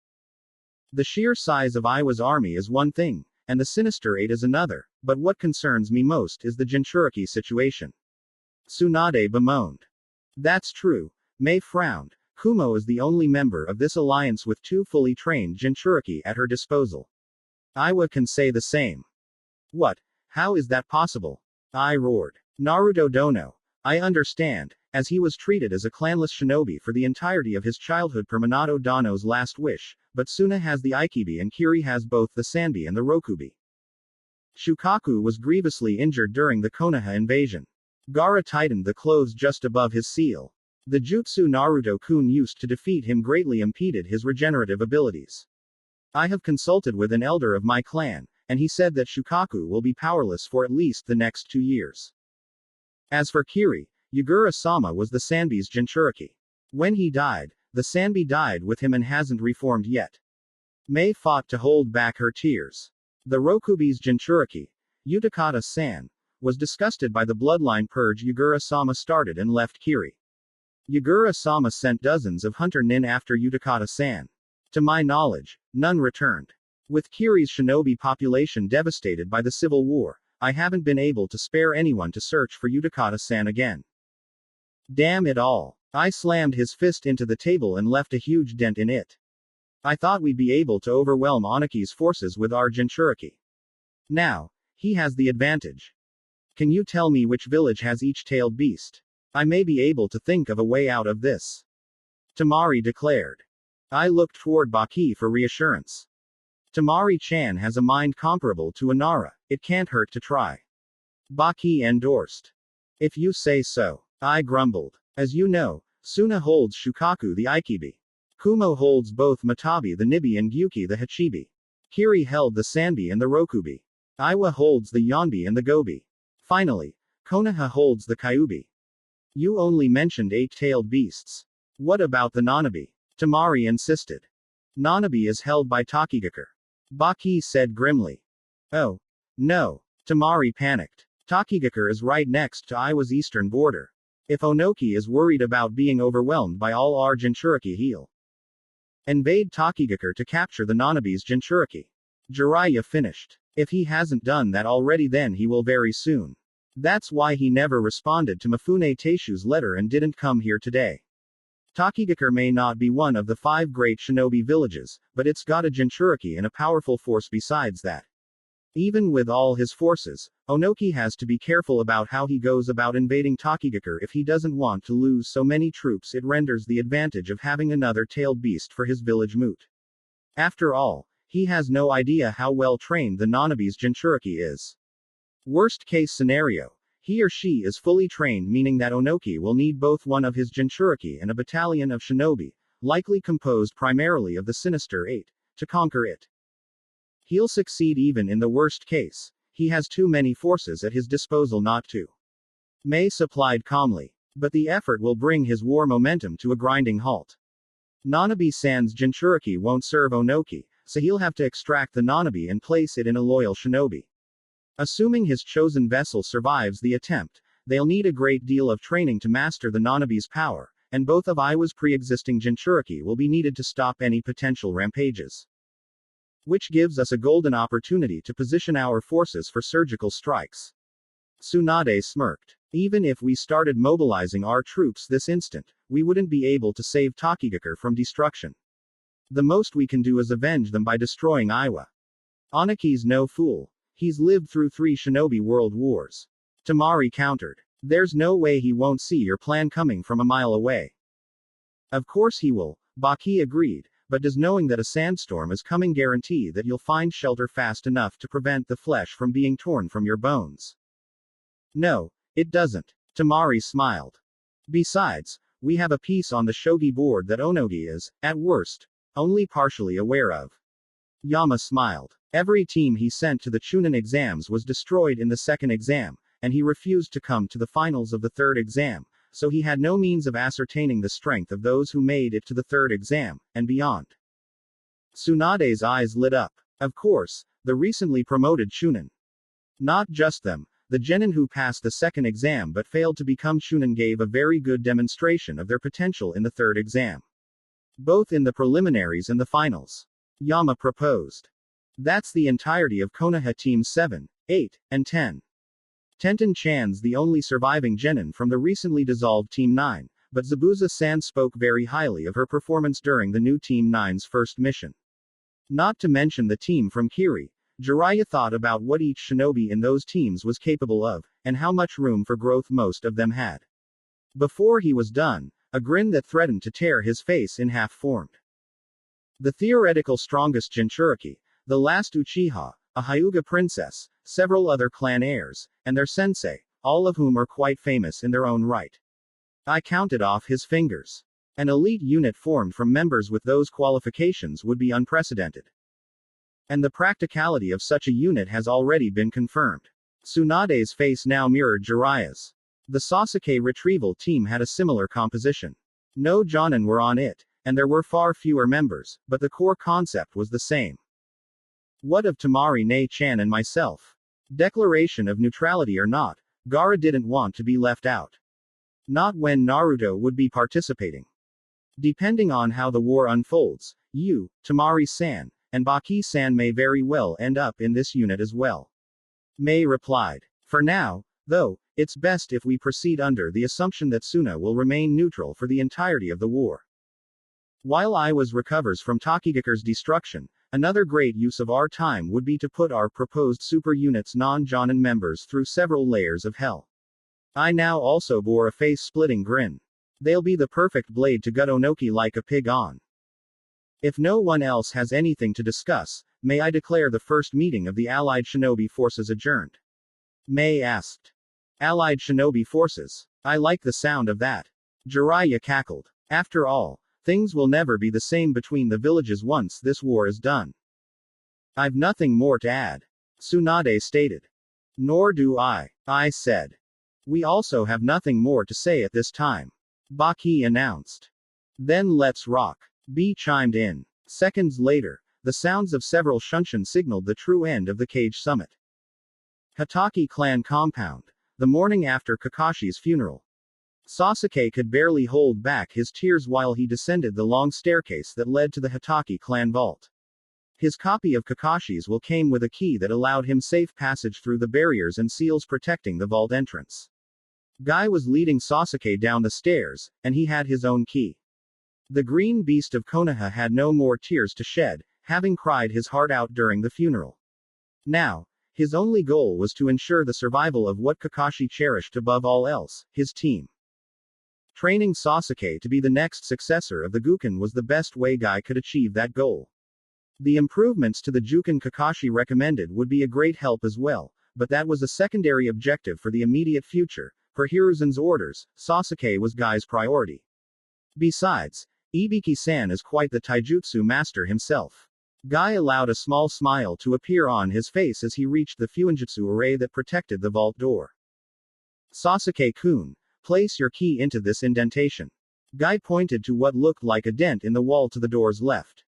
The sheer size of Iwa's army is one thing, and the Sinister Eight is another, but what concerns me most is the Jinchuriki situation. Tsunade bemoaned. That's true. Mei frowned. Kumo is the only member of this alliance with 2 fully trained Jinchuriki at her disposal. Iwa can say the same. What? How is that possible? I roared. Naruto Dono. I understand, as he was treated as a clanless shinobi for the entirety of his childhood per Minato Dano's last wish, but Suna has the Ikibi and Kiri has both the Sanbi and the Rokubi. Shukaku was grievously injured during the Konoha invasion. Gaara tightened the clothes just above his seal. The jutsu Naruto-kun used to defeat him greatly impeded his regenerative abilities. I have consulted with an elder of my clan, and he said that Shukaku will be powerless for at least the next 2 years. As for Kiri, Yagura-sama was the Sanbi's Jinchuriki. When he died, the Sanbi died with him and hasn't reformed yet. Mei fought to hold back her tears. The Rokubi's Jinchuriki, Utakata-san, was disgusted by the bloodline purge Yagura-sama started and left Kiri. Yagura-sama sent dozens of hunter nin after Utakata-san. To my knowledge, none returned. With Kiri's shinobi population devastated by the civil war, I haven't been able to spare anyone to search for Utakata-san again. Damn it all. I slammed his fist into the table and left a huge dent in it. I thought we'd be able to overwhelm Anaki's forces with our Jinchuriki. Now, he has the advantage. Can you tell me which village has each tailed beast? I may be able to think of a way out of this. Tamari declared. I looked toward Baki for reassurance. Tamari-chan has a mind comparable to Inara, it can't hurt to try. Baki endorsed. If you say so. I grumbled. As you know, Suna holds Shukaku the Ikibi. Kumo holds both Matabi the Nibi and Gyuki the Hachibi. Kiri held the Sanbi and the Rokubi. Iwa holds the Yonbi and the Gobi. Finally, Konoha holds the Kyubi. You only mentioned 8-tailed beasts. What about the Nanabi? Temari insisted. Nanabi is held by Takigakure. Baki said grimly. Oh. No. Temari panicked. Takigakure is right next to Iwa's eastern border. If Onoki is worried about being overwhelmed by all our Jinchuriki, he'll invade Takigakure to capture the Nanabi's Jinchuriki. Jiraiya finished. If he hasn't done that already, then he will very soon. That's why he never responded to Mifune Teishu's letter and didn't come here today. Takigakure may not be one of the 5 great shinobi villages, but it's got a Jinchuriki and a powerful force besides that. Even with all his forces, Onoki has to be careful about how he goes about invading Takigakure if he doesn't want to lose so many troops. It renders the advantage of having another tailed beast for his village moot. After all, he has no idea how well trained the Nanabi's Jinchuriki is. Worst case scenario, he or she is fully trained, meaning that Onoki will need both one of his Jinchuriki and a battalion of shinobi, likely composed primarily of the Sinister Eight, to conquer it. He'll succeed even in the worst case. He has too many forces at his disposal not to. Mei supplied calmly. But the effort will bring his war momentum to a grinding halt. Nanabi-san's Jinchuriki won't serve Onoki, so he'll have to extract the Nanabi and place it in a loyal shinobi. Assuming his chosen vessel survives the attempt, they'll need a great deal of training to master the Nanabi's power, and both of Iwa's pre-existing Jinchuriki will be needed to stop any potential rampages. Which gives us a golden opportunity to position our forces for surgical strikes. Tsunade smirked. Even if we started mobilizing our troops this instant, we wouldn't be able to save Takigakure from destruction. The most we can do is avenge them by destroying Iwa. Onoki's no fool. He's lived through 3 shinobi world wars. Temari countered. There's no way he won't see your plan coming from a mile away. Of course he will, Baki agreed, but does knowing that a sandstorm is coming guarantee that you'll find shelter fast enough to prevent the flesh from being torn from your bones? No, it doesn't. Temari smiled. Besides, we have a piece on the shogi board that Onogi is, at worst, only partially aware of. Yama smiled. Every team he sent to the Chunin exams was destroyed in the second exam, and he refused to come to the finals of the third exam, so he had no means of ascertaining the strength of those who made it to the third exam, and beyond. Tsunade's eyes lit up. Of course, the recently promoted Chunin. Not just them, the genin who passed the second exam but failed to become Chunin gave a very good demonstration of their potential in the third exam. Both in the preliminaries and the finals. Yama proposed. That's the entirety of Konoha Teams 7, 8, and 10. Tenten-chan's the only surviving genin from the recently dissolved Team 9, but Zabuza-san spoke very highly of her performance during the new Team 9's first mission. Not to mention the team from Kiri, Jiraiya thought about what each shinobi in those teams was capable of, and how much room for growth most of them had. Before he was done, a grin that threatened to tear his face in half formed. The theoretical strongest Jinchuriki, the last Uchiha, a Hyuga princess, several other clan heirs, and their sensei, all of whom are quite famous in their own right. I counted off his fingers. An elite unit formed from members with those qualifications would be unprecedented. And the practicality of such a unit has already been confirmed. Tsunade's face now mirrored Jiraiya's. The Sasuke retrieval team had a similar composition. No jonin were on it, and there were far fewer members, but the core concept was the same. What of Temari Ne-chan and myself? Declaration of neutrality or not, Gaara didn't want to be left out. Not when Naruto would be participating. Depending on how the war unfolds, you, Temari-san, and Baki-san may very well end up in this unit as well. Mei replied. For now, though, it's best if we proceed under the assumption that Suna will remain neutral for the entirety of the war. While Iwas recovers from Takigakure's destruction, another great use of our time would be to put our proposed super unit's non-jonin members through several layers of hell. I now also bore a face-splitting grin. They'll be the perfect blade to gut Onoki like a pig on. If no one else has anything to discuss, may I declare the first meeting of the Allied Shinobi Forces adjourned? Mei asked. Allied Shinobi Forces. I like the sound of that. Jiraiya cackled. After all, things will never be the same between the villages once this war is done. I've nothing more to add. Tsunade stated. Nor do I said. We also have nothing more to say at this time. Baki announced. Then let's rock. B chimed in. Seconds later, the sounds of several shunshin signaled the true end of the cage summit. Hatake clan compound. The morning after Kakashi's funeral. Sasuke could barely hold back his tears while he descended the long staircase that led to the Hatake clan vault. His copy of Kakashi's will came with a key that allowed him safe passage through the barriers and seals protecting the vault entrance. Guy was leading Sasuke down the stairs, and he had his own key. The green beast of Konoha had no more tears to shed, having cried his heart out during the funeral. Now, his only goal was to ensure the survival of what Kakashi cherished above all else, his team. Training Sasuke to be the next successor of the Guken was the best way Guy could achieve that goal. The improvements to the Juken Kakashi recommended would be a great help as well, but that was a secondary objective for the immediate future. Per Hiruzen's orders, Sasuke was Guy's priority. Besides, Ibiki-san is quite the taijutsu master himself. Guy allowed a small smile to appear on his face as he reached the fuinjutsu array that protected the vault door. Sasuke-kun, place your key into this indentation. Guy pointed to what looked like a dent in the wall to the door's left.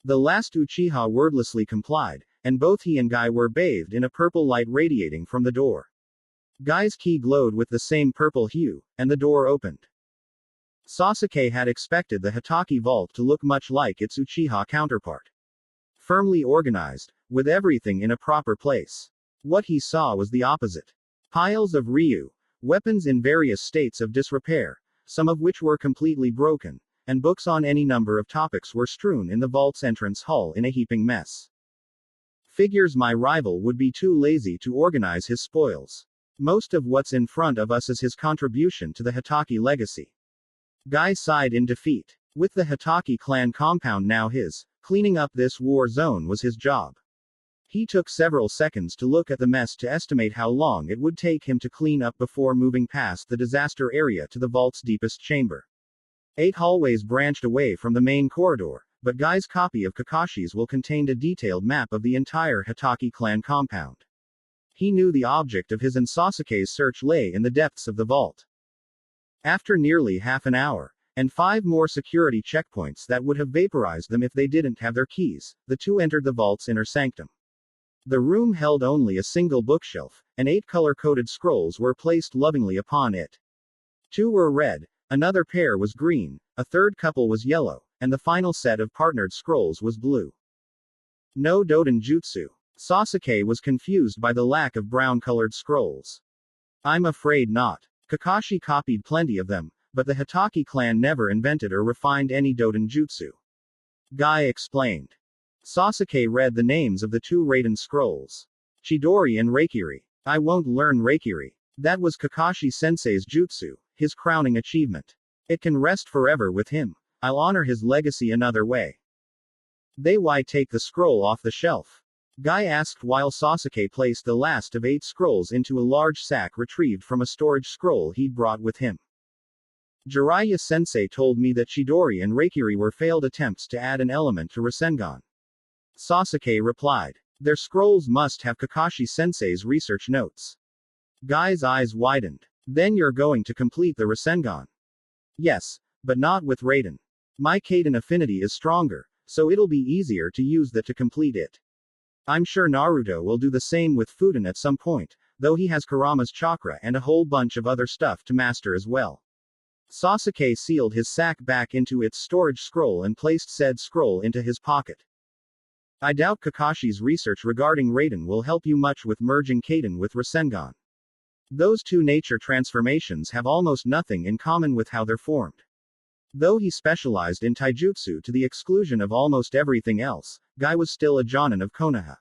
The last Uchiha wordlessly complied, and both he and Guy were bathed in a purple light radiating from the door. Guy's key glowed with the same purple hue, and the door opened. Sasuke had expected the Hatake vault to look much like its Uchiha counterpart. Firmly organized, with everything in a proper place. What he saw was the opposite. Piles of ryu, weapons in various states of disrepair, some of which were completely broken, and books on any number of topics were strewn in the vault's entrance hall in a heaping mess. Figures my rival would be too lazy to organize his spoils. Most of what's in front of us is his contribution to the Hatake legacy. Guy sighed in defeat. With the Hatake clan compound now his, cleaning up this war zone was his job. He took several seconds to look at the mess to estimate how long it would take him to clean up before moving past the disaster area to the vault's deepest chamber. 8 hallways branched away from the main corridor, but Guy's copy of Kakashi's will contained a detailed map of the entire Hatake clan compound. He knew the object of his and Sasuke's search lay in the depths of the vault. After nearly half an hour, and 5 more security checkpoints that would have vaporized them if they didn't have their keys, the two entered the vault's inner sanctum. The room held only a single bookshelf, and 8 color-coded scrolls were placed lovingly upon it. 2 were red, another pair was green, a third couple was yellow, and the final set of partnered scrolls was blue. No Doden Jutsu. Sasuke was confused by the lack of brown-colored scrolls. I'm afraid not. Kakashi copied plenty of them, but the Hatake clan never invented or refined any Doden Jutsu. Guy explained. Sasuke read the names of the 2 Raiden scrolls. Chidori and Reikiri. I won't learn Reikiri. That was Kakashi-sensei's jutsu, his crowning achievement. It can rest forever with him. I'll honor his legacy another way. They why take the scroll off the shelf? Guy asked while Sasuke placed the last of 8 scrolls into a large sack retrieved from a storage scroll he'd brought with him. Jiraiya-sensei told me that Chidori and Reikiri were failed attempts to add an element to Rasengan. Sasuke replied. Their scrolls must have Kakashi-sensei's research notes. Guy's eyes widened. Then you're going to complete the Rasengan. Yes, but not with Raiden. My Kaiden affinity is stronger, so it'll be easier to use that to complete it. I'm sure Naruto will do the same with Fuden at some point, though he has Kurama's chakra and a whole bunch of other stuff to master as well. Sasuke sealed his sack back into its storage scroll and placed said scroll into his pocket. I doubt Kakashi's research regarding Raiden will help you much with merging Kaiden with Rasengan. Those 2 nature transformations have almost nothing in common with how they're formed. Though he specialized in taijutsu to the exclusion of almost everything else, Guy was still a Jonin of Konoha.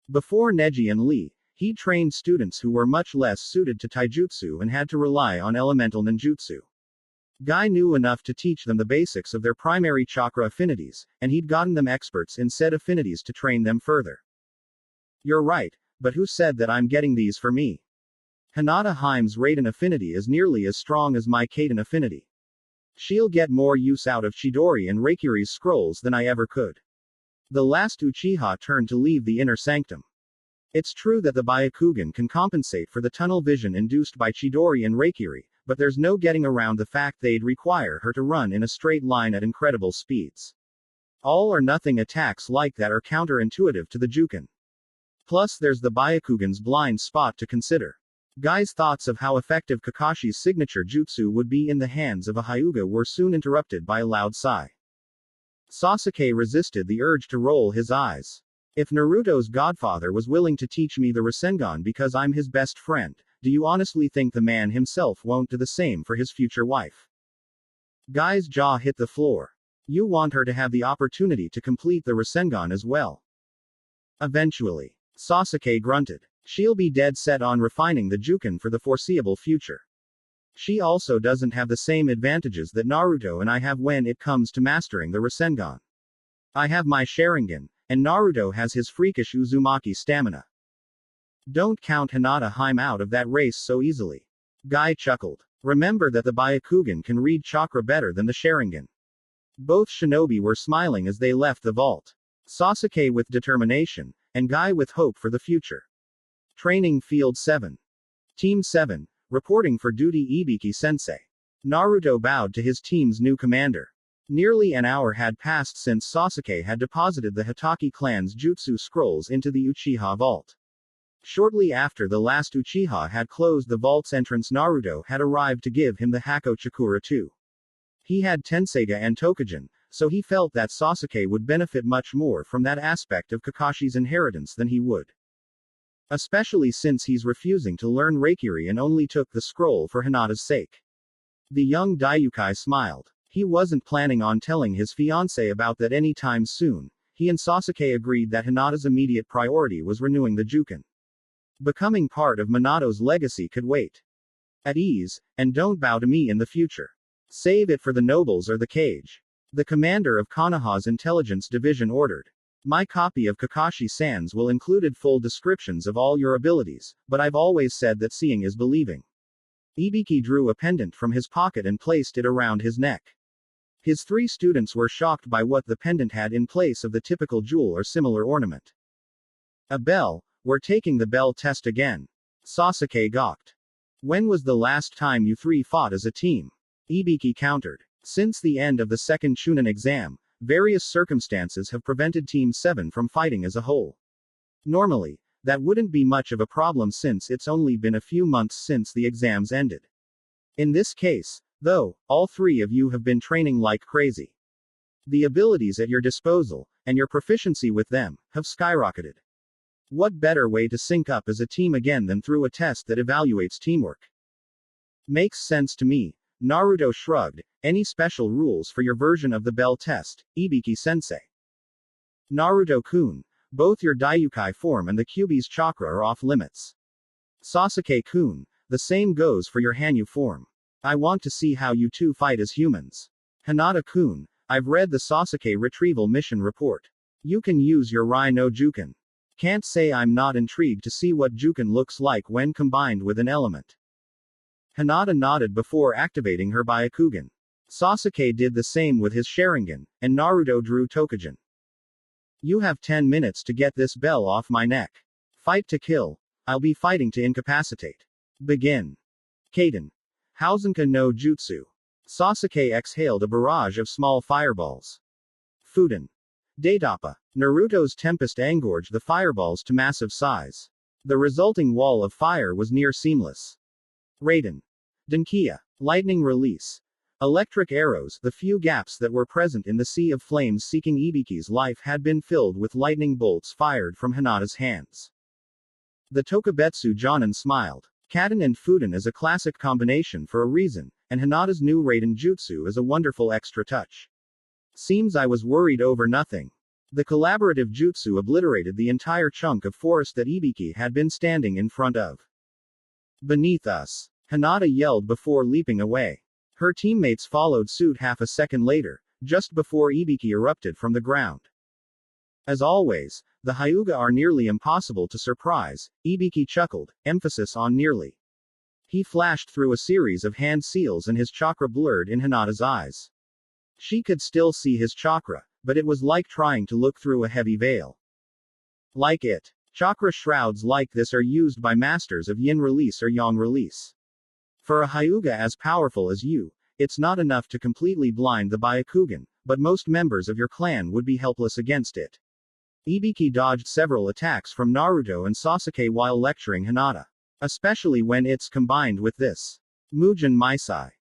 Before Neji and Lee, he trained students who were much less suited to taijutsu and had to rely on elemental ninjutsu. Guy knew enough to teach them the basics of their primary chakra affinities, and he'd gotten them experts in said affinities to train them further. You're right, but who said that I'm getting these for me? Hinata Heim's Raiden affinity is nearly as strong as my Kaiden affinity. She'll get more use out of Chidori and Reikiri's scrolls than I ever could. The last Uchiha turned to leave the inner sanctum. It's true that the Byakugan can compensate for the tunnel vision induced by Chidori and Reikiri, but there's no getting around the fact they'd require her to run in a straight line at incredible speeds. All or nothing attacks like that are counterintuitive to the Juken. Plus there's the Byakugan's blind spot to consider. Guy's thoughts of how effective Kakashi's signature jutsu would be in the hands of a Hyuga were soon interrupted by a loud sigh. Sasuke resisted the urge to roll his eyes. If Naruto's godfather was willing to teach me the Rasengan because I'm his best friend, do you honestly think the man himself won't do the same for his future wife? Guy's jaw hit the floor. You want her to have the opportunity to complete the Rasengan as well. Eventually. Sasuke grunted. She'll be dead set on refining the Juken for the foreseeable future. She also doesn't have the same advantages that Naruto and I have when it comes to mastering the Rasengan. I have my Sharingan, and Naruto has his freakish Uzumaki stamina. Don't count Hinata out of that race so easily. Guy chuckled. Remember that the Byakugan can read chakra better than the Sharingan. Both shinobi were smiling as they left the vault. Sasuke with determination, and Guy with hope for the future. Training Field 7. Team 7, reporting for duty Ibiki-sensei. Naruto bowed to his team's new commander. Nearly an hour had passed since Sasuke had deposited the Hitaki clan's jutsu scrolls into the Uchiha vault. Shortly after the last Uchiha had closed the vault's entrance, Naruto had arrived to give him the Hako Chakura too. He had Tenseiga and Tokujin, so he felt that Sasuke would benefit much more from that aspect of Kakashi's inheritance than he would. Especially since he's refusing to learn Reikiri and only took the scroll for Hinata's sake. The young Daiyoukai smiled. He wasn't planning on telling his fiancée about that anytime soon. He and Sasuke agreed that Hinata's immediate priority was renewing the Juken. Becoming part of Minato's legacy could wait. At ease, and don't bow to me in the future. Save it for the nobles or the cage. The commander of Konoha's intelligence division ordered. My copy of Kakashi-san's will include full descriptions of all your abilities, but I've always said that seeing is believing. Ibiki drew a pendant from his pocket and placed it around his neck. His 3 students were shocked by what the pendant had in place of the typical jewel or similar ornament. A bell? We're taking the bell test again. Sasuke gawked. When was the last time you 3 fought as a team? Ibiki countered. Since the end of the second Chunin exam, various circumstances have prevented Team 7 from fighting as a whole. Normally, that wouldn't be much of a problem since it's only been a few months since the exams ended. In this case, though, all 3 of you have been training like crazy. The abilities at your disposal, and your proficiency with them, have skyrocketed. What better way to sync up as a team again than through a test that evaluates teamwork? Makes sense to me. Naruto shrugged. Any special rules for your version of the bell test, Ibiki-sensei? Naruto-kun, both your Daiyoukai form and the Kyuubi's chakra are off limits. Sasuke-kun, the same goes for your Hanyu form. I want to see how you 2 fight as humans. Hinata-kun, I've read the Sasuke retrieval mission report. You can use your Rai no Juken. Can't say I'm not intrigued to see what Juken looks like when combined with an element. Hinata nodded before activating her Byakugan. Sasuke did the same with his Sharingan, and Naruto drew Tokujin. You have 10 minutes to get this bell off my neck. Fight to kill. I'll be fighting to incapacitate. Begin. Kaden. Hausenka no Jutsu. Sasuke exhaled a barrage of small fireballs. Fuden. Daitapa. Naruto's Tempest engorged the fireballs to massive size. The resulting wall of fire was near seamless. Raiden. Denkiya. Lightning release. Electric arrows. The few gaps that were present in the sea of flames seeking Ibiki's life had been filled with lightning bolts fired from Hinata's hands. The Tokubetsu Jonin smiled. Kaden and Fuden is a classic combination for a reason, and Hinata's new Raiden Jutsu is a wonderful extra touch. Seems I was worried over nothing. The collaborative jutsu obliterated the entire chunk of forest that Ibiki had been standing in front of. Beneath us. Hinata yelled before leaping away. Her teammates followed suit half a second later, just before Ibiki erupted from the ground. As always, the Hyuga are nearly impossible to surprise, Ibiki chuckled, emphasis on nearly. He flashed through a series of hand seals and his chakra blurred in Hinata's eyes. She could still see his chakra, but it was like trying to look through a heavy veil. Like it. Chakra shrouds like this are used by masters of yin release or yang release. For a Hyuga as powerful as you, it's not enough to completely blind the Byakugan, but most members of your clan would be helpless against it. Ibiki dodged several attacks from Naruto and Sasuke while lecturing Hinata. Especially when it's combined with this Mujin Maisai.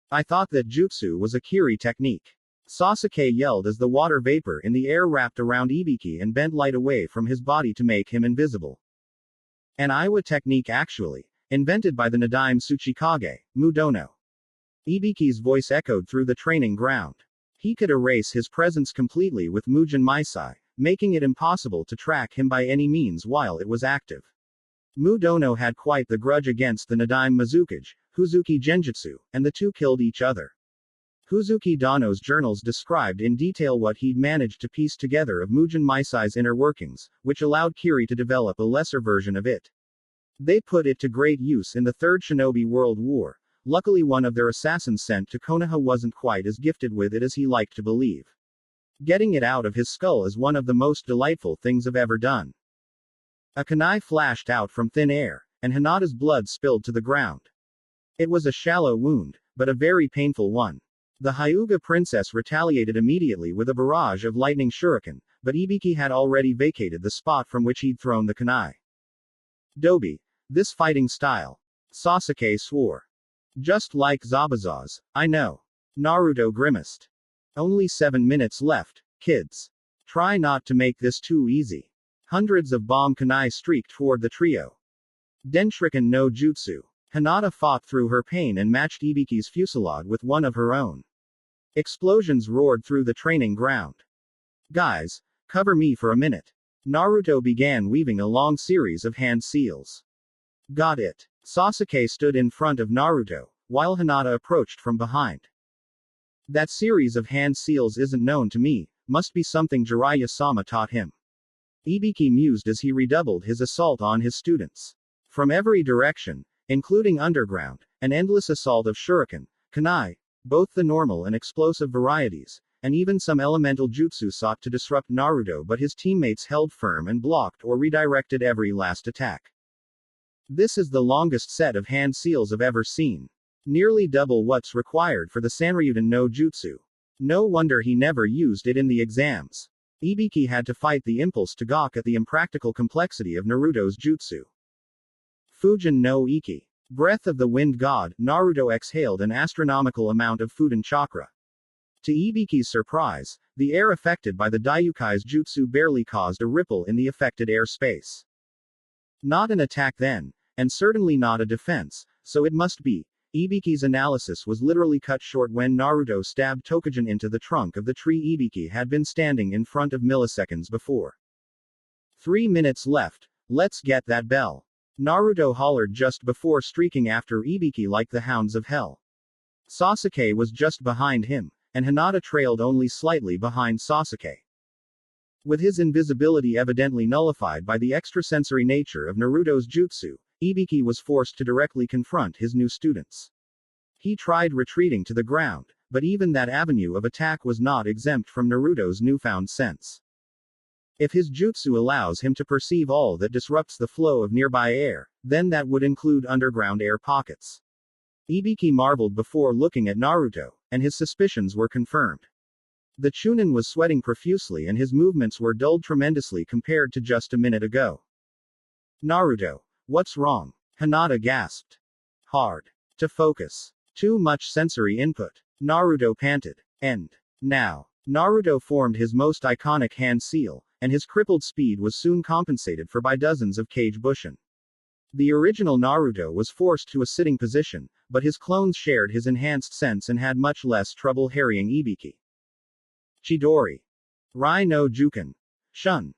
I thought that jutsu was a Kiri technique. Sasuke yelled as the water vapor in the air wrapped around Ibiki and bent light away from his body to make him invisible. An Iwa technique actually, invented by the Nadaime Tsuchikage, Mudono. Ibiki's voice echoed through the training ground. He could erase his presence completely with Mujin Maisai, making it impossible to track him by any means while it was active. Mudono had quite the grudge against the Nadaime Mizukage, Huzuki Genjutsu, and the two killed each other. Huzuki Dano's journals described in detail what he'd managed to piece together of Mujin Maisai's inner workings, which allowed Kiri to develop a lesser version of it. They put it to great use in the Third Shinobi World War. Luckily one of their assassins sent to Konoha wasn't quite as gifted with it as he liked to believe. Getting it out of his skull is one of the most delightful things I've ever done. A kunai flashed out from thin air, and Hinata's blood spilled to the ground. It was a shallow wound, but a very painful one. The Hyuga princess retaliated immediately with a barrage of lightning shuriken, but Ibiki had already vacated the spot from which he'd thrown the kunai. Dobi. This fighting style. Sasuke swore. Just like Zabuza's, I know. Naruto grimaced. Only 7 minutes left, kids. Try not to make this too easy. Hundreds of bomb kunai streaked toward the trio. Denshriken no jutsu. Hinata fought through her pain and matched Ibiki's fusillade with one of her own. Explosions roared through the training ground. Guys, cover me for a minute. Naruto began weaving a long series of hand seals. Got it. Sasuke stood in front of Naruto, while Hinata approached from behind. That series of hand seals isn't known to me, must be something Jiraiya-sama taught him. Ibiki mused as he redoubled his assault on his students. From every direction, including underground, an endless assault of shuriken, kunai, both the normal and explosive varieties, and even some elemental jutsu sought to disrupt Naruto, but his teammates held firm and blocked or redirected every last attack. This is the longest set of hand seals I've ever seen. Nearly double what's required for the Sanryudan no Jutsu. No wonder he never used it in the exams. Ibiki had to fight the impulse to gawk at the impractical complexity of Naruto's jutsu. Fujin no Iki. Breath of the wind god, Naruto exhaled an astronomical amount of Fudan chakra. To Ibiki's surprise, the air affected by the Daiyukai's jutsu barely caused a ripple in the affected air space. Not an attack then, and certainly not a defense, so it must be. Ibiki's analysis was literally cut short when Naruto stabbed Tokujin into the trunk of the tree Ibiki had been standing in front of milliseconds before. 3 minutes left, let's get that bell. Naruto hollered just before streaking after Ibiki like the hounds of hell. Sasuke was just behind him, and Hinata trailed only slightly behind Sasuke. With his invisibility evidently nullified by the extrasensory nature of Naruto's jutsu, Ibiki was forced to directly confront his new students. He tried retreating to the ground, but even that avenue of attack was not exempt from Naruto's newfound sense. If his jutsu allows him to perceive all that disrupts the flow of nearby air, then that would include underground air pockets. Ibiki marveled before looking at Naruto, and his suspicions were confirmed. The Chunin was sweating profusely and his movements were dulled tremendously compared to just a minute ago. Naruto. What's wrong? Hinata gasped. Hard to focus. Too much sensory input. Naruto panted. And now. Naruto formed his most iconic hand seal, and his crippled speed was soon compensated for by dozens of Kage Bushin. The original Naruto was forced to a sitting position, but his clones shared his enhanced sense and had much less trouble harrying Ibiki. Chidori. Rai no Juken. Shun.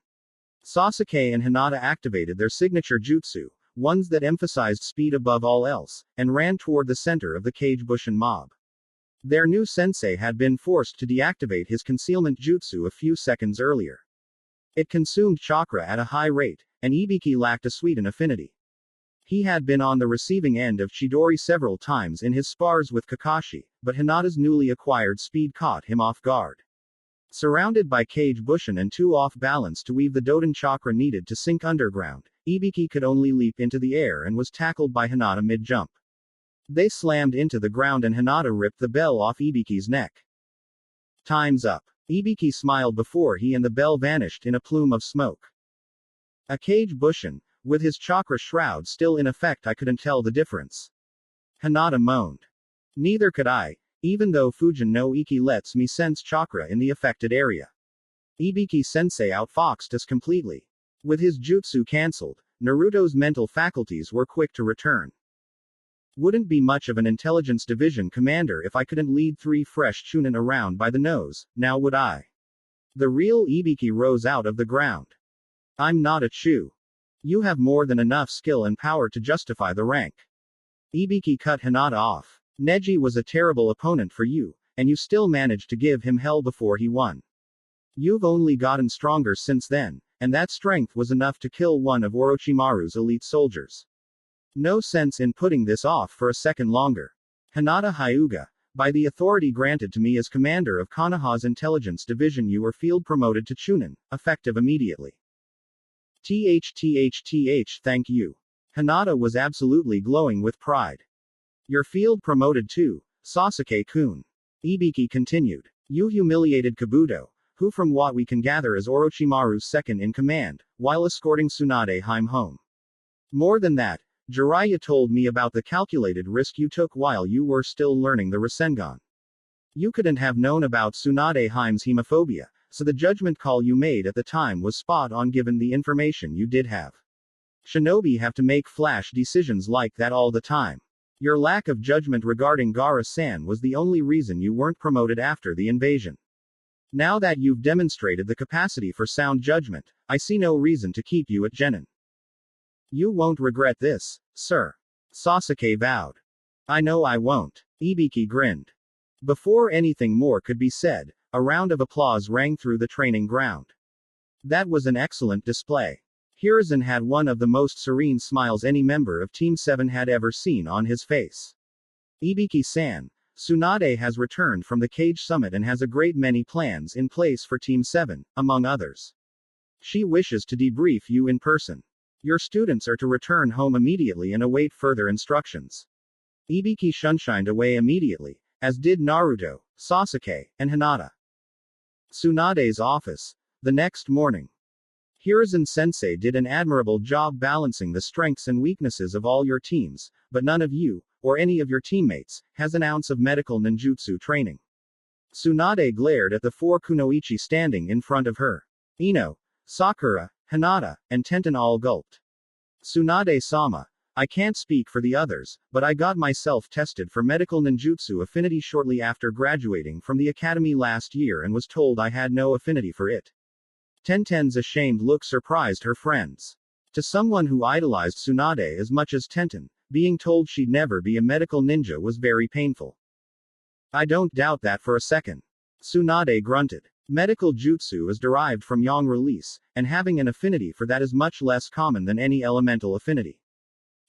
Sasuke and Hinata activated their signature jutsu, ones that emphasized speed above all else, and ran toward the center of the Kage Bushin mob. Their new sensei had been forced to deactivate his concealment jutsu a few seconds earlier. It consumed chakra at a high rate, and Ibiki lacked a Suidan affinity. He had been on the receiving end of Chidori several times in his spars with Kakashi, but Hinata's newly acquired speed caught him off guard. Surrounded by cage bushin and too off balance to weave the Doden chakra needed to sink underground, Ibiki could only leap into the air and was tackled by Hinata mid-jump. They slammed into the ground and Hinata ripped the bell off Ibiki's neck. Time's up. Ibiki smiled before he and the bell vanished in a plume of smoke. A cage bushin, with his chakra shroud still in effect. I couldn't tell the difference. Hinata moaned. Neither could I, even though Fujin no Iki lets me sense chakra in the affected area. Ibiki-sensei outfoxed us completely. With his jutsu cancelled, Naruto's mental faculties were quick to return. Wouldn't be much of an intelligence division commander if I couldn't lead 3 fresh chunin around by the nose, now would I? The real Ibiki rose out of the ground. I'm not a Chu. You have more than enough skill and power to justify the rank. Ibiki cut Hinata off. Neji was a terrible opponent for you, and you still managed to give him hell before he won. You've only gotten stronger since then, and that strength was enough to kill one of Orochimaru's elite soldiers. No sense in putting this off for a second longer. Hinata Hyuga, by the authority granted to me as commander of Konoha's intelligence division, you were field promoted to Chunin, effective immediately. Thank you. Hinata was absolutely glowing with pride. You're field promoted too, Sasuke-kun. Ibiki continued. You humiliated Kabuto, who from what we can gather is Orochimaru's second in command, while escorting Tsunade home. More than that, Jiraiya told me about the calculated risk you took while you were still learning the Rasengan. You couldn't have known about Tsunade Heime's hemophobia, so the judgment call you made at the time was spot on given the information you did have. Shinobi have to make flash decisions like that all the time. Your lack of judgment regarding Gaara-san was the only reason you weren't promoted after the invasion. Now that you've demonstrated the capacity for sound judgment, I see no reason to keep you at Genin. You won't regret this, sir. Sasuke vowed. I know I won't. Ibiki grinned. Before anything more could be said, a round of applause rang through the training ground. That was an excellent display. Hiruzen had one of the most serene smiles any member of Team 7 had ever seen on his face. Ibiki-san, Tsunade has returned from the Cage Summit and has a great many plans in place for Team 7, among others. She wishes to debrief you in person. Your students are to return home immediately and await further instructions. Ibiki shunshined away immediately, as did Naruto, Sasuke, and Hinata. Tsunade's office. The next morning. Hiruzen-sensei did an admirable job balancing the strengths and weaknesses of all your teams, but none of you, or any of your teammates, has an ounce of medical ninjutsu training. Tsunade glared at the 4 kunoichi standing in front of her. Ino, Sakura, Hinata, and Tenten all gulped. Tsunade-sama, I can't speak for the others, but I got myself tested for medical ninjutsu affinity shortly after graduating from the academy last year and was told I had no affinity for it. Tenten's ashamed look surprised her friends. To someone who idolized Tsunade as much as Tenten, being told she'd never be a medical ninja was very painful. I don't doubt that for a second. Tsunade grunted. Medical jutsu is derived from yang release, and having an affinity for that is much less common than any elemental affinity.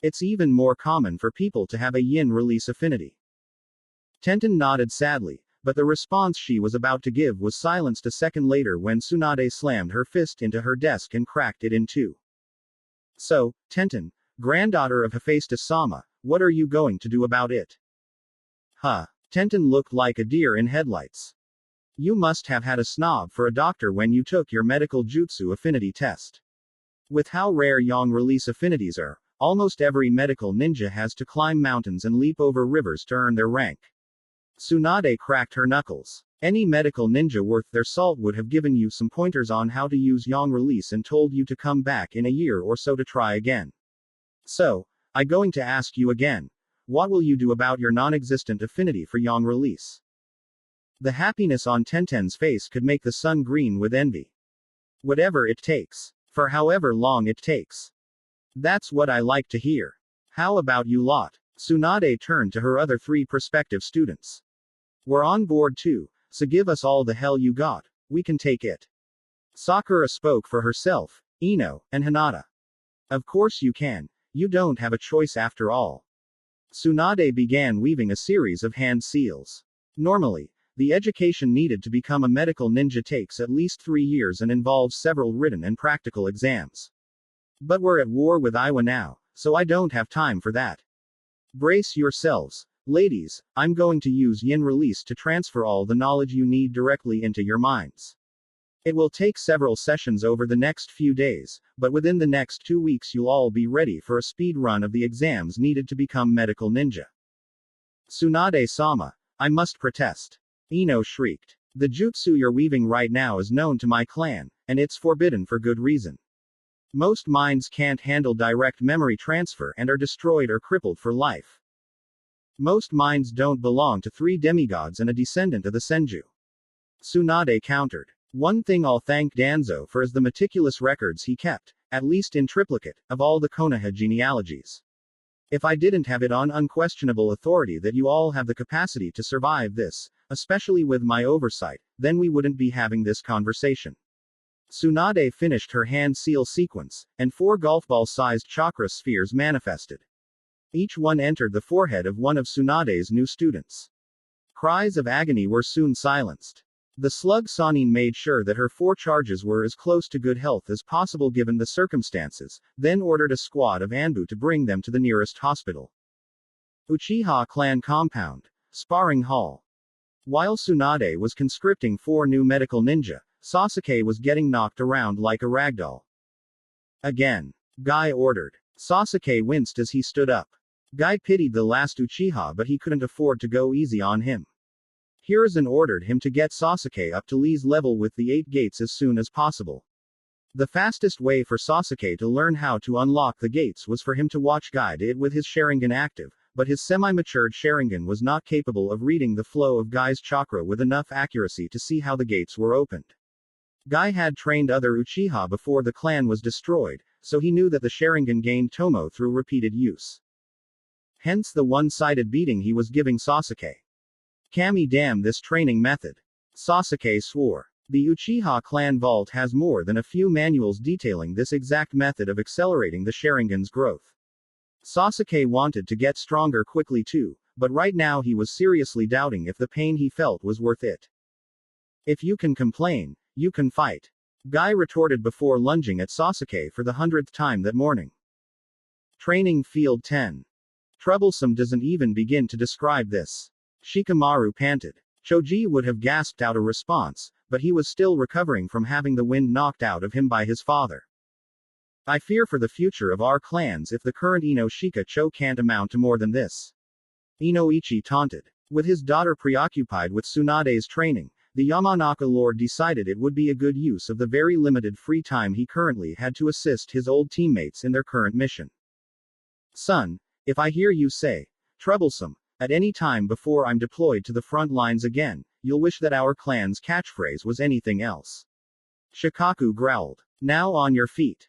It's even more common for people to have a yin release affinity. Tenten nodded sadly, but the response she was about to give was silenced a second later when Tsunade slammed her fist into her desk and cracked it in two. So, Tenten, granddaughter of Hephaestus-sama, what are you going to do about it? Huh. Tenten looked like a deer in headlights. You must have had a snob for a doctor when you took your medical jutsu affinity test. With how rare yang release affinities are, almost every medical ninja has to climb mountains and leap over rivers to earn their rank. Tsunade cracked her knuckles. Any medical ninja worth their salt would have given you some pointers on how to use yang release and told you to come back in a year or so to try again. So, I'm going to ask you again. What will you do about your non-existent affinity for yang release? The happiness on Tenten's face could make the sun green with envy. Whatever it takes. For however long it takes. That's what I like to hear. How about you lot? Tsunade turned to her other 3 prospective students. We're on board too, so give us all the hell you got. We can take it. Sakura spoke for herself, Ino, and Hinata. Of course you can. You don't have a choice after all. Tsunade began weaving a series of hand seals. Normally, the education needed to become a medical ninja takes at least 3 years and involves several written and practical exams. But we're at war with Iowa now, so I don't have time for that. Brace yourselves. Ladies, I'm going to use yin release to transfer all the knowledge you need directly into your minds. It will take several sessions over the next few days, but within the next 2 weeks you'll all be ready for a speed run of the exams needed to become medical ninja. Tsunade-sama, I must protest. Ino shrieked. The jutsu you're weaving right now is known to my clan, and it's forbidden for good reason. Most minds can't handle direct memory transfer and are destroyed or crippled for life. Most minds don't belong to 3 demigods and a descendant of the Senju. Tsunade countered. One thing I'll thank Danzo for is the meticulous records he kept, at least in triplicate, of all the Konoha genealogies. If I didn't have it on unquestionable authority that you all have the capacity to survive this, especially with my oversight, then we wouldn't be having this conversation. Tsunade finished her hand seal sequence, and 4 golf ball-sized chakra spheres manifested. Each one entered the forehead of one of Tsunade's new students. Cries of agony were soon silenced. The slug Sanin made sure that her 4 charges were as close to good health as possible given the circumstances, then ordered a squad of Anbu to bring them to the nearest hospital. Uchiha Clan Compound. Sparring Hall. While Tsunade was conscripting 4 new medical ninja, Sasuke was getting knocked around like a ragdoll. Again. Guy ordered. Sasuke winced as he stood up. Guy pitied the last Uchiha but he couldn't afford to go easy on him. Hiruzen ordered him to get Sasuke up to Lee's level with the 8 gates as soon as possible. The fastest way for Sasuke to learn how to unlock the gates was for him to watch Guy do it with his Sharingan active, but his semi-matured Sharingan was not capable of reading the flow of Guy's chakra with enough accuracy to see how the gates were opened. Guy had trained other Uchiha before the clan was destroyed, so he knew that the Sharingan gained Tomo through repeated use. Hence the one-sided beating he was giving Sasuke. Kami damn this training method. Sasuke swore. The Uchiha clan vault has more than a few manuals detailing this exact method of accelerating the Sharingan's growth. Sasuke wanted to get stronger quickly too, but right now he was seriously doubting if the pain he felt was worth it. If you can complain, you can fight. Guy retorted before lunging at Sasuke for the 100th time that morning. Training Field 10. Troublesome doesn't even begin to describe this. Shikamaru panted. Choji would have gasped out a response, but he was still recovering from having the wind knocked out of him by his father. I fear for the future of our clans if the current Ino Shika-cho can't amount to more than this. Inoichi taunted. With his daughter preoccupied with Tsunade's training, the Yamanaka lord decided it would be a good use of the very limited free time he currently had to assist his old teammates in their current mission. Son, if I hear you say, troublesome, at any time before I'm deployed to the front lines again, you'll wish that our clan's catchphrase was anything else. Shikaku growled. Now on your feet.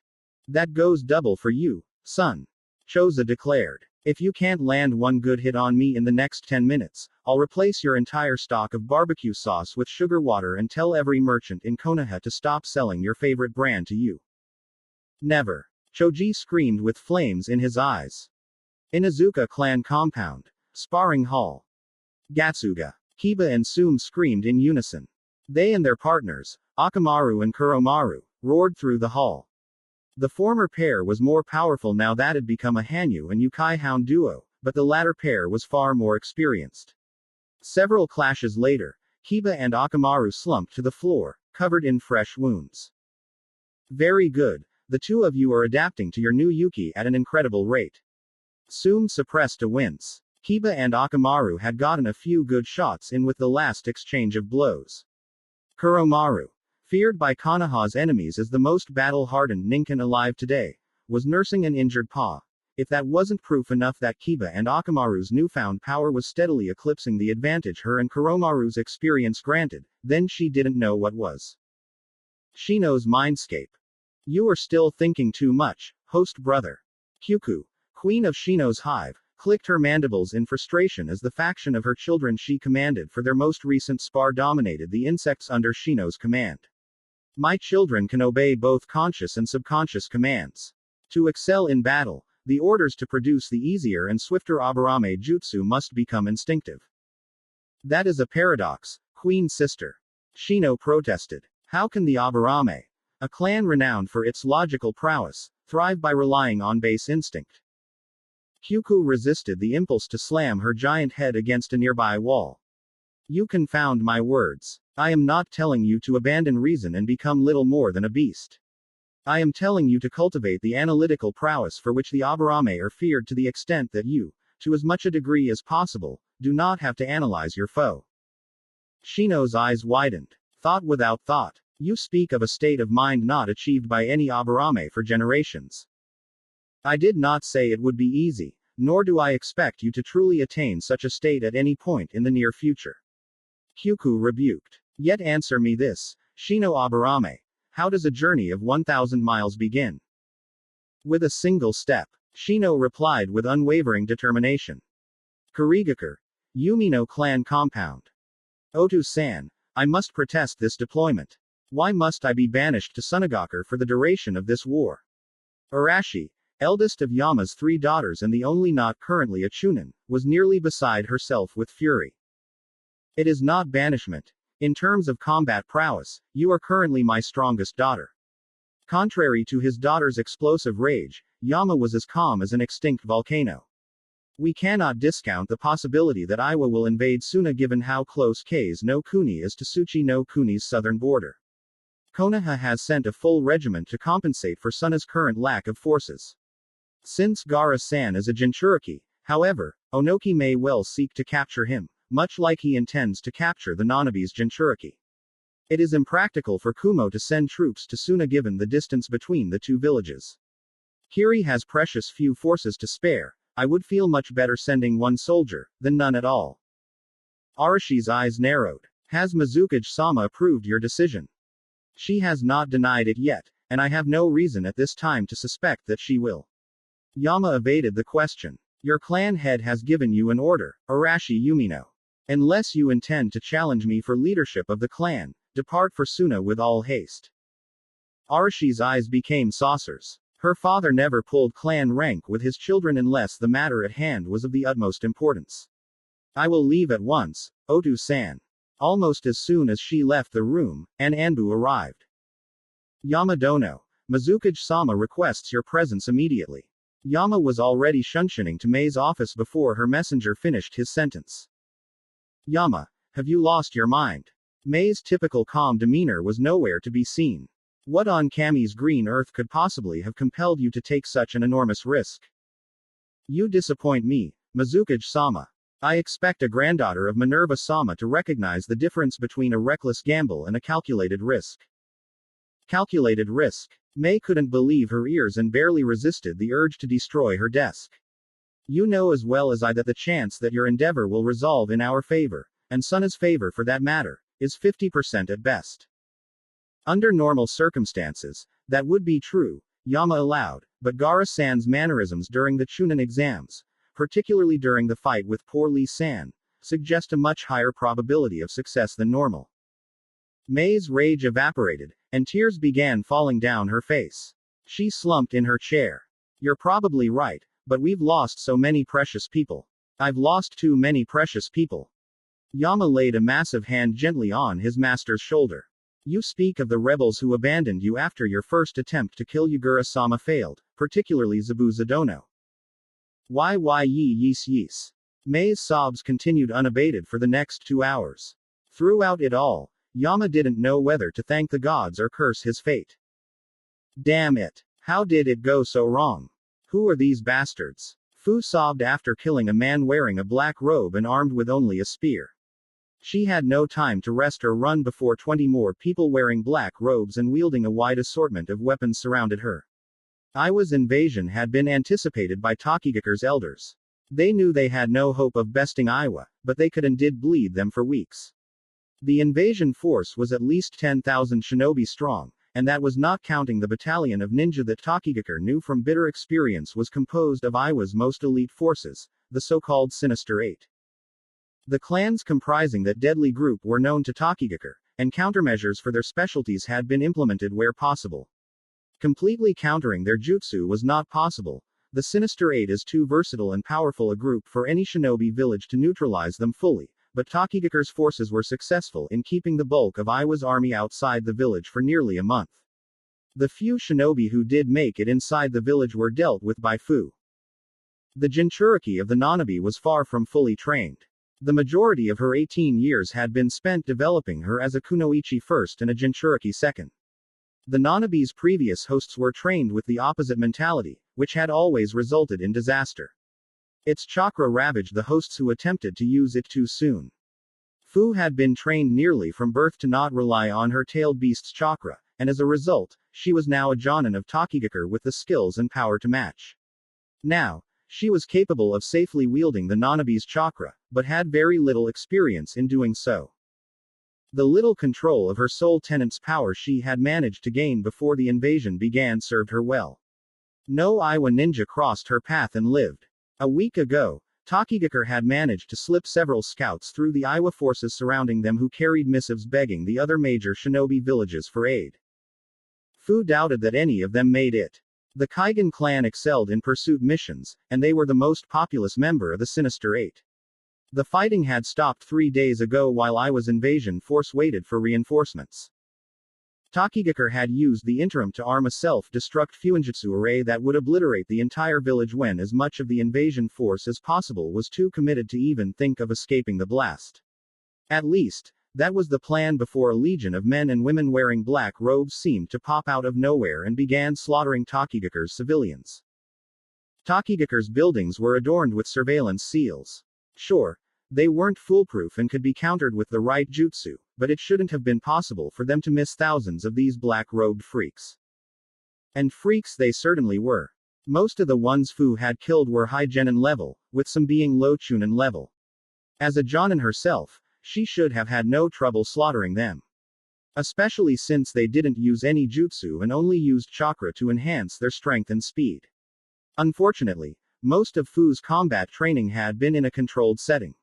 That goes double for you, son. Choza declared. If you can't land one good hit on me in the next 10 minutes, I'll replace your entire stock of barbecue sauce with sugar water and tell every merchant in Konoha to stop selling your favorite brand to you. Never. Choji screamed with flames in his eyes. Inazuka clan compound. Sparring hall. Gatsuga. Kiba and Sum screamed in unison. They and their partners, Akamaru and Kuromaru, roared through the hall. The former pair was more powerful now that had become a Hanyu and Yukai Hound duo, but the latter pair was far more experienced. Several clashes later, Kiba and Akamaru slumped to the floor, covered in fresh wounds. Very good, the two of you are adapting to your new Yuki at an incredible rate. Sum suppressed a wince. Kiba and Akamaru had gotten a few good shots in with the last exchange of blows. Kuromaru, feared by Konoha's enemies as the most battle-hardened ninkin alive today, was nursing an injured paw. If that wasn't proof enough that Kiba and Akamaru's newfound power was steadily eclipsing the advantage her and Kuromaru's experience granted, then she didn't know what was. Shino's mindscape. You are still thinking too much, host brother. Kyuku, queen of Shino's hive, clicked her mandibles in frustration as the faction of her children she commanded for their most recent spar dominated the insects under Shino's command. My children can obey both conscious and subconscious commands. To excel in battle, the orders to produce the easier and swifter Aburame jutsu must become instinctive. That is a paradox, Queen sister. Shino protested. How can the Aburame, a clan renowned for its logical prowess, thrive by relying on base instinct? Kyuku resisted the impulse to slam her giant head against a nearby wall. You confound my words. I am not telling you to abandon reason and become little more than a beast. I am telling you to cultivate the analytical prowess for which the Aburame are feared to the extent that you, to as much a degree as possible, do not have to analyze your foe. Shino's eyes widened. Thought without thought. You speak of a state of mind not achieved by any Aburame for generations. I did not say it would be easy, nor do I expect you to truly attain such a state at any point in the near future. Kyuku rebuked. Yet answer me this, Shino Aburame. How does a journey of 1,000 miles begin? With a single step. Shino replied with unwavering determination. Kurigakure. Yumino clan compound. Otu-san. I must protest this deployment. Why must I be banished to Sunagakure for the duration of this war? Arashi, eldest of Yama's 3 daughters and the only not currently a chunin, was nearly beside herself with fury. It is not banishment. In terms of combat prowess, you are currently my strongest daughter. Contrary to his daughter's explosive rage, Yama was as calm as an extinct volcano. We cannot discount the possibility that Iwa will invade Suna given how close Kase no Kuni is to Tsuchi no Kuni's southern border. Konoha has sent a full regiment to compensate for Suna's current lack of forces. Since Gaara-san is a Jinchuriki, however, Onoki may well seek to capture him, much like he intends to capture the Nanabe's Jinchuriki. It is impractical for Kumo to send troops to Suna given the distance between the two villages. Kiri has precious few forces to spare. I would feel much better sending one soldier, than none at all. Arashi's eyes narrowed. Has Mizukage-sama approved your decision? She has not denied it yet, and I have no reason at this time to suspect that she will. Yama evaded the question. Your clan head has given you an order, Arashi Yumino. Unless you intend to challenge me for leadership of the clan, depart for Suna with all haste. Arashi's eyes became saucers. Her father never pulled clan rank with his children unless the matter at hand was of the utmost importance. I will leave at once, Otu-san. Almost as soon as she left the room, an Anbu arrived. Yama Dono. Mizukage-sama requests your presence immediately. Yama was already shunshining to Mei's office before her messenger finished his sentence. Yama, have you lost your mind? Mei's typical calm demeanor was nowhere to be seen. What on Kami's green earth could possibly have compelled you to take such an enormous risk? You disappoint me, Mizukage-sama. I expect a granddaughter of Minerva-sama to recognize the difference between a reckless gamble and a calculated risk. Calculated risk. Mei couldn't believe her ears and barely resisted the urge to destroy her desk. You know as well as I that the chance that your endeavor will resolve in our favor, and Suna's favor for that matter, is 50% at best. Under normal circumstances, that would be true, Yama allowed, but Gaara-san's mannerisms during the Chunin exams, particularly during the fight with poor Lee-san, suggest a much higher probability of success than normal. Mei's rage evaporated, and tears began falling down her face. She slumped in her chair. You're probably right, but we've lost so many precious people. I've lost too many precious people. Yama laid a massive hand gently on his master's shoulder. You speak of the rebels who abandoned you after your first attempt to kill Yugura-sama failed, particularly Zabuza Dono. Why yees. Mei's sobs continued unabated for the next 2 hours. Throughout it all, Yama didn't know whether to thank the gods or curse his fate. Damn it. How did it go so wrong? Who are these bastards? Fu sobbed after killing a man wearing a black robe and armed with only a spear. She had no time to rest or run before 20 more people wearing black robes and wielding a wide assortment of weapons surrounded her. Iwa's invasion had been anticipated by Takigakure's elders. They knew they had no hope of besting Iwa, but they could and did bleed them for weeks. The invasion force was at least 10,000 shinobi strong, and that was not counting the battalion of ninja that Takigakure knew from bitter experience was composed of Iwa's most elite forces, the so-called Sinister Eight. The clans comprising that deadly group were known to Takigakure, and countermeasures for their specialties had been implemented where possible. Completely countering their jutsu was not possible. The Sinister Eight is too versatile and powerful a group for any shinobi village to neutralize them fully, but Takigakure's forces were successful in keeping the bulk of Iwa's army outside the village for nearly a month. The few shinobi who did make it inside the village were dealt with by Fu. The Jinchuriki of the Nanabi was far from fully trained. The majority of her 18 years had been spent developing her as a kunoichi first and a Jinchuriki second. The Nanabi's previous hosts were trained with the opposite mentality, which had always resulted in disaster. Its chakra ravaged the hosts who attempted to use it too soon. Fu had been trained nearly from birth to not rely on her tailed beast's chakra, and as a result, she was now a Jonin of Takigaku with the skills and power to match. Now, she was capable of safely wielding the Nanabi's chakra, but had very little experience in doing so. The little control of her soul tenant's power she had managed to gain before the invasion began served her well. No Iwa ninja crossed her path and lived. A week ago, Takigaku had managed to slip several scouts through the Iwa forces surrounding them who carried missives begging the other major shinobi villages for aid. Fu doubted that any of them made it. The Kaigan clan excelled in pursuit missions, and they were the most populous member of the Sinister Eight. The fighting had stopped 3 days ago while Iwa's invasion force waited for reinforcements. Takigaku had used the interim to arm a self-destruct fuinjutsu array that would obliterate the entire village when as much of the invasion force as possible was too committed to even think of escaping the blast. At least, that was the plan before a legion of men and women wearing black robes seemed to pop out of nowhere and began slaughtering Takigaku's civilians. Takigaku's buildings were adorned with surveillance seals. Sure, they weren't foolproof and could be countered with the right jutsu, but it shouldn't have been possible for them to miss thousands of these black-robed freaks. And freaks they certainly were. Most of the ones Fu had killed were high genin level, with some being low chunin level. As a jonin herself, she should have had no trouble slaughtering them. Especially since they didn't use any jutsu and only used chakra to enhance their strength and speed. Unfortunately, most of Fu's combat training had been in a controlled setting.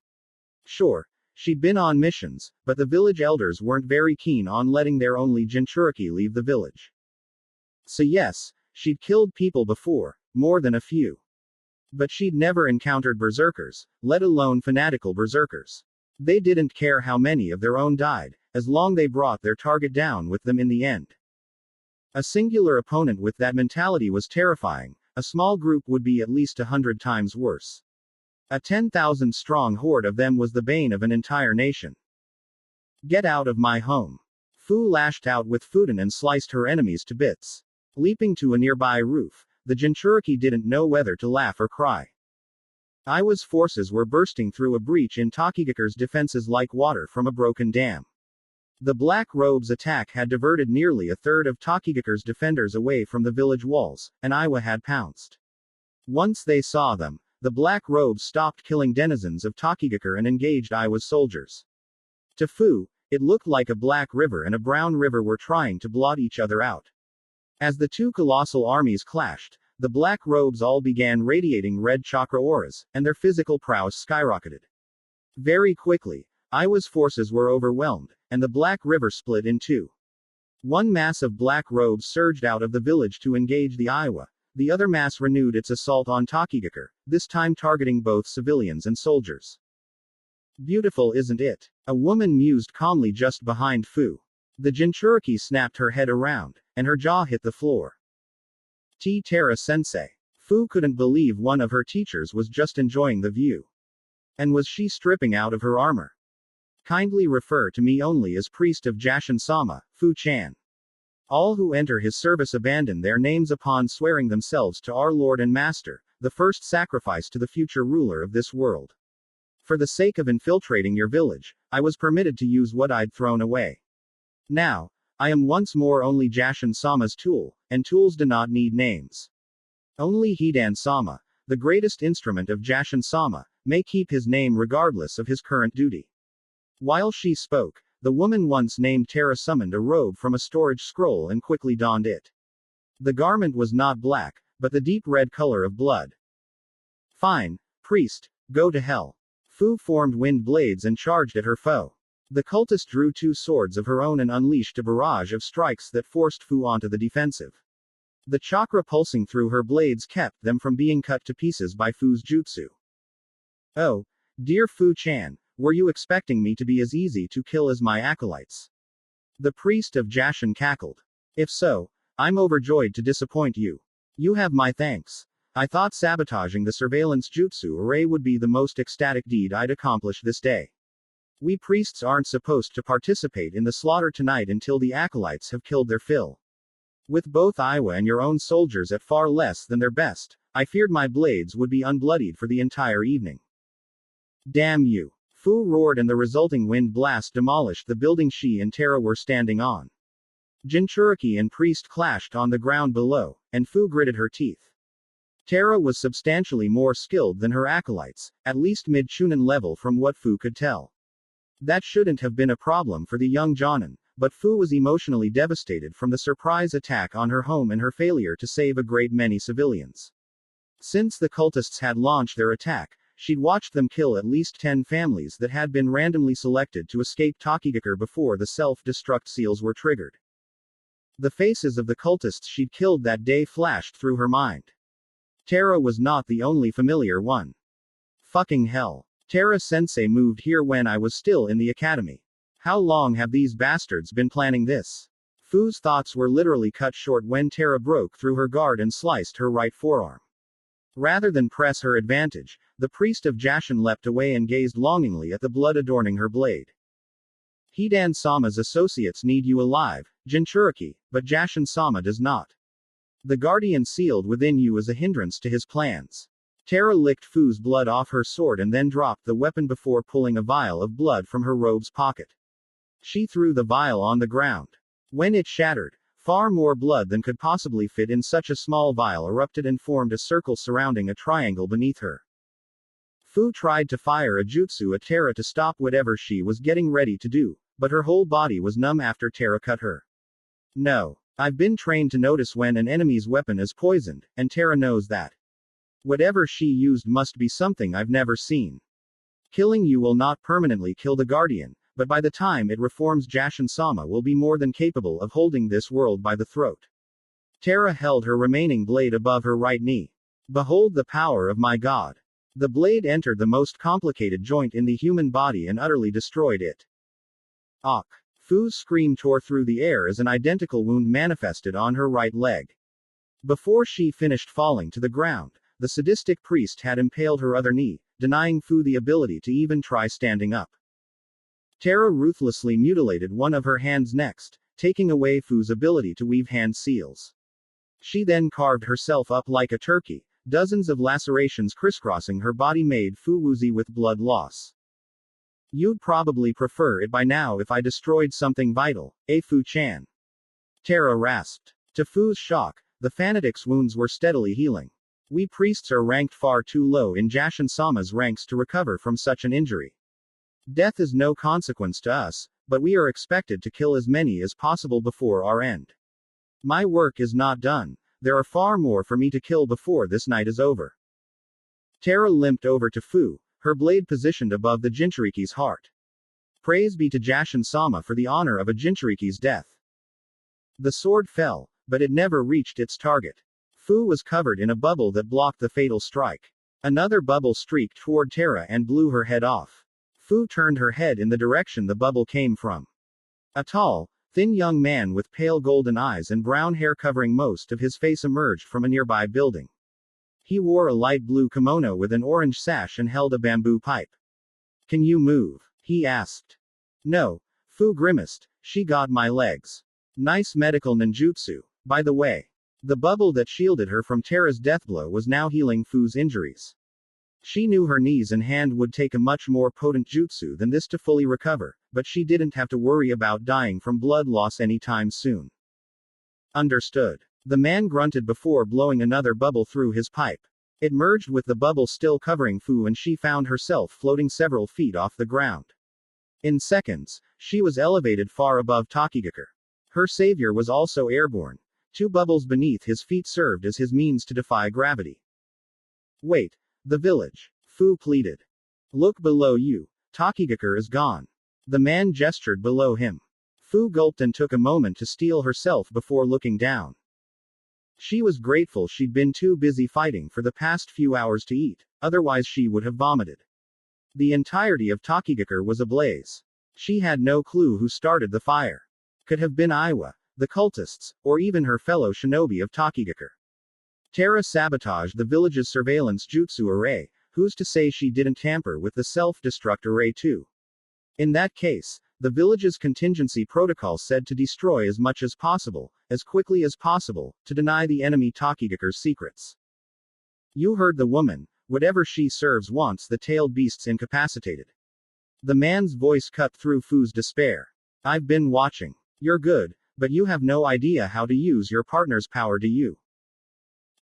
Sure, she'd been on missions, but the village elders weren't very keen on letting their only Jinchuriki leave the village. So yes, she'd killed people before, more than a few. But she'd never encountered berserkers, let alone fanatical berserkers. They didn't care how many of their own died, as long they brought their target down with them in the end. A singular opponent with that mentality was terrifying, a small group would be at least 100 times worse. A 10,000-strong horde of them was the bane of an entire nation. Get out of my home. Fu lashed out with Fuden and sliced her enemies to bits. Leaping to a nearby roof, the Jinchuriki didn't know whether to laugh or cry. Iwa's forces were bursting through a breach in Takigaku's defenses like water from a broken dam. The Black Robe's attack had diverted nearly a third of Takigaku's defenders away from the village walls, and Iwa had pounced. Once they saw them, the Black Robes stopped killing denizens of Takigaku and engaged Iwa's soldiers. To Fu, it looked like a black river and a brown river were trying to blot each other out. As the two colossal armies clashed, the Black Robes all began radiating red chakra auras, and their physical prowess skyrocketed. Very quickly, Iwa's forces were overwhelmed, and the Black River split in two. One mass of Black Robes surged out of the village to engage the Iwa. The other mass renewed its assault on Takigaku, this time targeting both civilians and soldiers. Beautiful, isn't it? A woman mused calmly just behind Fu. The Jinchuriki snapped her head around, and her jaw hit the floor. Terra-sensei. Fu couldn't believe one of her teachers was just enjoying the view. And was she stripping out of her armor? Kindly refer to me only as priest of Jashin-sama, Fu-chan. All who enter his service abandon their names upon swearing themselves to our Lord and Master, the first sacrifice to the future ruler of this world. For the sake of infiltrating your village, I was permitted to use what I'd thrown away. Now, I am once more only Jashin-sama's tool, and tools do not need names. Only Hidan-sama, the greatest instrument of Jashin-sama, may keep his name regardless of his current duty. While she spoke, the woman once named Terra summoned a robe from a storage scroll and quickly donned it. The garment was not black, but the deep red color of blood. Fine, priest, go to hell. Fu formed wind blades and charged at her foe. The cultist drew two swords of her own and unleashed a barrage of strikes that forced Fu onto the defensive. The chakra pulsing through her blades kept them from being cut to pieces by Fu's jutsu. Oh, dear Fu-chan, Were you expecting me to be as easy to kill as my acolytes? The priest of Jashin cackled. If so, I'm overjoyed to disappoint you. You have my thanks. I thought sabotaging the surveillance jutsu array would be the most ecstatic deed I'd accomplish this day. We priests aren't supposed to participate in the slaughter tonight until the acolytes have killed their fill. With both Iowa and your own soldiers at far less than their best, I feared my blades would be unbloodied for the entire evening. Damn you. Fu roared and the resulting wind blast demolished the building she and Terra were standing on. Jinchuriki and priest clashed on the ground below, and Fu gritted her teeth. Terra was substantially more skilled than her acolytes, at least mid-Chunin level from what Fu could tell. That shouldn't have been a problem for the young Jonin, but Fu was emotionally devastated from the surprise attack on her home and her failure to save a great many civilians. Since the cultists had launched their attack, she'd watched them kill at least 10 families that had been randomly selected to escape Tokigakure before the self-destruct seals were triggered. The faces of the cultists she'd killed that day flashed through her mind. Terra was not the only familiar one. Fucking hell. Terra-sensei moved here when I was still in the academy. How long have these bastards been planning this? Fu's thoughts were literally cut short when Terra broke through her guard and sliced her right forearm. Rather than press her advantage, the priest of Jashin leapt away and gazed longingly at the blood adorning her blade. Hidan-sama's associates need you alive, Jinchuriki, but Jashin-sama does not. The guardian sealed within you is a hindrance to his plans. Terra licked Fu's blood off her sword and then dropped the weapon before pulling a vial of blood from her robe's pocket. She threw the vial on the ground. When it shattered, far more blood than could possibly fit in such a small vial erupted and formed a circle surrounding a triangle beneath her. Fu tried to fire a jutsu at Terra to stop whatever she was getting ready to do, but her whole body was numb after Terra cut her. No. I've been trained to notice when an enemy's weapon is poisoned, and Terra knows that. Whatever she used must be something I've never seen. Killing you will not permanently kill the Guardian, but by the time it reforms Jashin-sama will be more than capable of holding this world by the throat. Terra held her remaining blade above her right knee. Behold the power of my god. The blade entered the most complicated joint in the human body and utterly destroyed it. Ach! Fu's scream tore through the air as an identical wound manifested on her right leg. Before she finished falling to the ground, the sadistic priest had impaled her other knee, denying Fu the ability to even try standing up. Terra ruthlessly mutilated one of her hands next, taking away Fu's ability to weave hand seals. She then carved herself up like a turkey, dozens of lacerations crisscrossing her body made Fu woozy with blood loss. You'd probably prefer it by now if I destroyed something vital, Fu-chan. Terra rasped. To Fu's shock, the fanatic's wounds were steadily healing. We priests are ranked far too low in Jashin-sama's ranks to recover from such an injury. Death is no consequence to us, but we are expected to kill as many as possible before our end. My work is not done. There are far more for me to kill before this night is over. Terra limped over to Fu, her blade positioned above the Jinchuriki's heart. Praise be to Jashin-sama for the honor of a Jinchuriki's death. The sword fell, but it never reached its target. Fu was covered in a bubble that blocked the fatal strike. Another bubble streaked toward Terra and blew her head off. Fu turned her head in the direction the bubble came from. A tall, thin young man with pale golden eyes and brown hair covering most of his face emerged from a nearby building. He wore a light blue kimono with an orange sash and held a bamboo pipe. Can you move? He asked. No. Fu grimaced. She got my legs. Nice medical ninjutsu. By the way. The bubble that shielded her from Terra's deathblow was now healing Fu's injuries. She knew her knees and hand would take a much more potent jutsu than this to fully recover, but she didn't have to worry about dying from blood loss anytime soon. Understood. The man grunted before blowing another bubble through his pipe. It merged with the bubble still covering Fu and she found herself floating several feet off the ground. In seconds, she was elevated far above Tokigakure. Her savior was also airborne. 2 bubbles beneath his feet served as his means to defy gravity. Wait. The village. Fu pleaded. Look below you. Tokigakure is gone. The man gestured below him. Fu gulped and took a moment to steel herself before looking down. She was grateful she'd been too busy fighting for the past few hours to eat, otherwise she would have vomited. The entirety of Takigakure was ablaze. She had no clue who started the fire. Could have been Aiwa, the cultists, or even her fellow shinobi of Takigakure. Terra sabotaged the village's surveillance jutsu array. Who's to say she didn't tamper with the self-destruct array too? In that case, the village's contingency protocol said to destroy as much as possible, as quickly as possible, to deny the enemy Takigakures secrets. You heard the woman. Whatever she serves wants the tailed beasts incapacitated. The man's voice cut through Fu's despair. I've been watching. You're good, but you have no idea how to use your partner's power, do you?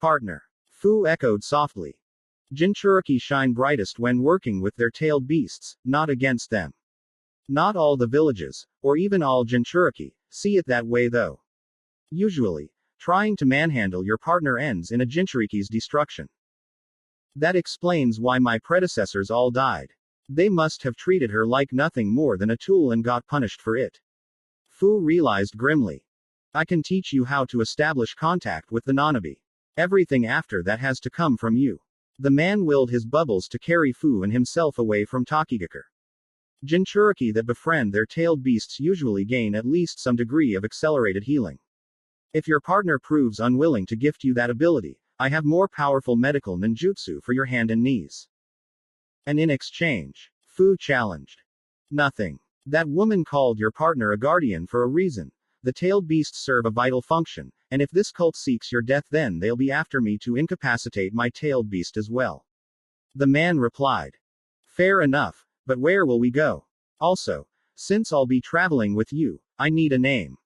Partner. Fu echoed softly. Jinchuriki shine brightest when working with their tailed beasts, not against them. Not all the villages, or even all Jinchuriki, see it that way though. Usually, trying to manhandle your partner ends in a Jinchuriki's destruction. That explains why my predecessors all died. They must have treated her like nothing more than a tool and got punished for it. Fu realized grimly. I can teach you how to establish contact with the Nanabi. Everything after that has to come from you. The man willed his bubbles to carry Fu and himself away from Takigakure. Jinchuriki that befriend their tailed beasts usually gain at least some degree of accelerated healing. If your partner proves unwilling to gift you that ability, I have more powerful medical ninjutsu for your hand and knees. And in exchange, Fu challenged. Nothing. That woman called your partner a guardian for a reason. The tailed beasts serve a vital function, and if this cult seeks your death, then they'll be after me to incapacitate my tailed beast as well. The man replied. Fair enough, but where will we go? Also, since I'll be traveling with you, I need a name.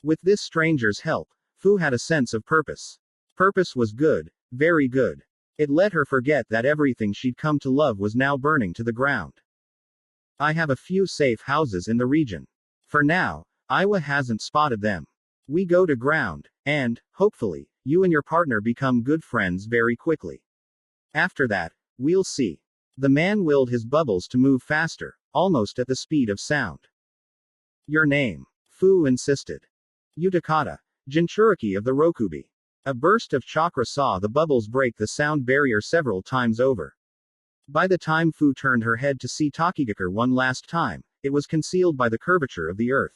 With this stranger's help, Fu had a sense of purpose. Purpose was good, very good. It let her forget that everything she'd come to love was now burning to the ground. I have a few safe houses in the region. For now, Aiwa hasn't spotted them. We go to ground, and, hopefully, you and your partner become good friends very quickly. After that, we'll see. The man willed his bubbles to move faster, almost at the speed of sound. Your name? Fu insisted. Utakata, Jinchuriki of the Rokubi. A burst of chakra saw the bubbles break the sound barrier several times over. By the time Fu turned her head to see Takigakure one last time, it was concealed by the curvature of the earth.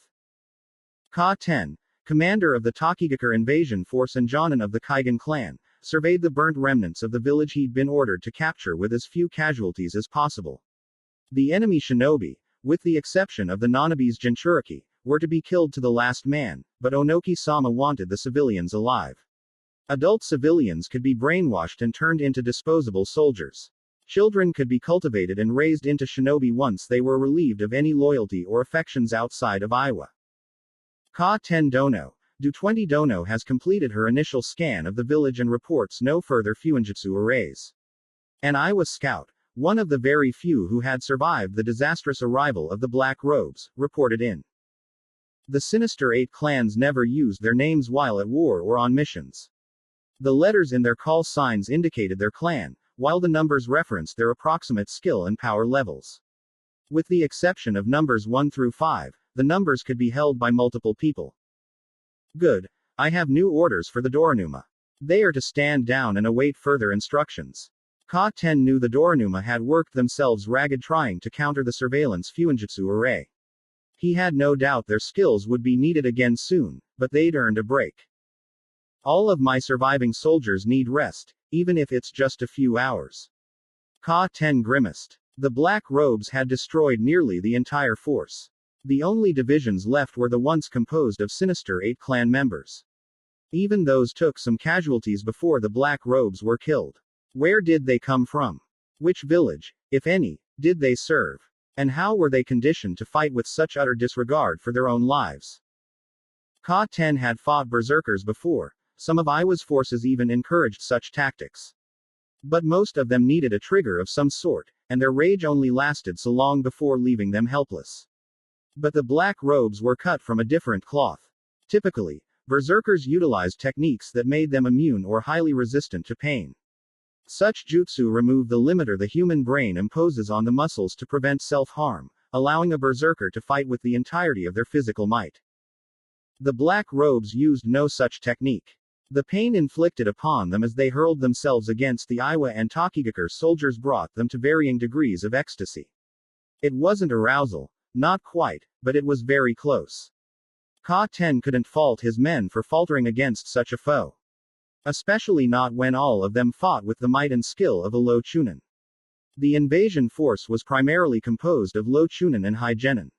Ka-10, commander of the Takigakure invasion force and Jonin of the Kaigan clan, surveyed the burnt remnants of the village he'd been ordered to capture with as few casualties as possible. The enemy shinobi, with the exception of the Nanabi's Jinchuriki, were to be killed to the last man, but Onoki-sama wanted the civilians alive. Adult civilians could be brainwashed and turned into disposable soldiers. Children could be cultivated and raised into shinobi once they were relieved of any loyalty or affections outside of Aiwa. Ka-10 Dono, Do-20 Dono has completed her initial scan of the village and reports no further Fuinjutsu arrays. An Aiwa scout, one of the very few who had survived the disastrous arrival of the Black Robes, reported in. The Sinister Eight clans never used their names while at war or on missions. The letters in their call signs indicated their clan, while the numbers referenced their approximate skill and power levels. With the exception of numbers 1 through 5, the numbers could be held by multiple people. Good. I have new orders for the Doranuma. They are to stand down and await further instructions. Ka-10 knew the Doranuma had worked themselves ragged trying to counter the surveillance Fuinjutsu array. He had no doubt their skills would be needed again soon, but they'd earned a break. All of my surviving soldiers need rest, even if it's just a few hours. Ka-10 grimaced. The Black Robes had destroyed nearly the entire force. The only divisions left were the ones composed of Sinister Eight clan members. Even those took some casualties before the Black Robes were killed. Where did they come from? Which village, if any, did they serve? And how were they conditioned to fight with such utter disregard for their own lives? Ka-10 had fought berserkers before. Some of Aiwa's forces even encouraged such tactics. But most of them needed a trigger of some sort, and their rage only lasted so long before leaving them helpless. But the Black Robes were cut from a different cloth. Typically, berserkers utilized techniques that made them immune or highly resistant to pain. Such jutsu remove the limiter the human brain imposes on the muscles to prevent self-harm, allowing a berserker to fight with the entirety of their physical might. The Black Robes used no such technique. The pain inflicted upon them as they hurled themselves against the Iwa and Takigakure soldiers brought them to varying degrees of ecstasy. It wasn't arousal, not quite, but it was very close. Ka-ten couldn't fault his men for faltering against such a foe. Especially not when all of them fought with the might and skill of a low chunin. The invasion force was primarily composed of low chunin and high genin.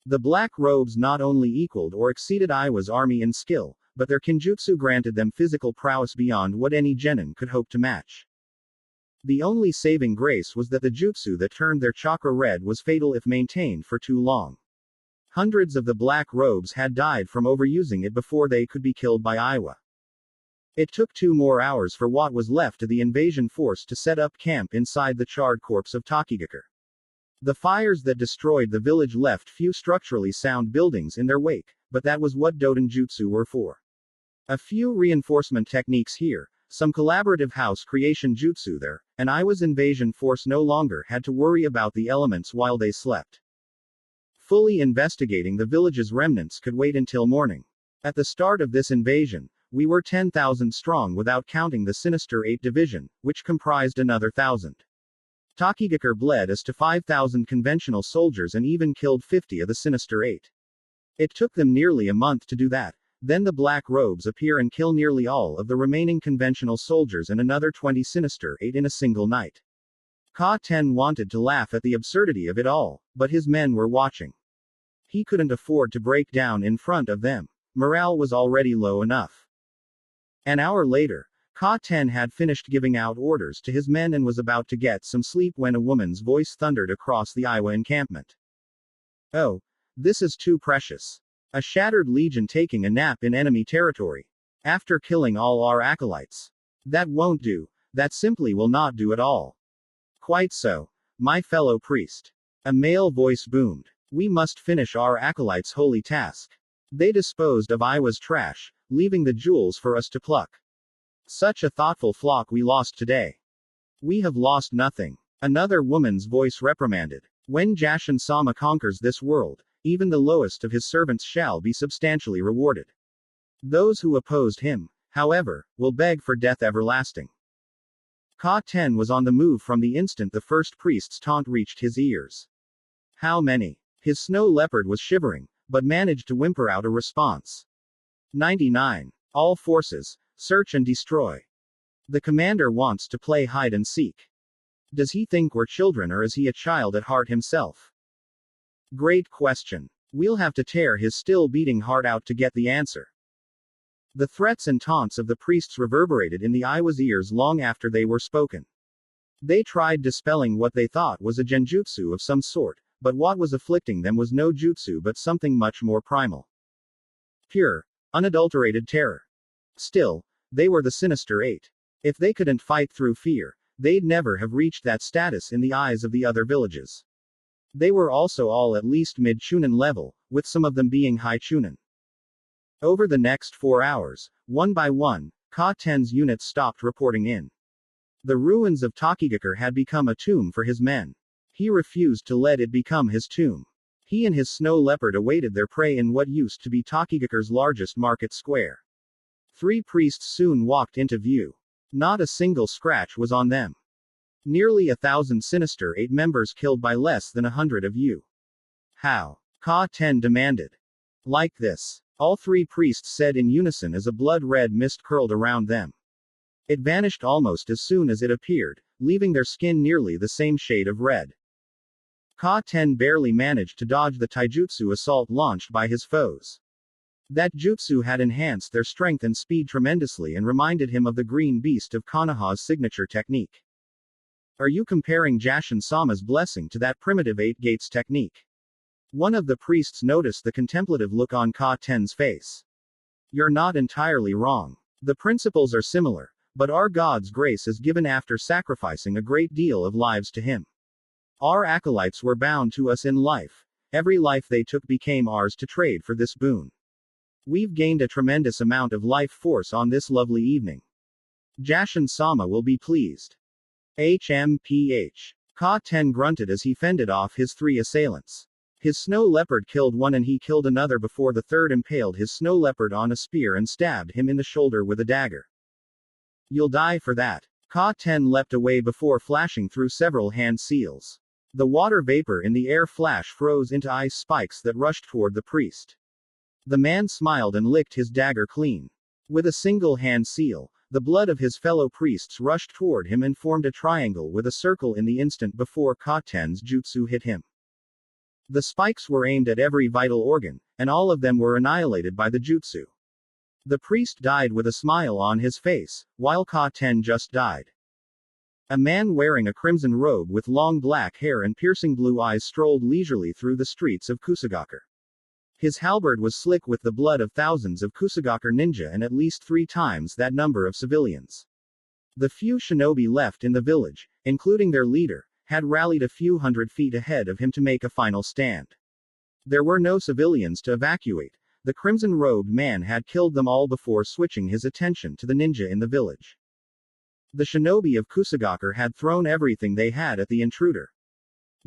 The black robes not only equaled or exceeded Iwa's army in skill, but their kinjutsu granted them physical prowess beyond what any genin could hope to match. The only saving grace was that the jutsu that turned their chakra red was fatal if maintained for too long. Hundreds of the black robes had died from overusing it before they could be killed by Iwa. It took 2 more hours for what was left of the invasion force to set up camp inside the charred corpse of Takigakure. The fires that destroyed the village left few structurally sound buildings in their wake, but that was what Doden Jutsu were for. A few reinforcement techniques here, some collaborative house creation jutsu there, and Iwa's invasion force no longer had to worry about the elements while they slept. Fully investigating the village's remnants could wait until morning. At the start of this invasion, we were 10,000 strong without counting the Sinister 8 division, which comprised another 1,000. Takigakure bled us to 5,000 conventional soldiers and even killed 50 of the Sinister 8. It took them nearly a month to do that. Then the black robes appear and kill nearly all of the remaining conventional soldiers and another 20 Sinister 8 in a single night. Ka-ten wanted to laugh at the absurdity of it all, but his men were watching. He couldn't afford to break down in front of them. Morale was already low enough. An hour later, Ka-ten had finished giving out orders to his men and was about to get some sleep when a woman's voice thundered across the Iwa encampment. "Oh, this is too precious. A shattered legion taking a nap in enemy territory. After killing all our acolytes. That won't do, that simply will not do at all." "Quite so, my fellow priest." A male voice boomed. "We must finish our acolytes' holy task. They disposed of Iwa's trash, leaving the jewels for us to pluck. Such a thoughtful flock we lost today." "We have lost nothing," another woman's voice reprimanded. "When Jashin-sama conquers this world, even the lowest of his servants shall be substantially rewarded. Those who opposed him, however, will beg for death everlasting." Ka-ten was on the move from the instant the first priest's taunt reached his ears. "How many?" His snow leopard was shivering, but managed to whimper out a response. 99. "All forces, search and destroy. The commander wants to play hide and seek. Does he think we're children or is he a child at heart himself? Great question. We'll have to tear his still beating heart out to get the answer." The threats and taunts of the priests reverberated in the Iwa's ears long after they were spoken. They tried dispelling what they thought was a genjutsu of some sort, but what was afflicting them was no jutsu but something much more primal. Pure, unadulterated terror. Still, they were the Sinister 8. If they couldn't fight through fear, they'd never have reached that status in the eyes of the other villages. They were also all at least mid-chunin level, with some of them being high chunin. Over the next 4 hours, one by one, Ka-ten's units stopped reporting in. The ruins of Takigakure had become a tomb for his men. He refused to let it become his tomb. He and his snow leopard awaited their prey in what used to be Takigakure's largest market square. 3 priests soon walked into view. Not a single scratch was on them. Nearly 1,000 Sinister 8 members killed by less than 100 of you. How? Ka-ten demanded. Like this. All 3 priests said in unison as a blood-red mist curled around them. It vanished almost as soon as it appeared, leaving their skin nearly the same shade of red. Ka-ten barely managed to dodge the taijutsu assault launched by his foes. That jutsu had enhanced their strength and speed tremendously and reminded him of the green beast of Konoha's signature technique. Are you comparing Jashin-sama's blessing to that primitive 8 gates technique? One of the priests noticed the contemplative look on Ka-ten's face. You're not entirely wrong. The principles are similar, but our God's grace is given after sacrificing a great deal of lives to him. Our acolytes were bound to us in life. Every life they took became ours to trade for this boon. We've gained a tremendous amount of life force on this lovely evening. Jashin-sama will be pleased. HMPH. Ka-ten grunted as he fended off his 3 assailants. His snow leopard killed one and he killed another before the third impaled his snow leopard on a spear and stabbed him in the shoulder with a dagger. You'll die for that. Ka-10 leapt away before flashing through several hand seals. The water vapor in the air flash froze into ice spikes that rushed toward the priest. The man smiled and licked his dagger clean. With a single hand seal, the blood of his fellow priests rushed toward him and formed a triangle with a circle in the instant before Ka-10's jutsu hit him. The spikes were aimed at every vital organ, and all of them were annihilated by the jutsu. The priest died with a smile on his face, while Ka-10 just died. A man wearing a crimson robe with long black hair and piercing blue eyes strolled leisurely through the streets of Kusagaker. His halberd was slick with the blood of thousands of Kusagaker ninja and at least 3 times that number of civilians. The few shinobi left in the village, including their leader, had rallied a few hundred feet ahead of him to make a final stand. There were no civilians to evacuate. The crimson-robed man had killed them all before switching his attention to the ninja in the village. The shinobi of Kusagaker had thrown everything they had at the intruder.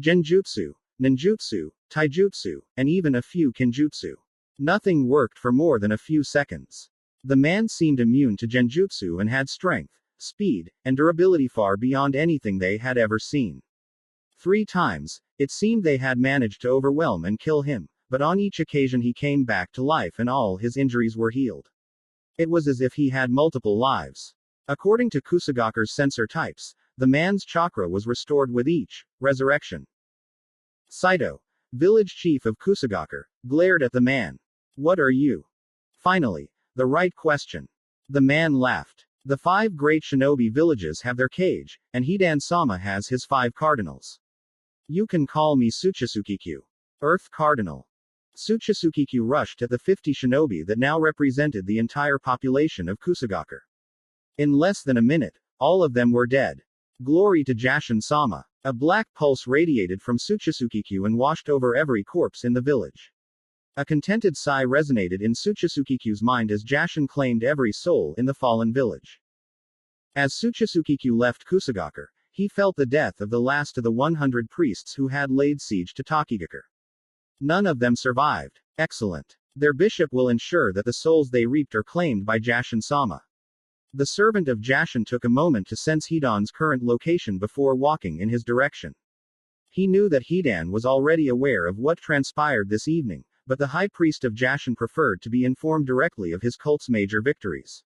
Genjutsu, ninjutsu, taijutsu, and even a few kinjutsu. Nothing worked for more than a few seconds. The man seemed immune to genjutsu and had strength, speed, and durability far beyond anything they had ever seen. 3 times, it seemed they had managed to overwhelm and kill him, but on each occasion he came back to life and all his injuries were healed. It was as if he had multiple lives. According to Kusagaker's sensor types, the man's chakra was restored with each resurrection. Saito, village chief of Kusagaker, glared at the man. What are you? Finally, the right question. The man laughed. The 5 great shinobi villages have their kage, and Hidan-sama has his 5 cardinals. You can call me Tsuchisukiku. Earth Cardinal. Tsuchisukiku rushed at the 50 shinobi that now represented the entire population of Kusagaker. In less than a minute, all of them were dead. Glory to Jashin-sama. A black pulse radiated from Tsuchisukiku and washed over every corpse in the village. A contented sigh resonated in Tsuchisukiku's mind as Jashin claimed every soul in the fallen village. As Tsuchisukiku left Kusagaker, he felt the death of the last of the 100 priests who had laid siege to Takigaker. None of them survived. Excellent. Their bishop will ensure that the souls they reaped are claimed by Jashin-sama. The servant of Jashin took a moment to sense Hidan's current location before walking in his direction. He knew that Hidan was already aware of what transpired this evening, but the high priest of Jashin preferred to be informed directly of his cult's major victories.